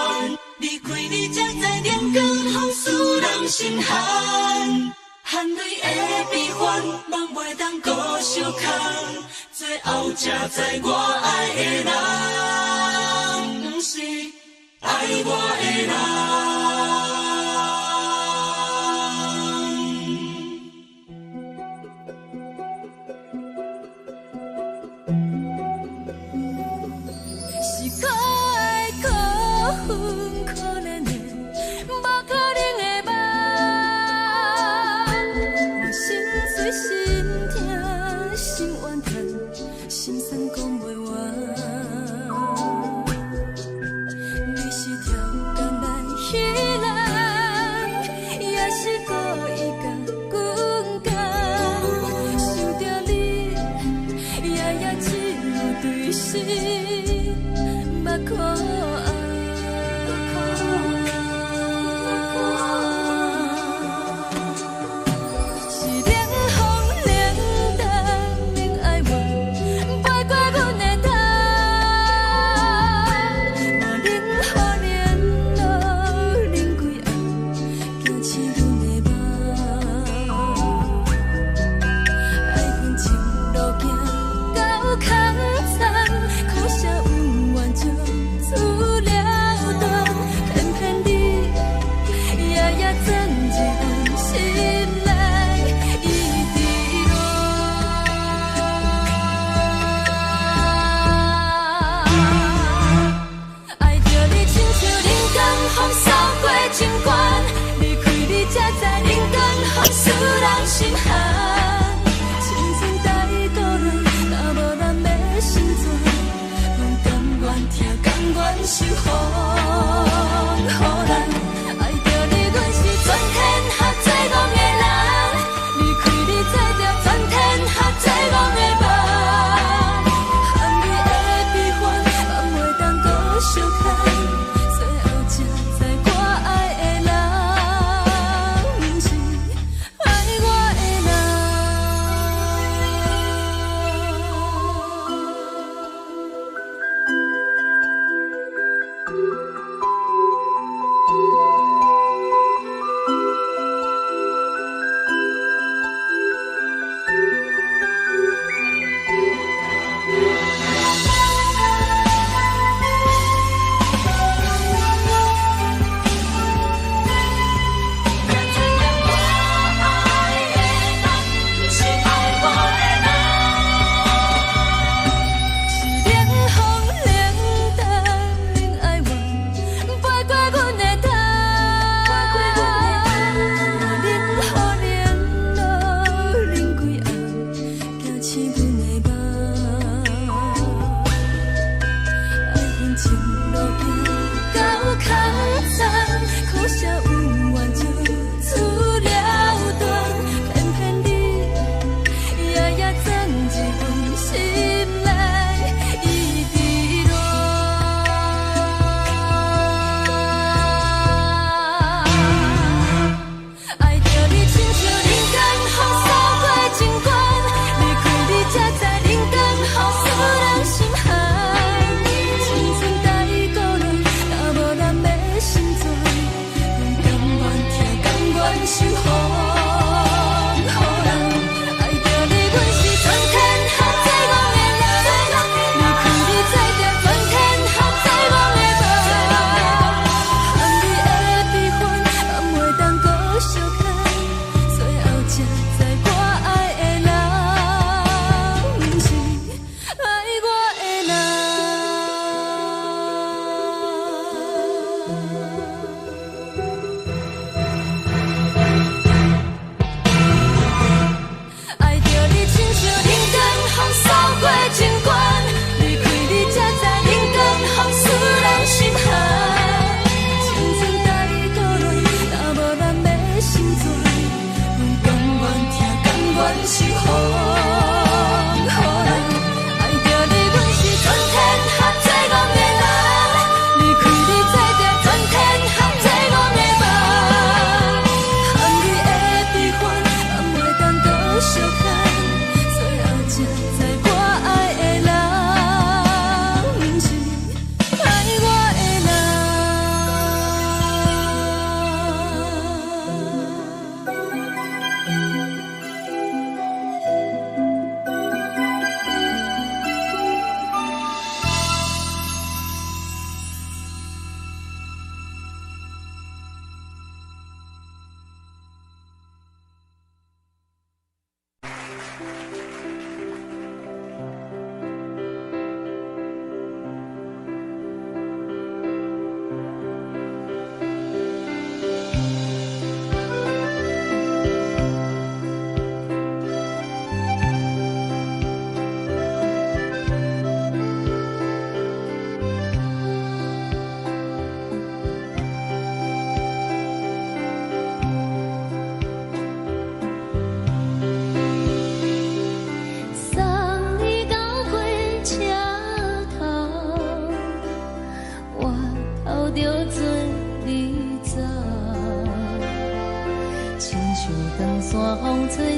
离开你才知连光风使人心寒。含泪的悲欢，望袂当搁相牵，最后才知我爱的人，不是爱我的人。是可爱可恨可怜的，无可能的梦。我心碎心痛心怨叹，心酸讲袂完。守护，予人爱着你，阮是全天下最戆的人。离开你才着全天下最戆的梦。含泪的悲欢，敢袂当搁相牵？最后才知我爱的人，不是爱我的人。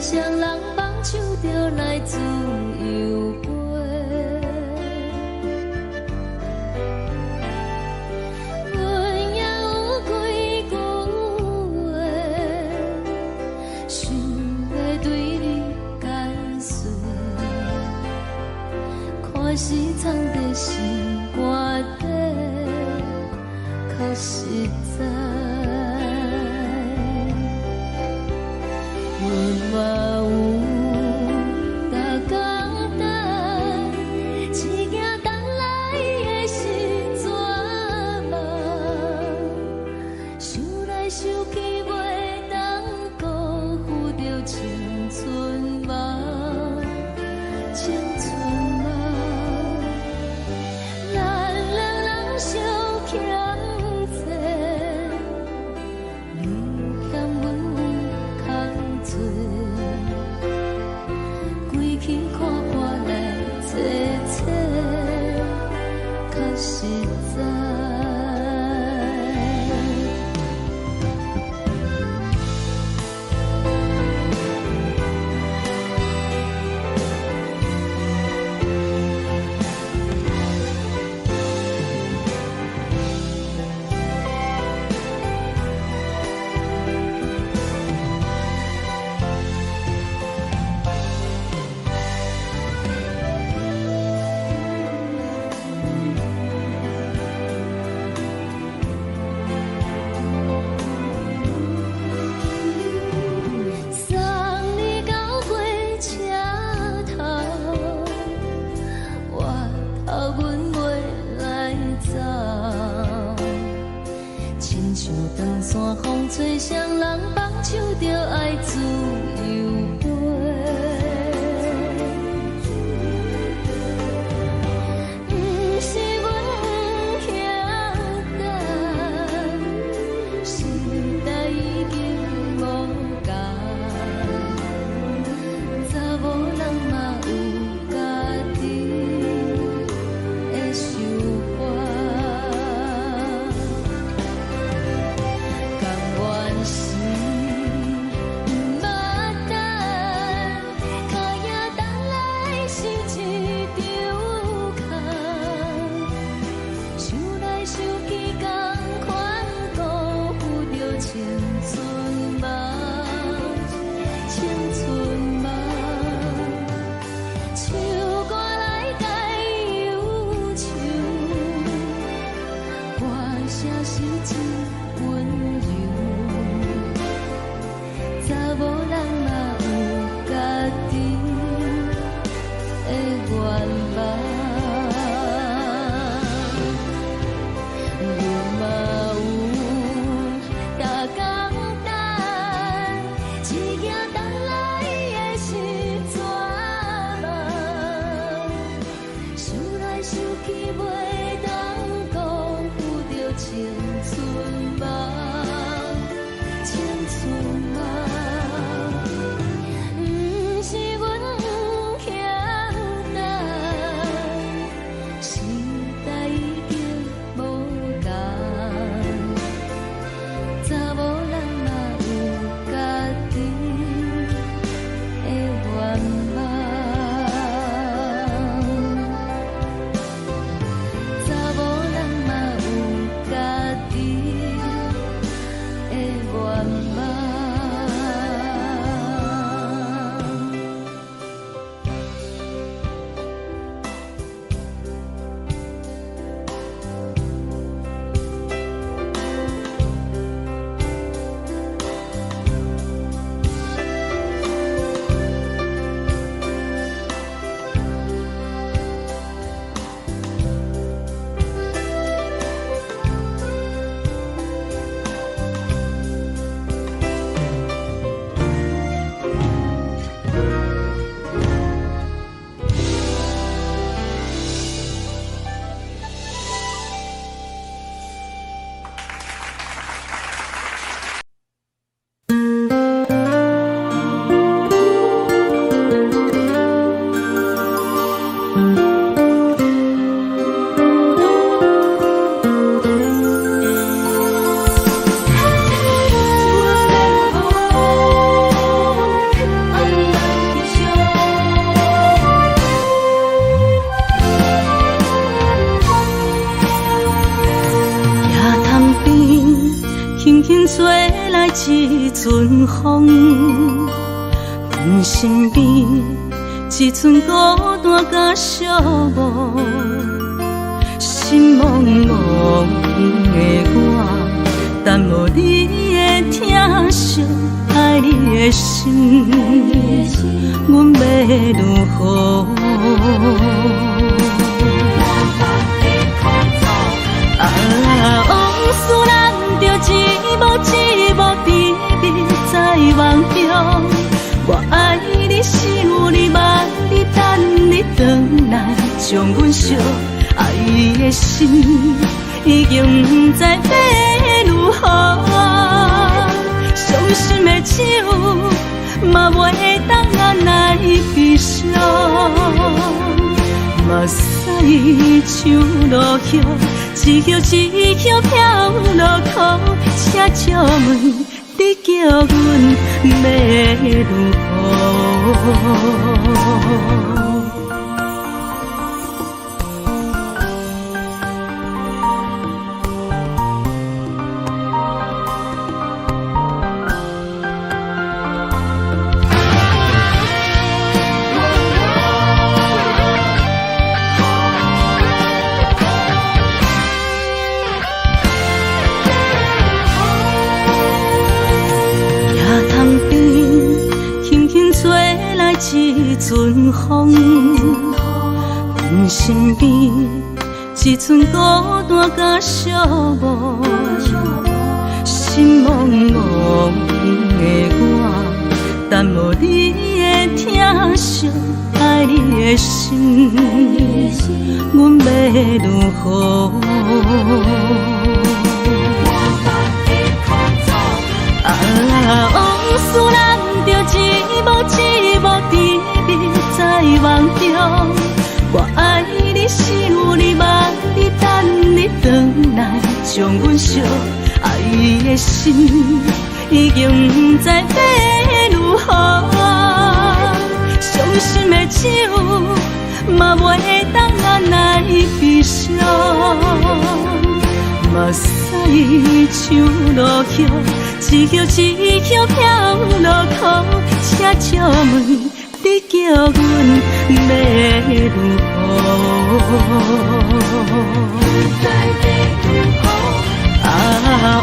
谁人放手就来自由飞？阮也有几句话，想要对你解释，看是藏在心肝底，较实在。 嘛有逐工等，一件等来的是怎梦？想来想去，袂当辜负着青春梦，青春梦。咱两人相。像长山风吹双人放手着爱自由飞。不是阮晓得，时代已经无同，查某人嘛有家己的想法。一阵风，阮身边一阵孤单甲寂寞，心茫茫的我，等无你的疼惜爱你的心，阮要如何？往事难着一幕甜蜜在梦中。我爱你，想你，望你，等你回来，将阮惜爱的心已经不知要如何。伤心的手嘛袂当按来悲伤。目屎像落雨，一叶一叶飘落雨，请借问你叫阮要如何？一阵风，阮身边一阵孤单甲寂寞，心茫茫的我，等无你的疼惜，爱你的心，阮要如何？往事人着一幕一幕甜蜜在梦中。我爱你，想你，望你，等你回来，将阮惜爱的心已经不知要如何。伤心的手嘛袂当按来悲伤，目屎像落叶，一叶一叶飘落土。请借问你叫阮要如何？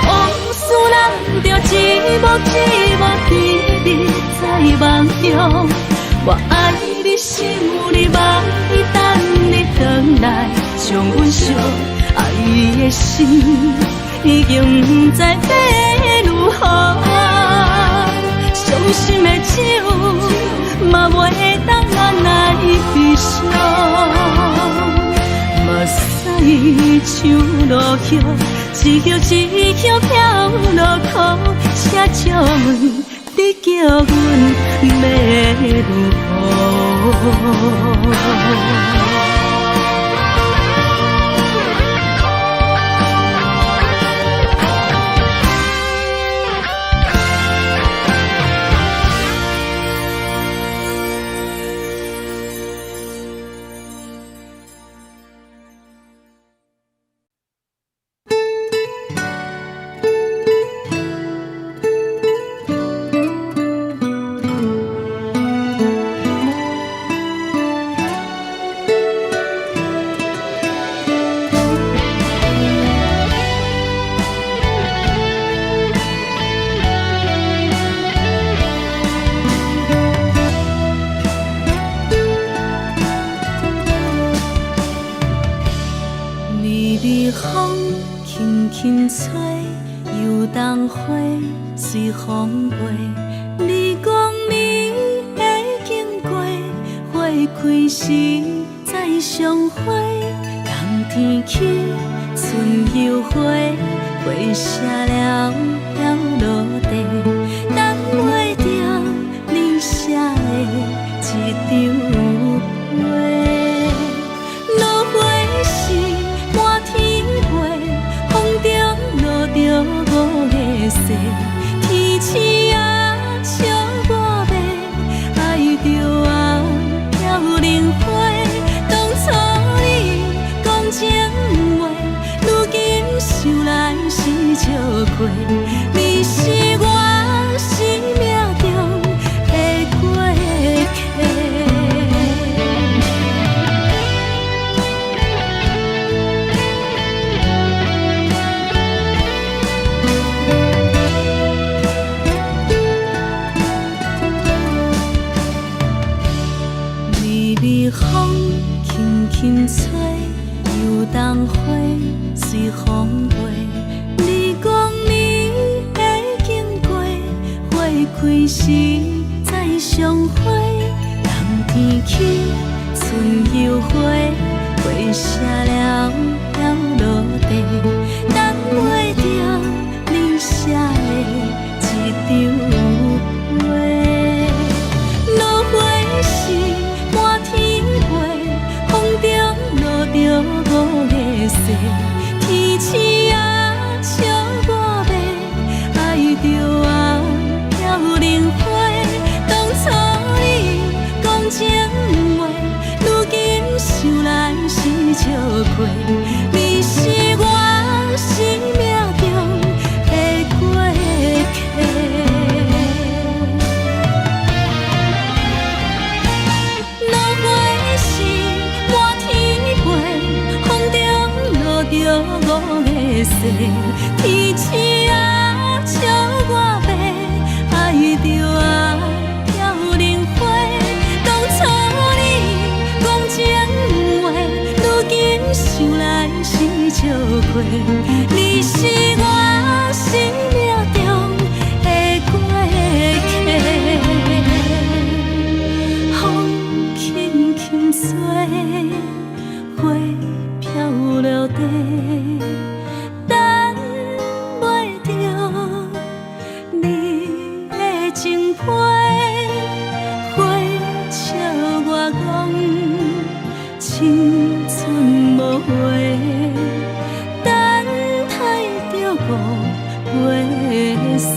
往事人着一幕一幕甜蜜在梦中。我爱你，想你，望你，等你回来，将阮惜爱的心已经不知要如何。伤心的手嘛袂当按来悲伤，目屎像落叶，一叶一叶飘落土。请借问你叫阮要如何？随风飞，你讲你会经过，花开时再相会。冬天起，春又花，花谢了要落地，等袂着你写的一张画。落花时满天飞，风中落着五个色。天星啊，笑我迷，爱着啊飘零花。当初你讲情话，如今想来是笑过。你是我生命中的过客。风轻轻吹，游动花随风飞。你讲你会经过，花开时再相会。冬天起，春又花，花谢了要落地，等袂着你写的一张画。落花时满天风中落着五个色，天星啊笑我迷，爱着啊飘零花。当初你讲情话，如今想来是笑过。你是我生命中的过客。五个色，天星啊笑我迷，爱着啊飘零花。当初你讲情话，如今想来是笑过。你是我生命花飘落地，等袂着你的情批。花笑我讲青春无悔，等待着五月雪。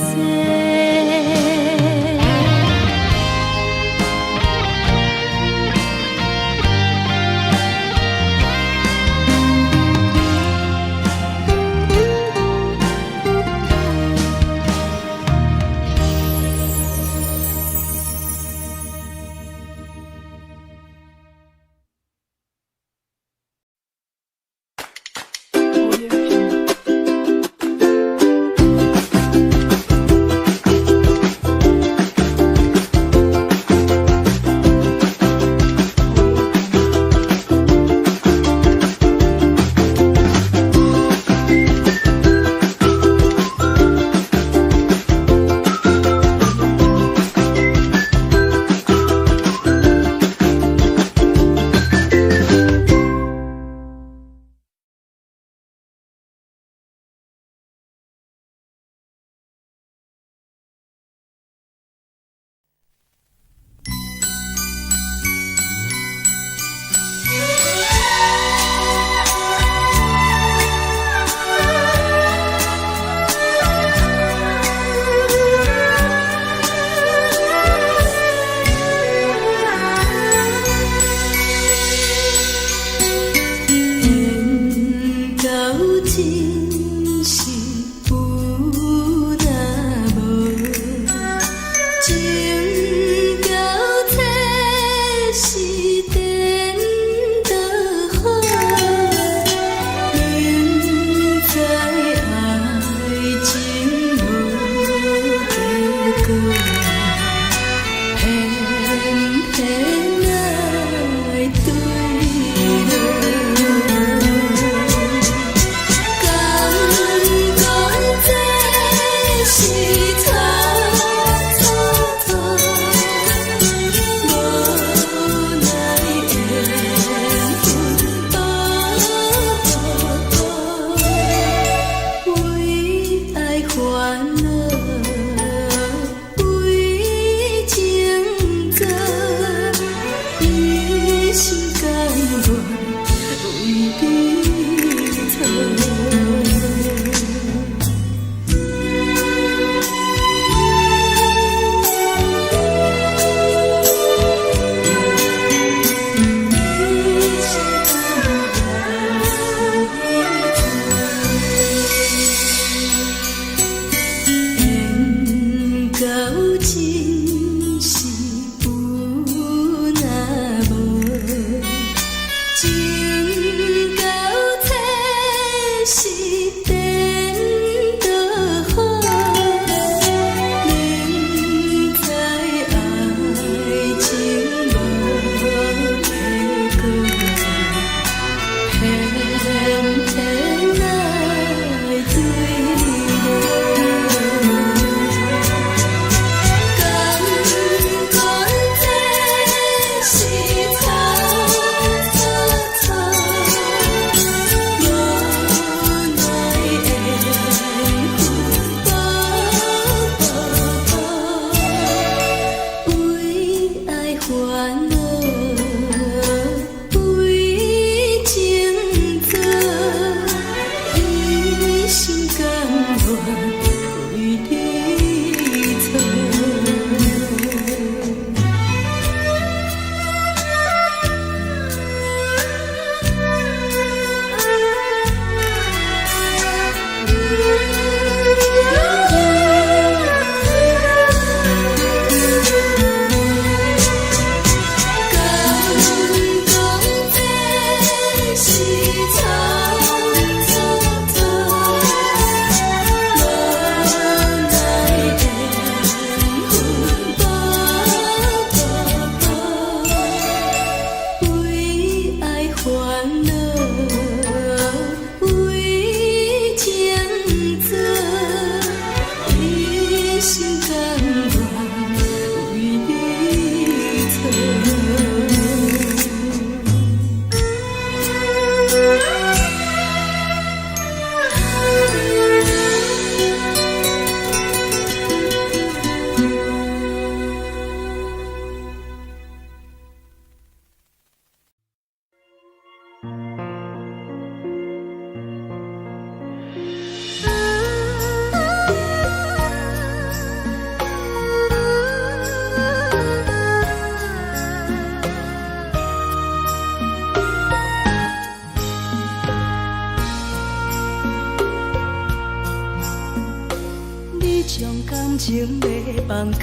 你将感情要放空，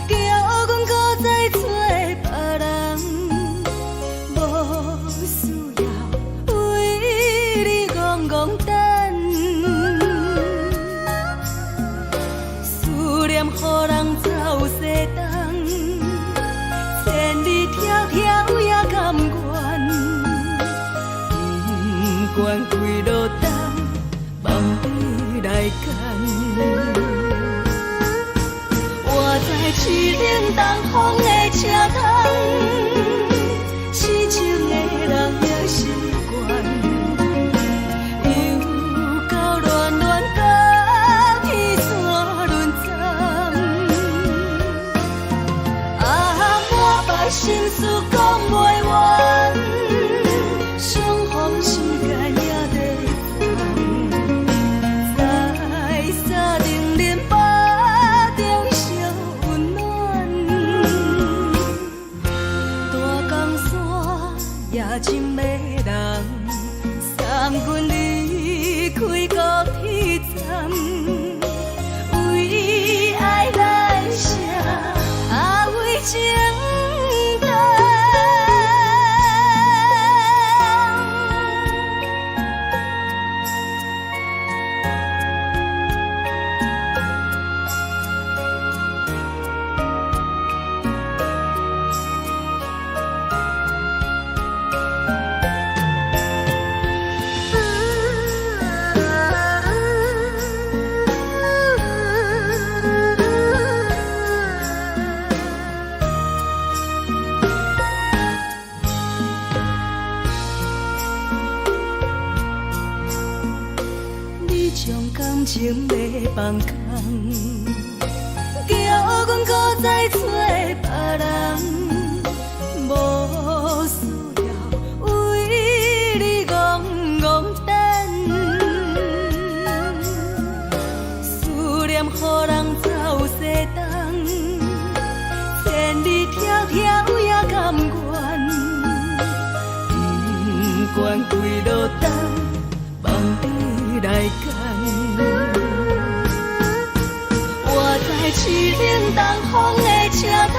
叫阮搁再找别人，无需要为你戆戆等，思念予人走西东，千里迢迢也甘愿，不管几落冬，望你来牵。我在市顶东风的车窗，痴情的人也习惯，又到乱乱甲彼山论站。啊，满腹心事讲袂完，相逢时间也在等，在沙定林巴中烧温暖。大江山夜深的人，送阮离开高铁站，为爱来写，为情等。你将感情要放空，叫阮搁再找别人，无需要为你戆戆等，思念予人走西东，千里迢迢也甘愿，不管几落冬，望你来牵。我在市顶东风的车窗。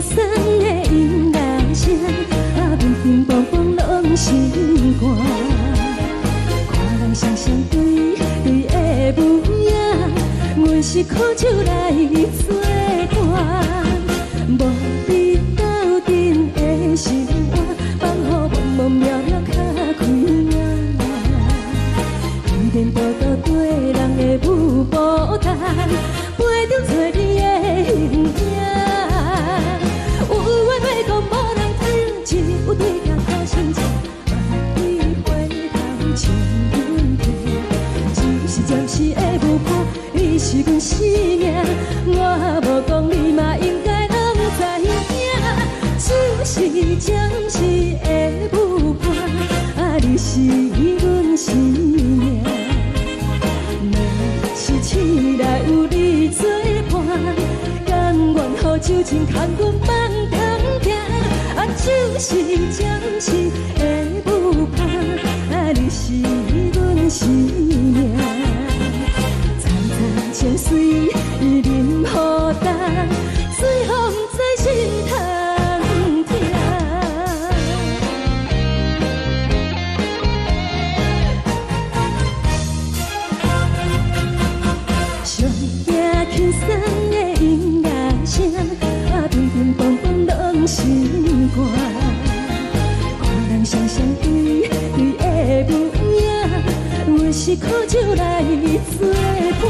轻松的音乐声，平平淡淡拢心肝。看人双双对对的舞影，阮是苦酒来作伴。无伫斗阵的心肝，放予茫茫渺渺较开眼。颠颠倒倒对人的舞步弹，陪着做你的形影。有话要讲无人听，只有对镜头心情，万里回头像阮听。只是暂时的舞伴，你是阮生命，我无讲你嘛应该拢知影。只是暂时的舞伴，你是阮生命。若是醒来有你作伴，甘愿予酒精牵阮放长行。就是暂时的舞伴，你是阮生命。惨惨情绪任何担，随风在心头听。上听轻松的音乐声，平平淡淡拢心肝。看人双双对对的舞影，阮是苦酒来作伴。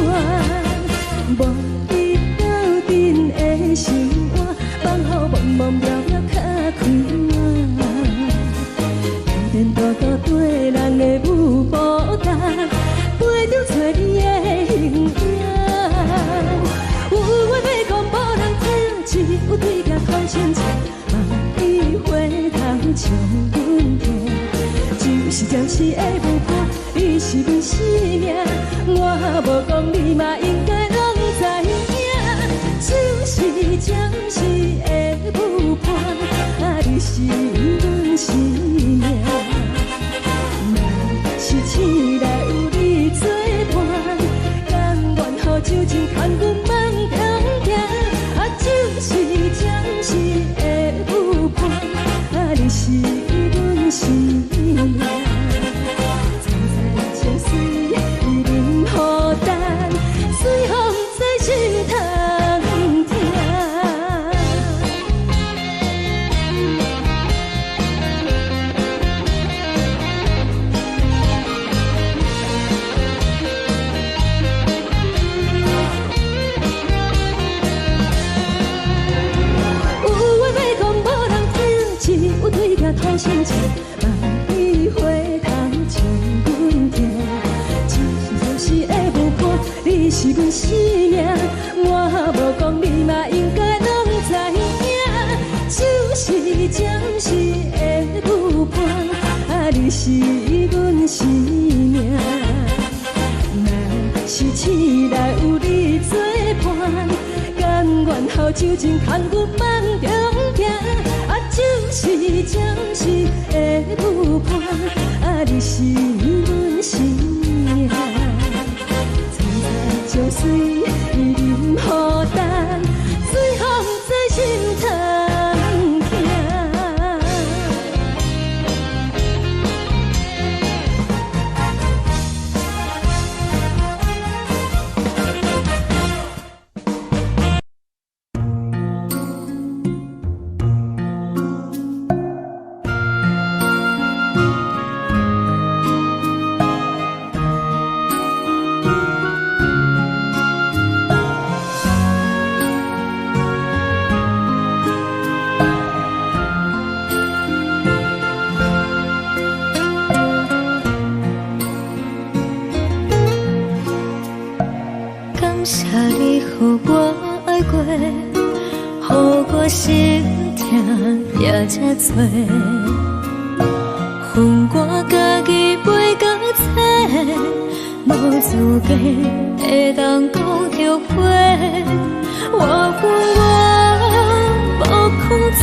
无伫斗阵的心肝，放予茫茫渺渺较开眼。颠颠倒倒对人的舞步弹，陪着做你的形影。有话要讲无人听，只有对镜头心情，万里回头像阮听。就是暂时的舞伴，你是阮生命，我无讲你嘛应该拢知影。就是暂时的舞伴，你是阮生命。若是醒来有你作伴，甘愿予酒精牵阮放长行。就是暂时的舞伴，你是阮生命。惨惨情绪任何担，随风在心头听。有对镜头心情，万里回头像阮听。只是暂时的舞伴，你是阮生命，我无讲你嘛应该拢知影。就是暂时的舞伴，你是阮生命。若是醒来有你作伴，甘愿予酒精牵阮放长行。就是暂时的舞伴，你是阮生命。惨惨情绪任何担，随风在心头听。心痛也这多，恨我家己袂到切，无资格会当讲着话。我恨我无控制，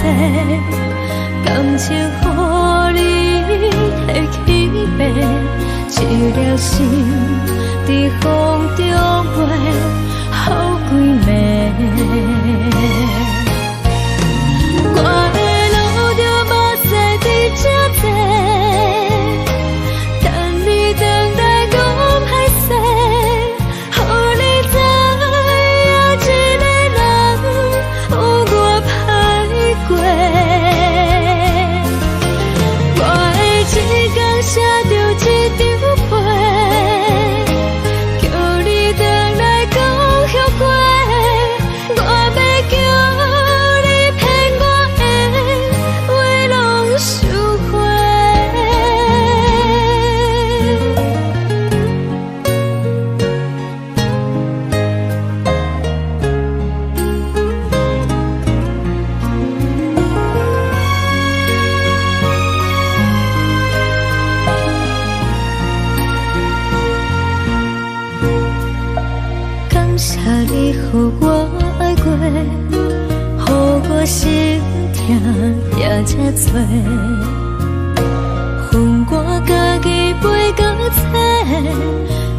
感情予你摕去卖，一粒心伫风中飞，好几暝。你予我爱过，予我心痛也这多，恨我家己袂到切，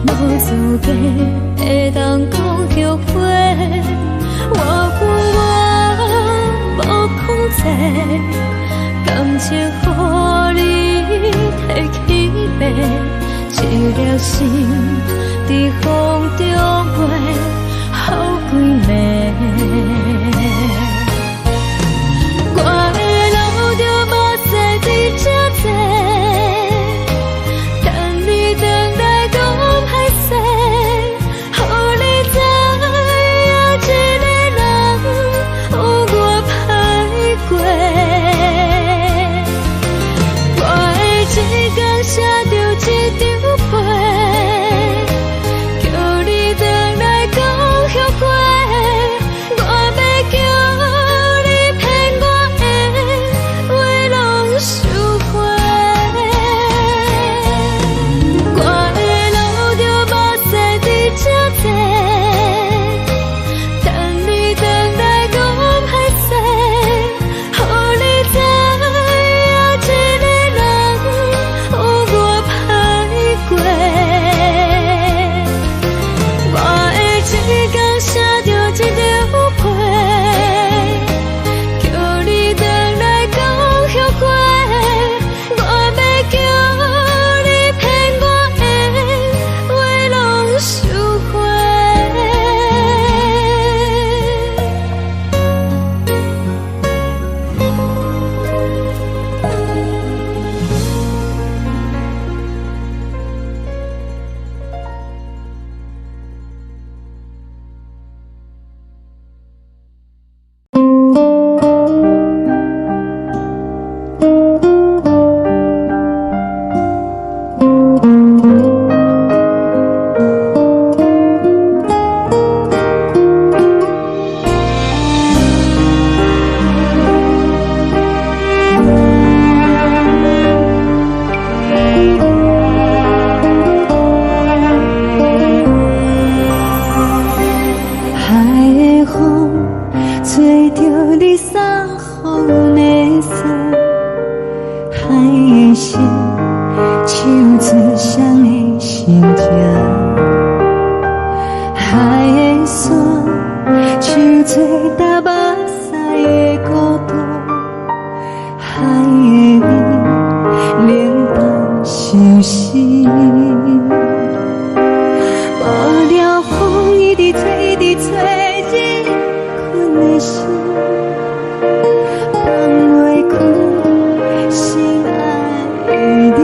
无资格会当讲后悔。我恨我无控制，感情予你提起白，一粒心在风中飞，好几暝。我的路就无细伫这多，等你回来讲歹势，予你知影一个人有我歹过。我的一天写着一张被，叫你回来讲后悔。我要叫你骗我的话拢收回。我的路就无细伫这多，等你回来讲歹势，予你知影一个人有我歹过。我的一天写着一张被，叫你回来讲后悔。我要叫你骗我的话拢收回。海的风吹着你送风的伞，海的心唱出双的心情，海的山唱出搭目屎的孤独，海的味冷淡伤心。无聊风一直吹，一直吹，日困的心，放袂开心爱的你。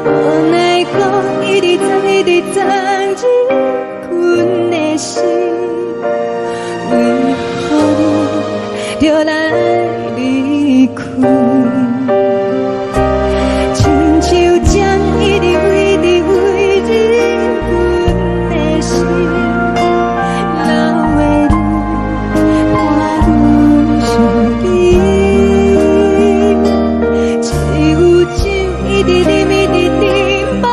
无奈何一直等，一直等，日困的心，为何你就来离开？亲像针一直为你为日阮的心，流的泪看愈伤悲，只有酒一直啉，一直啉饱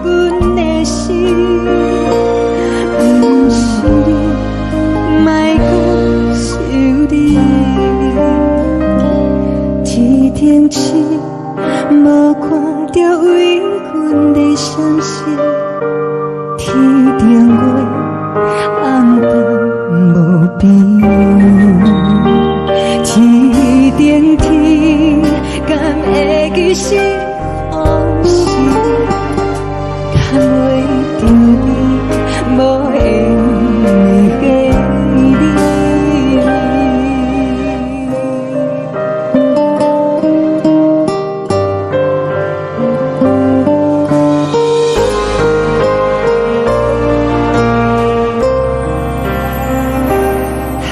阮的心，不是你，莫搁想你。天顶星无看到为阮的伤心，天顶月暗淡无边，天顶天敢会记是往事，叹袂着你，无缘给你。海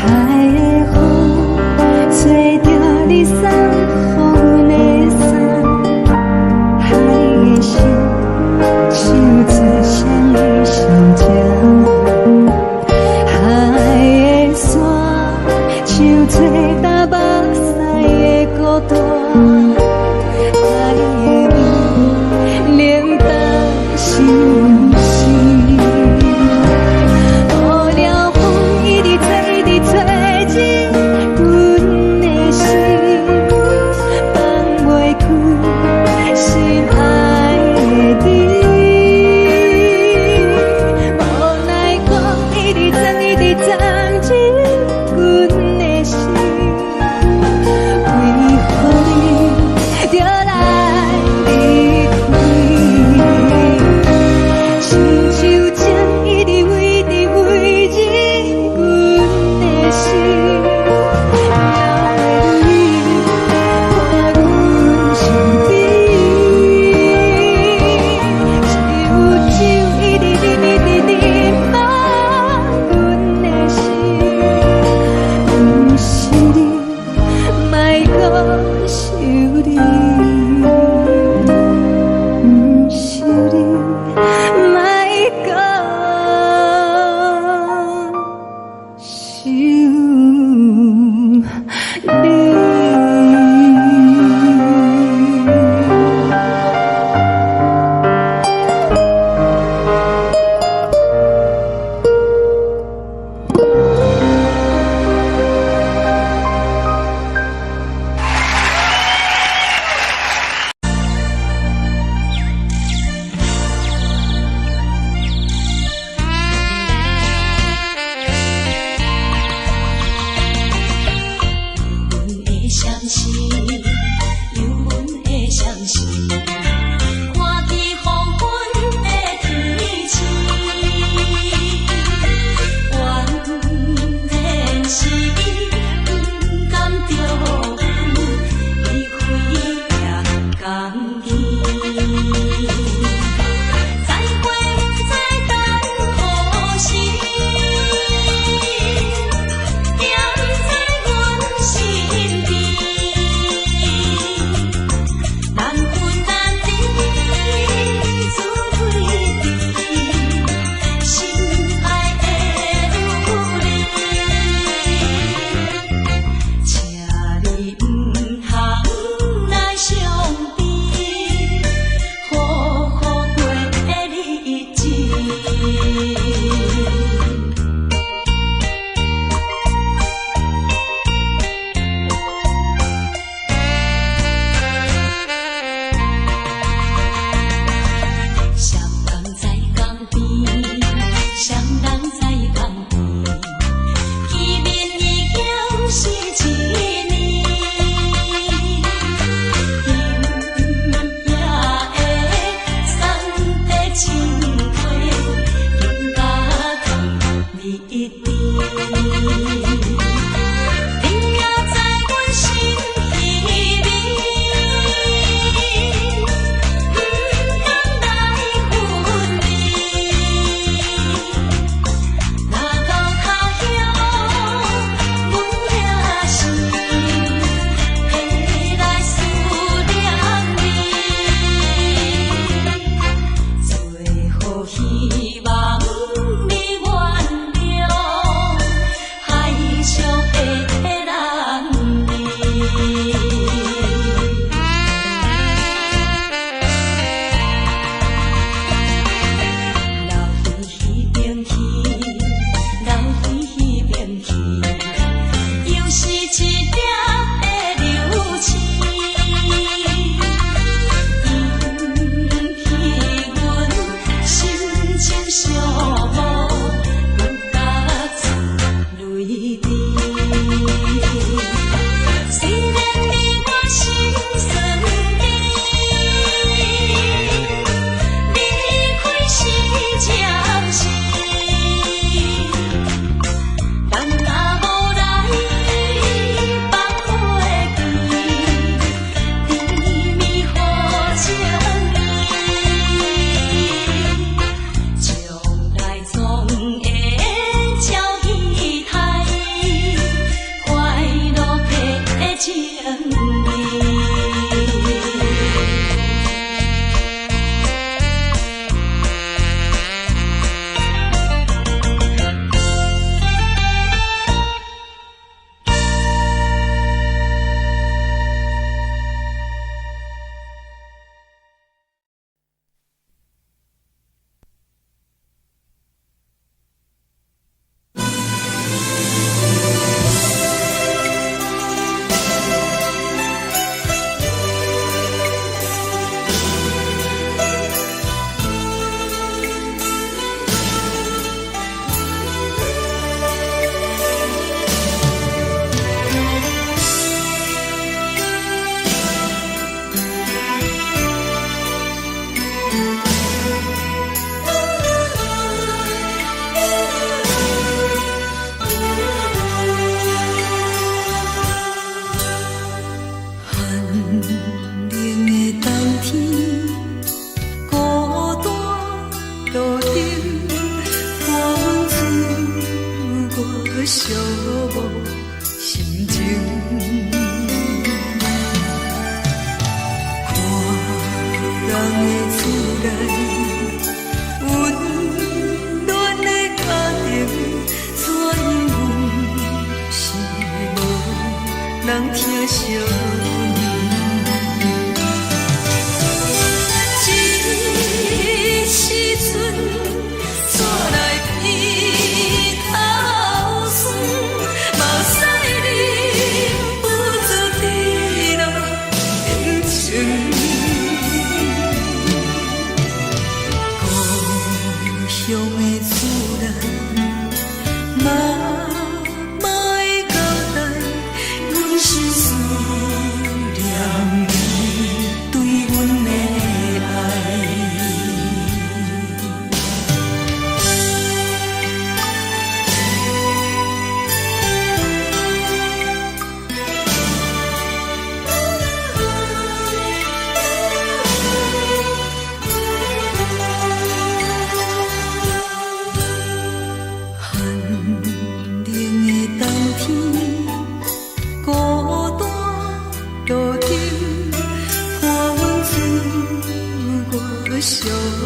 疼惜你。这时阵怎来鼻头酸，目屎忍不住滴落眼睛。故乡的厝内，妈妈的交代，阮是思念你对阮的爱。寒冷的冬天，孤单路顶，看阮自我寂寞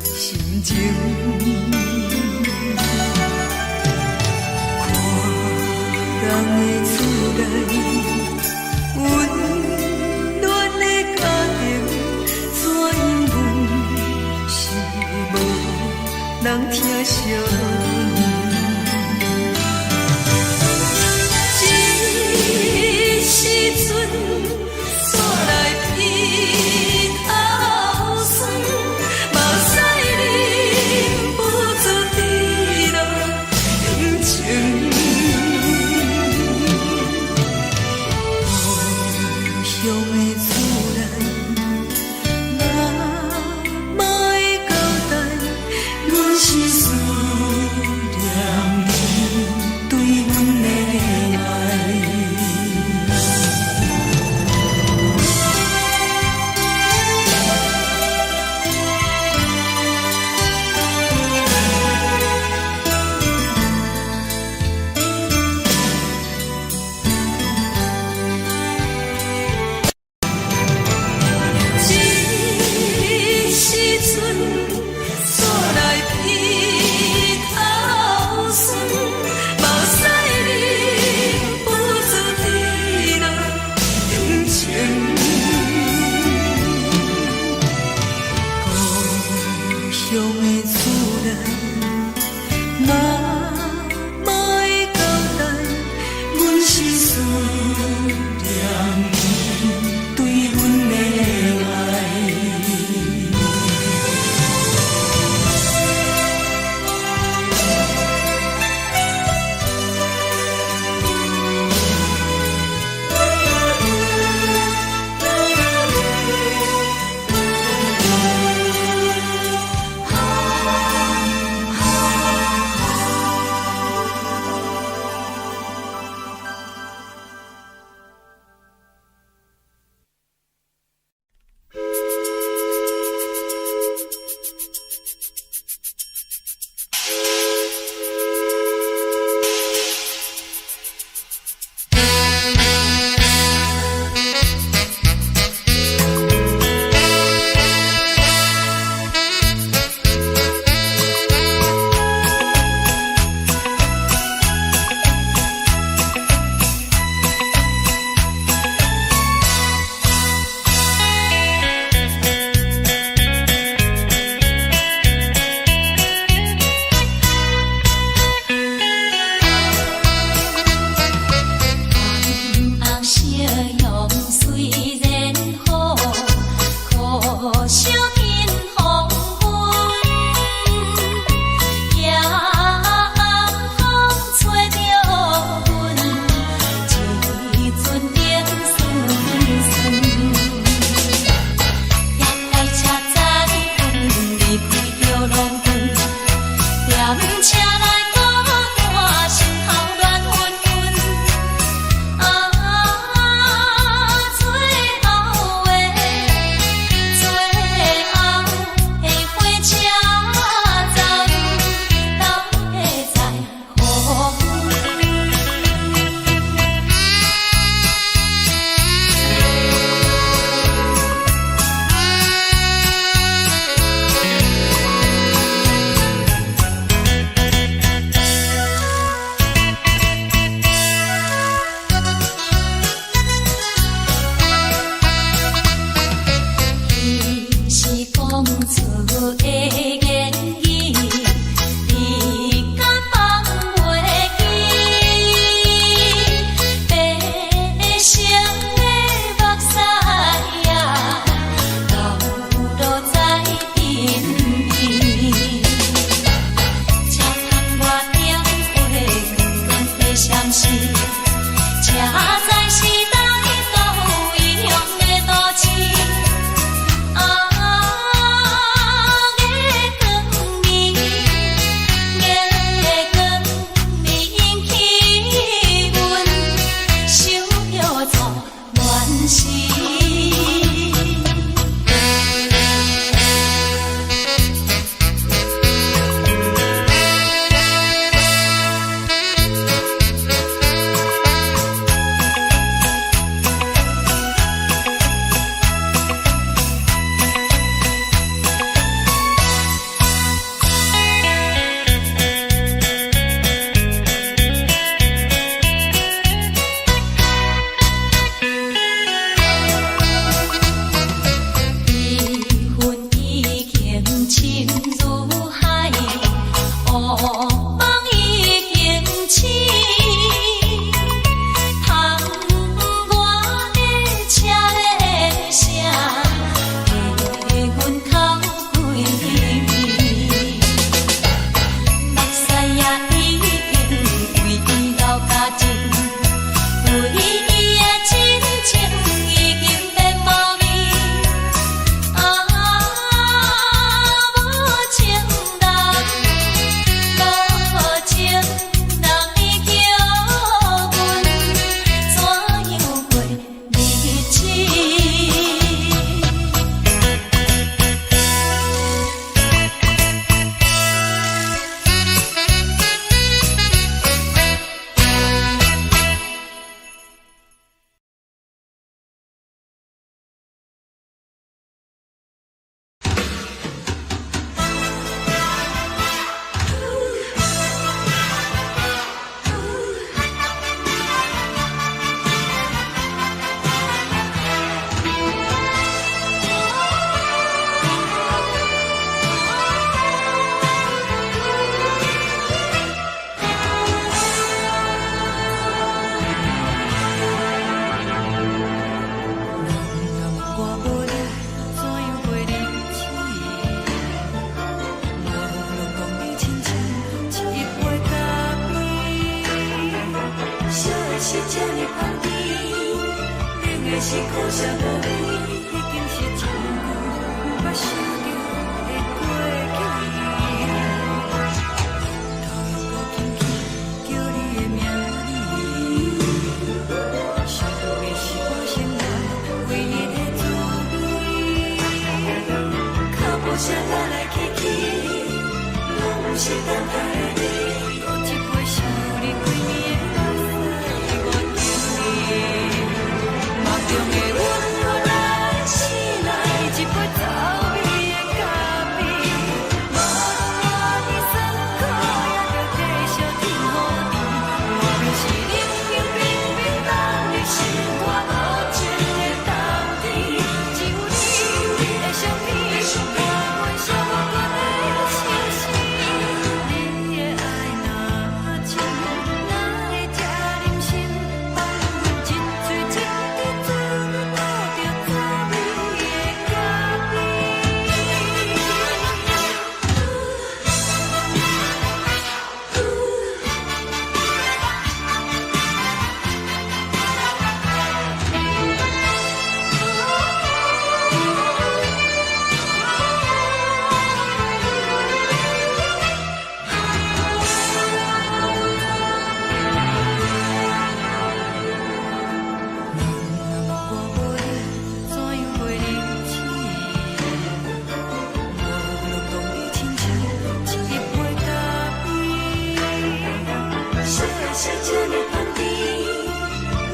心情。看人的厝内，温暖的家庭，怎因阮是无人疼惜你？这时阵怎来鼻头酸，目屎忍不住滴落眼睛。故乡的厝内，妈妈的交代，阮是思是这呢香甜，冷的是苦涩无味，已经是真久毋捌想着的过去。头又搁轻轻叫你的名字，想的是我心内为你的滋味，脚步声来来去去，拢是等待的你，搁一杯想你几暝的泪水我着你，梦中的阮我来醒来，一杯走味的咖啡，无论我的酸苦也着继续甜予你，我就是冷冷冰冰放入心肝无情的冬天，只有你的相片，我阮寂寞过的心事，你的爱若真，哪会这忍心放阮一嘴一滴水倒着走味的咖啡。我无你，怎样袂离弃？无路当你亲像一杯咖啡，说的是这呢香甜，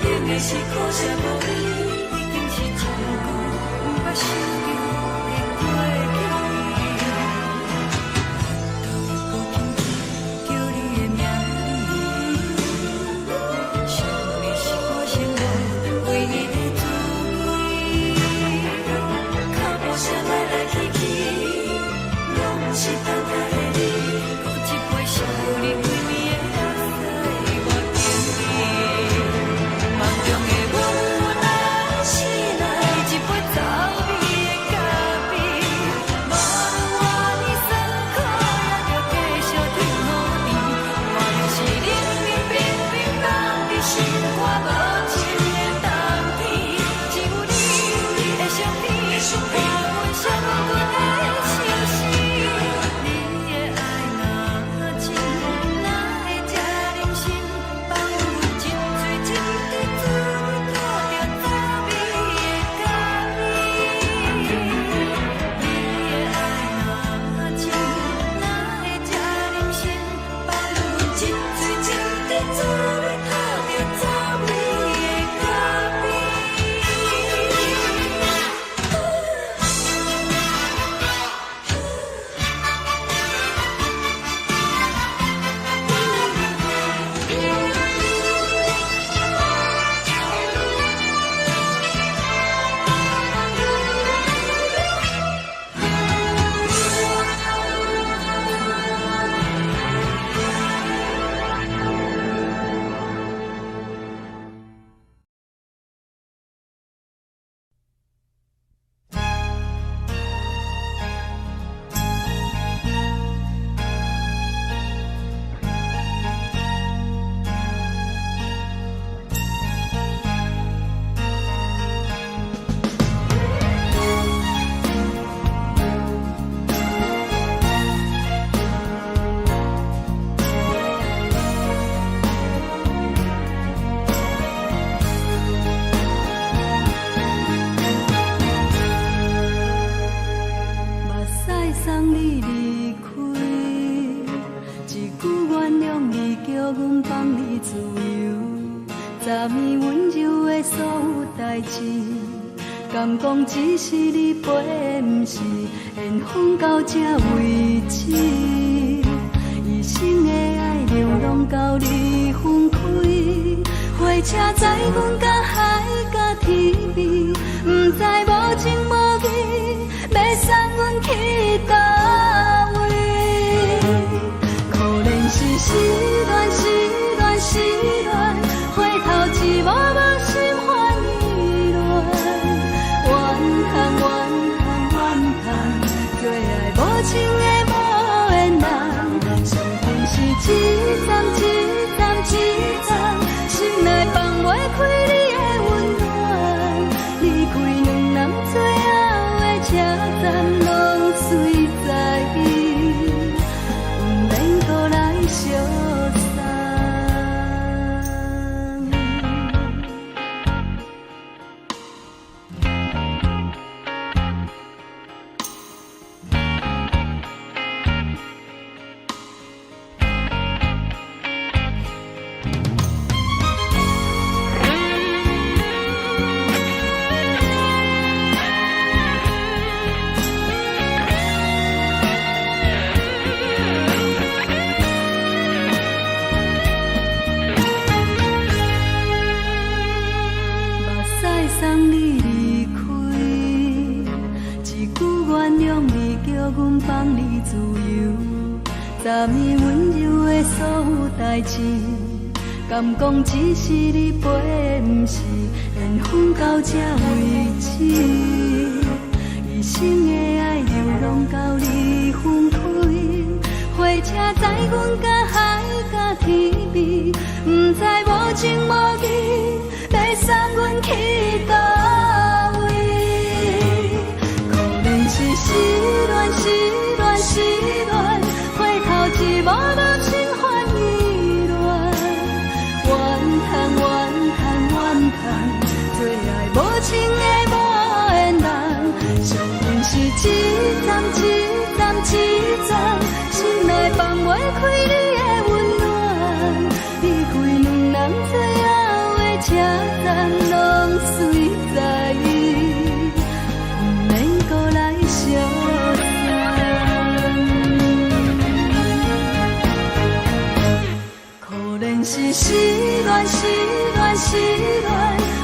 冷的是苦涩无味，已经是真久毋捌想着的过去。头又搁轻轻叫你的名字，想的是我心内为你的滋味，脚步声来来去去，拢是等待的你，搁一杯想你几暝的泪水我着你，梦中的阮我来醒来，一杯走味的咖啡，无论我的酸苦也着继续甜予你，我就是冷冷冰冰放入心肝无情的冬天，只有你的相片，我阮寂寞过的心事，你的爱若真，哪会这忍心放阮一嘴一滴水倒着走味的咖啡。你的爱若真，哪会这忍心放阮一嘴一滴水倒着走味的咖啡。目屎送你离开，一句原谅你，叫阮放你自由。昨暝温柔的所有代志，敢讲只是你陪，毋是缘分到这为止。一生的爱流浪到你分开，火车载阮甲海甲天边，毋知无情无义，要送阮去倒位？可能是失恋，失恋，失恋，回头一幕幕心烦意乱，怨叹，怨叹，怨叹，最爱无情的无缘人，上天是一站一站一站，心内放。代志，敢讲只是你陪，不是缘分到这为止。一生的爱流浪到你分开，火车载阮甲海甲天边，不知无情无义，要送阮去倒位？可能是失恋，失恋，失恋，回头一幕幕心烦意乱，怨叹，怨叹，怨叹，最爱无情的无缘人，伤痕是一站一站一站，心内放袂开你的温暖，离开两人最后的车站，拢随在意，不免搁来相送。可能是失恋，失恋，失恋，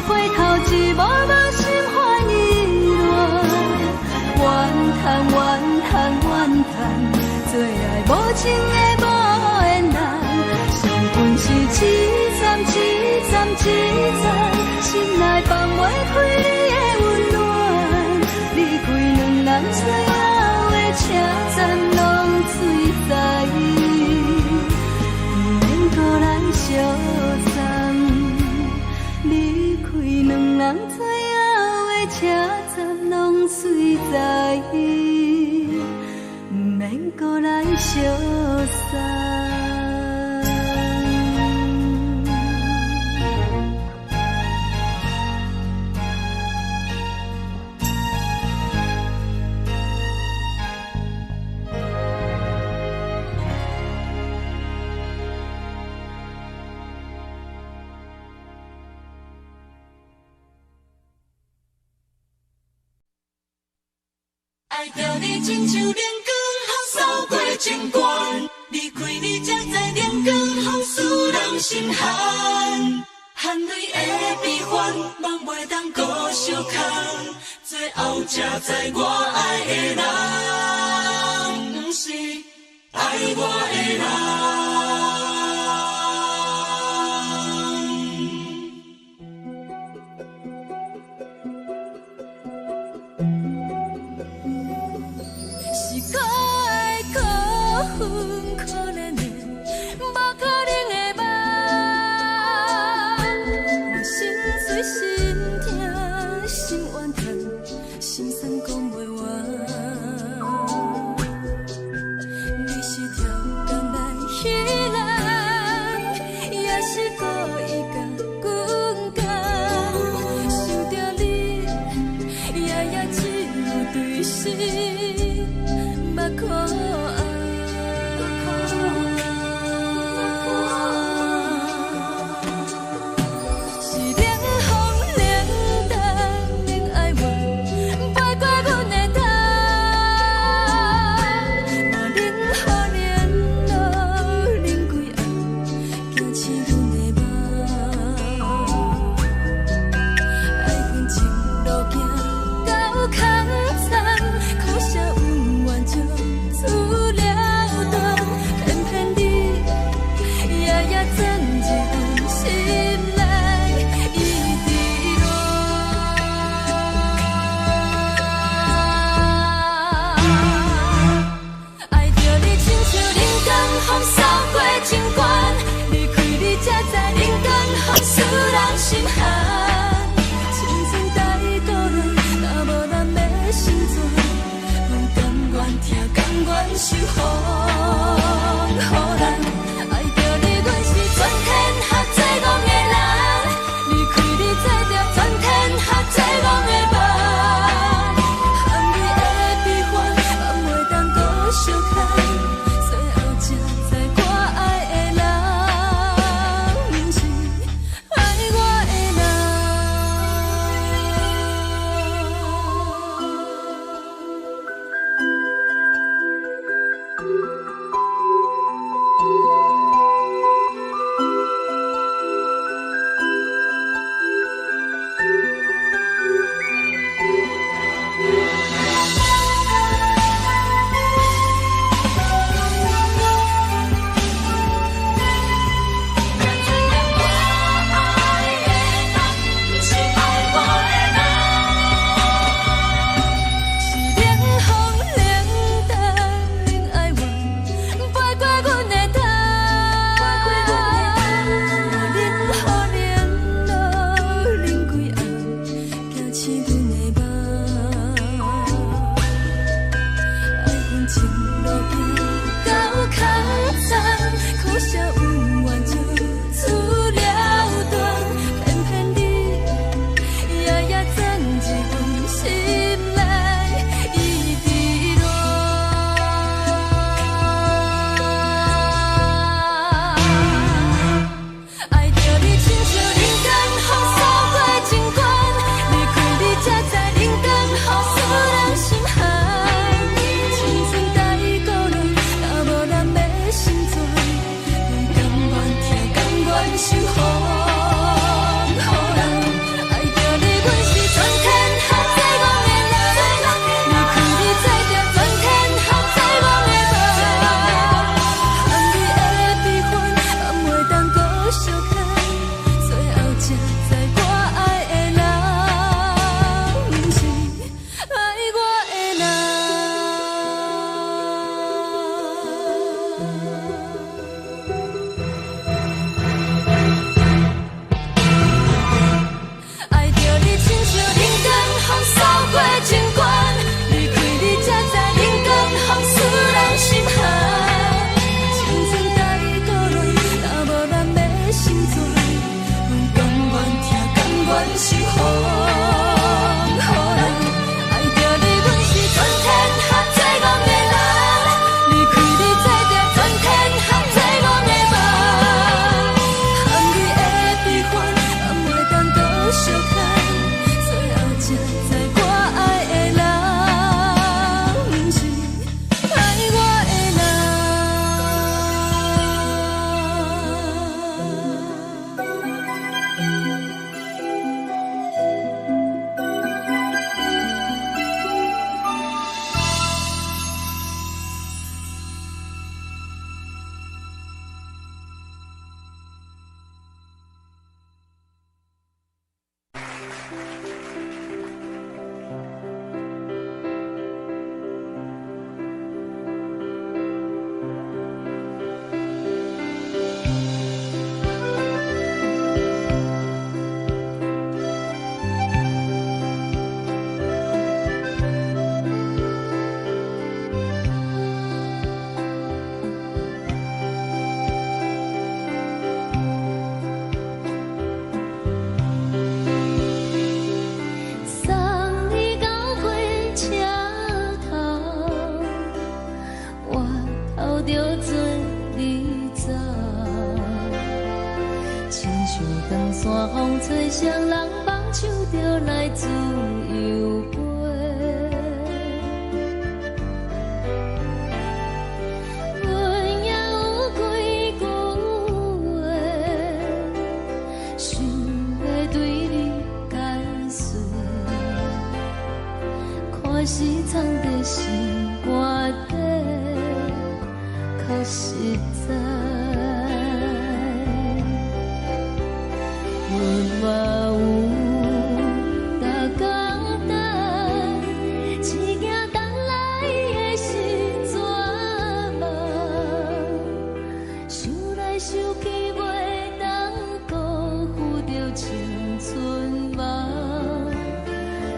回头一幕幕心烦意乱，怨叹，怨叹，怨叹，最爱无情的无缘人，伤痕是一站一站一站，心内放袂开你的温暖，离开两人最后的车站，拢随在意，不免搁来相送。离开两人最后的车站，拢随在意，不免搁来相送。爱着你亲像阳光风扫过情关，离开你才知阳光风使人心寒。含泪的悲欢，望袂当搁相牵，最后才知我爱的人，不是爱我的人。是可爱可恨可怜的，无可能的梦。我心碎心痛心怨叹，心酸讲袂完。你是条工来依赖。长线风吹双人放手就来自由飞。阮也有几句话，想要对你解说，可是藏在心肝底，较实在。阮嘛有逐工等，只惊等来的时阵梦，想来想去袂当辜负着青春梦，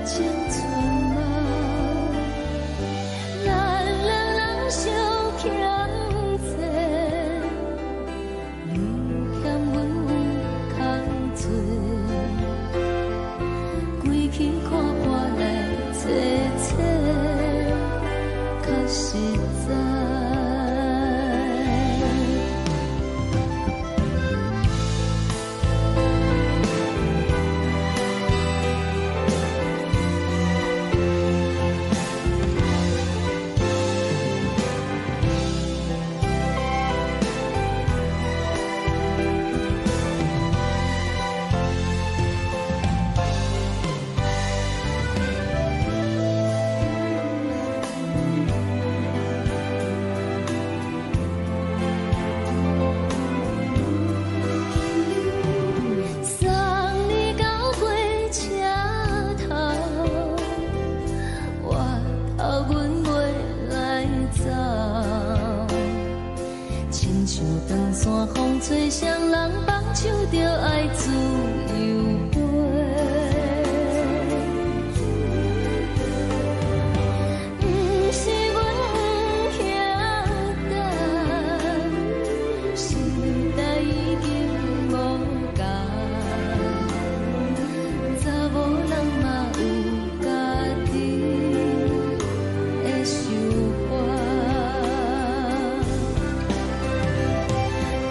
青春梦。咱两人相欠债，你欠阮有空做，归去看破来切切，较实在。送你到火车头，我头阮袂来走，亲像长线风吹双人放手就爱自由飞。不是阮不晓等，时代已经无共，查某人嘛有家己的想法，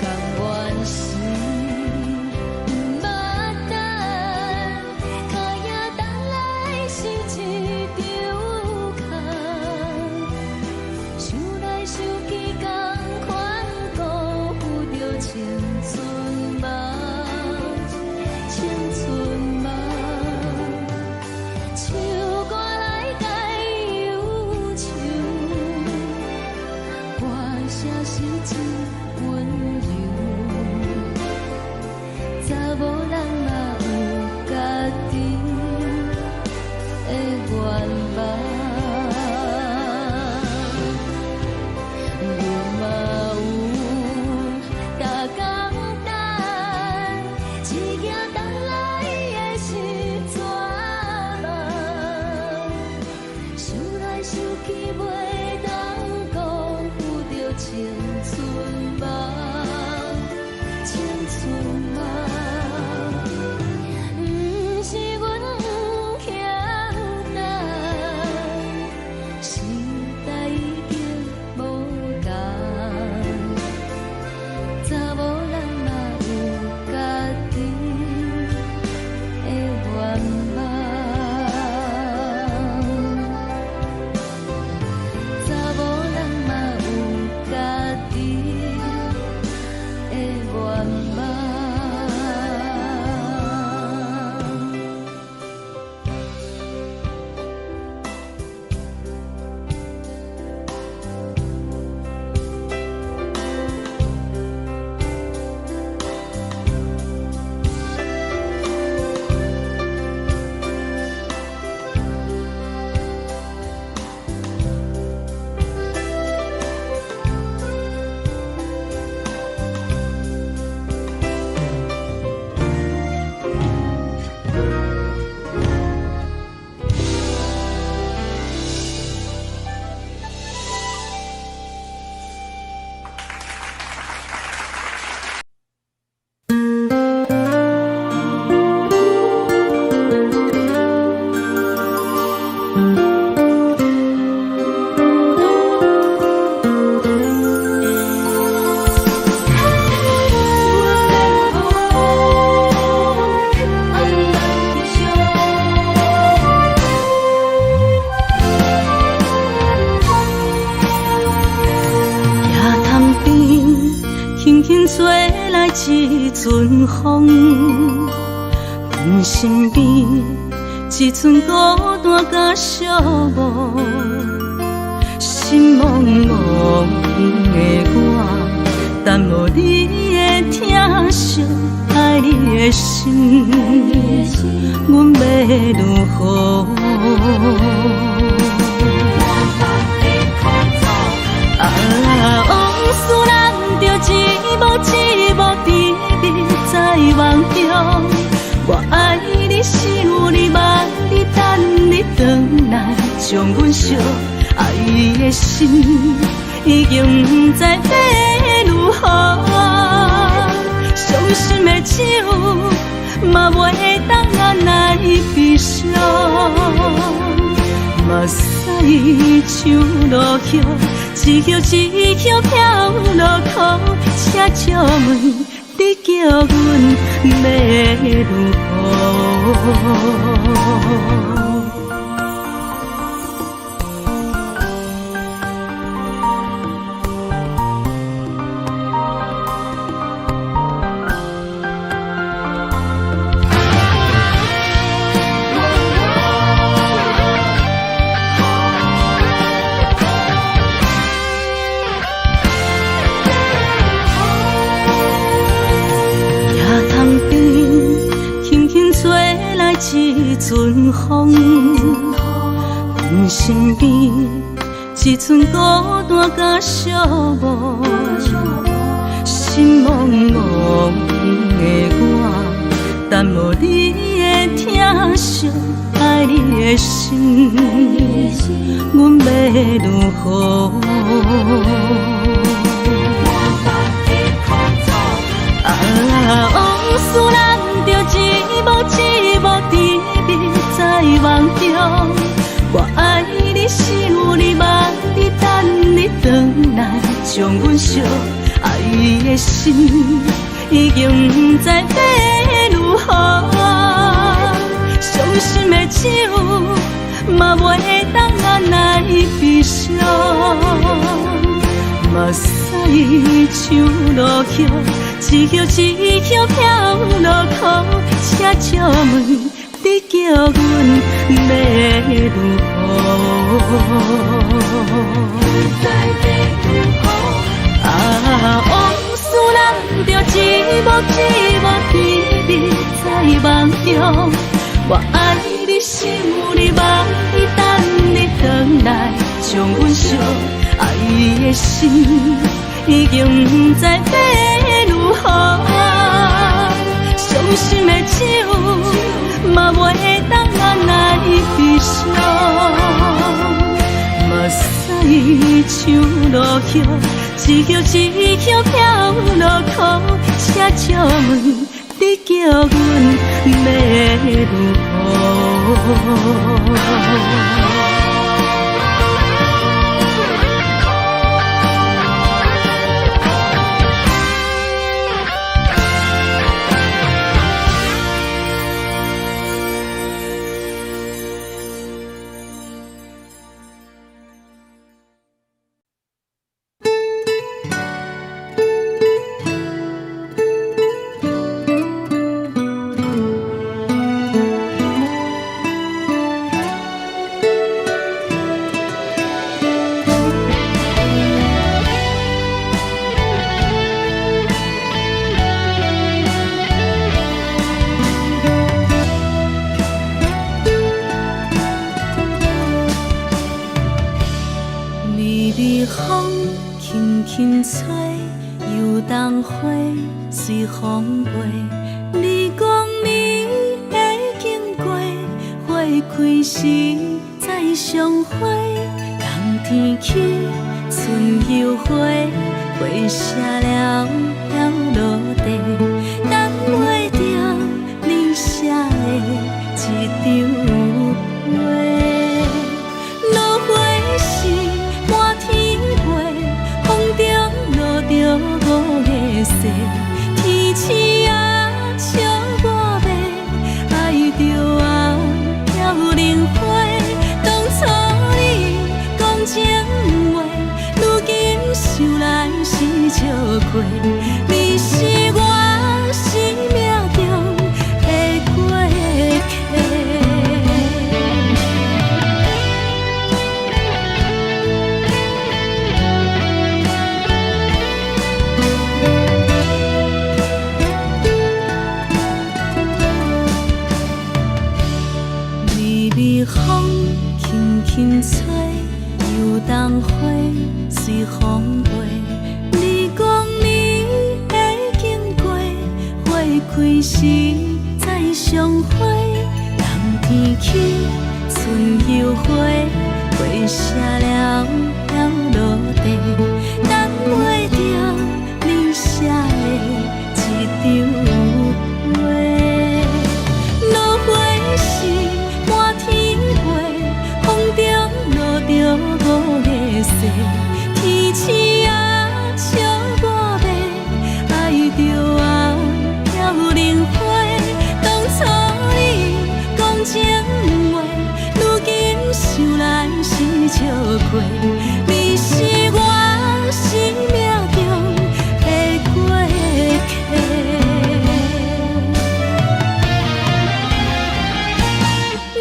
甘愿是不捌等，脚也等来是一场空，想来想去同款辜负着青春梦，青春梦。唱歌来解忧愁，歌声是真温柔，查某人嘛有家己的愿望。阮嘛有逐工等，只惊等来的时阵梦，想来想去袂当辜负着青春梦，青春梦。不是阮不晓等，时代已经无共，查某人嘛有家己的愿望。查某人嘛有家己的愿望。来一阵风，阮身边一寸孤单甲寂寞，心茫茫的我，等无你的疼惜，爱你的心，阮要如何？往事人着一幕一幕甜蜜在梦中，我爱你想你望你等你回来，将阮惜爱的心已经不知要如何，伤心的手嘛袂当按来悲伤。目屎像落叶，一叶一叶飘落雨，请借问你叫阮要如何？一阵风，阮身边一寸孤单甲寂寞，心茫茫的我，等无你的疼惜，爱你的心，阮要如何？往事人着一幕一幕甜蜜在梦中，我爱你想你望你等你回来，将阮惜爱的心已经不知要如何，伤心的手嘛袂当按来悲伤，目屎像落叶，一叶一叶飘落雨，请借问你叫阮要如何？往事人着一幕一幕甜蜜在梦中，我爱你想你望你等你回来，将阮惜爱的心已经不知要如何，伤心的手嘛袂当按来悲伤，目屎像落叶，一叶一叶飘落雨，请借问你叫阮要如何？随风飞，你讲你会经过，花开时再相会。冬天起，春又花，花谢了飘落地，等袂着你写的一张画。落花时满天飞，风中落着五个色。天星啊，笑我袂爱着啊，飘零花。当初你讲情话，如今想来是笑过。你是我。花随风飞。你讲你会经过，花开时再相会。人天起，春又花，花谢了了落地，等袂着你写的一张话。落花时满天飞，风中落着五个色，天星啊笑我迷，爱着啊飘零花。当初你讲情话，如今想来是笑亏。你是我生命中的过客。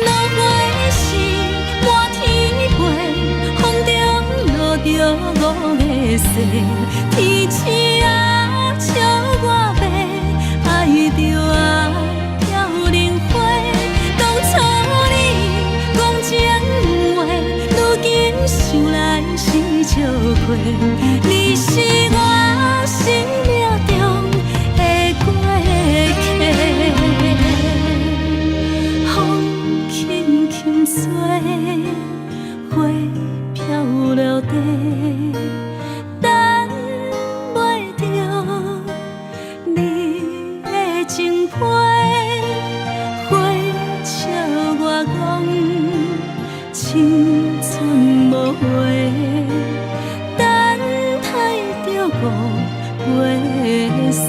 落花时满天飞，风中落着五个色，天星啊笑我迷，爱着啊飘零花。当初你讲情话，如今想来是笑亏。你是我生命中的过客。风轻轻吹，花飘落地，等袂着你的情批。花笑我讲青春无话，等待着五月雪。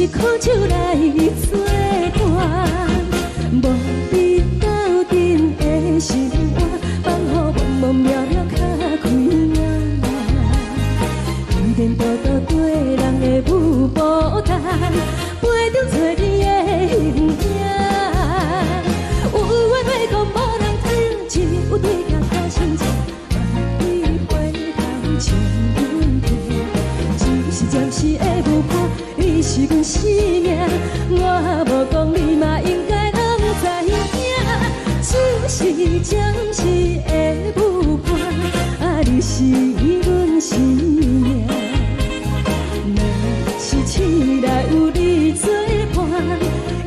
是苦酒来作伴，无你斗阵的生活，放予茫茫渺渺较快乐。颠颠倒倒对人的舞步弹，陪着做你的形影。有话要讲无人听，有对甲讨心切，万里回头将阮听。就是暂时的舞伴，你是阮生命，我无讲你嘛应该拢知影。就是暂时的舞伴，你是阮生命。若是醒来有你作伴，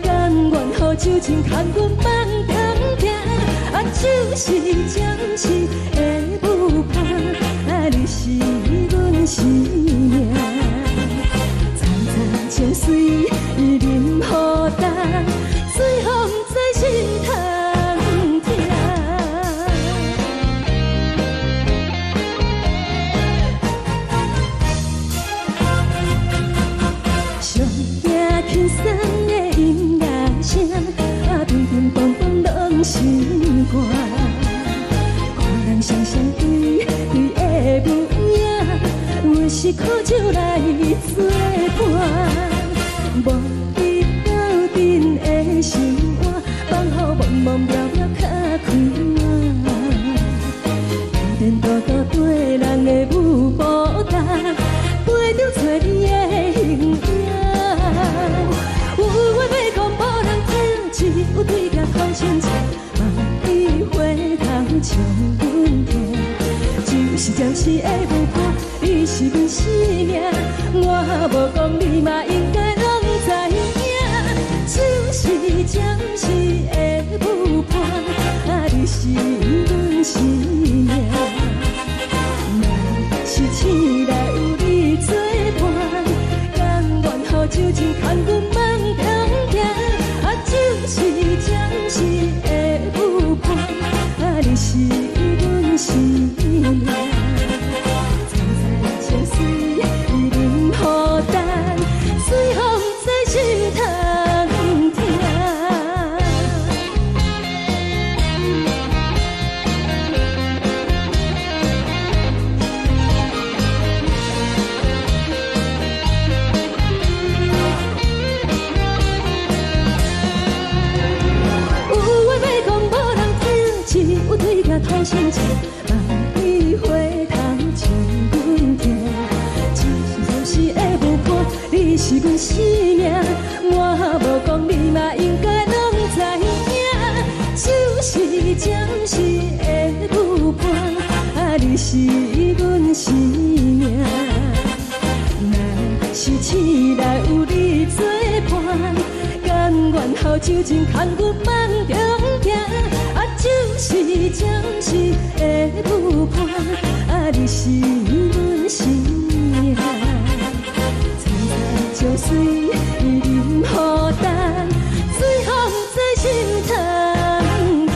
甘愿予酒精牵阮放长行。就是暂时的舞伴，你是阮生命。惨惨情绪任何担，随风在心通听。上惊轻松的音乐声，乒乒乓乓拢心肝。看人双双对对的舞影，我是苦酒来作伴。无你斗阵的生活，放予茫茫渺渺较快乐。颠颠倒倒对人的舞步弹，陪着做你的形影。有话要讲无人听，只有对甲讨心切，万里回头将阮听。就是暂时的舞伴，你是阮生命，我无讲你嘛应该拢知影。就是暂时的舞伴，你是阮生命。若是醒来有你作伴，甘愿予酒精牵阮放长行。就是暂时的舞伴，你是阮生命。惨惨情绪任何担，随风在心通听。有话要讲无人听，只有对甲讨心切，万里回头将阮听。就是暂时的舞伴，你是阮生命，我无讲你嘛应该拢知影。就是暂时的舞伴，你是阮生命。若是醒来有你作伴，甘愿予酒精牵阮放长行。就是暂时的舞伴，你是阮生命。惨惨情绪任何担，随风在心通听。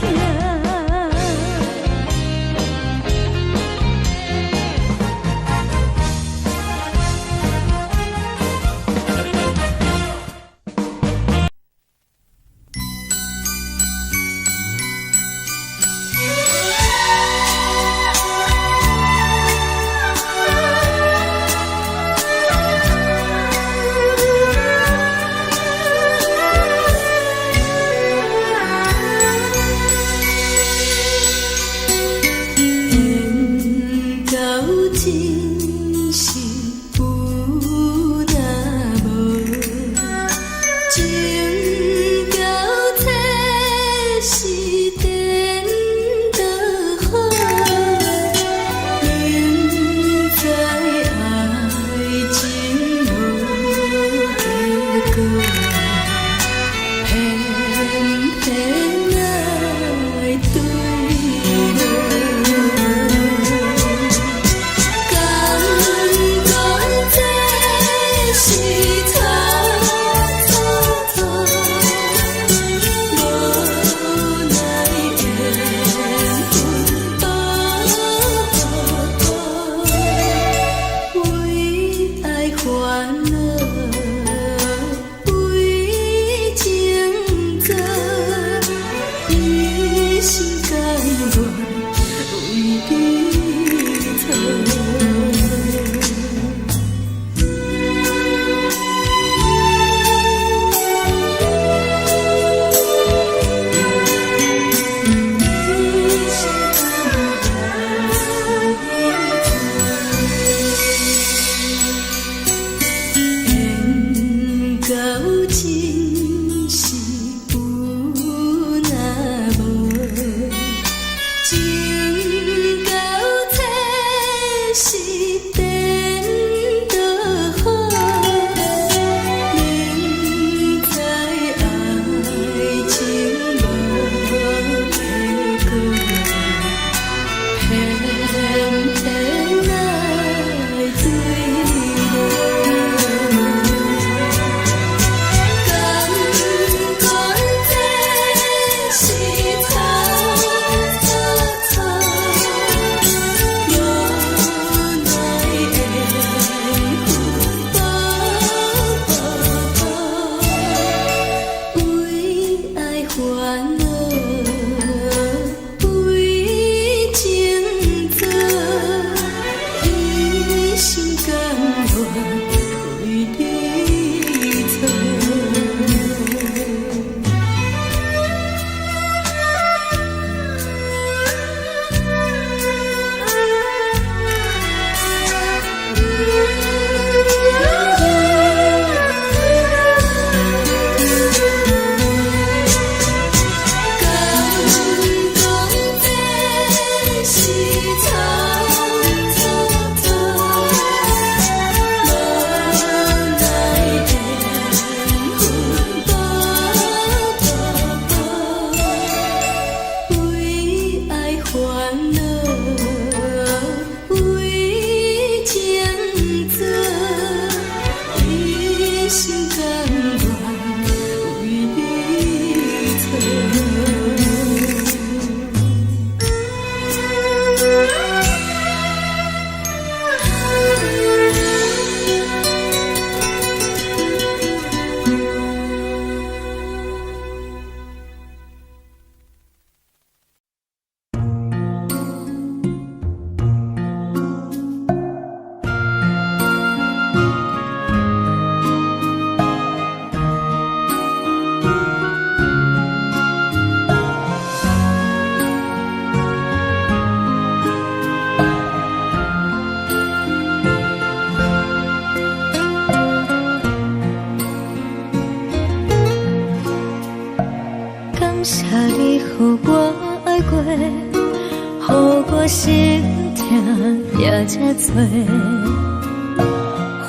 也这多，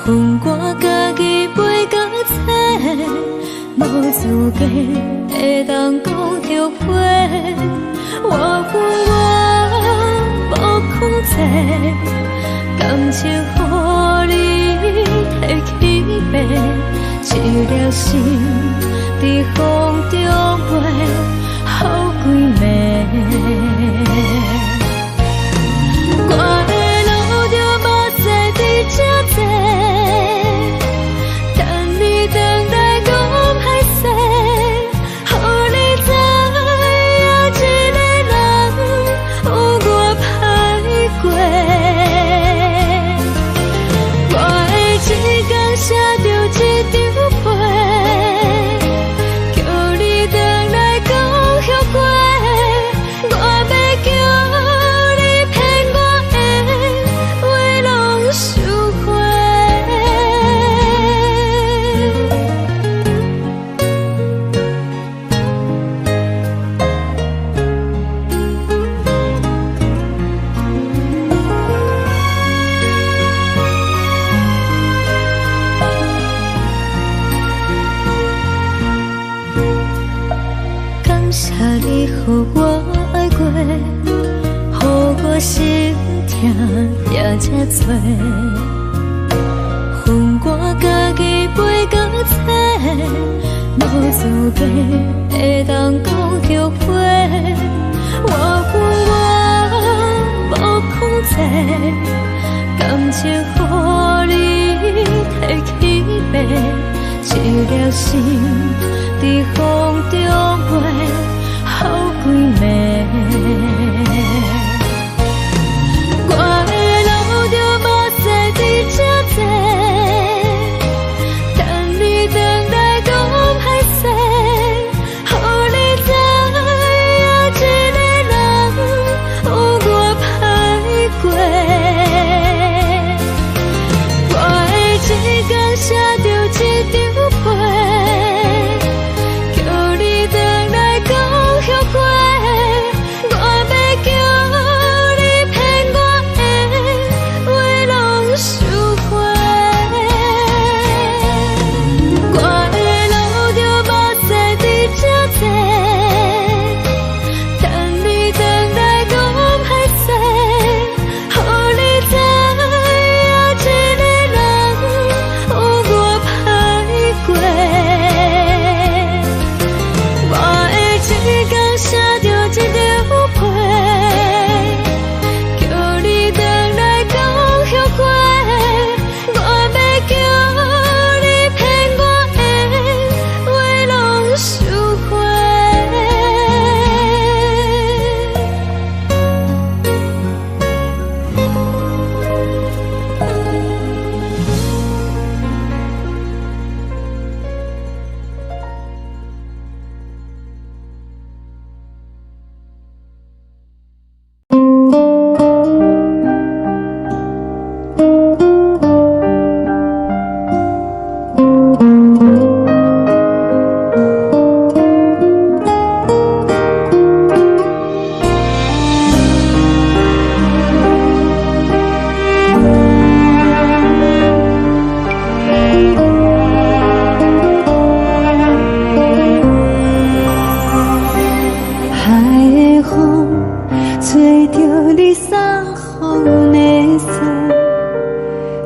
恨我家己袂够切，无资格会当讲后悔。我恨我无控制，感情予你提起白，一粒心在风中飞，好几暝。我的路就无西伫这多，等你回来讲歹势，予你知影一个人有我歹过。我会一天写着一张被，叫你回来讲后悔。我要叫你骗我的话拢收回。感谢你予我爱过，予我心痛也这多，恨我家己袂够切，无资格会当讲后悔。我恨我无控制，感情予你提起白，一粒心在风中飞，好几暝。我的路就无西伫这多，等你回来讲歹势，予你知影一个人有我歹过。我会一天写着一张被，叫你回来讲后悔。我要叫你骗我的话拢收回。我的路就无西伫这多，等你回来讲歹势，予你知影一个人有我歹过。我会一天写着一张被，叫你回来讲后悔。我要叫你骗我的话拢收回。海的风吹着你送风的伞，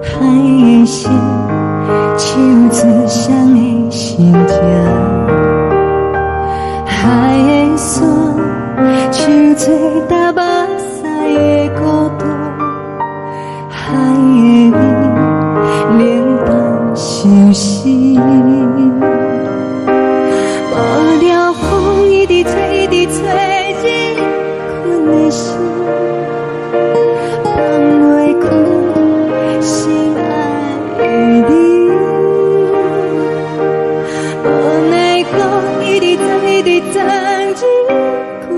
海的心唱出双的心情，海的山唱出搭目屎的孤独，海的你冷淡伤心。无聊风一直吹，一直吹，日困的心放袂开，心爱的你。无奈讲一直等，一直等，日困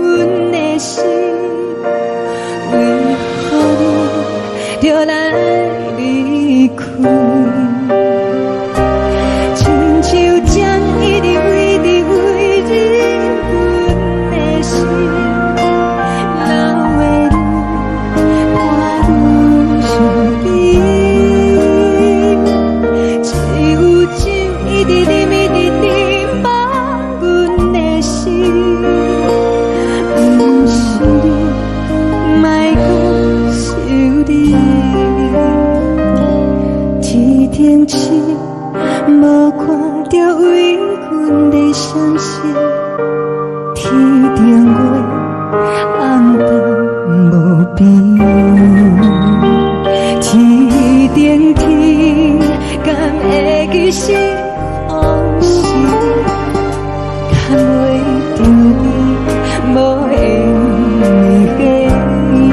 的心，为何你就来离开？亲像将一直为你为日困的心，流的泪，汗停止，无看到为阮的闪烁，天顶月暗淡无边，天顶天敢会记是往事，敢袂着你无缘的你。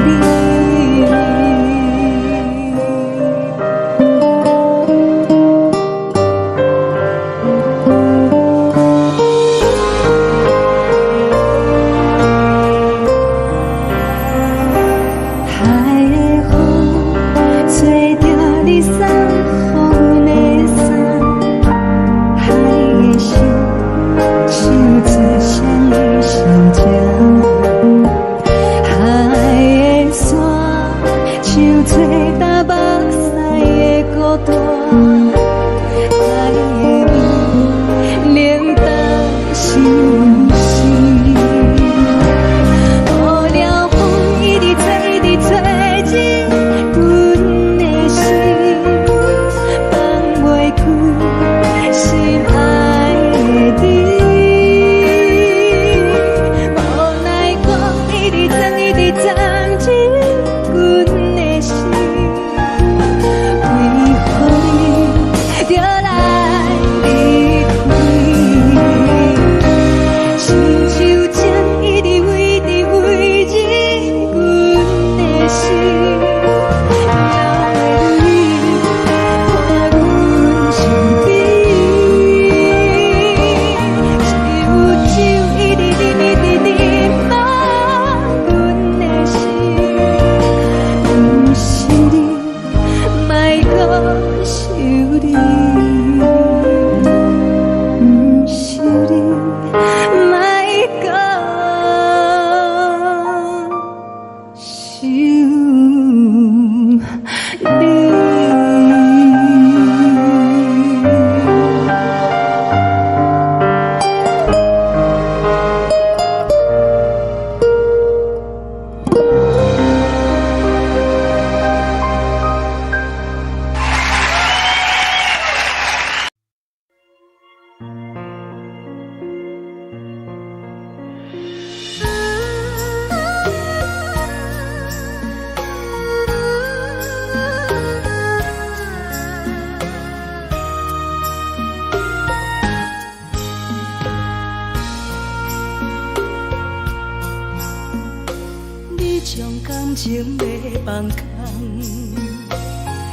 情要放空，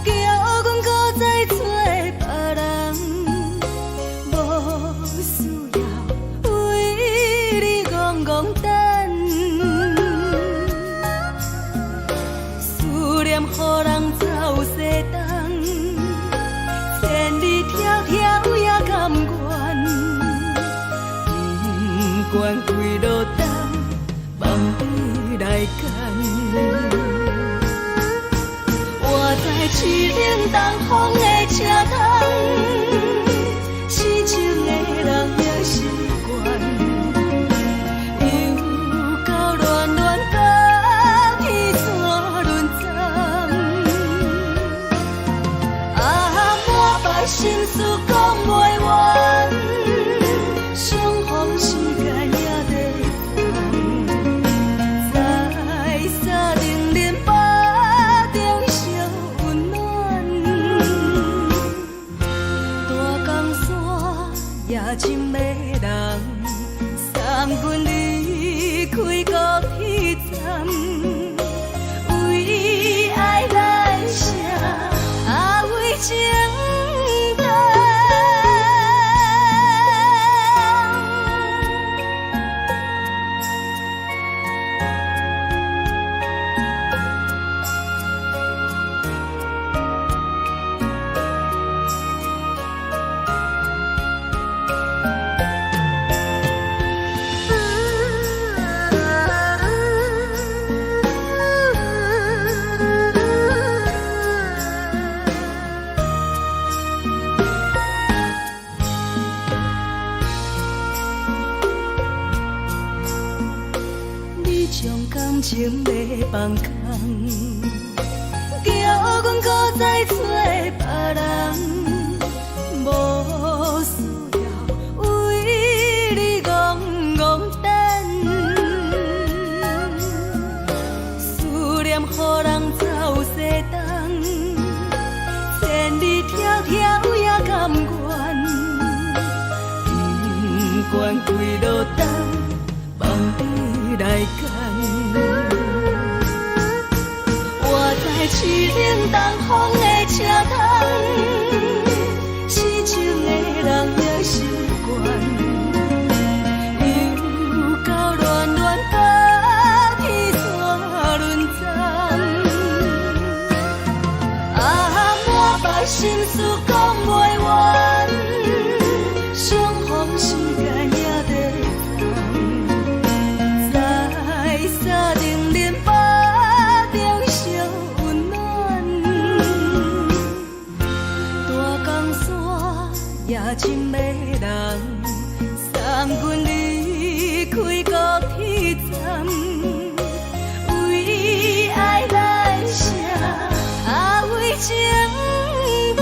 叫阮搁再找别人，无需要为你戆戆等。思念予人走西东，千里迢迢也甘愿，不管几路灯，望你来干。我在七岭东风的车窗，痴情的人也习惯，又到乱乱甲彼山论战。啊，满腹心事讲袂完，相逢时间也在等，在山顶林北中相温暖。大江山夜深的人，送阮离开高铁站，为爱来写为情长。将感情要放空，叫阮搁再找别人。关开落灯，梦你来牵。我在市冷东风的车头，痴情的人也习惯，又到乱乱甲天线轮转。啊，满腹心事讲袂完，相逢时间也在藏，在沙定林巴中相温暖。大江山夜深的人，送阮离开高铁站，为爱来写，为情淡。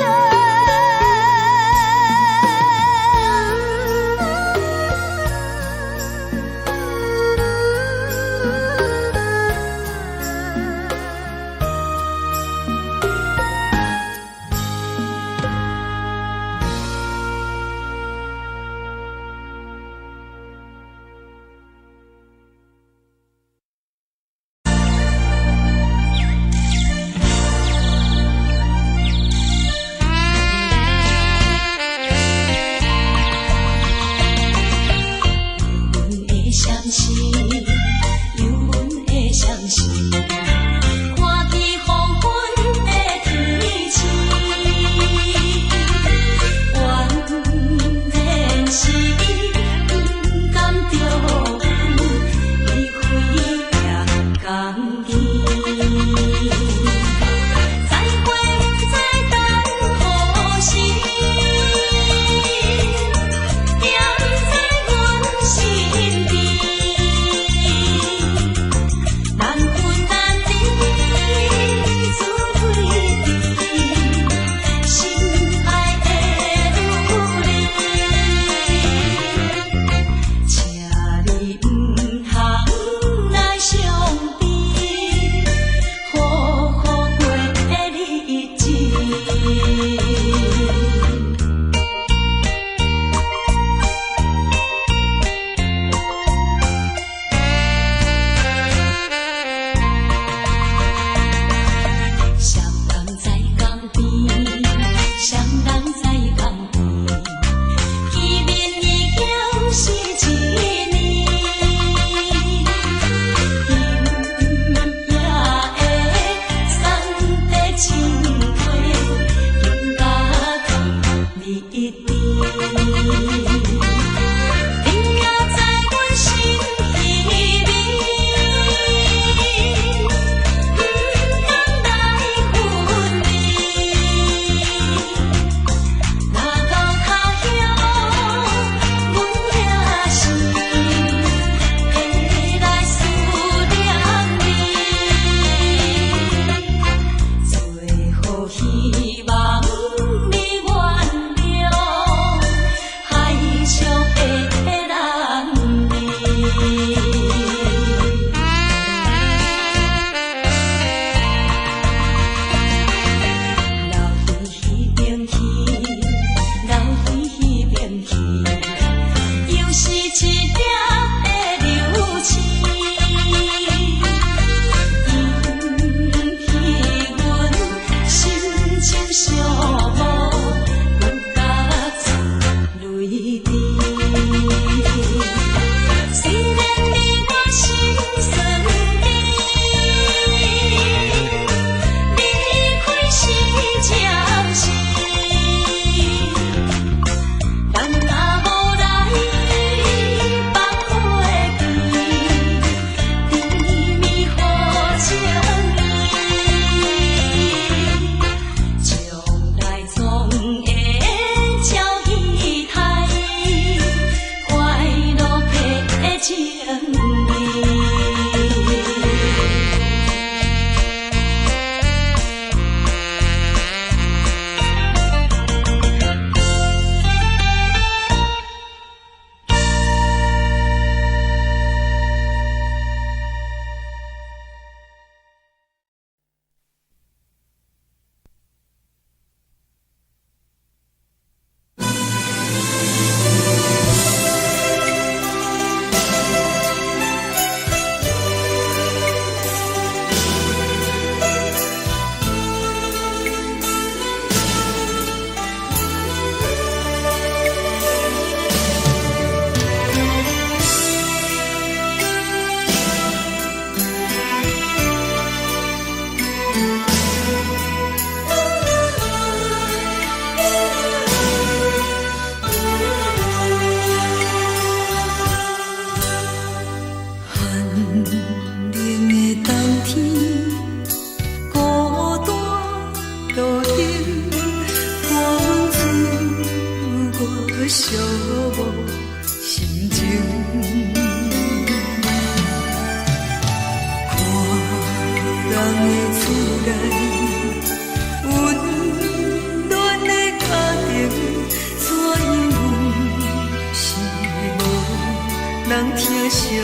疼惜你。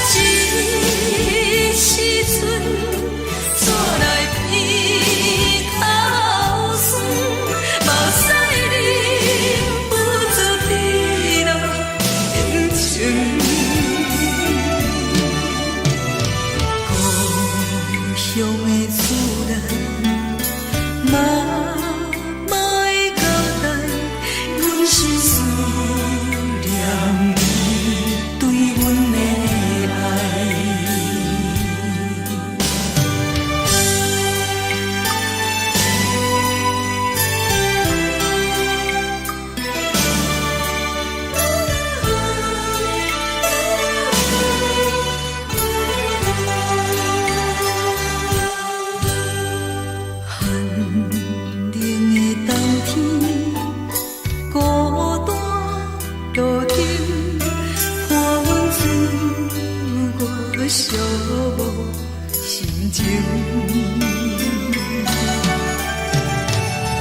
这时阵怎来鼻口酸，目屎忍不住滴落眼睛。故乡的厝内，妈妈的交代，阮是思念你对阮的爱。寒冷的冬天，孤单路顶，看阮自我寂寞心情。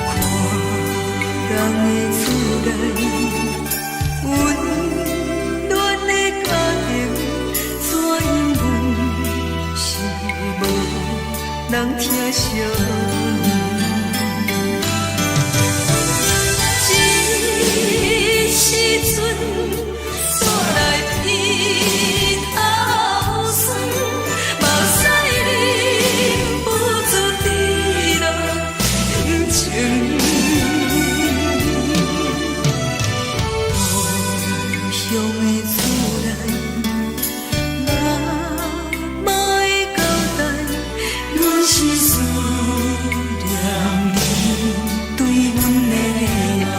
看人的厝内，温暖的家庭，怎因阮是无人疼惜你？这时阵怎来鼻口酸，目屎忍不住滴落眼睛。故乡的厝内，妈妈的交代，阮是思念你对阮的爱。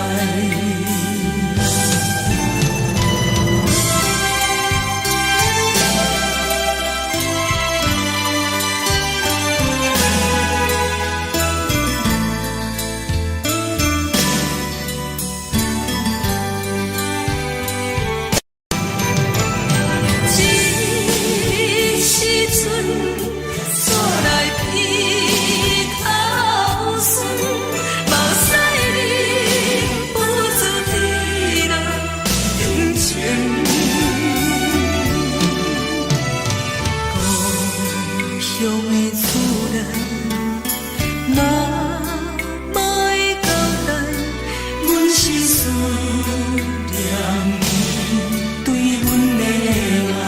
这时阵怎来鼻口酸，目屎忍不住滴落眼睛。故乡的厝内，妈妈的交代，阮是思念你对阮的爱。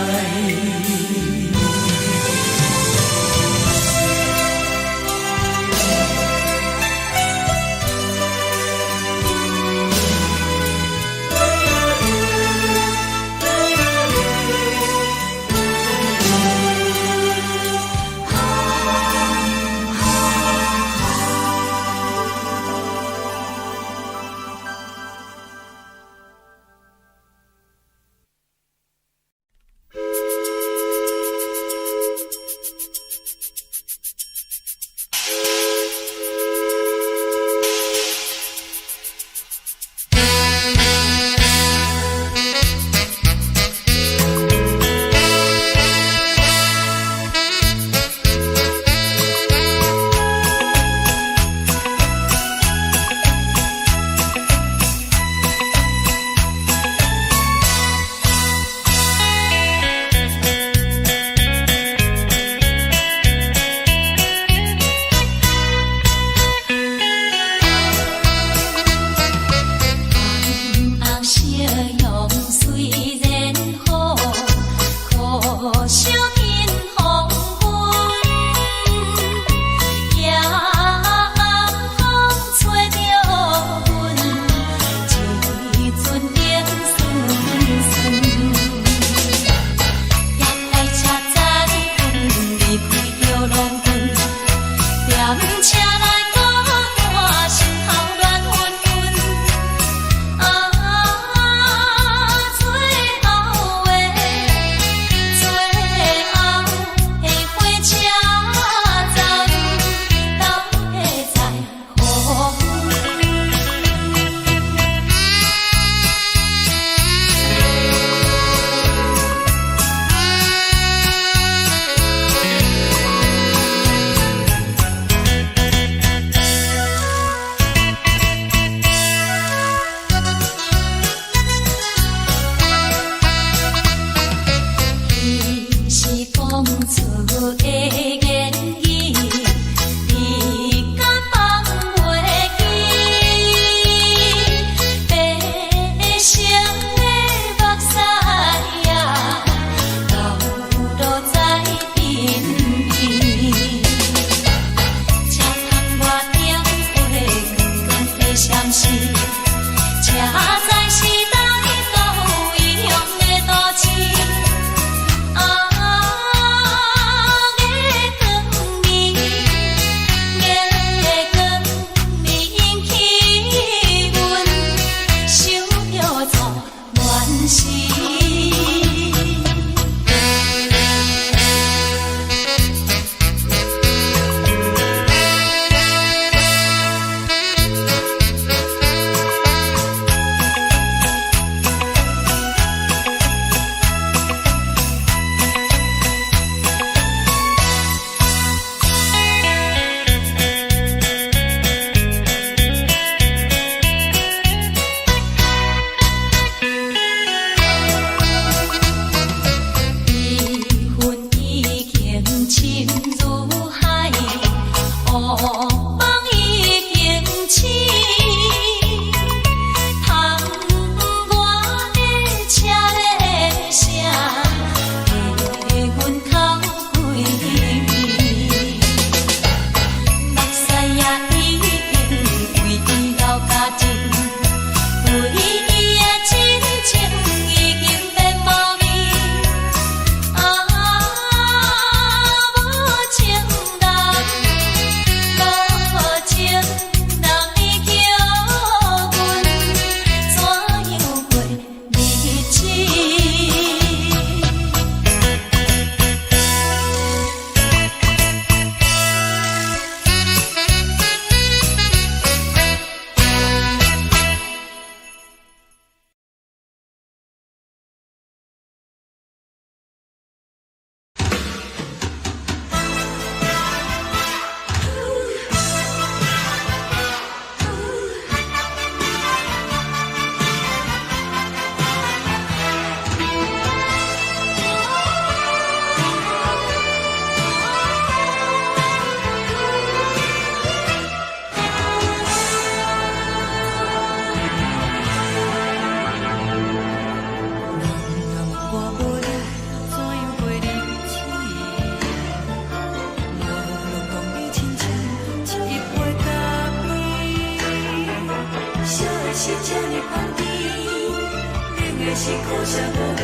是苦涩无味，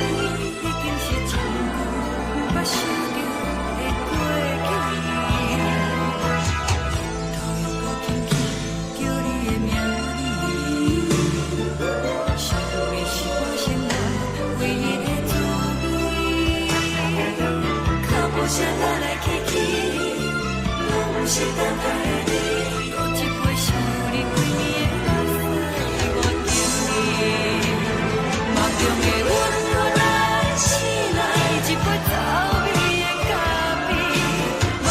已经是一句不捌想着的过去。头又搁轻轻叫你的名字，想的是我生来唯一的滋味。脚步声来来去去，拢不是等待的你，搁一杯想你几年的目屎，我等你。梦中的阮我来醒来，一杯走味的咖啡，无论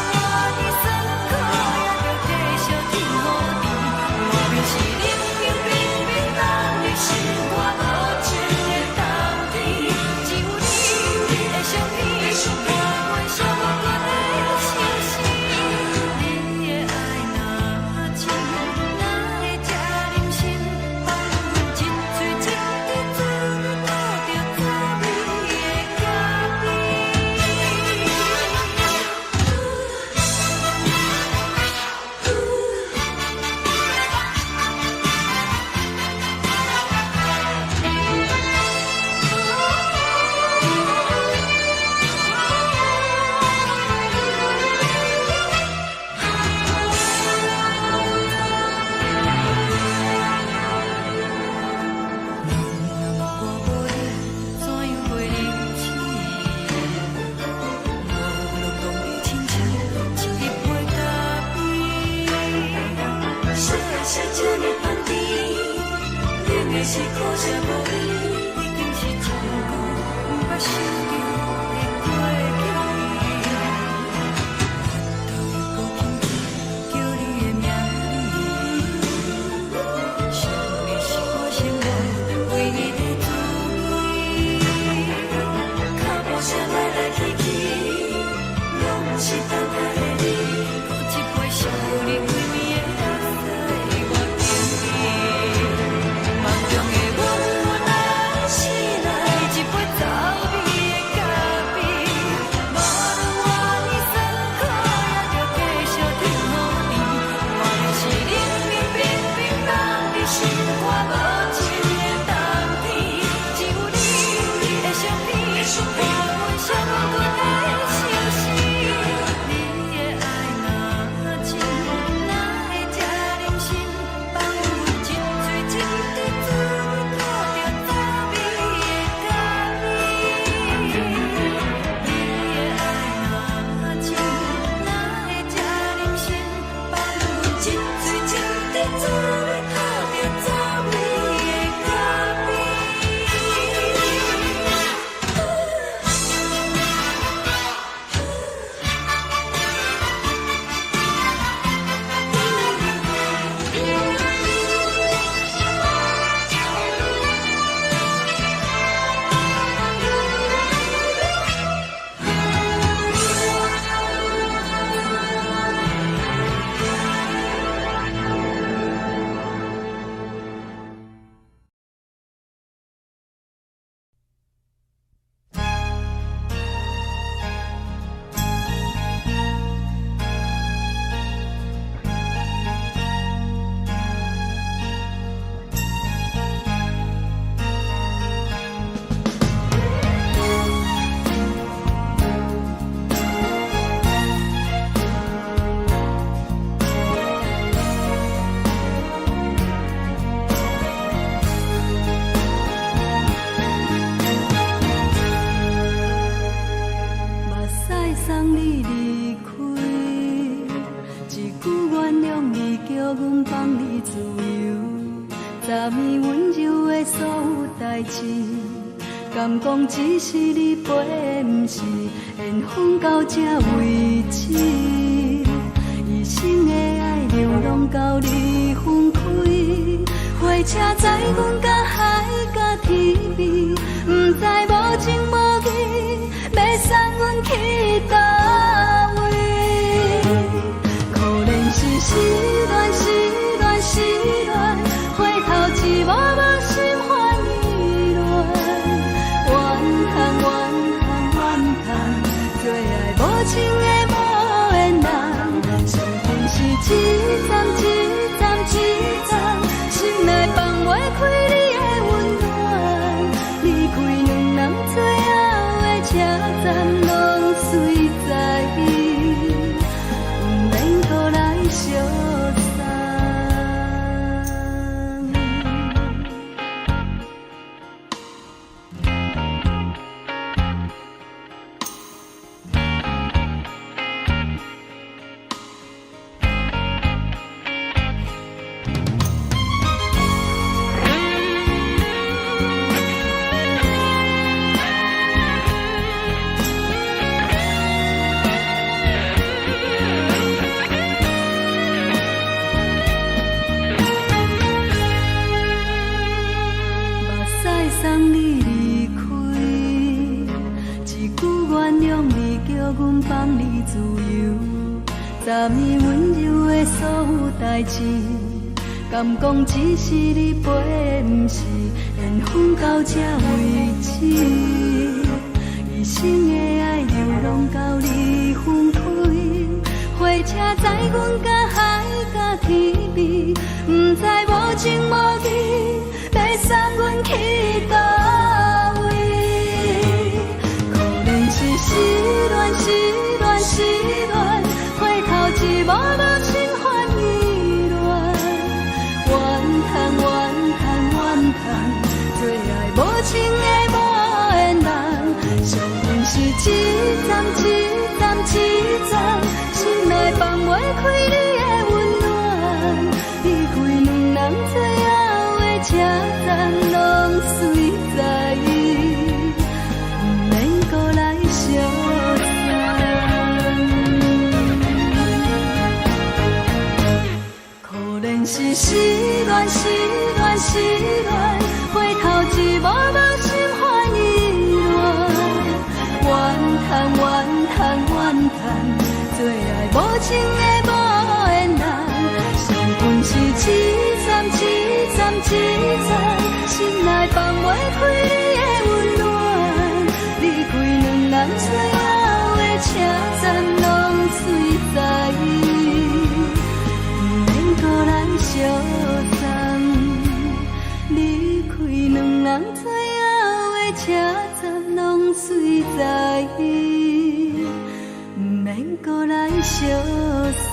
我的酸苦，也着继续甜予你。莫名是冷冷冰冰咱的心肝无情的冬天，只有你会想起我阮相关的心事。你的爱若真，哪会这忍心放阮一嘴一滴水？是苦涩无味，已经是一句不捌想着的过去。头又搁轻轻叫你的名字，想的是我生活唯一的滋味。脚步声来来去去，是等待的你，搁一杯烧你归暝的水，我敬你。梦中的我，来是来一杯走味的咖啡，无论我呢酸苦，也着继续甜予你。我就是冷冰冰冰放伫心肝无情的冬天，只有你的相片，伴阮寂寞的相思。你的爱若真，哪会这忍心放阮一嘴一滴滋味，吐着走味的咖啡？你的爱若真，哪会这忍心放阮一嘴一滴滋味，吐着走味的咖啡？目屎送你离开，一句原谅你，叫阮放你自由。昨暝温柔的所有代志，敢讲只是你陪，不是缘分到这为止。一生的爱流浪到你分开，火车载阮甲海甲天边，不知无情无义，要送阮去倒位？可怜是失恋，失恋，失恋，回头一幕幕心烦意乱，怨叹，怨叹，怨叹，最爱无情的无缘人，上天是一站一站一站，心内放袂开你的温暖，离开两人最后的车站，拢随在不免搁来相送。目屎送你离开，一句原谅你，叫阮放你自由。昨暝温柔的所有代志，敢讲只是你陪，不是缘分到这为止。一生的爱流浪到你分开，火车载阮甲海甲天边，不知无情无义，要送阮去倒位？可怜是失恋，失恋，失恋，回头一幕幕心烦意乱，怨叹，怨叹，怨叹，最爱无情的无缘人，上天是一站一站一站，心内放袂开你的温暖，离开两人最后的车站，拢随在不免搁来相送。可怜是失恋，失恋，失恋，回头一幕幕心烦意乱，怨叹，怨叹，怨叹，情的无缘人，相分是一站一站一站，心内放袂开你的温暖，离开两人最后的车站拢随在，不免搁咱相送。离开两人最后的车站拢随在，不免搁咱相送。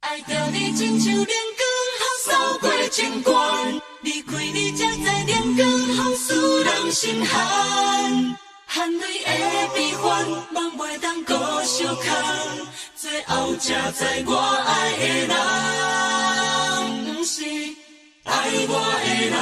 爱着你，亲像阳光扫过情关，离开你才知阳光风使人心寒。含泪的悲欢，望袂当搁相牵，最后才知我爱的人，不是爱我的人。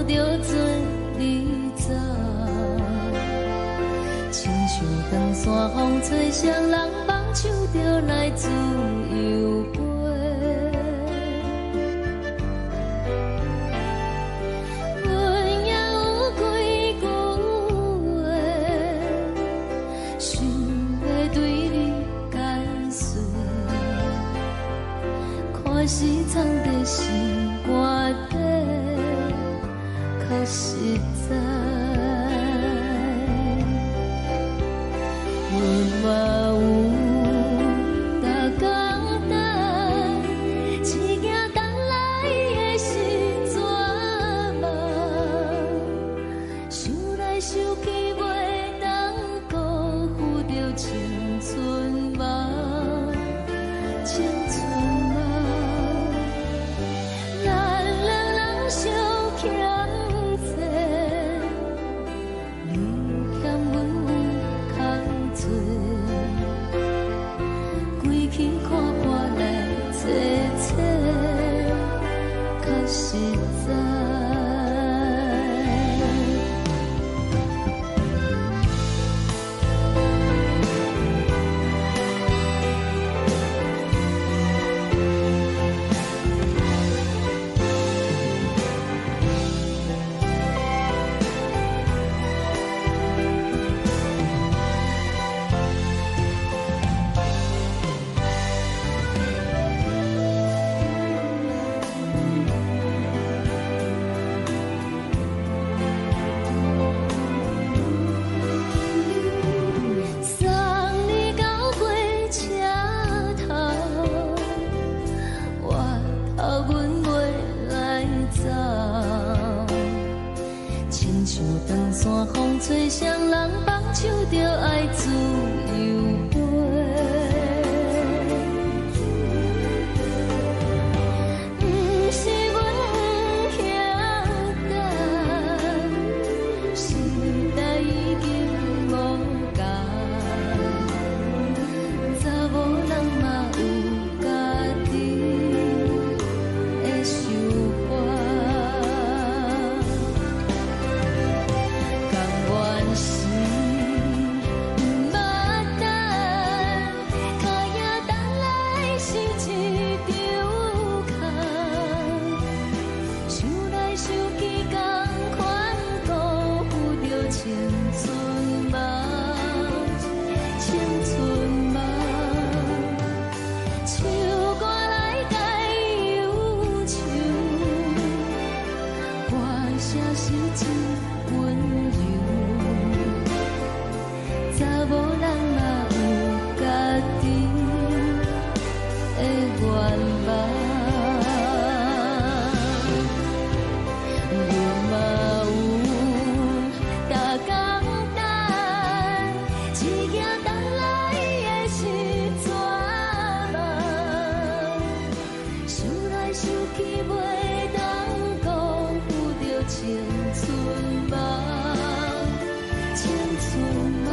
着做你走，亲像长山风吹双人放手就来自由飞。阮也有几句话，想要对你解释，可是藏在心肝底，较实在。阮嘛有逐工等，只惊等来的是绝望，想来想去袂当辜负着青春梦，青春梦。咱两人相欠债，你欠阮空多，归去看破来坐坐，较实在。长山风吹双人放手就爱自由飞，不是阮不晓等，时代已经无同，查某人嘛有家己的想法。青春梦，青春梦，唱歌来解忧愁，歌声是真温柔，查某人嘛有家己的愿望。青春梦，青春梦。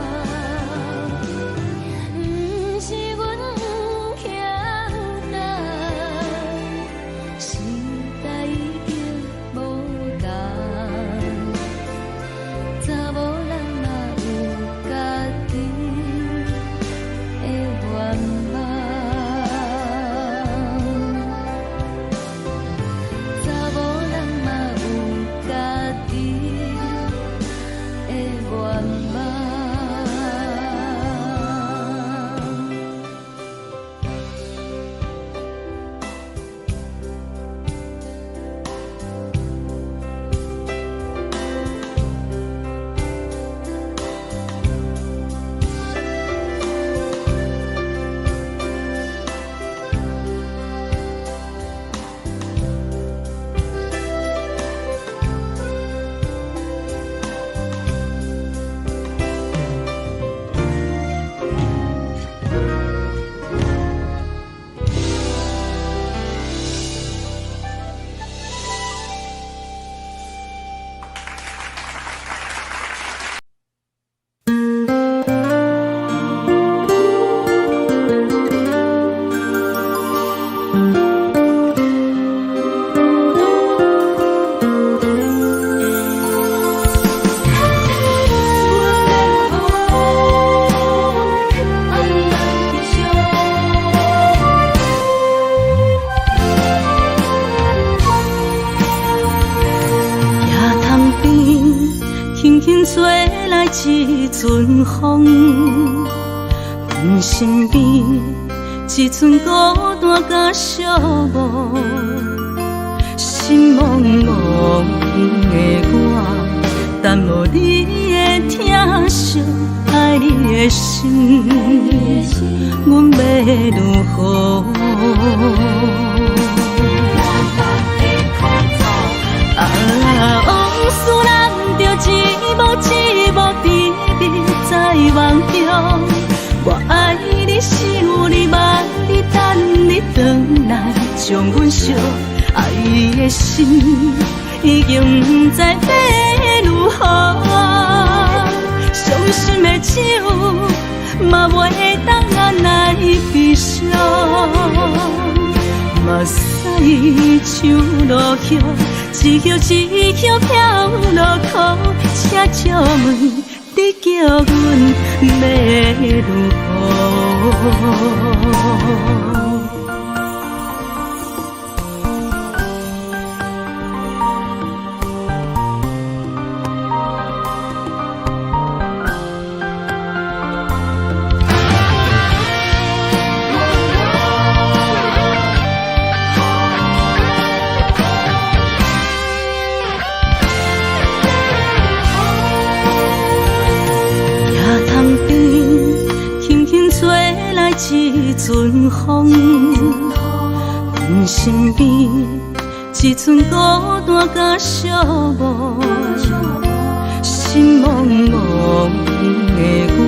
轻轻吹来一阵风，阮身边一寸孤单甲寂寞，心茫茫的我，等无你的疼惜，爱你的心，阮要如何？往事人着一幕一幕甜蜜在梦中，我爱你想你望你等你回来，将阮惜爱的心已经不知要如何，伤心的手嘛袂当按来悲伤，目屎像落叶。一叶一叶飘落雨，请借问你叫阮要如何？一阵风，阮身边一寸孤单甲寂寞，心茫茫的我，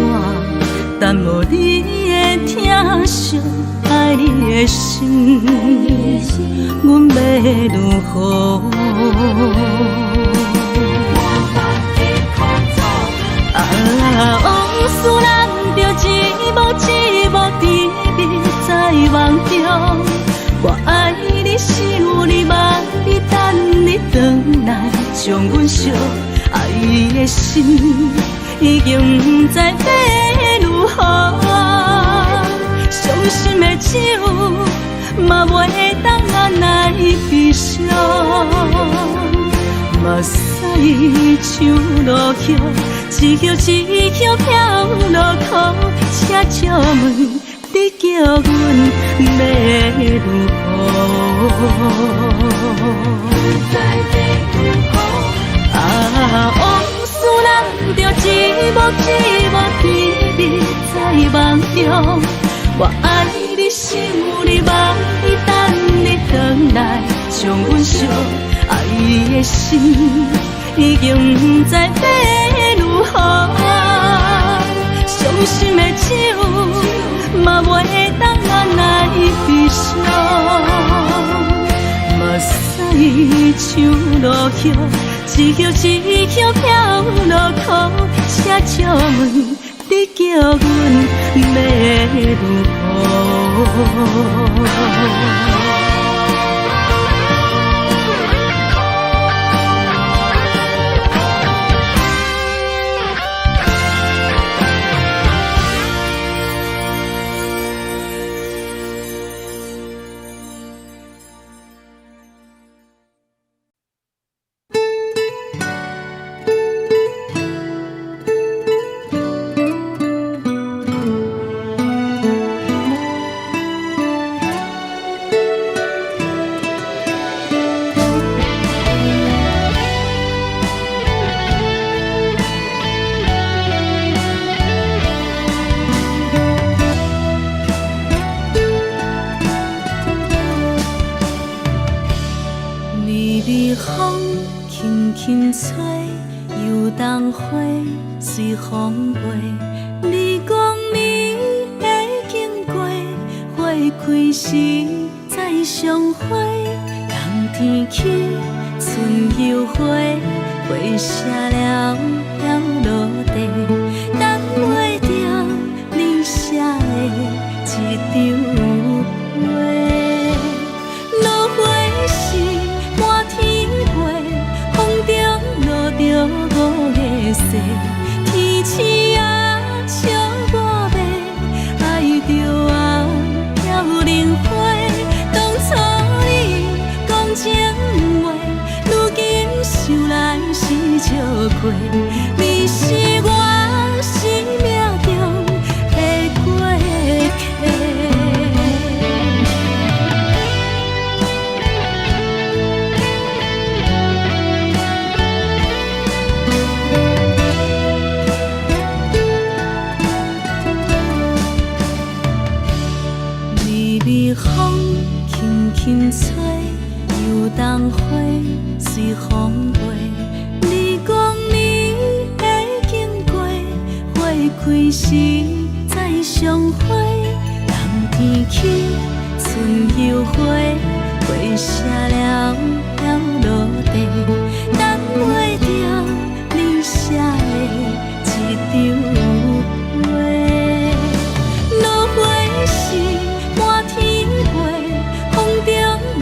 等无你的疼惜，爱你的心，阮要如何？往事人着一幕一幕甜蜜在梦中，我爱你想你望你等你回来，将阮惜爱的心已经不知要如何，伤心的手嘛袂当按来悲伤，目屎像落叶。一叶一叶飘落雨，请借问你叫阮要如何？往事人着一幕一幕甜蜜在梦中，我爱你想你望你等你回来，将阮惜爱的心已经不知要如何，伤心的手嘛袂当按来悲伤，目屎像落叶，一叶一叶飘落雨，请借问你叫阮要如何？随风飞，你讲你会经过，花开时再相会。冬天起，春又花，花谢了落地，等袂着你写的一张画。落花时满天飞，风中落着五个色。天星啊，笑我白，爱着啊飘零花。当初你讲情话，如今想来是。笑过，你是我生命中的过客。微微风轻轻吹，游动花随风飞。你讲你会经过，花开时再相会。冬天起，春又回，花谢了要落地，等袂着你写的一张画。落花时满天飞，风中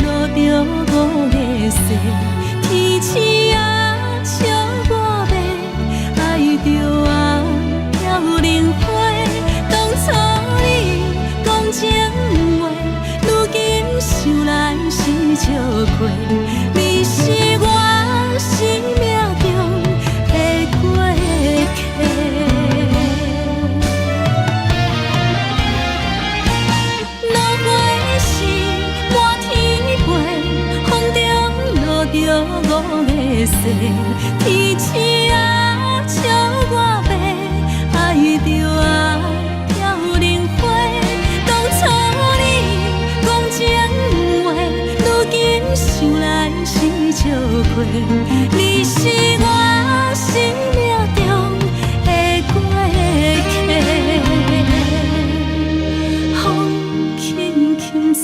落着五个色，天星啊笑我迷，爱着我飘零花。当初你讲情话，如今想来是笑过，你是我生命中的过客。落花时满天飞，风中落着五个色，天星啊笑我迷，爱着我飘零花。当初你讲情话，如今想来是笑过，你是我生命中的过客。风轻轻吹，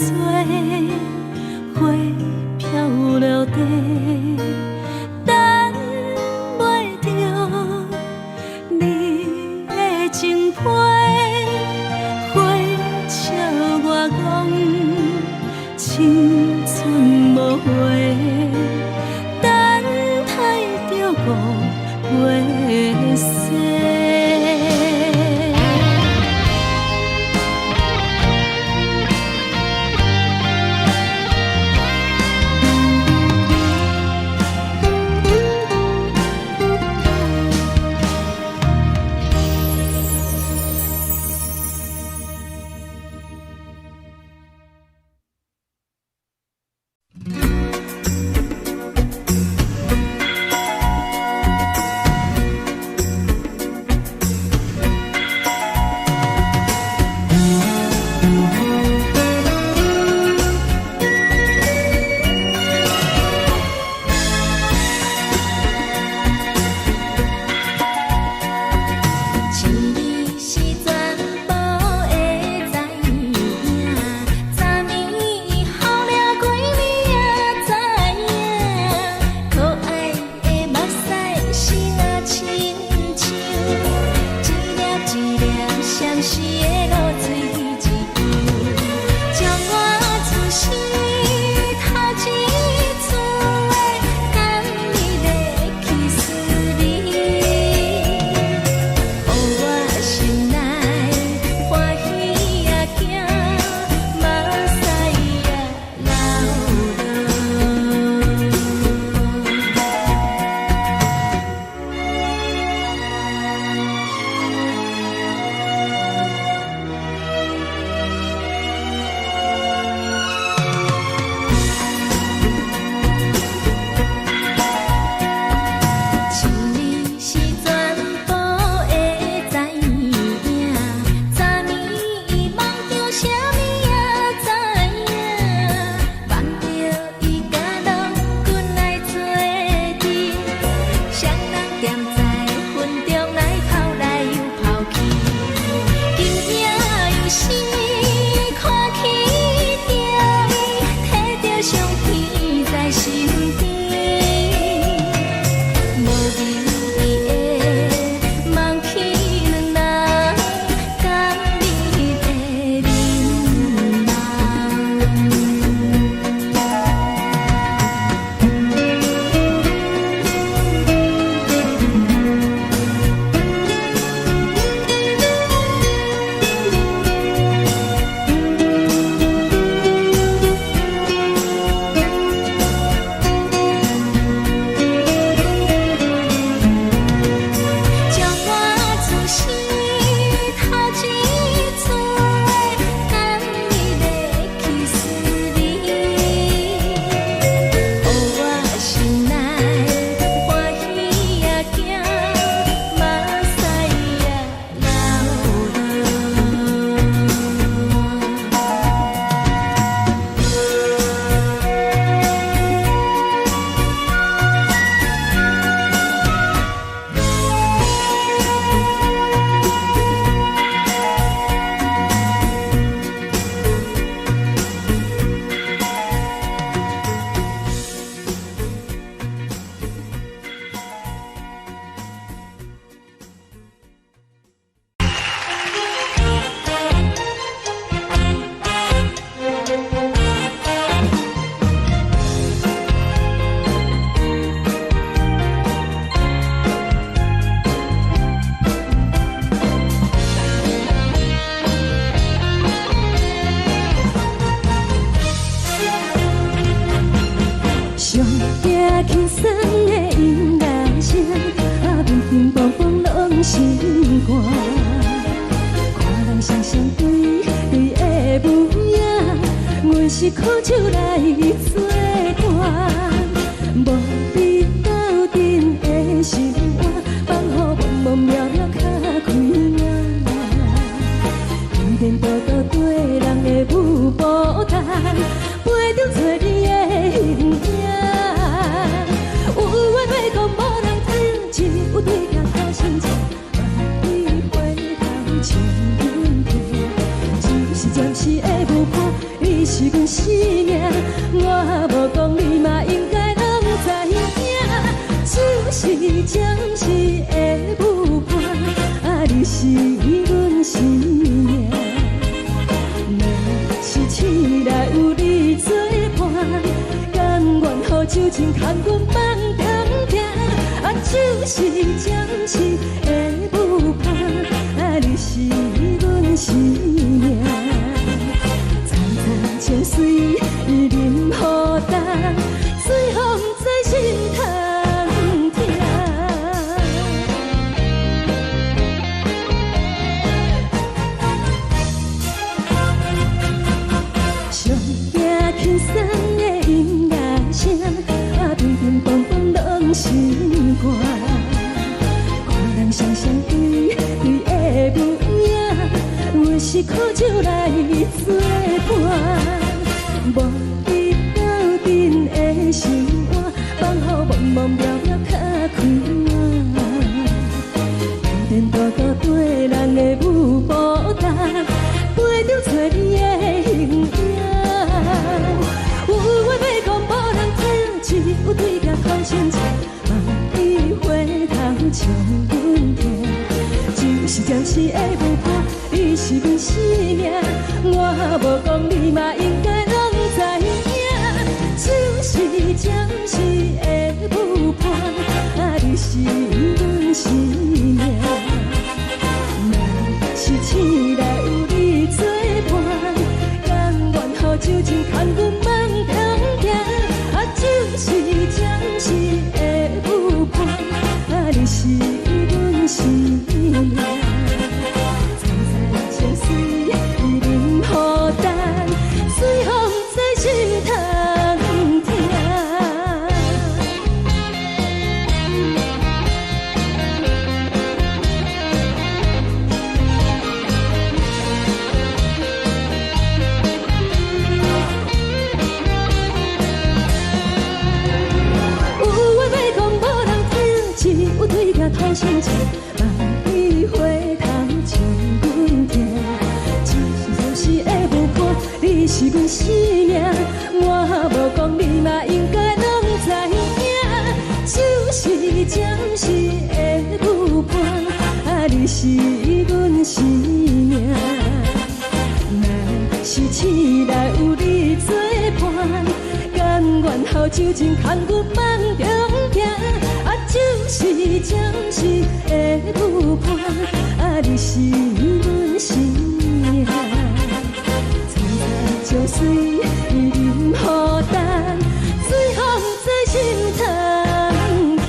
花飘落地，等袂着你的情批。花笑我讲青春无悔，等待着五月雪。手来作伴。无你斗阵的心肝，放予茫茫渺渺较开眼。天天道道对人的舞步弹，陪着做你的形影。有话要讲无人听，只有对镜头先笑，万里回头像阮听。就是暂时的舞伴，你是阮生命，我无讲你嘛应该拢知影。就是暂时的舞伴，你是阮生命。若是醒来有你作伴，甘愿予酒精牵阮放长行。就是暂时的舞伴，你是阮生命。层层情水任何担，水风在心通听。上惊轻松的音乐声，乒乒乓乓拢心肝。看人双双对对的模样，我是靠手来作伴。无你斗阵的心肝，放予茫茫渺渺较开眼。天天道道对人的舞步弹，陪着做你的形影。有话要讲无人听，只有对镜头先笑，万里回头像阮听。就是暂时的舞伴，你是阮生命，我无讲你嘛应该拢知影。就是暂时的舞伴，你是阮生命。若是醒来有你作伴，甘愿予酒精牵阮放长行。就是暂时的舞伴，你是阮生命。层层情水任何担，随风在心通听。头先笑，万里回头像阮听。就是暂时的舞伴，你是阮生命，我无讲你嘛应该拢知影。就是暂时的舞伴，你是阮生命。若是醒来有你作伴，甘愿予酒精牵阮放长行。就是暂时的舞伴，你是阮生命。层层情水任何担，随风在心通听。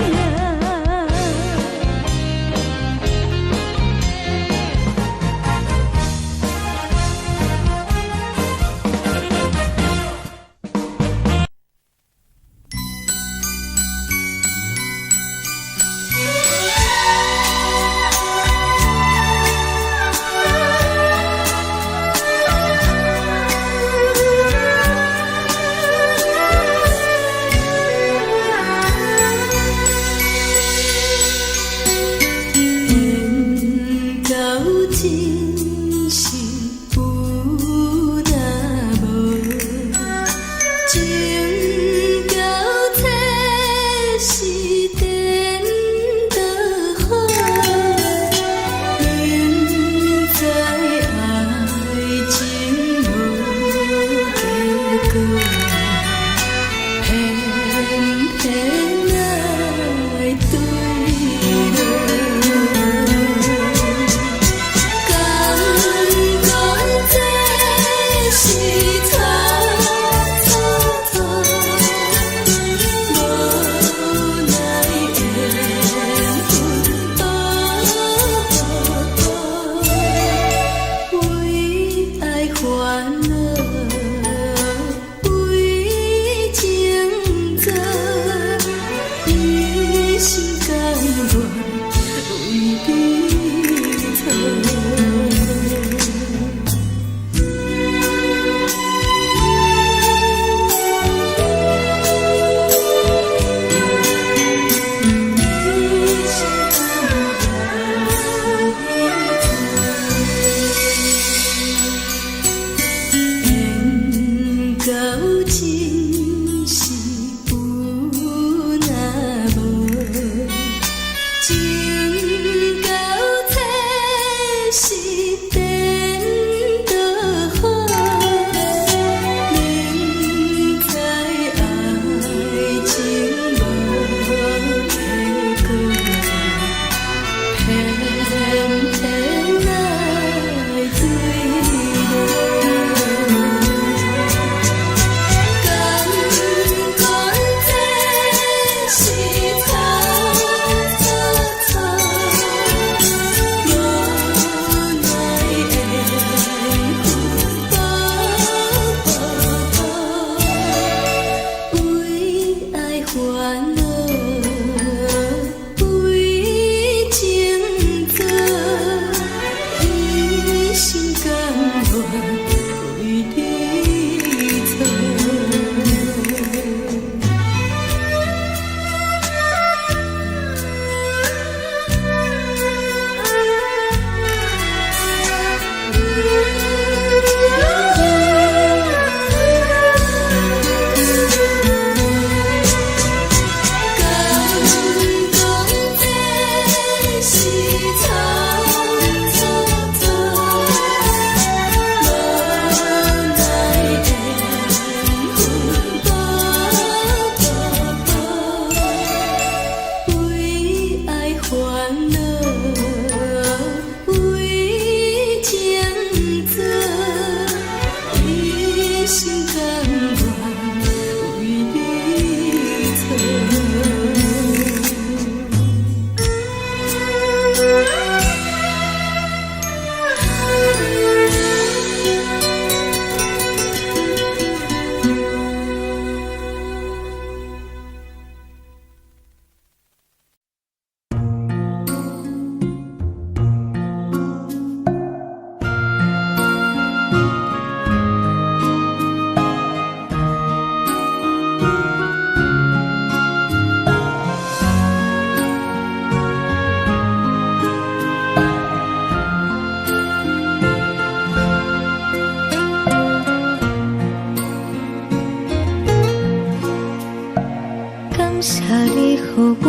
予我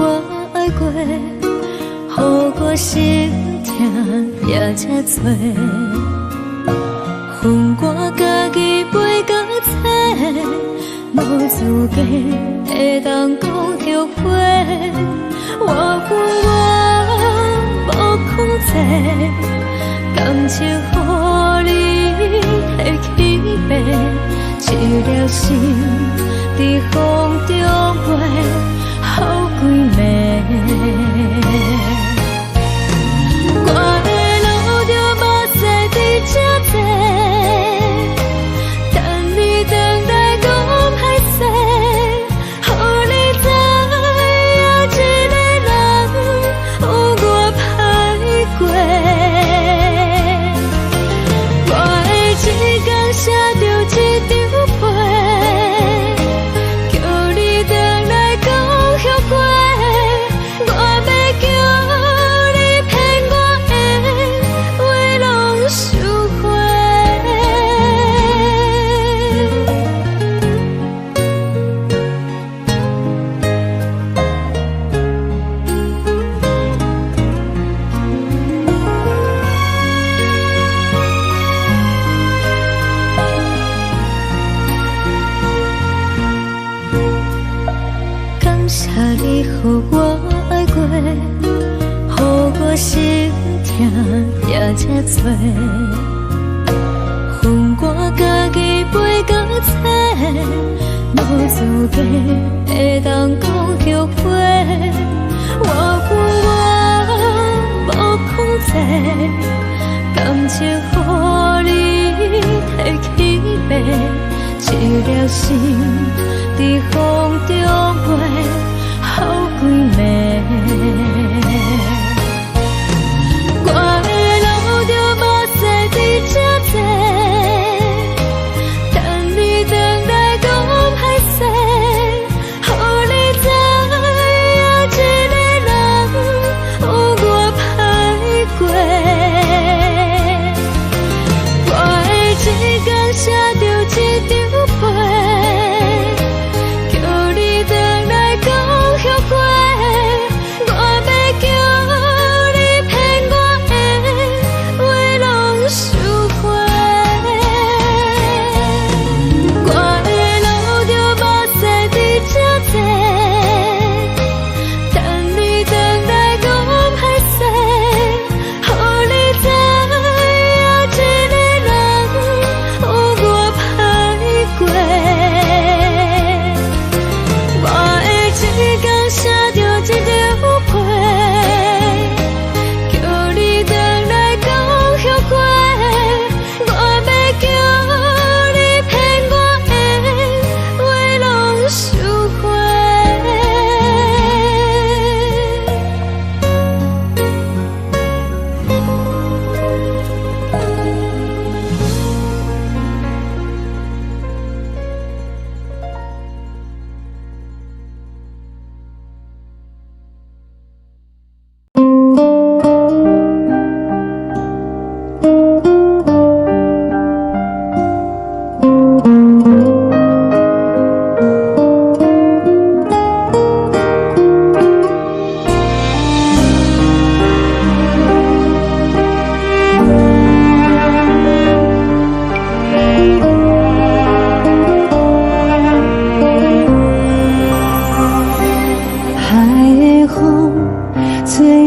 爱过，予我心痛也这多，恨我家己袂到切，无资格会当讲后悔。我恨我无控制，感情予你提起白，一粒心在风中飞。好几暝，我的路就目屎伫这多，等你回来讲歹势，予你知影一个人有我歹过。我的一天写着一张被，叫你回来讲。后悔，我要叫你骗我的话拢收回。感谢你予我爱过，予我心痛也这多，恨我家己袂到切，无资格会当讲后悔。我恨我无控制，感情予你提起白，一粒心在风中飞。好几暝。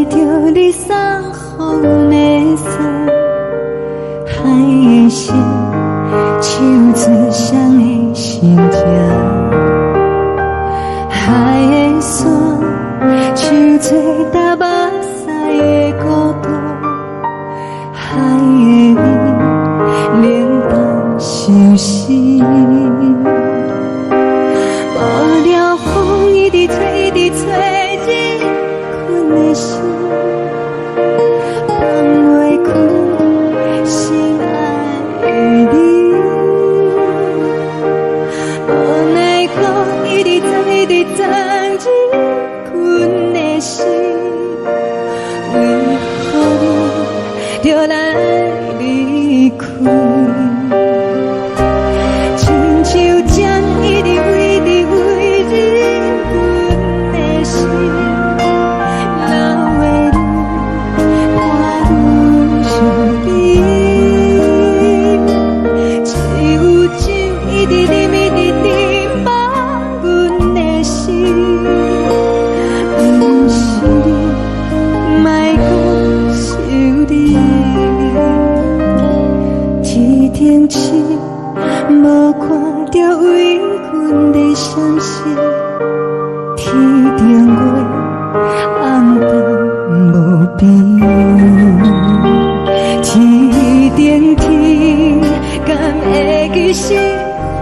着你送予的伞，海的心，手指双的心情，海的山，像做搭目屎的孤独，海的味，冷淡伤心。无聊风一直吹，一直吹，日困的心，放袂开心爱的你。无奈何一直藏，一直藏，日困的心，为何你就来离开？亲像针一直围，一直围，日阮的心，流的泪，伴阮伤悲。只有酒一直啉，一直啉，放阮的心。不是你，莫讲想你。天顶星，无看着为阮的伤心。天顶月，暗淡无边。天顶天，敢会记是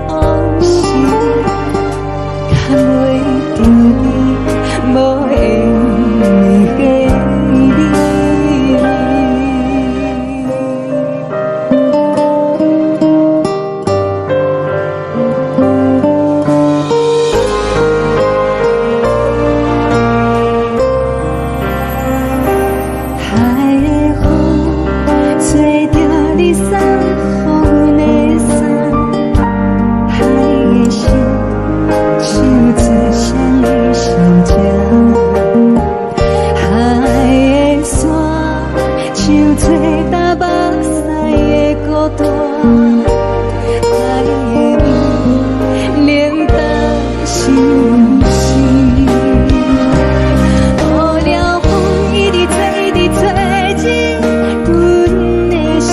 往事？敢袂着你，无缘给你。海的风，吹着你送予的伞，海的心，手指双的心情，海的山，像做搭目屎的孤单，海的味，冷淡伤心。无聊风一直吹，一直吹，日阮的心，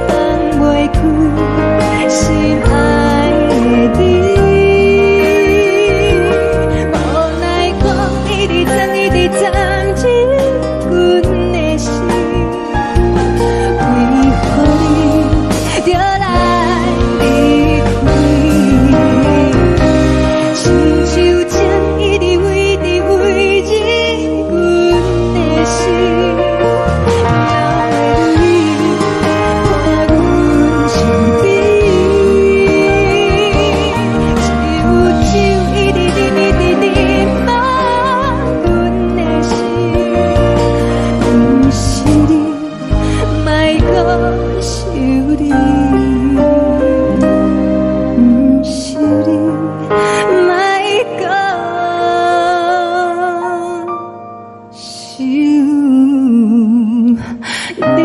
放袂开心爱的你。无奈何一直藏，一直藏，日阮的心，为何你就来离开？亲像针一直围，一直围，日阮的心，流的泪，伴阮伤悲。只有酒一直啉，一直啉，放阮的心。不是你，莫讲想你。不是你，莫讲想你。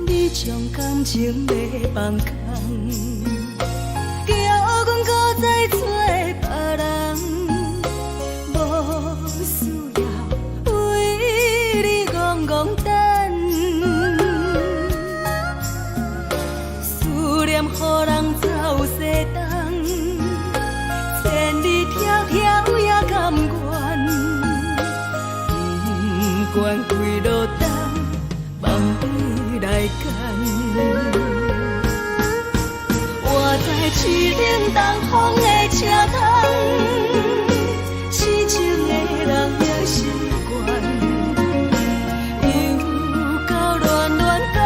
你将感情卖放空，叫阮搁再找别人，无需要为你戆戆等。思念予人走西东，千里迢迢也甘愿，不管几路灯，梦里来干。我在市顶东风的车窗，痴情的人也习惯，又到乱乱甲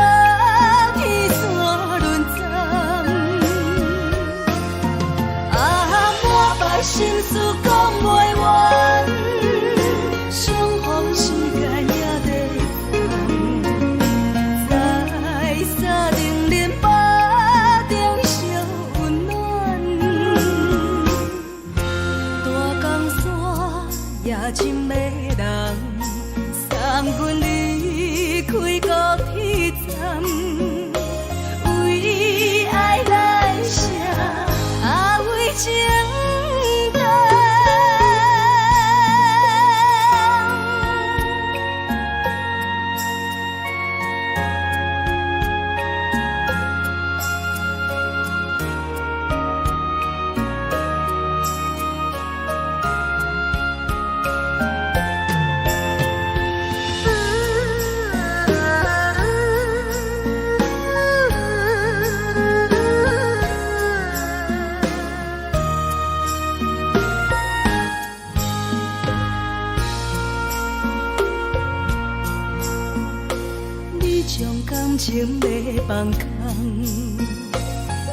要放空，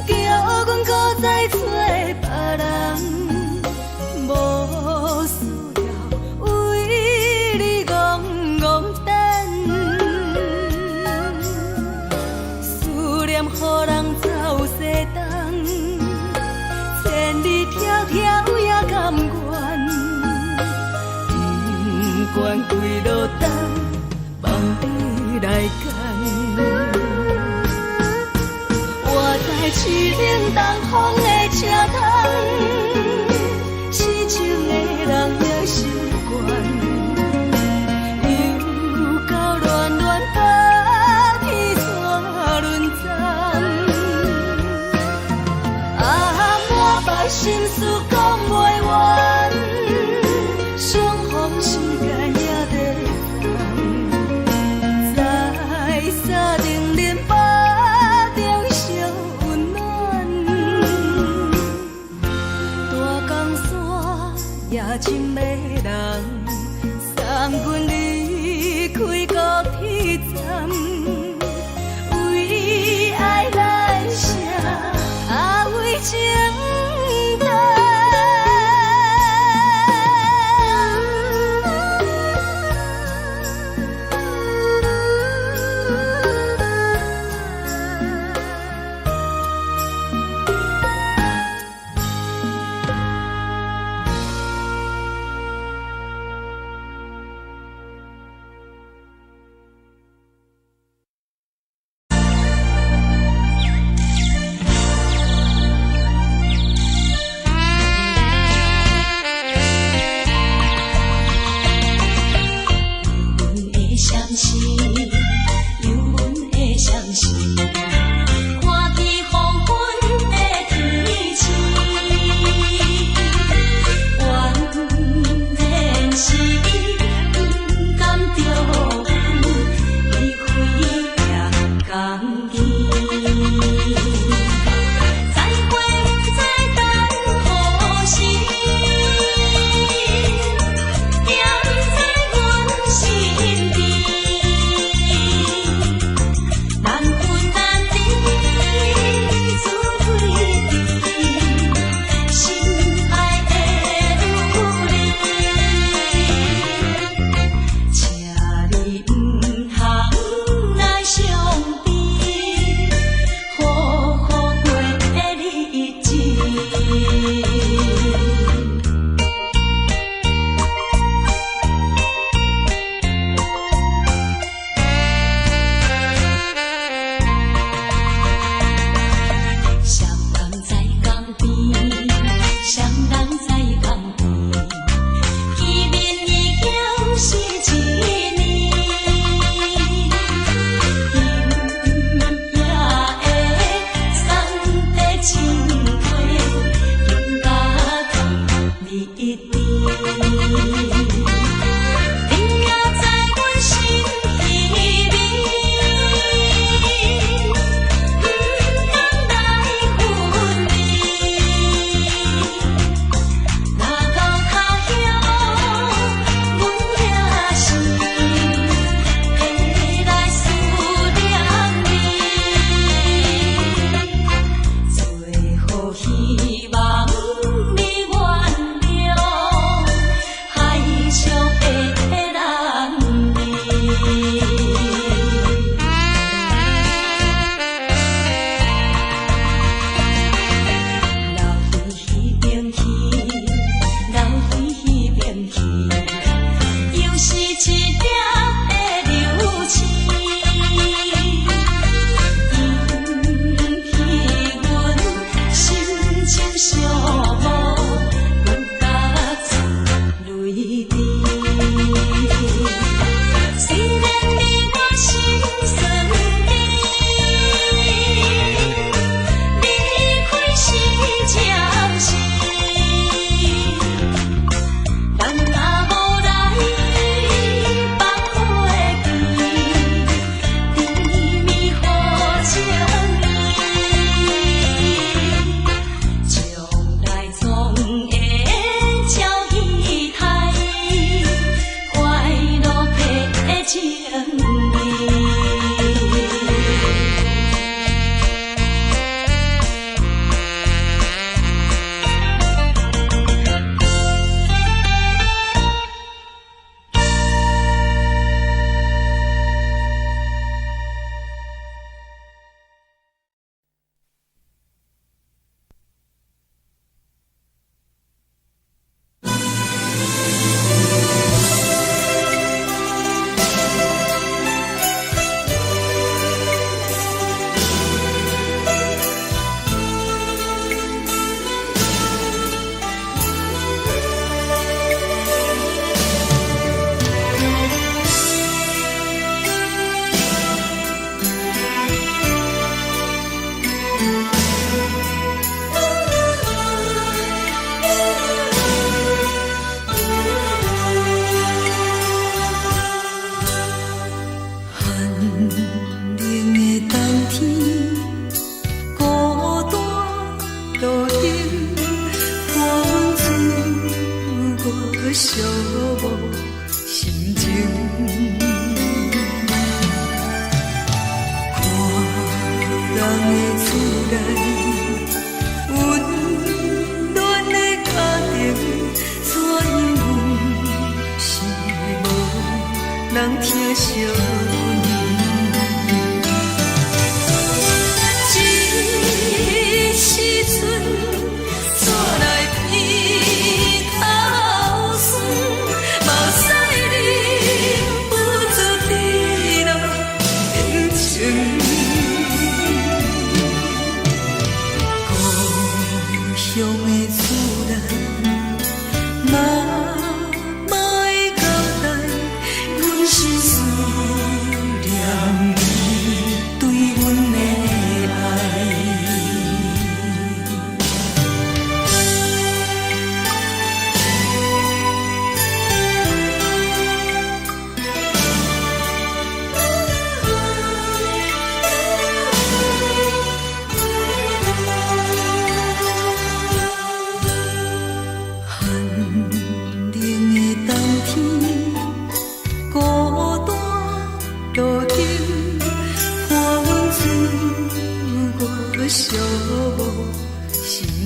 叫阮搁再找别人，无需要为你戆戆等，思念予人走西东，千里迢迢也甘愿。不管几落冬，放你来干。我在市冷东风的车窗，痴情的人也习惯，又到恋恋把天线轮转。啊，满腹心事讲袂完。情的人送阮离开高铁站，为爱来写，为情等。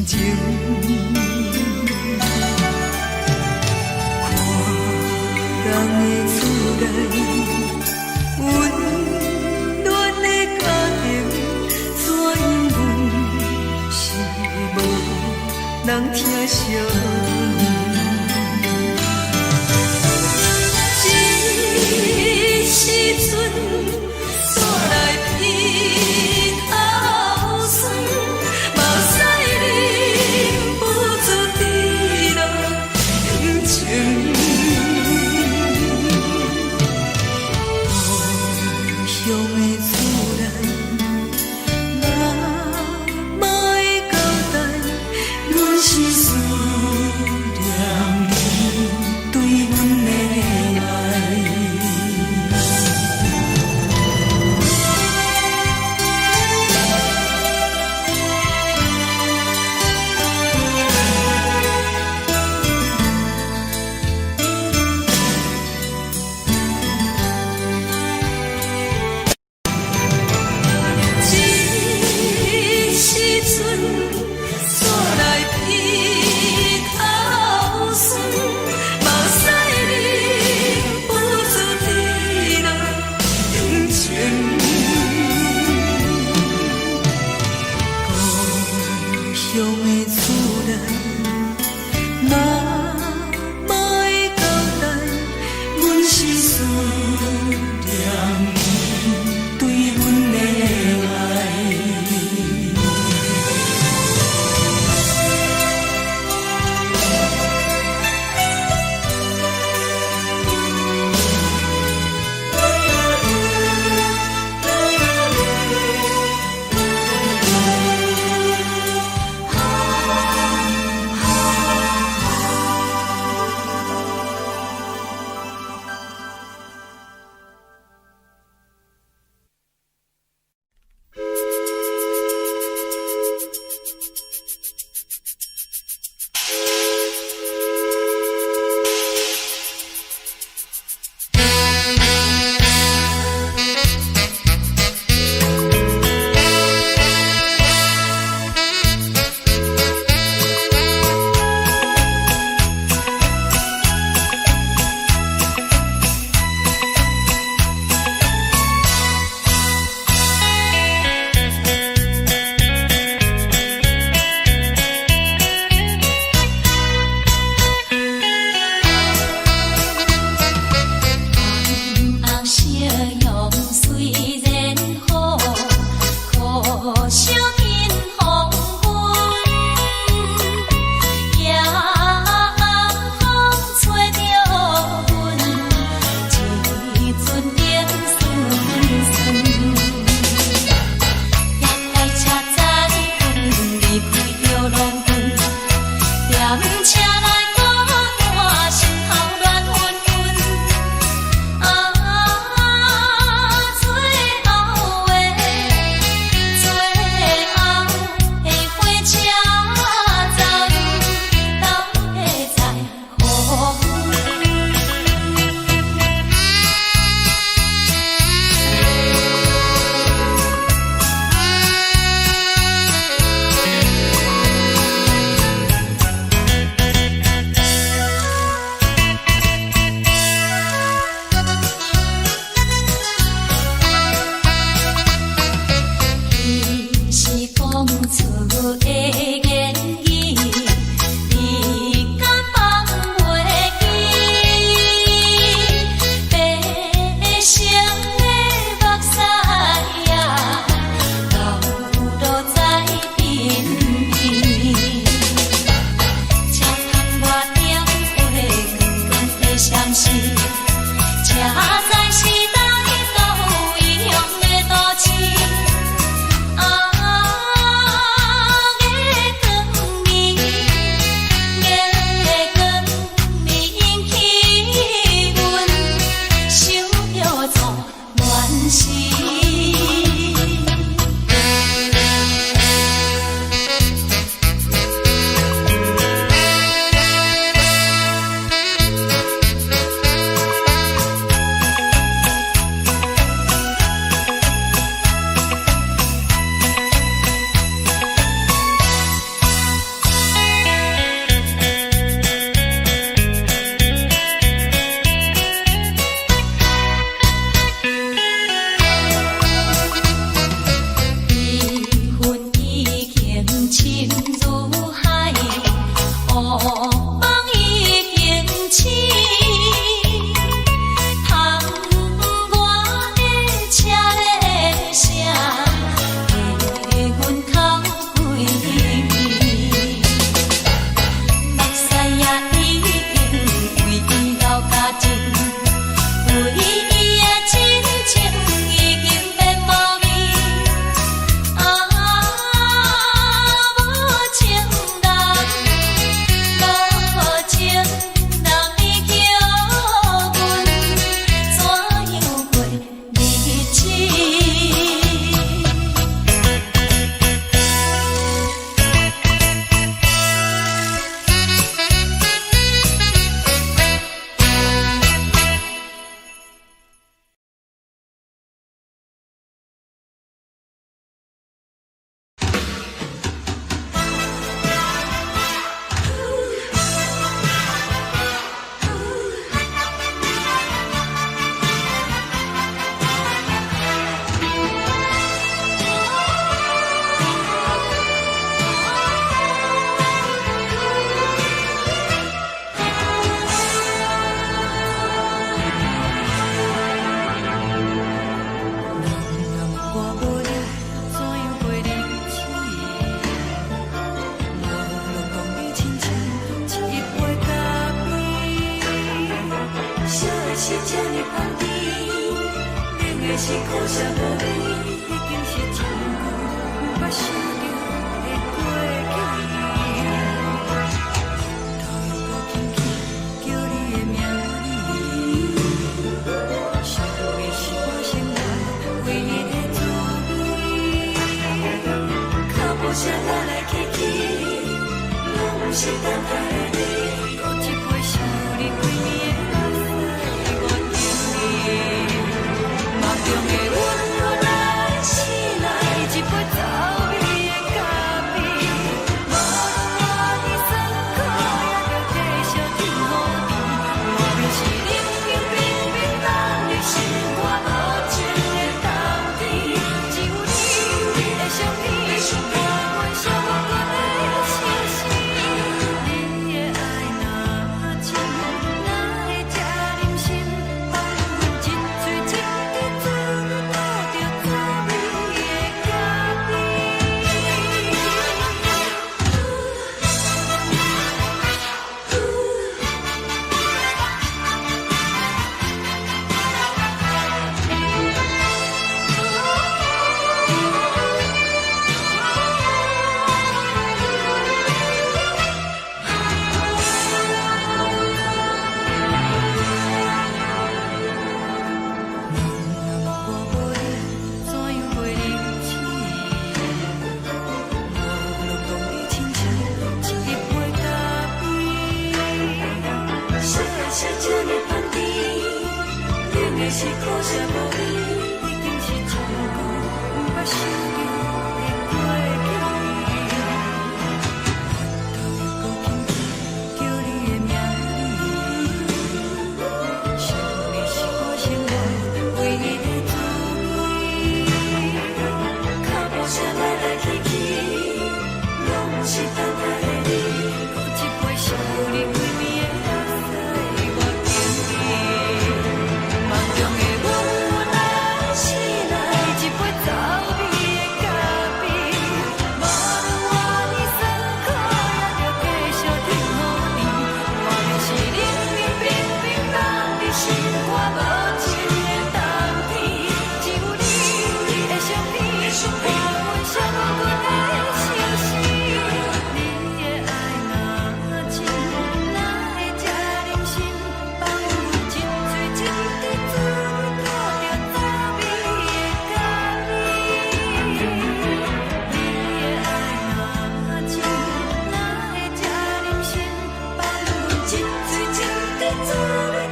情。看人的厝内温暖的家庭，怎因阮是无人疼惜？时阵带来鼻头酸，目屎忍不住滴落眼睛。故乡的厝内，妈妈的交代，阮是输。是苦涩无味，已经是一句无法想着的过去。头又无轻轻叫你的名字，想的是我生活唯一的滋味。脚步声来来去去，拢不是等待的你，搁一杯想你几年的目屎，我敬你。梦中的阮我来醒来，一杯走味的咖啡，无论我的酸苦，也着继续甜予你。莫名是冷冷冰冰放入心肝无情的冬天，只有你会想你，我阮寂寞过的心事。你的爱若真，哪会这忍心放阮一嘴一滴滋倒着滋味的咖我无你，怎样袂离弃？无论讲你亲像一杯咖啡，说的是这么香甜，冷的是苦涩无味，已经是一句无法想着的过去。头又无轻轻叫你的名字，想你是我生活唯一的滋味。脚步声来来去去，拢不是等待的你，搁一杯想你几暝的目屎，我敬你。梦中的阮来醒来，一杯走味的咖啡，无论我的酸苦，也着继续甜予你。莫名是冷冷冰冰放入心肝无情的冬天，只有你会想你，我阮寂寞过的心事。你的爱若真，哪会这忍心放阮一嘴一滴滋倒着滋味的咖啡？你的爱若真，哪会这忍心放阮一嘴一滴滋倒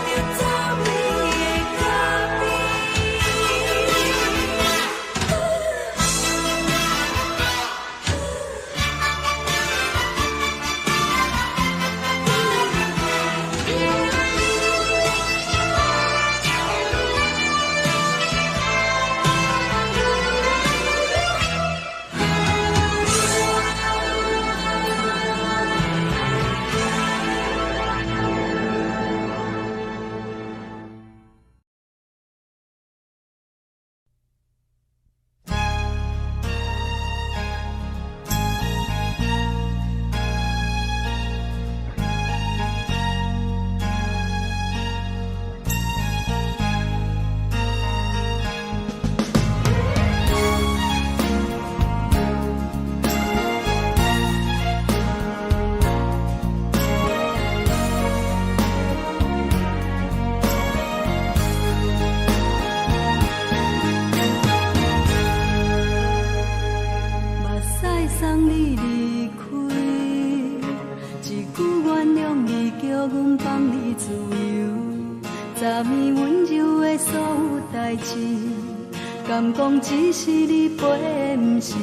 着滋味的咖啡？目屎送你离开，一句原谅你，叫阮放你自由，昨暝温柔的所有代志，敢讲只是你陪，不是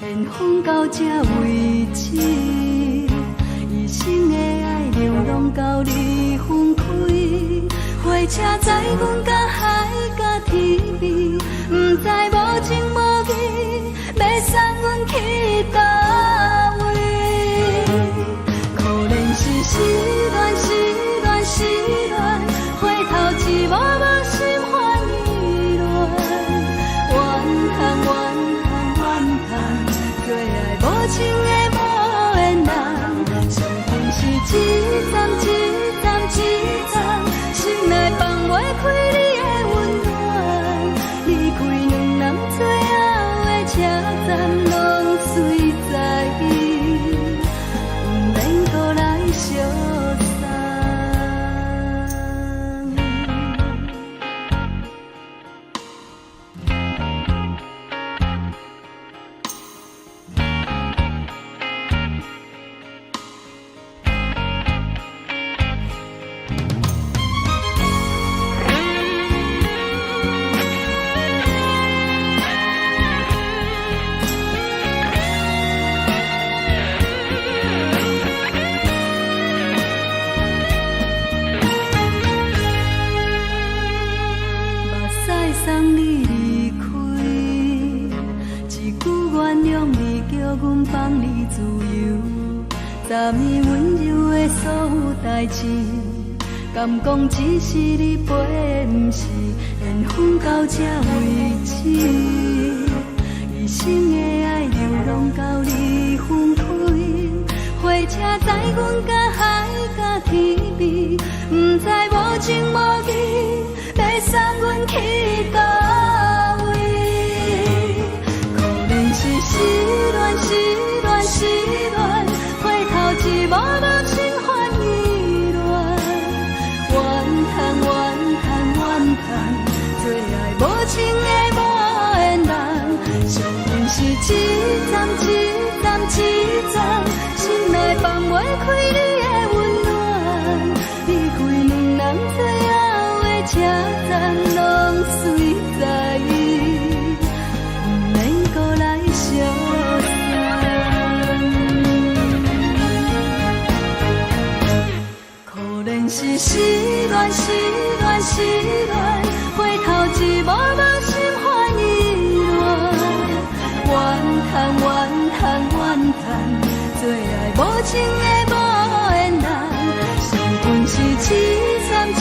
缘分到这为止。一生的爱流浪到你分开，火车载阮甲海甲天边，不知无情无义，要送阮去倒位？可怜是失恋，失恋，失恋，回头一幕幕心烦意乱，怨叹，怨叹，怨叹，最爱无情的无缘人，上恨是一站一站一站，心内放袂开你的温暖。原谅你，叫阮放你自由。昨暝温柔的所有代志，敢讲只是你陪，不是缘分到这为止。一生的爱流浪到你分开，火车载阮甲海甲天边，不知无情无义，要送阮去倒位？可能是失恋，失恋，失恋，回头一幕幕心烦意乱，怨叹，怨叹，怨叹，最爱无情的无缘人，上阮是一站一站一站，心内放袂开你的温暖，离开两人最后的车站，拢随在伊，不免搁来相送。可能是失恋，失恋，失恋，回头一幕幕心烦意乱，怨叹，怨叹，怨叹，最爱无情的无缘人，上阮是一站一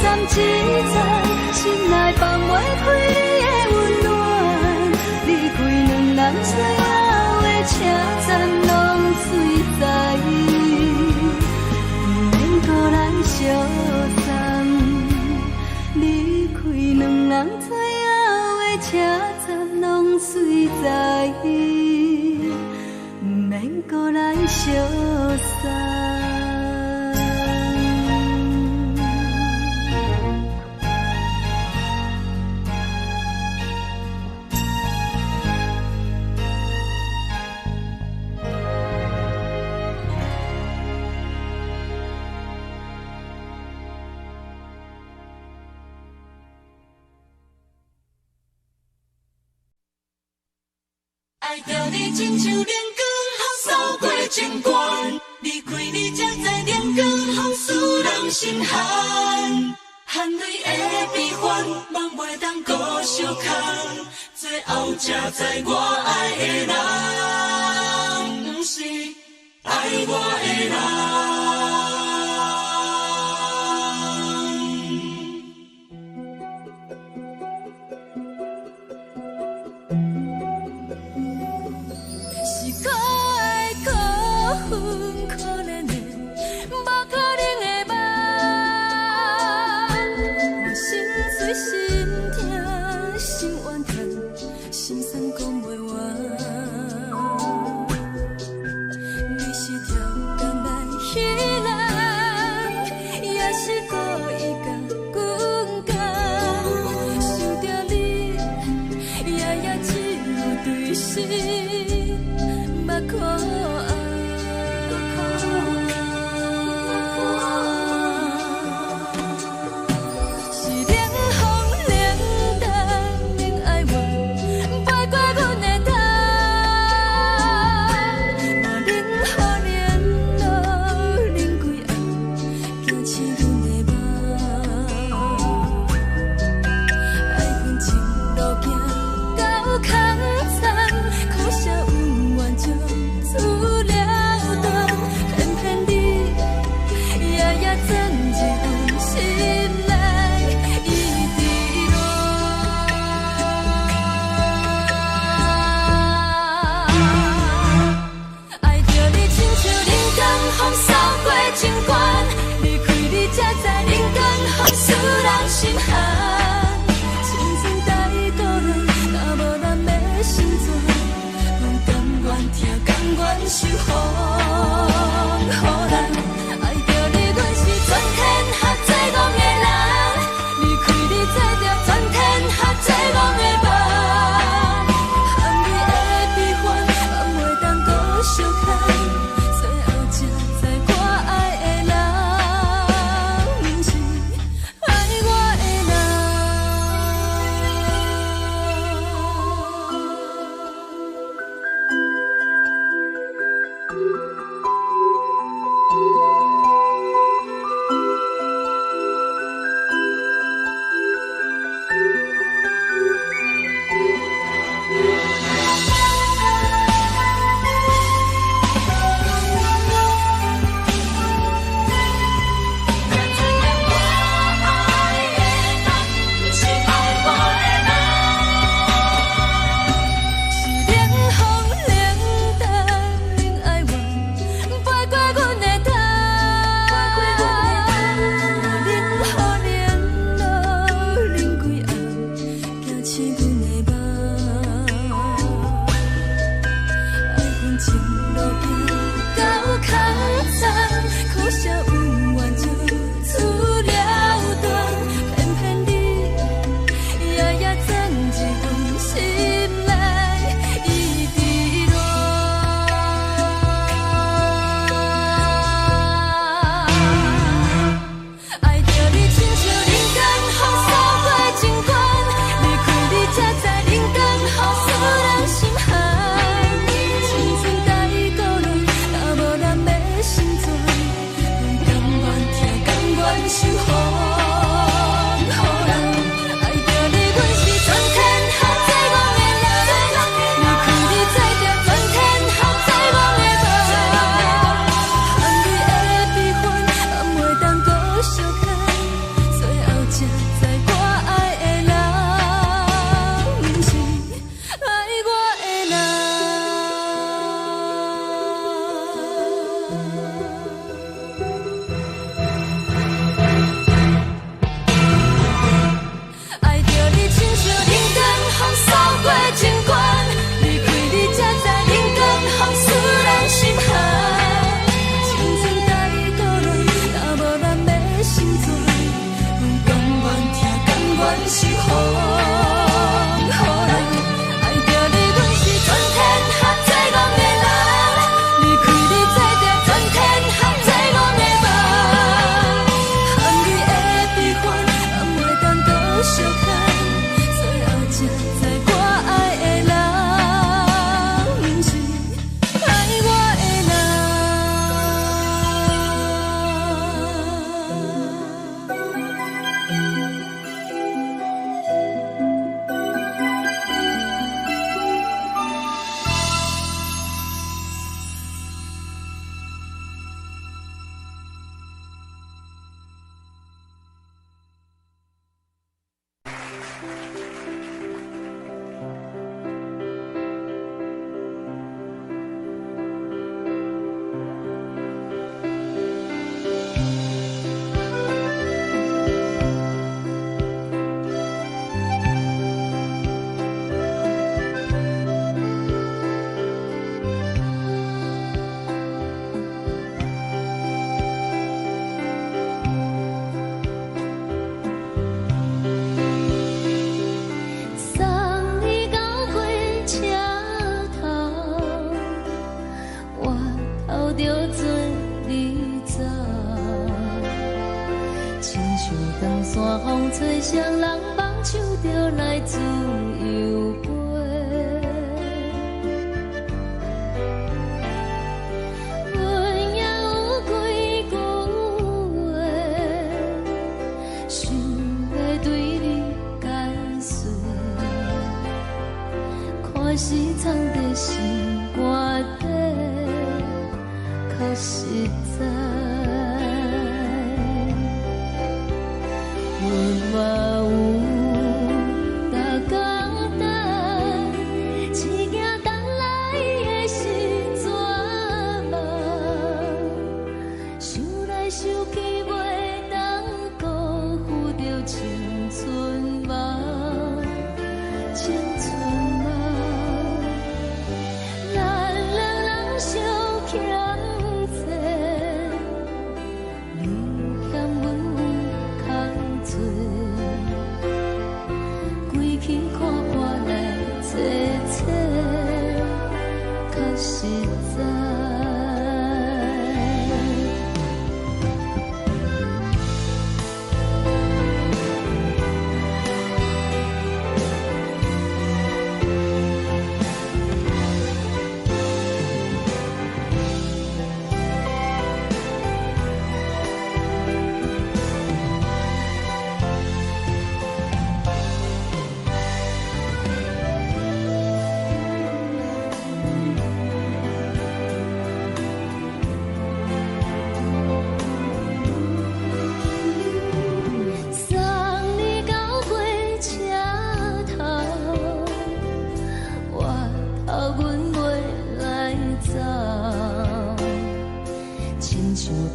站一站，心内放袂开你的温暖，离开两人最后的车站，拢随在伊，不免搁来相送，离开两人最后的车站，拢随在伊，不免搁来相送。爱着你亲像连光风扫过情关，离开你才知连光风使人心寒。含泪的悲欢，望袂当搁相牵，最后才知我爱的人，不是爱我的人。山风吹双人放手就来自由飞。阮也有几句话，想要对你解释，可是藏在心肝底，较实在。阮嘛有逐工等，只惊等来的是绝望，想来想去袂当辜负着青春梦，青春梦。咱两人相欠债，你欠阮空做，归去看看来坐坐，较实在。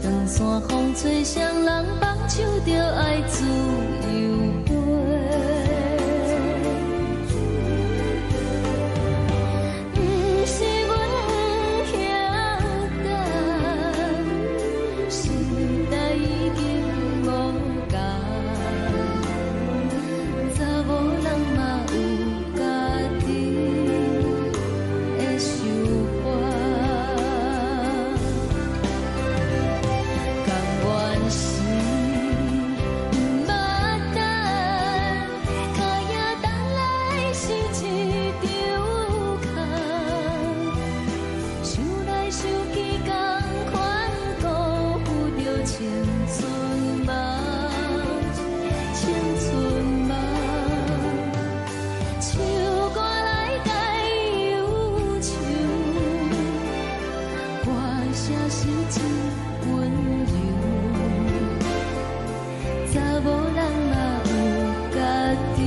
长山风吹双人放手就爱自由飞。不是阮不晓等，时代已经无同，查某人嘛有家己的想法。青春梦，青春梦，唱歌来解忧愁，歌声是真温柔，查某人嘛有家己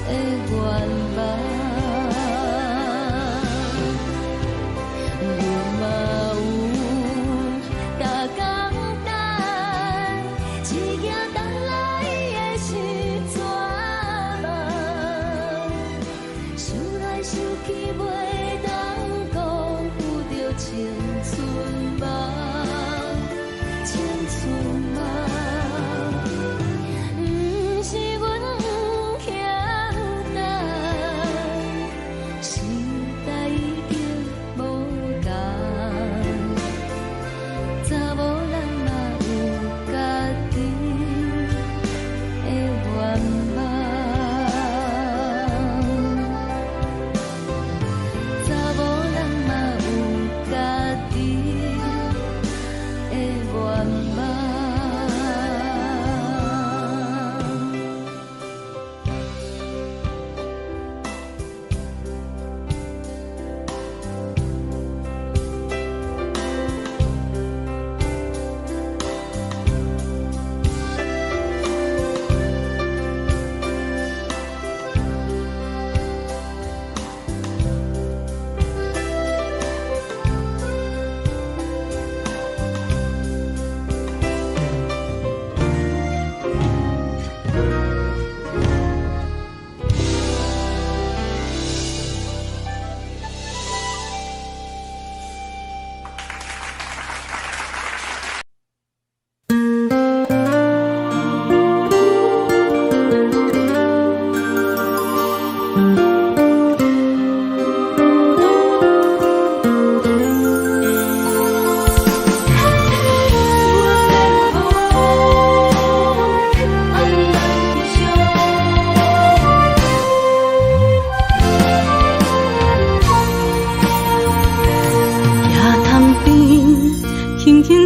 的愿望。想来想去，袂当辜负着青春。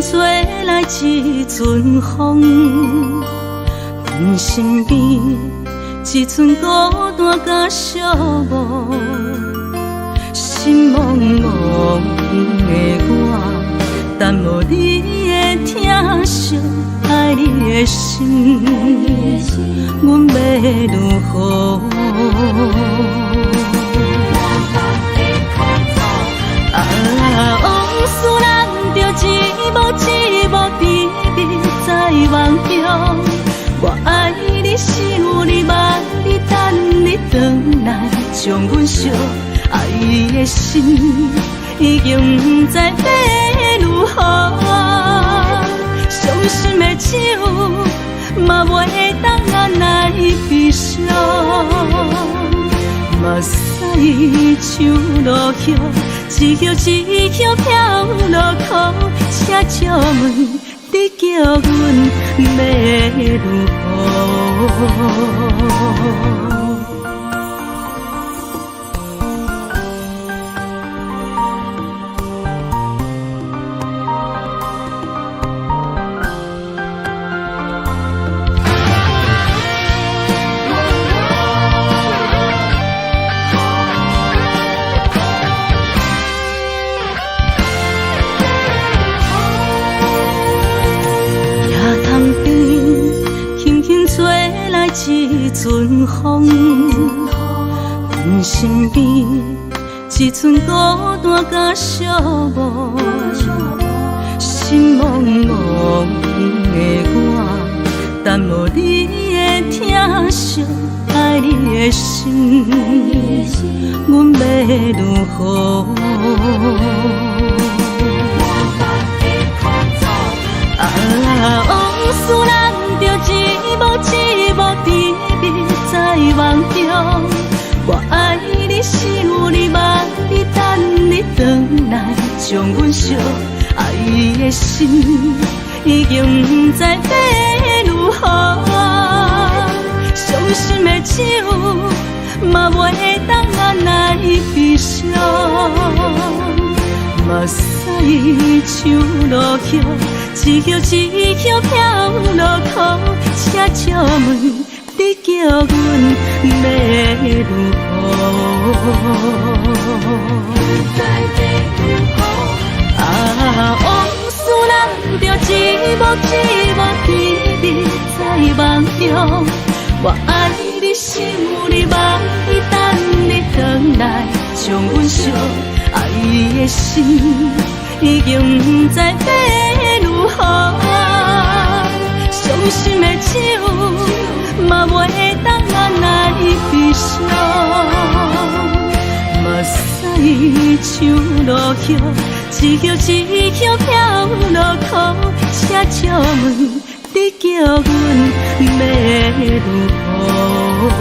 吹来一阵风，阮身边一寸孤单甲寂寞，心茫茫的我，等无你的疼惜，爱你的心，阮要如何？往事人着一幕一幕甜蜜在梦中，我爱你想你望你等你回来，将阮惜爱的心已经不知要如何，伤心的手嘛袂当按来悲伤。目屎像落叶，一叶一叶飘落雨，车借问你叫阮要如何？一阵风，阮身边一寸孤单甲寂寞，心茫茫的我，等无你的疼惜，爱你的心，阮要如何？往事人着一幕一幕甜蜜在梦中，我爱你想你望你等你回来，将阮惜爱的心已经不知要如何，伤心的手嘛袂当按来悲伤。目屎像落叶，一叶一叶飘落雨，车借问你叫阮要如何？往事人着一幕一幕甜蜜在梦中，我爱你想你望你等你回来，将阮惜爱的心已经不知要如何，伤心的手嘛袂当按来悲伤。目屎像落叶，一叶一叶飘落雨，车借问你叫阮要如何？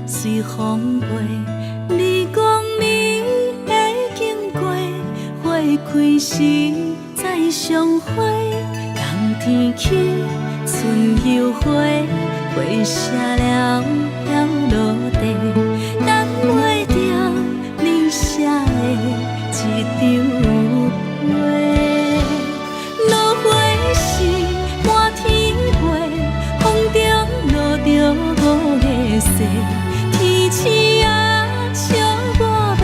随风飞，你讲你会经过，花开时再相会。冬天起，春又回，花谢了要落地，等袂着你写的一张画。落花时满天飞，风中落着五个色。天星啊，笑我白，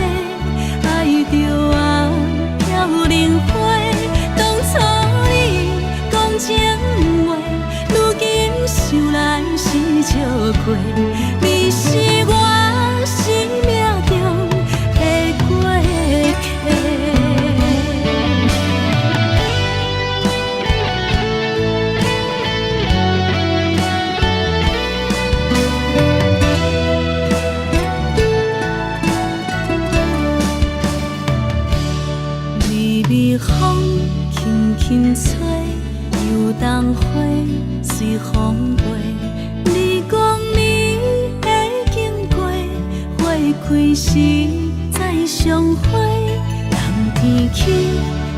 爱着啊飘零花。当初你讲情话，如今想来是笑亏。你人花随风飞，你讲你会经过，花开时再相会。人天起，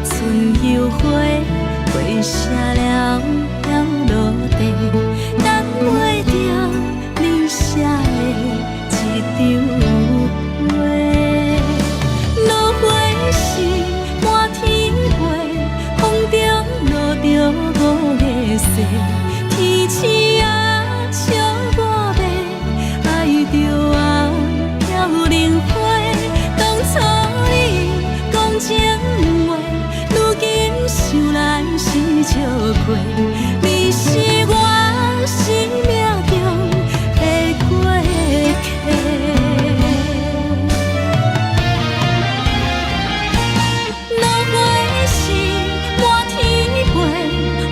春又花，花谢了飘落地，等袂着你写的一张画。落花时满天飞，风中落着五个色，天星啊笑我迷，爱着啊飘零花。当初你讲情话，如今想来是笑过，你是我生命中的过客。落花时满天飞，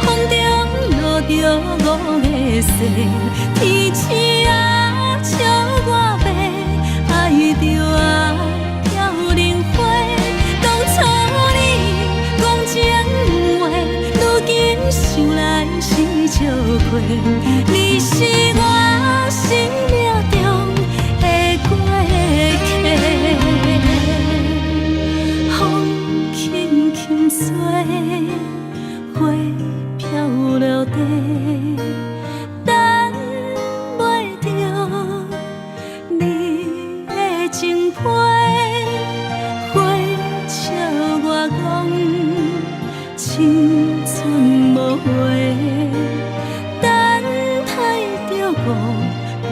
风中落着五个色，天星啊笑我迷，爱着啊飘零花。当初你讲情话，如今想来是笑过，你是我生命中的过客。风轻轻吹，花飘落地，等袂着你的情批。花笑我讲青春无话，等待着误会。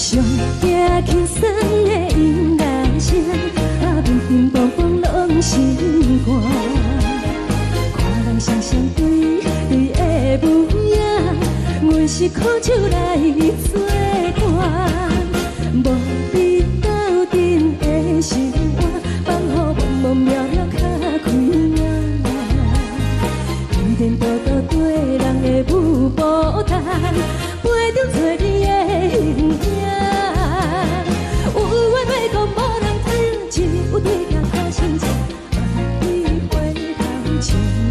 上惊轻松的音乐声，乒乒乓乓拢心肝。看人双双对对的舞影，阮是苦酒来作伴。无你斗阵的心肝，放予茫茫渺渺较开眼。颠颠倒倒对人的舞步弹，陪着做你的形影。有话要讲无人听，只有对镜头先唱，万里回头唱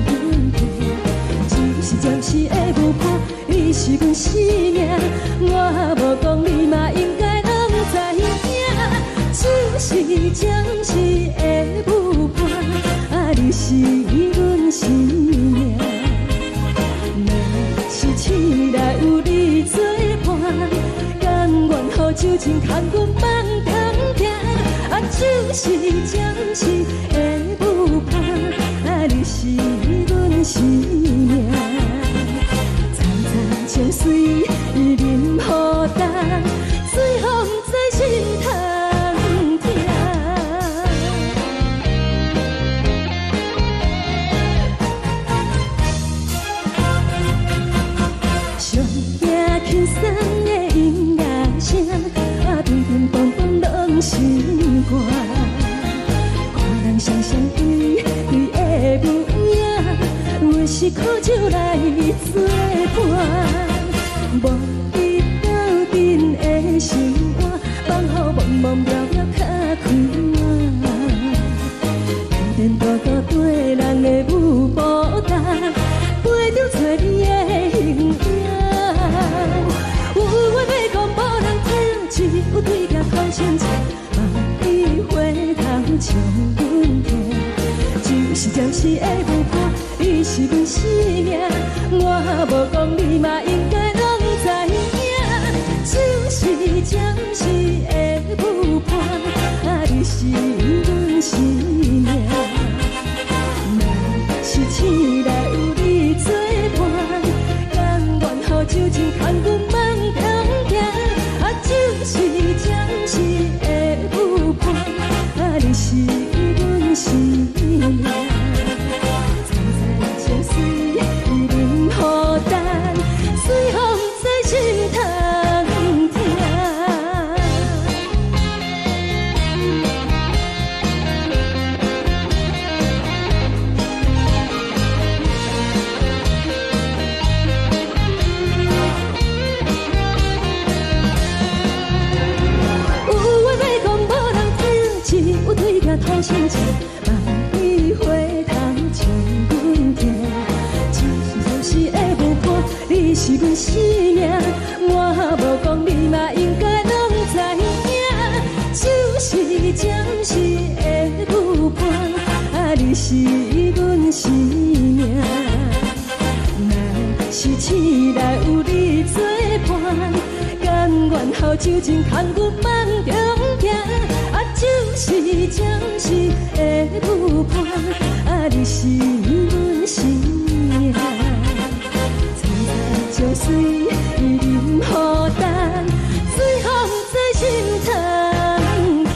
阮听。就是暂时的舞伴，你是阮生命，我无讲你嘛应该拢知影。就是暂时的舞伴，你是阮生命。是醒来有你作伴，甘愿予酒精牵阮放通行。就是暂时的舞伴，你是阮生命。层层情水任孤单，水风在心通听。上惊轻松的音乐声，乒乒乓乓拢心肝。看人双双对对的舞影，阮是苦酒来作伴。无你斗阵的心肝，放予茫茫渺渺较开眼。颠颠倒倒对人的舞步弹，陪着做你的形影。有话要讲无人听，只有对镜头先唱，万里回头唱阮听。就是暂时的舞伴，你是阮生命，我无讲你嘛应该拢知影。就是暂时的舞伴，你是阮生命。是醒来有你作伴，甘愿予酒精牵阮放通行。就是暂时的舞伴，你是阮生命。层层情水任孤单，随风在心通听。有对镜头先唱，万里回头唱阮听。就是暂时的舞伴，你是阮生命，我无讲你嘛应该拢知影。就是暂时的舞伴，你是阮生命。若是醒来有你作伴，甘愿予酒精牵阮放中行。就是暂时的舞伴，你是阮生命。层层情水任孤单，随风在心通听。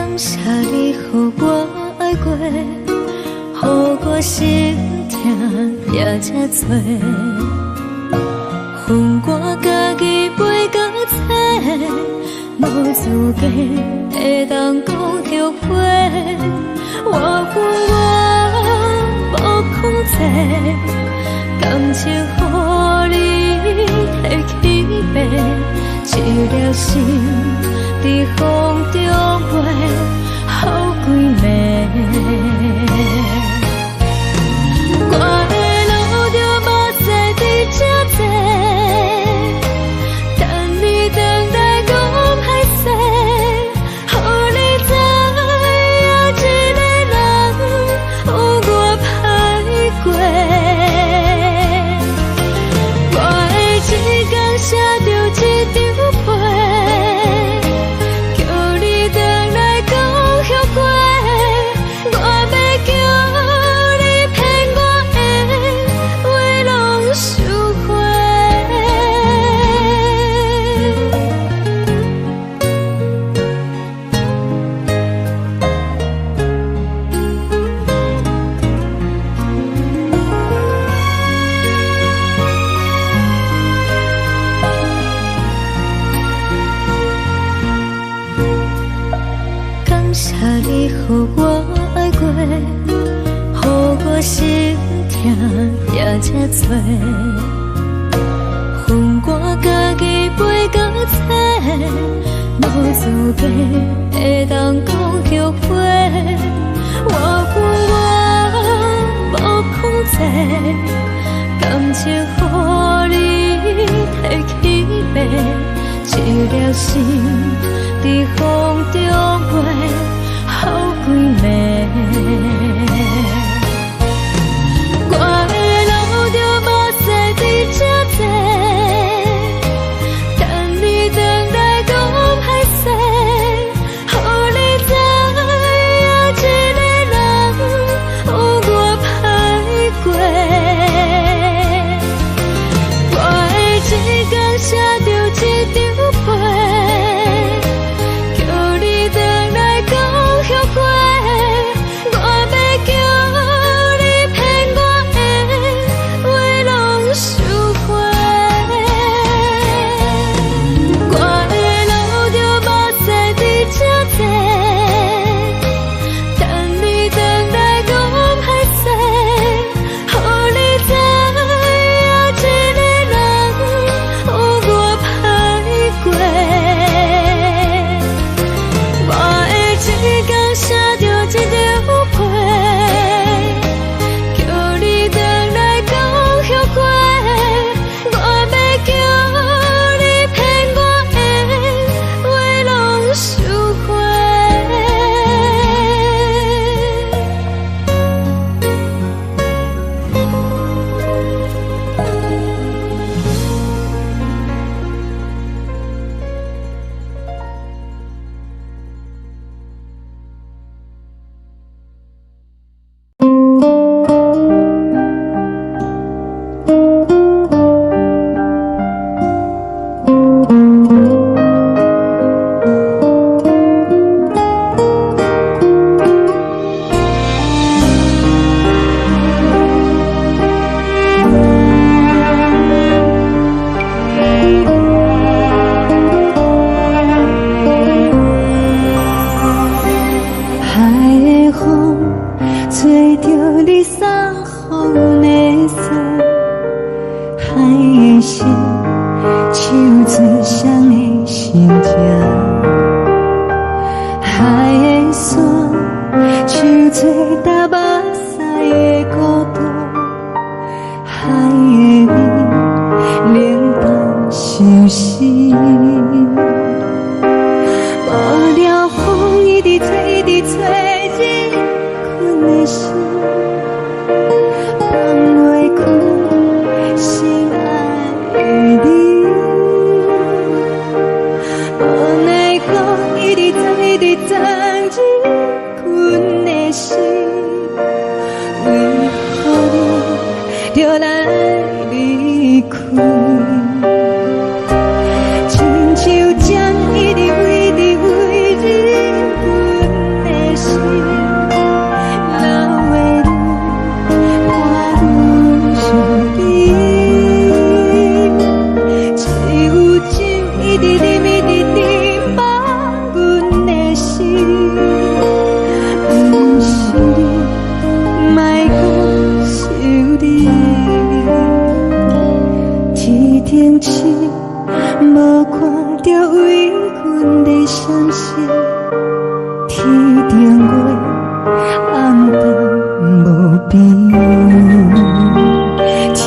感谢你，予我爱过，予我心痛也这多。恨我家己袂到切，无资格会当讲后悔。我恨我无控制，感情予你提起白，一粒心在风中飞，好几暝。我的路着目屎在这多，等你等来讲歹势，予你知影一个人有我歹过。我的一天写着一张被，叫你回来讲后悔。我要叫你骗我的话拢收回。感谢你，予我爱过，予我心痛也这多。恨我家己袂到切，无资格会当讲后悔。我恨我无控制，感情予你提起白，一粒心在风中飞，好几暝。我的路着目屎在这多，等你回来讲歹势，予你知影一个人有我歹过。我的一天写着一张被，叫你回来讲后悔。我要叫你骗我的话拢收回。我的路着目屎在这多，等你回来讲歹势，予你知影一个人有我歹过。我的一天写着一张被，叫你回来讲后悔。我要叫你骗我的话拢收回。海的风吹着你送风的伞，海的心手最双的心情，海的山手最搭目屎的孤独，海的你冷淡伤心。无聊风一直吹，一直吹，日困的心，放袂开心爱的你。无奈何一直走，一直走，日困的心，为何你就来离开？亲像将一直为日困。边，天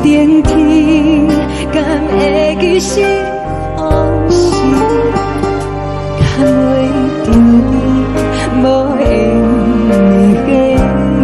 顶天，敢会记是往事，敢袂着你，无缘给你。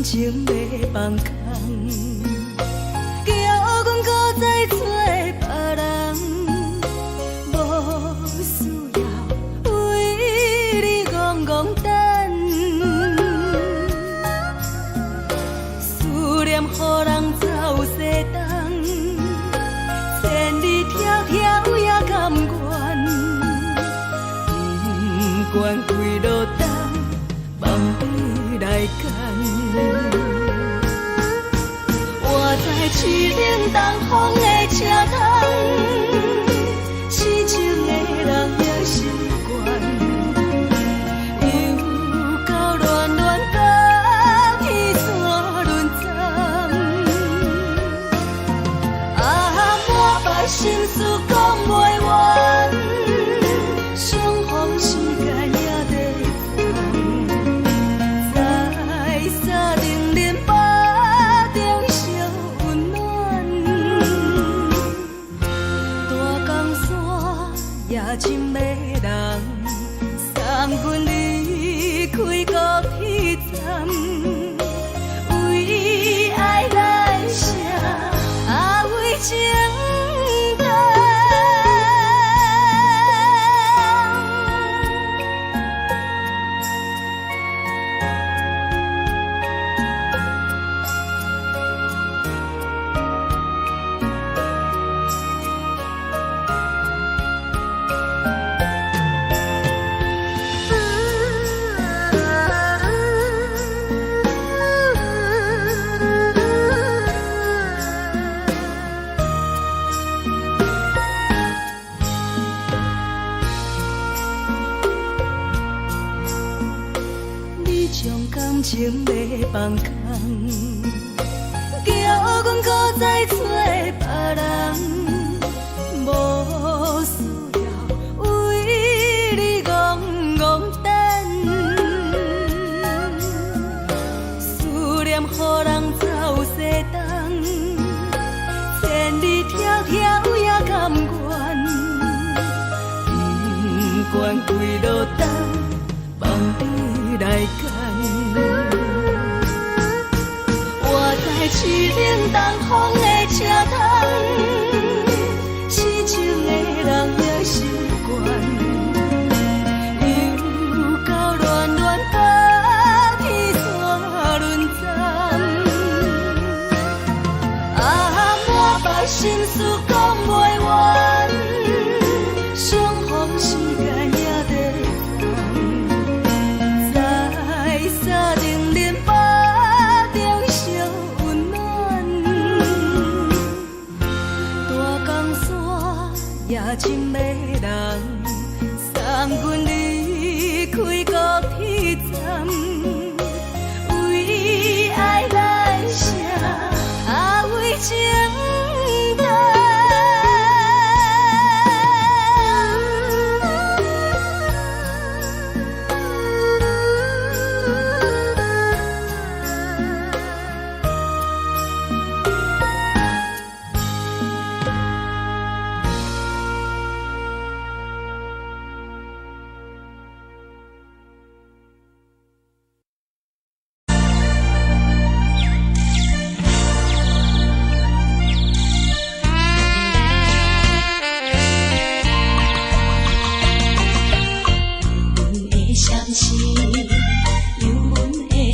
情袂放空，叫阮搁再找别人，无需要为你戆戆等，思念予人走西东，千里迢迢也甘愿，不管几路东，梦比来赶。我在市顶东风的车窗，痴情的人也习惯，又到乱乱甲彼山论战。啊，满腹心事讲袂完，相逢时间也在等，在山顶林北中相温暖。大江山夜深的人，送阮离开高铁站，为爱来写，为情等。将感情袂放空，叫阮搁再找别人，无需要为你戆戆等，思念予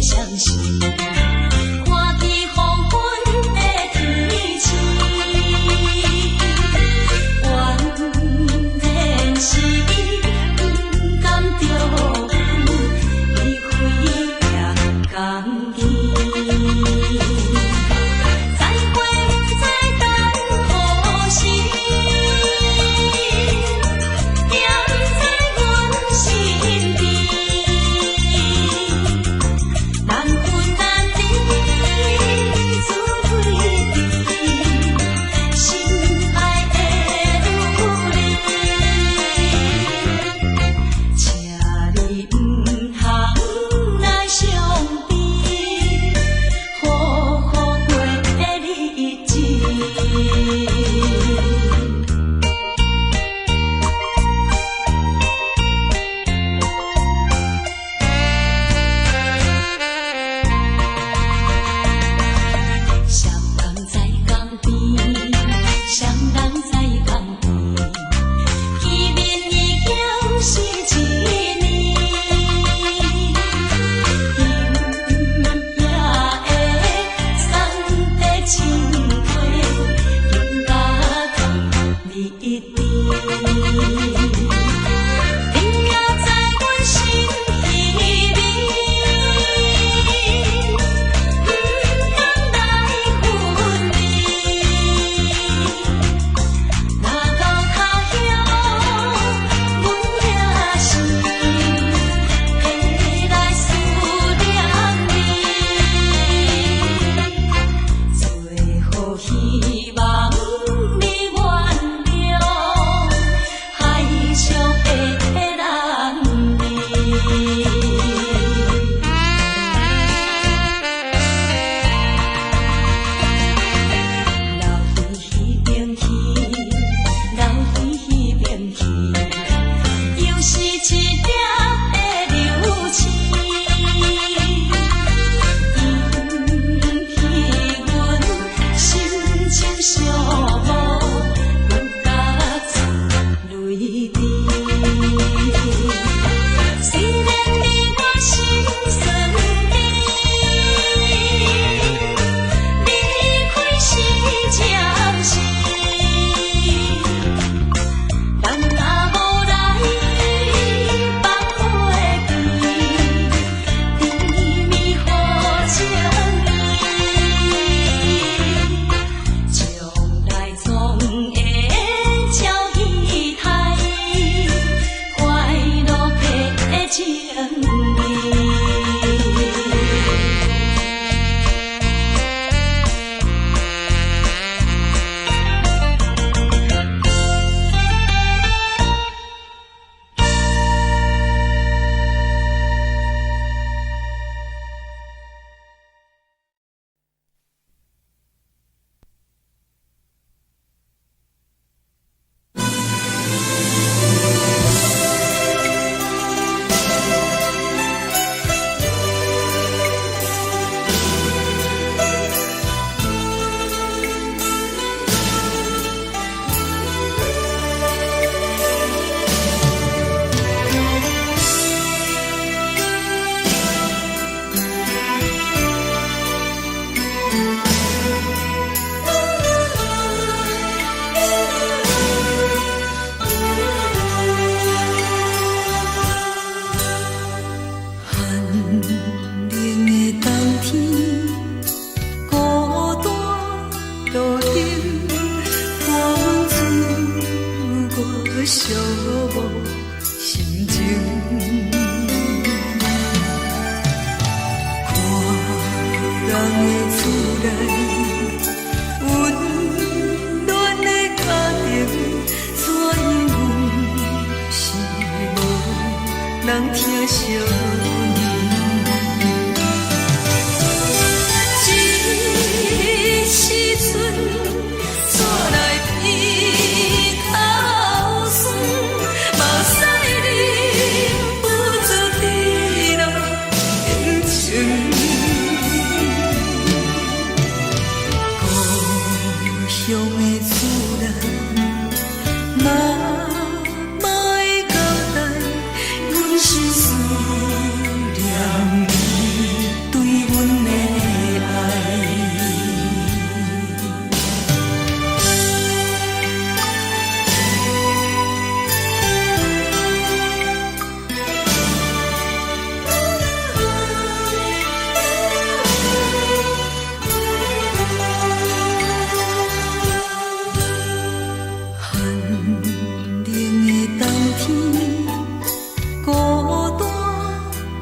相信，看见黄昏的天星，原然是不甘着离开夜港边。再会不再等何时，踮在阮身边。难分难离，自归地，心爱的女儿，请你不通来相逼，好好过日子。双人在江边，双人在江边，见面已经是一年。今夜的送的情花，应该放你一边。你也在阮心里面。希望你原谅海上的人儿。流回迄边去，流回迄边去，又是一粒的流星，引起阮心情寂寞，阮甲泪滴。虽然你我心酸甜，离开是暂时，但若无来放花期，甜蜜好情意。将来总会照仪态，快乐的情意。寂寞心情，看人的厝内温暖的家庭，怎样是无人疼惜你？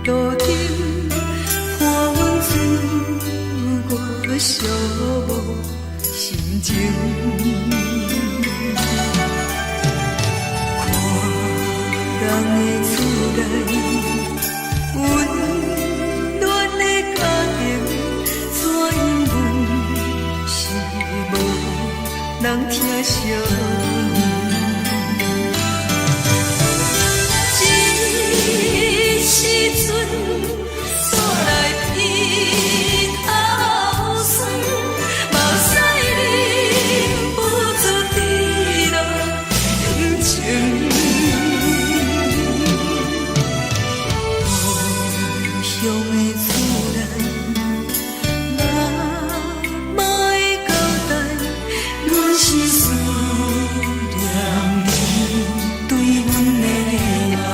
路灯伴阮走过寂寞心情。看人的厝内温暖的家庭，怎因阮是无人疼惜？时阵煞来鼻头酸，嘛使忍不住滴落感情。故乡的厝内，妈妈的交代，阮是思念你对阮的爱。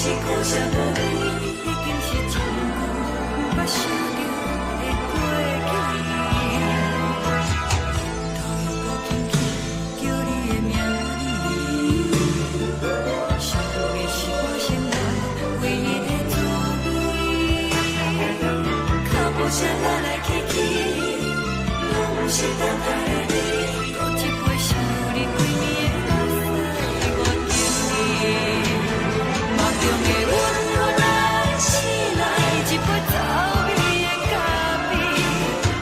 是苦涩无味，已经是一句不捌想着的过去。头又无轻轻叫你的名字，想的是我生来唯一的滋味。脚步声来来去去，拢不是等待的你。搁一杯想你几年的目屎，我敬你。梦中的阮阮来醒来，一杯走味的咖啡，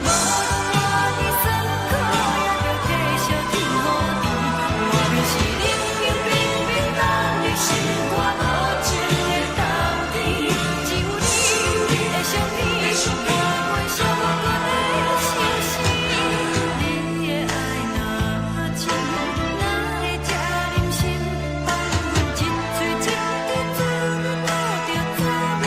无论我的酸苦，也着继续甜予你。我就是冷冷冰冰当你心肝无情的冬天，只有你的相片，伴阮寂寞过的相思。你的爱若真，哪会这忍心放阮一嘴一滴珠，倒着滋味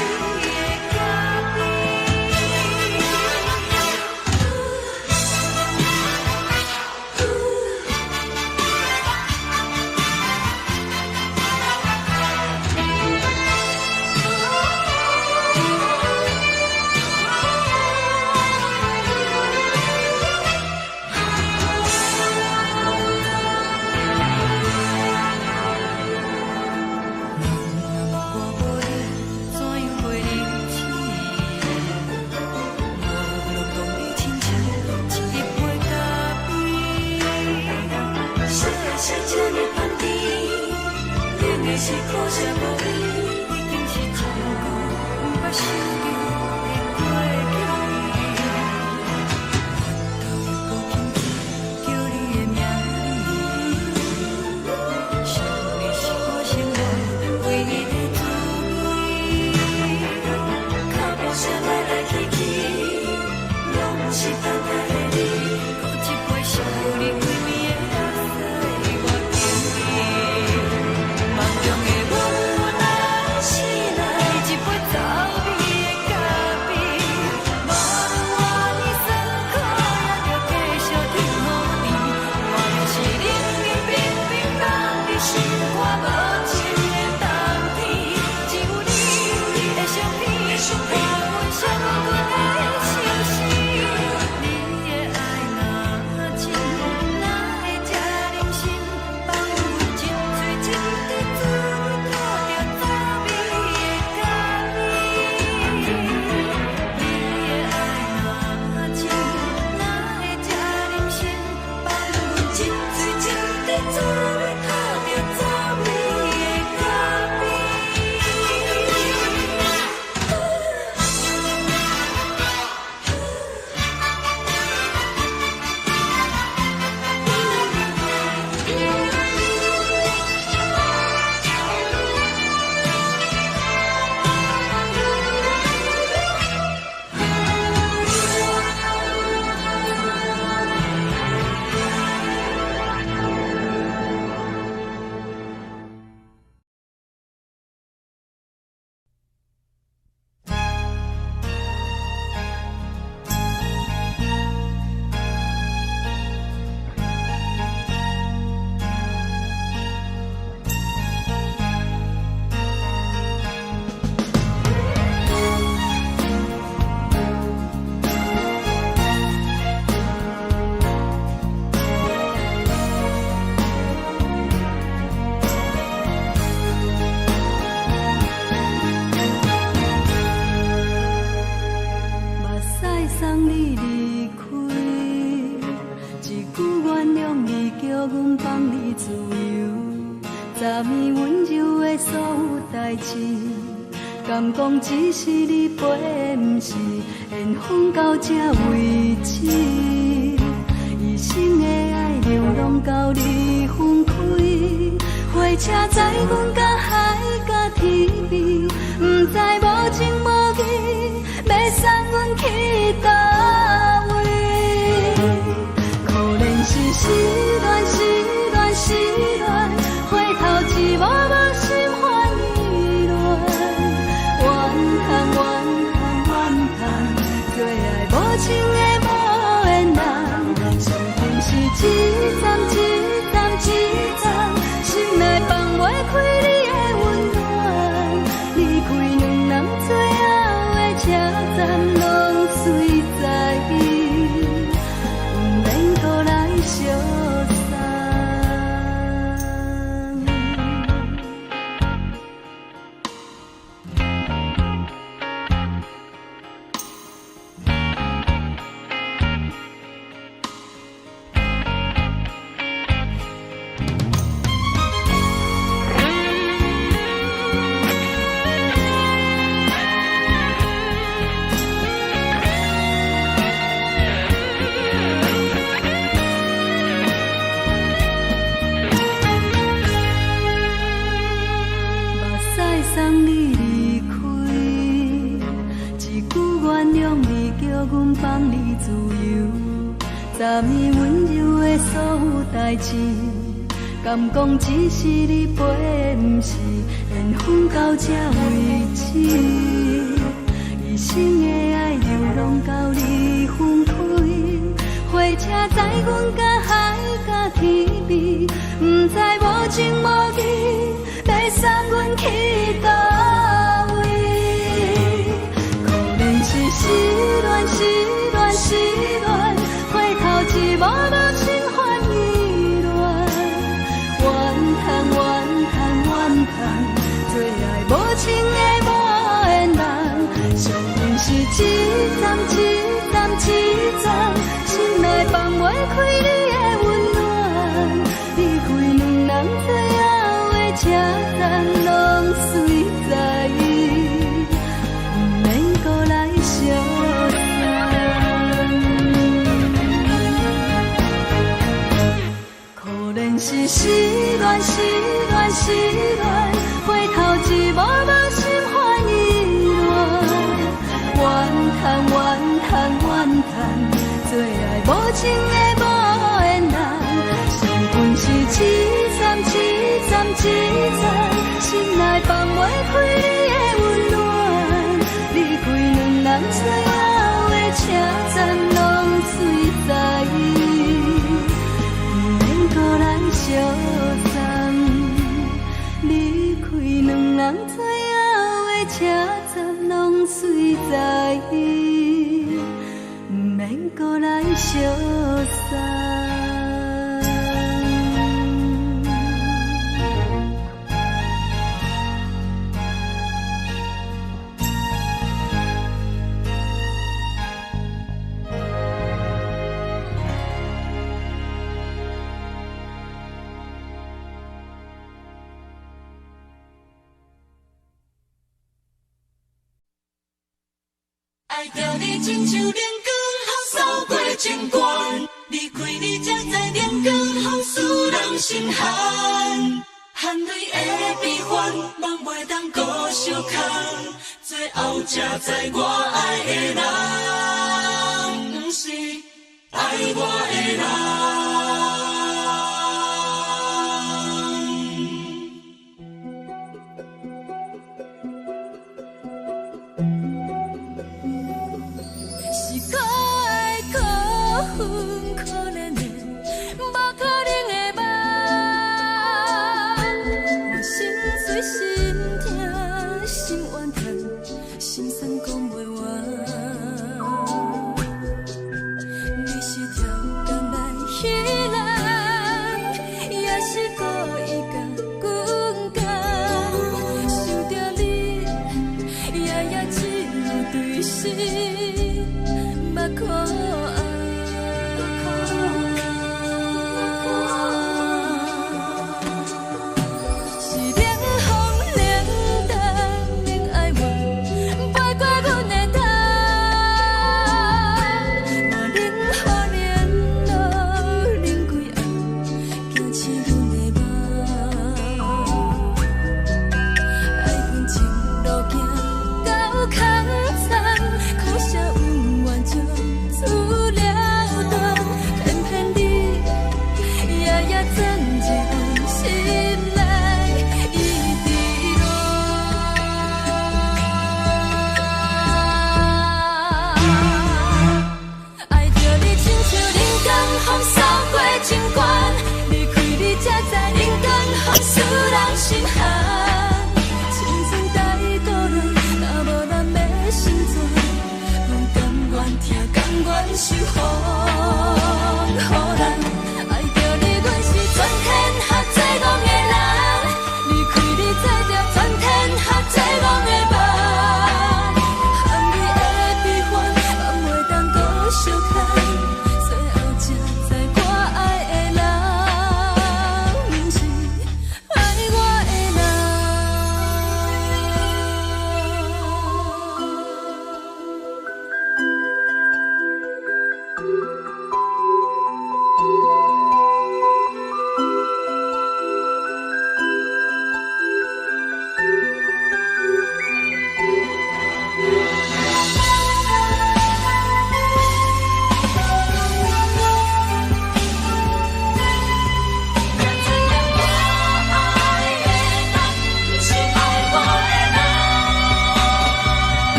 的咖我无你，怎样袂忍心？无路当你亲像一杯咖啡，说的是这呢香甜，冷的是苦涩无味。已经是一句不捌想着的过去。头又无轻轻叫你的名字，想的是我生来唯一的滋味。脚步声来来去去，拢不是等待的你。搁一杯想你几暝的目屎，我敬你。梦中的阮阮来醒来，一杯走味的咖啡，无论我的酸苦，也着继续甜予你。我就是冷冷冰冰放你心肝无情的冬天，只有你的相片，伴阮寂寞过的相思。你的爱若真，哪会这忍心放阮一嘴一滴珠，倒着滋味的咖啡。你的爱若真，哪会这忍心放阮一嘴一滴珠，倒着滋味的咖啡。目屎送你离开，一句原谅你，叫阮放你自由。昨暝温柔的所有代志，敢讲只是你陪，不是缘分到这为止。一生的爱流浪到你分开，火车载阮到海角天边，不知无情无义，要送阮去倒位？可怜是失恋，失恋，失恋，回头一幕幕心烦意乱，怨叹，怨叹，怨叹，最爱无情的无缘人，上天是一站一站一站，心内放袂开你的温暖，阮放你自由，昨暝温柔的所有代志，敢讲只是你陪，不是缘分到这为止。一生的爱流浪到你分开，火车载阮甲海甲天边，不知无情无义，要送阮去倒位？可能是失恋，失恋，失恋，回头一幕幕心烦意乱，怨叹，怨叹，怨叹，最爱无情的无缘人，上阮是一站一站一站，心内放袂开你的温暖，离开两人最后的车站，拢随在伊，不免搁来相送。可能是失恋，失恋，失恋，回头一幕幕心烦意乱，怨叹，怨叹，怨叹，最爱无情的无缘人，上阮是一站一站一站，心内放袂开你的温暖，离开两人最后的车站，拢随在伊，不免搁来相送。离开两人最后的车站，拢随在伊，不免搁来相送。爱着你亲像阳光风扫过情关，离开你才知阳光风使人心寒，含泪的悲欢，望袂当搁相牵，最后才知我爱的人，不是爱我的人。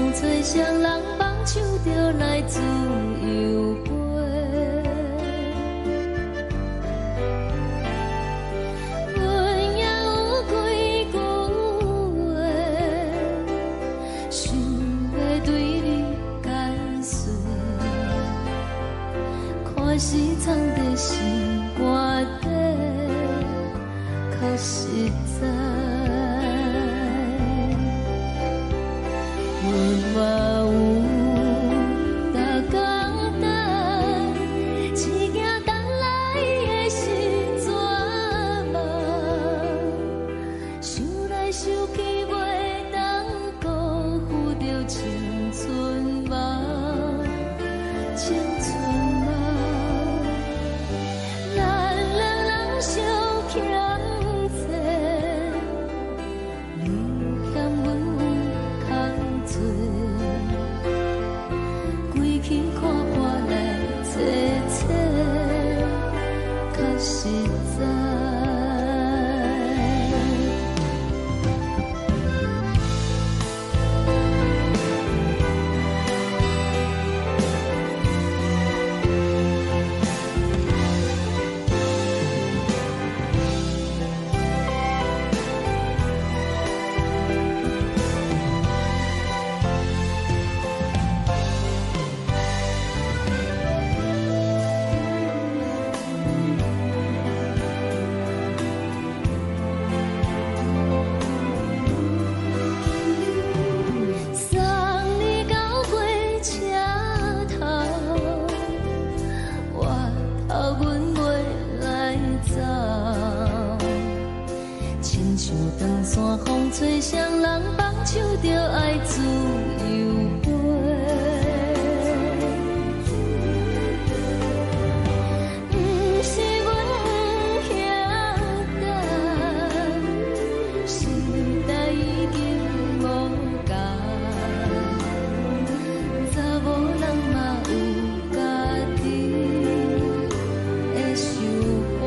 风吹双人放手就来自由飞。阮也有几句话，想要对你解释，可是藏在心肝底，较实在。阮嘛有逐工等，只惊等来的是绝望，想来想去袂当辜负着青春梦，青春梦。咱两人相欠债，你欠阮有空做，归去看破来坐坐，较实在。长山风吹双人放手就爱自由飞。不是阮不晓等，时代已经无同，查某人嘛有家己的想法。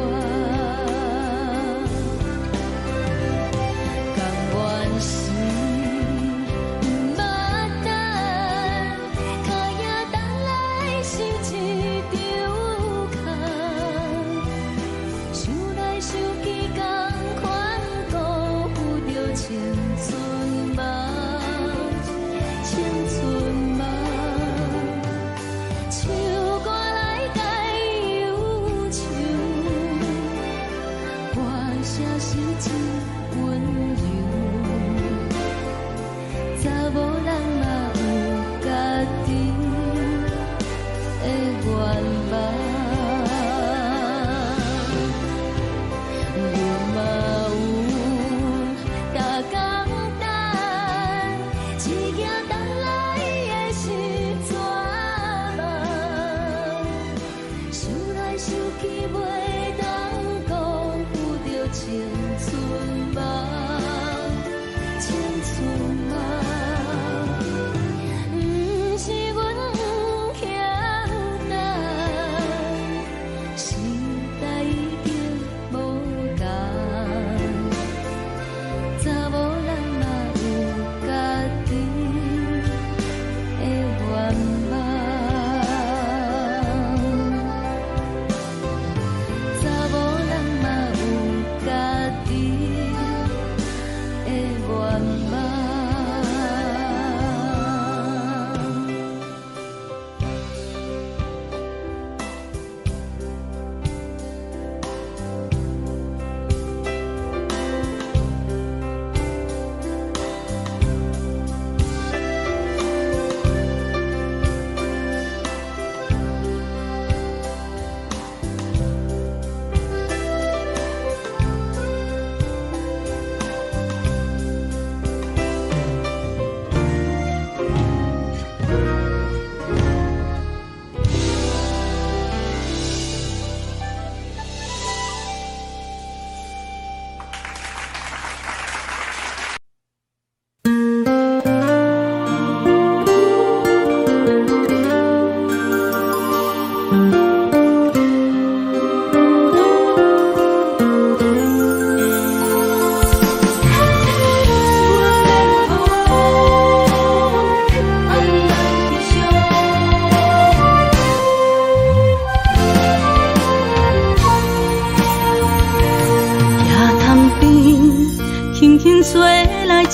青春梦，青春梦，唱歌来解忧愁，歌声是真温柔，查某人嘛有家己的愿望。青春梦，青春梦，不是阮不晓等，时代已经无同，查某人嘛有家己的愿望。查某人嘛有家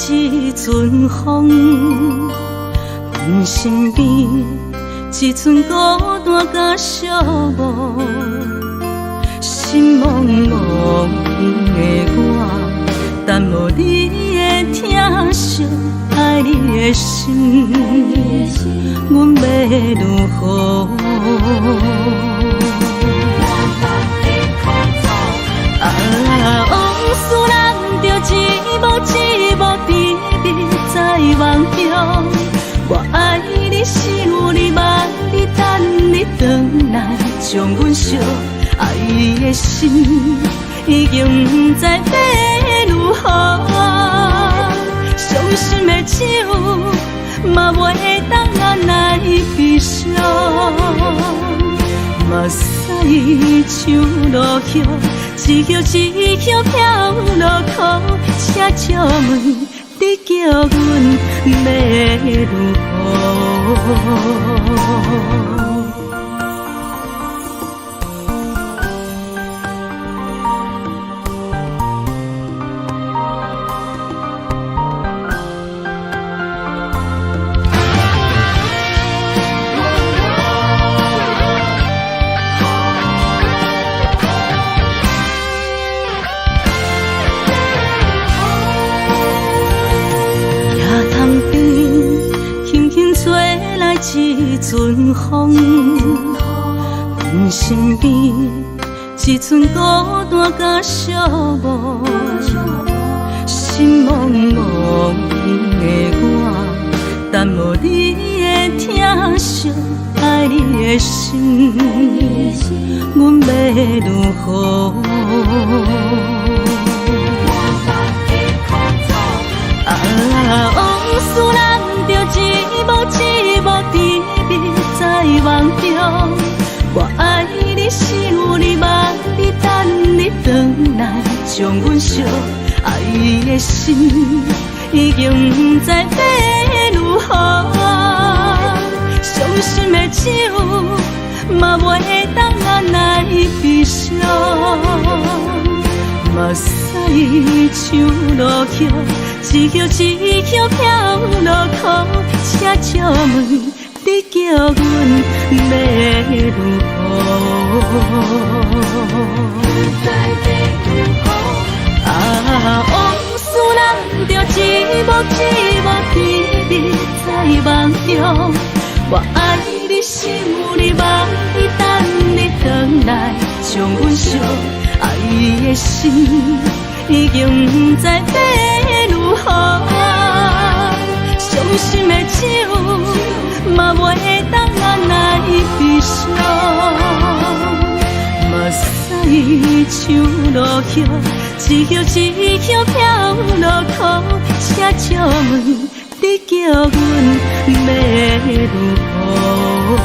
一阵风，阮身边一寸孤单甲寂寞，心茫茫的我，等无你的疼惜，爱你的心，阮要如何？往事人着一幕一幕甜蜜在梦中，我爱你想你望你等你回来，将阮惜爱你的心已经不知要如何，伤心的酒嘛袂当按来悲伤，目屎像落叶。一叶一叶飘落雨，车照问你叫阮要如何？一阵风，阮身边一寸孤单甲寂寞，心茫茫的我，等无你的疼惜，爱你的心，阮要如何？往事人着一幕一幕甜蜜在梦中，我爱你想你望你等你回来，将阮惜爱你的心已经不知要如何，伤心的酒嘛袂当按来悲伤，目屎像落叶。一叶一叶飘落雨，车照问你叫阮要如何？往事人着一幕一幕甜蜜在梦中，我爱你想你望你等你回来，将阮惜爱你的心已经不知要如何，伤心的酒嘛袂当按来悲伤，目屎像落叶，一叶一叶飘落雨，车照问你叫阮要如何？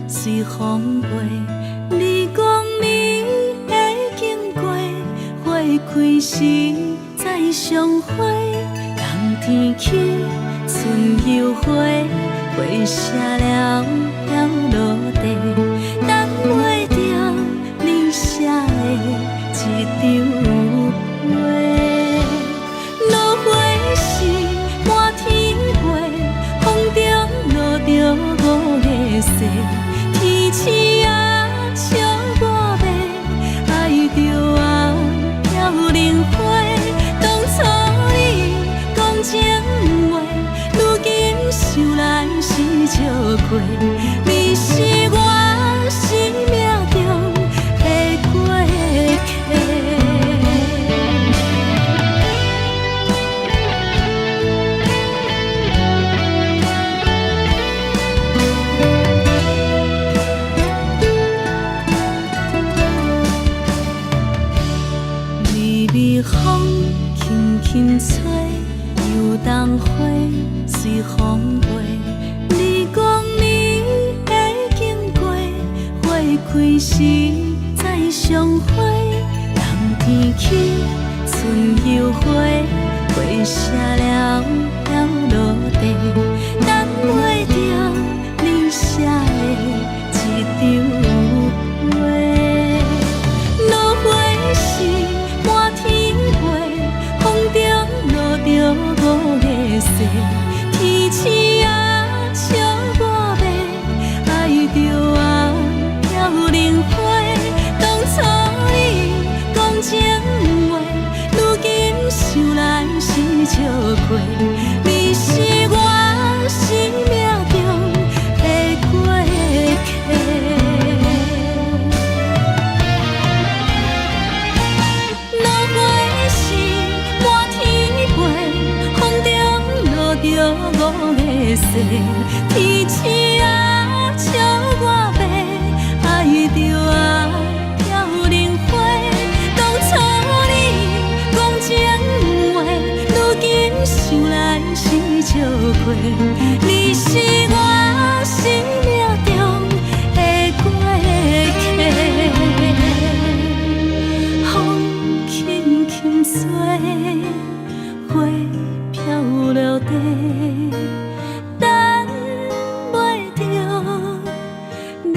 随风飞，你讲你会经过，花开时再相会。冬天去，春又回，花谢了要落地，等袂着你写的一张画。落花时满天飞，风中落着五个色。天星啊，笑我迷，爱着啊，飘零花。当初你讲情话，如今想来是笑亏。你是我。轻吹，游东花随风飞。你讲你会经过，花开时再相会。人天起，春又花，花谢了飘落地，等袂着你写的一张话。落花时满天飞，风中落着五个色。天星啊，笑我迷，爱着我飘零花。当初你讲情话，如今想来是笑过。你是我生命中的过客。落花时满天飞，风中落着五个色。天星啊，笑我迷，爱着我飘零花。当初你讲情话，如今想来是笑过。你是我生命中的过客。风轻轻吹，花飘落地，等袂着你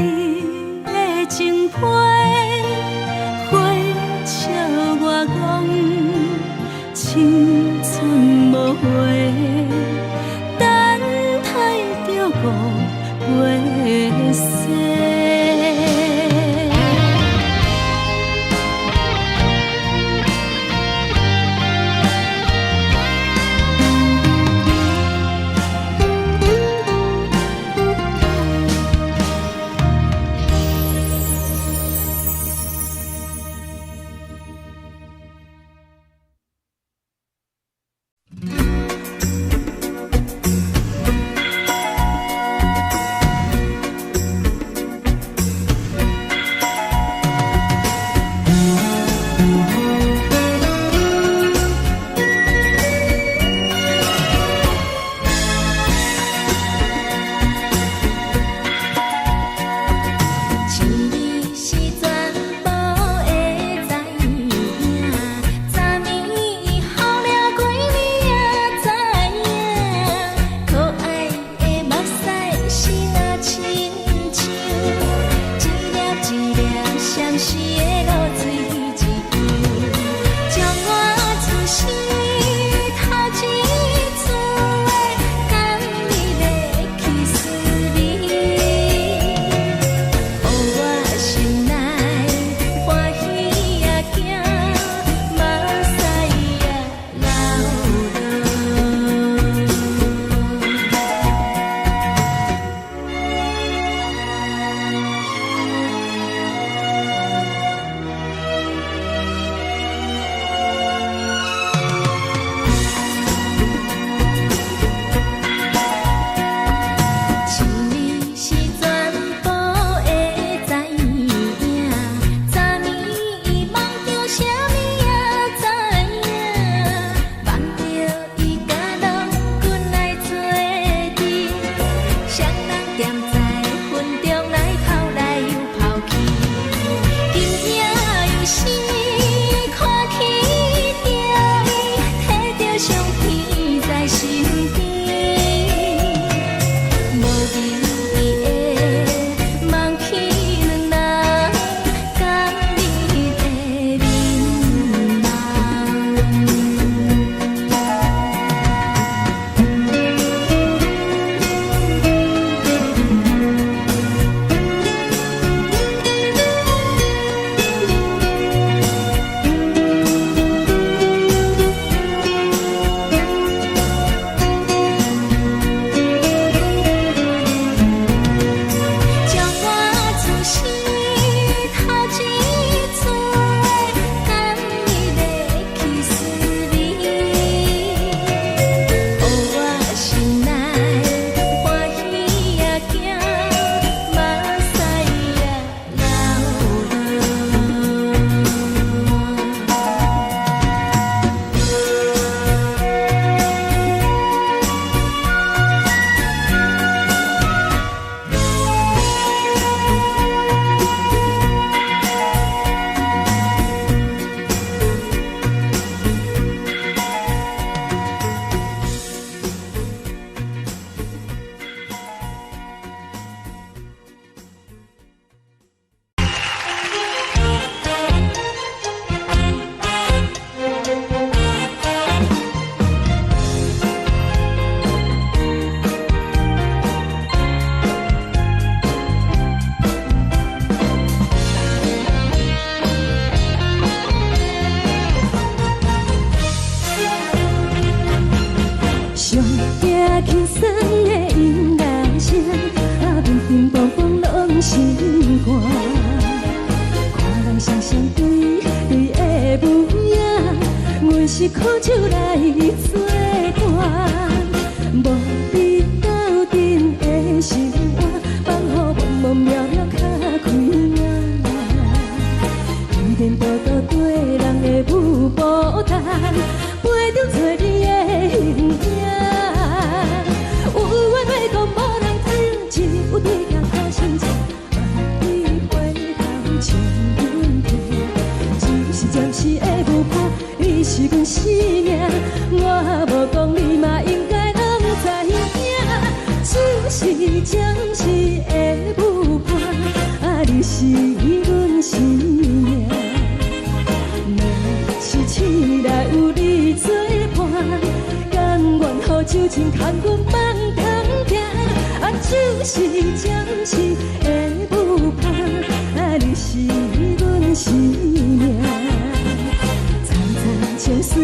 的情批。花笑我讲青春无悔，等待着五月雪。轻松的音乐声，平平淡淡拢心肝。看人双双对对的模样，阮是苦酒来作伴。无伫斗阵的心肝，放予茫茫渺渺较开眼。一点多多对人的舞步弹，陪着做你的形影。有话要讲无人听，只有对镜头先前，万里回头将阮听。就是暂时的舞伴，你是阮生命，我无讲你嘛应该拢知影。就是暂时的舞伴，你是阮生命。是醒来有你作伴，甘愿予酒精牵阮放通行。就是暂时的舞伴，你是阮生命。层层情水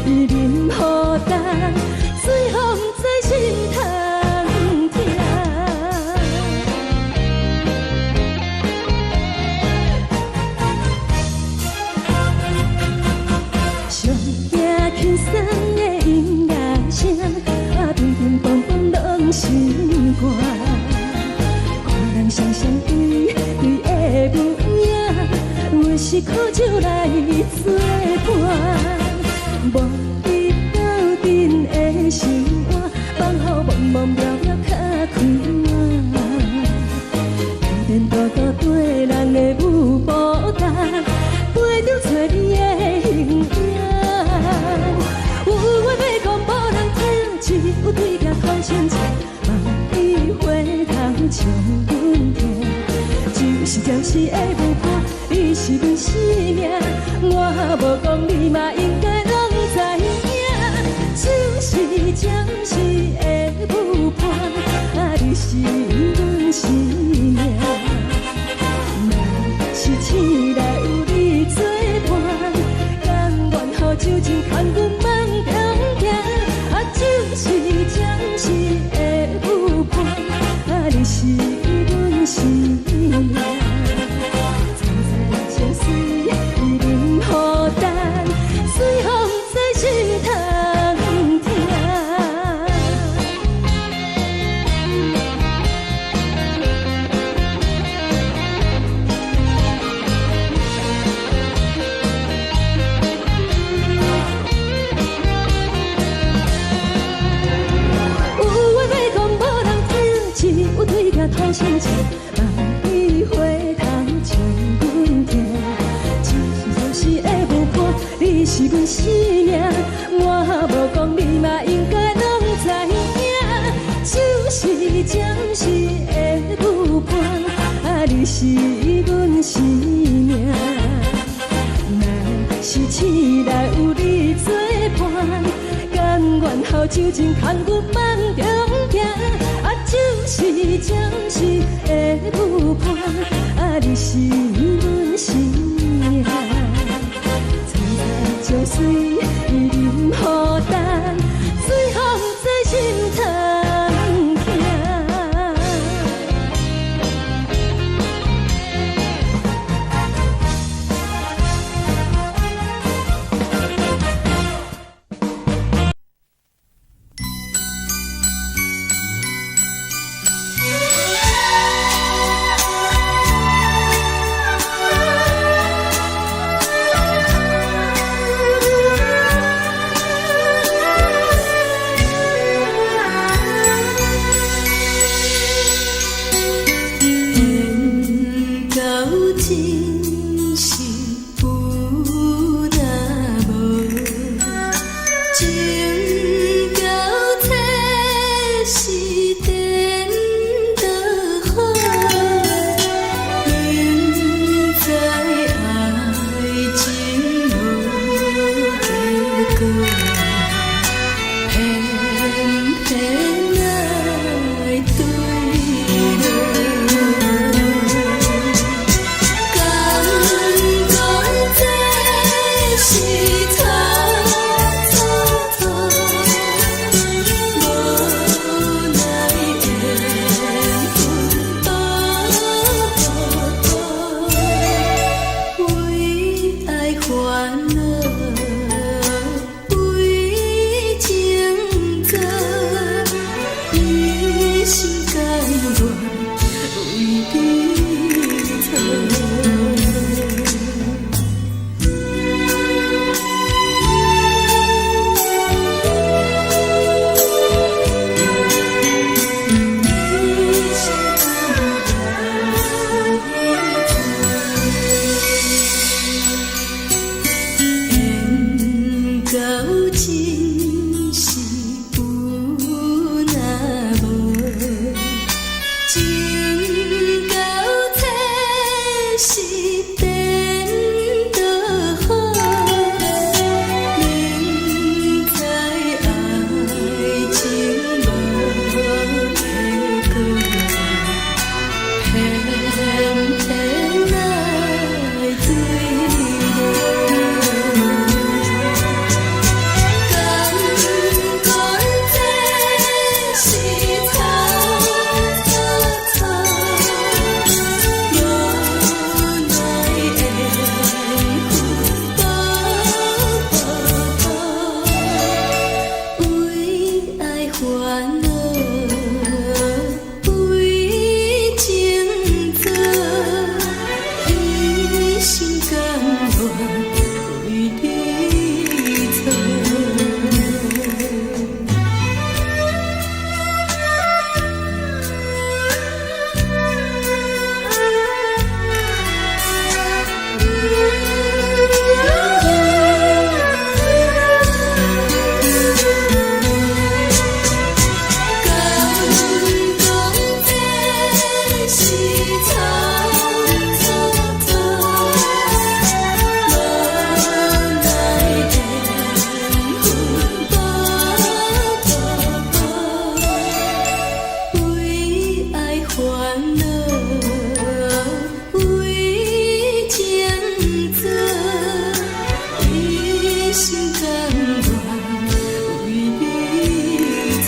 任何淡，水风在心通听。上行轻松的音乐声，平平淡淡拢心肝。看人双双对对的模样，阮是苦酒来作伴。无伫斗阵的心肝，放予茫茫渺渺较开眼。一点多多对人的舞步弹，陪着做你的形影。有话要讲无人听，只有对镜头前前，万里回头将阮听。就是暂时的舞伴，你是阮生命，我无讲你嘛应该拢知影。就是暂时的舞伴，你是阮生命。是醒来有你作伴，甘愿予酒精牵阮放通行。就是暂时的舞伴，你是阮生命。层层情水任何淡，水风在心通听。有对镜头前前，万里回头将阮听。就是暂时的舞伴，你是阮生命，我无讲你嘛应该拢知影。就是暂时的舞伴，你是阮生命。若是醒来有你作伴，甘愿予酒精牵阮放中行。就是暂时的舞伴，你是阮生命。层层情水任何淡，水风在心通听。心是有若无，情到体是颠倒好，明知爱情无结果，偏偏爱对路。敢讲这是草草草，无奈的福报，为爱烦恼，为情做，一心甘愿为你错。敢讲这是草草草，无奈的福报，为爱烦恼，为情做，一心甘愿为你错。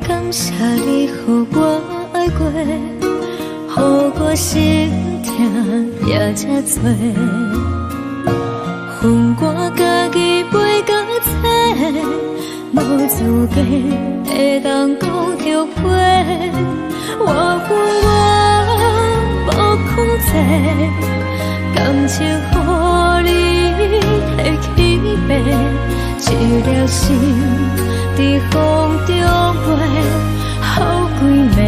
感谢你，予我爱过，予我心痛也这多，恨我家己袂到切，无资格会当讲着话，我恨我无控制，感情予你摕去卖，一粒心在风中飞，好几暝。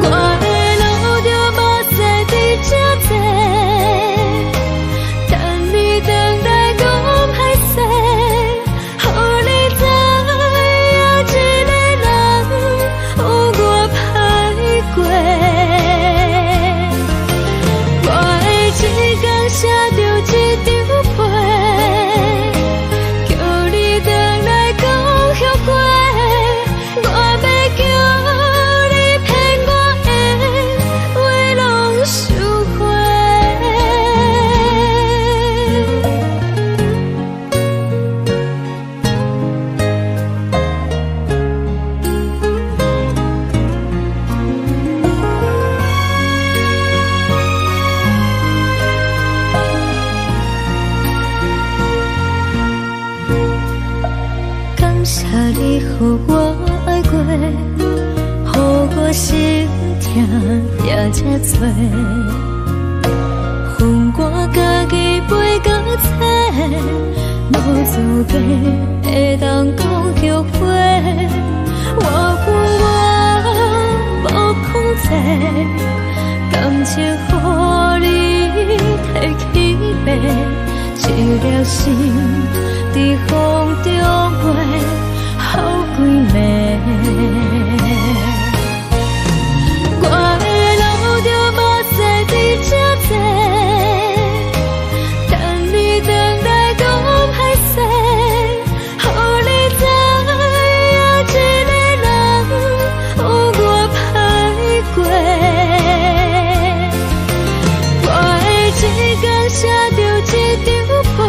我的路着目屎伫这多，等你回来讲歹势，予你知影一个人有我歹过。我的一天写着一张被，叫你回来讲后悔，我要叫你骗我的话拢收回。感谢你，予我爱过，予我心痛也这多，恨我家己袂到切，无资格会当讲着话，我恨我无控制，感情予你摕去卖，一粒心在风中飞，好几暝。我的路着目屎伫这多，等你回来讲歹势，予你知影一个人有我歹过。我的一天写着一张被，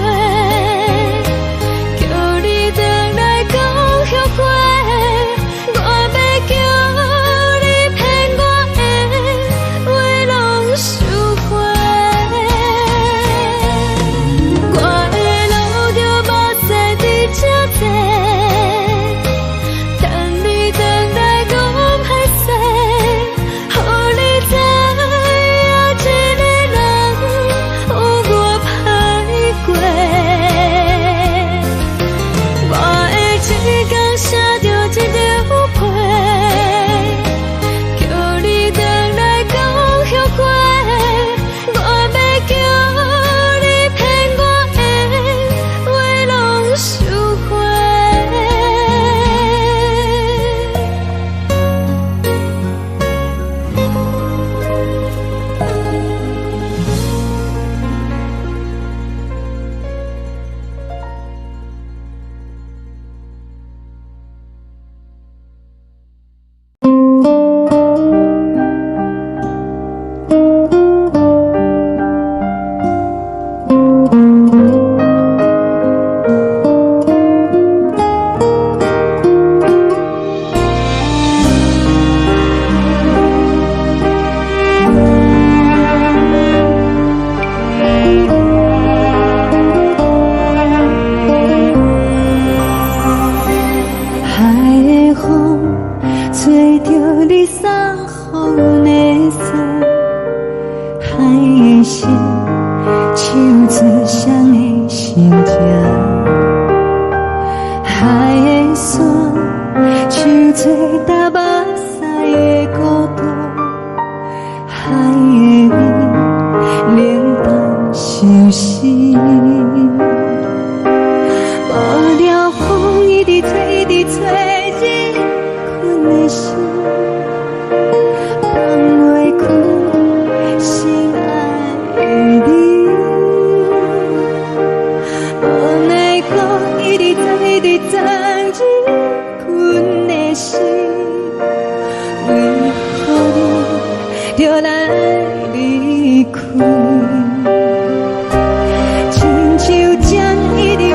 海的山像做搭目屎的孤独，海的味冷淡伤心。无聊风一直吹，一直吹，日困的心，放袂开心爱的你。无奈何一直走，一直走，日困的心，为何你就来离开？